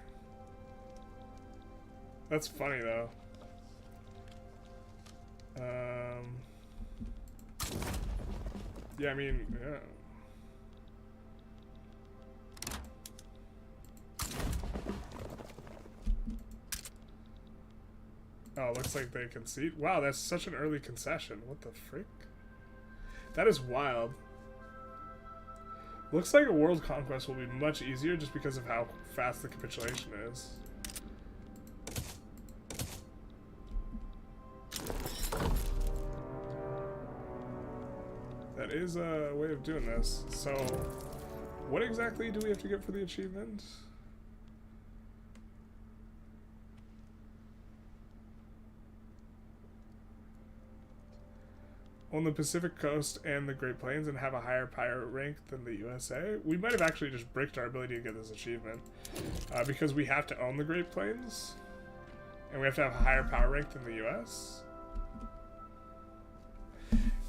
That's funny though. Yeah, I mean, yeah. Oh, looks like they concede. Wow, that's such an early concession. What the frick? That is wild. Looks like a world conquest will be much easier just because of how fast the capitulation is. That is a way of doing this. So, what exactly do we have to get for the achievement? On the Pacific coast and the Great Plains and have a higher pirate rank than the USA. We might have actually just bricked our ability to get this achievement. Because we have to own the Great Plains. And we have to have a higher power rank than the US.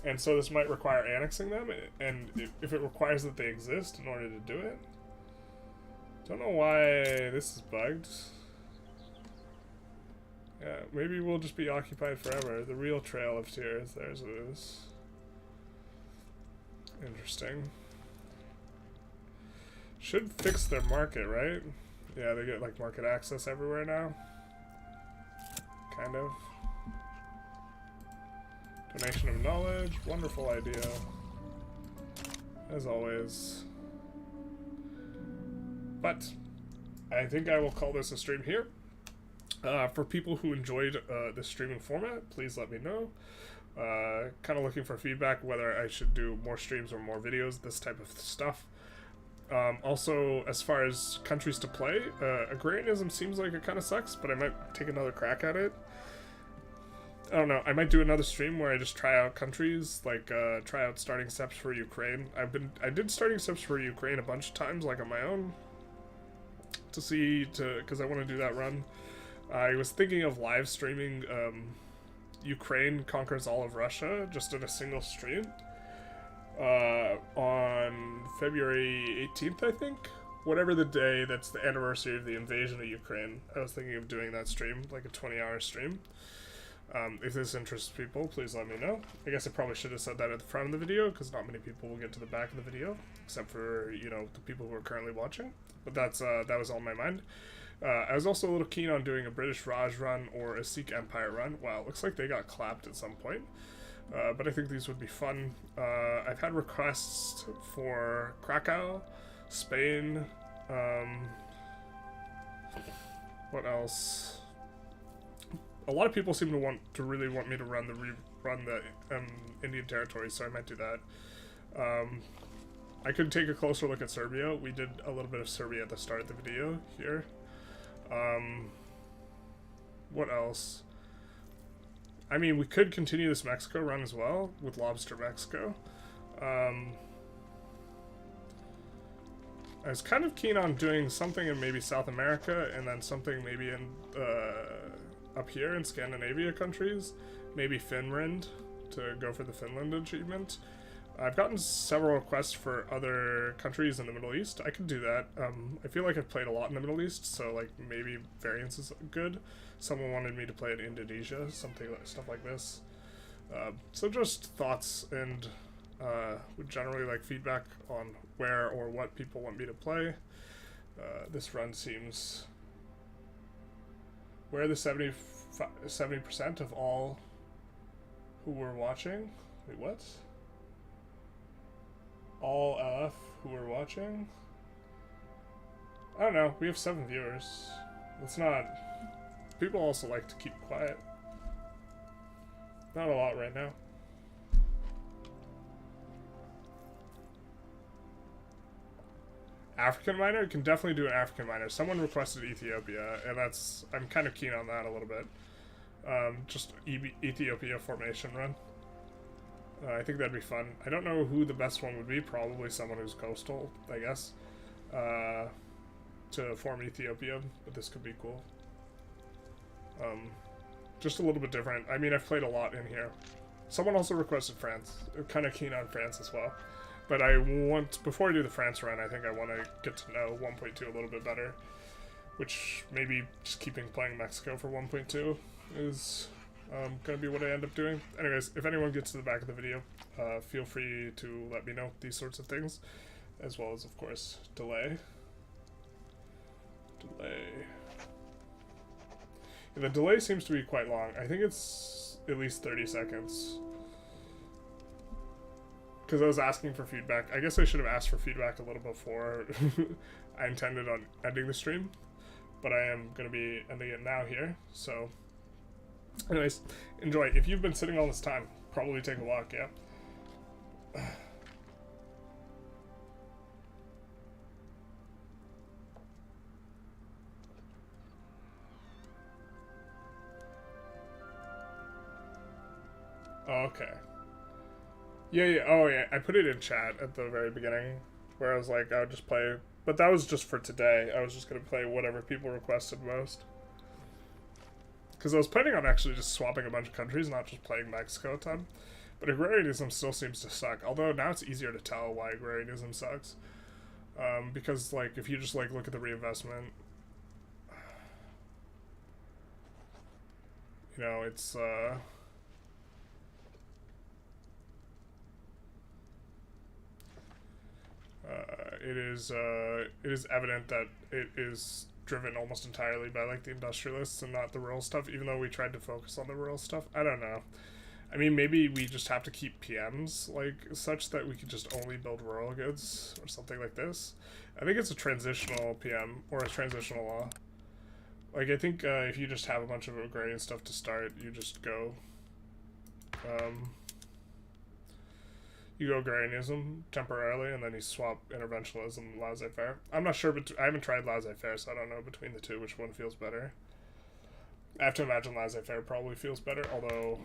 And so this might require annexing them. And if it requires that they exist in order to do it. Don't know why this is bugged. Yeah, maybe we'll just be occupied forever. The real Trail of Tears, there's it is. Interesting. Should fix their market, right? Yeah, they get like market access everywhere now. Kind of. Donation of knowledge, wonderful idea. As always. But, I think I will call this a stream here. For people who enjoyed this streaming format, please let me know. Kind of looking for feedback whether I should do more streams or more videos, this type of stuff. Also, as far as countries to play, Agrarianism seems like it kind of sucks, but I might take another crack at it. I don't know, I might do another stream where I just try out countries, like try out starting steps for Ukraine. I did starting steps for Ukraine a bunch of times, like on my own, because I want to do that run. I was thinking of live streaming Ukraine conquers all of Russia just in a single stream on February 18th, I think. Whatever the day that's the anniversary of the invasion of Ukraine. I was thinking of doing that stream, like a 20-hour stream. If this interests people, please let me know. I guess I probably should have said that at the front of the video, because not many people will get to the back of the video, except for, you know, the people who are currently watching. But that's that was on my mind. I was also a little keen on doing a British Raj run or a Sikh Empire run. Wow, it looks like they got clapped at some point. But I think these would be fun. I've had requests for Krakow, Spain, what else? A lot of people seem to really want me to run the Indian territory, so I might do that. I could take a closer look at Serbia. We did a little bit of Serbia at the start of the video here. What else? I mean, we could continue this Mexico run as well, with Lobster Mexico. I was kind of keen on doing something in maybe South America, and then something maybe in up here in Scandinavia countries. Maybe Finland, to go for the Finland achievement. I've gotten several requests for other countries in the Middle East. I could do that. I feel like I've played a lot in the Middle East, so like maybe variance is good. Someone wanted me to play in Indonesia, stuff like this. So just thoughts and would generally like feedback on where or what people want me to play. This run seems... Where are the 70% of all who were watching? Wait, what? All LF who were watching? I don't know, we have 7 viewers. Let's not... People also like to keep quiet. Not a lot right now. African miner? Can definitely do an African miner. Someone requested Ethiopia, and I'm kind of keen on that a little bit. Just Ethiopia formation run. I think that'd be fun. I don't know who the best one would be. Probably someone who's coastal, I guess, to form Ethiopia. But this could be cool. Just a little bit different. I mean, I've played a lot in here. Someone also requested France. I'm kind of keen on France as well. But I want, before I do the France run, I think I want to get to know 1.2 a little bit better. Which maybe just keeping playing Mexico for 1.2 is going to be what I end up doing. Anyways, if anyone gets to the back of the video, feel free to let me know these sorts of things. As well as, of course, delay. The delay seems to be quite long. I think it's at least 30 seconds. Because I was asking for feedback. I guess I should have asked for feedback a little before I intended on ending the stream. But I am going to be ending it now here. So, anyways, enjoy. If you've been sitting all this time, probably take a walk, yeah? Okay. Yeah, oh yeah, I put it in chat at the very beginning, where I was like, I would just play, but that was just for today. I was just going to play whatever people requested most. Because I was planning on actually just swapping a bunch of countries, not just playing Mexico a ton. But agrarianism still seems to suck, although now it's easier to tell why agrarianism sucks. Because, like, if you just, like, look at the reinvestment, you know, it's, it is evident that it is driven almost entirely by like the industrialists and not the rural stuff, even though we tried to focus on the rural stuff. I don't know. I mean, maybe we just have to keep PMs like such that we could just only build rural goods or something like this. I think it's a transitional PM or a transitional law. Like, I think if you just have a bunch of agrarian stuff to start, you just go you go agrarianism temporarily, and then you swap interventionalism and laissez-faire. I'm not sure, but I haven't tried laissez-faire, so I don't know between the two which one feels better. I have to imagine laissez-faire probably feels better, although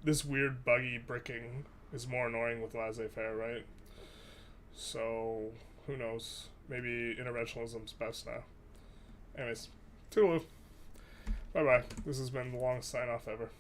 this weird buggy bricking is more annoying with laissez-faire, right? So, who knows? Maybe interventionalism's best now. Anyways, toodaloo. Bye-bye. This has been the longest sign-off ever.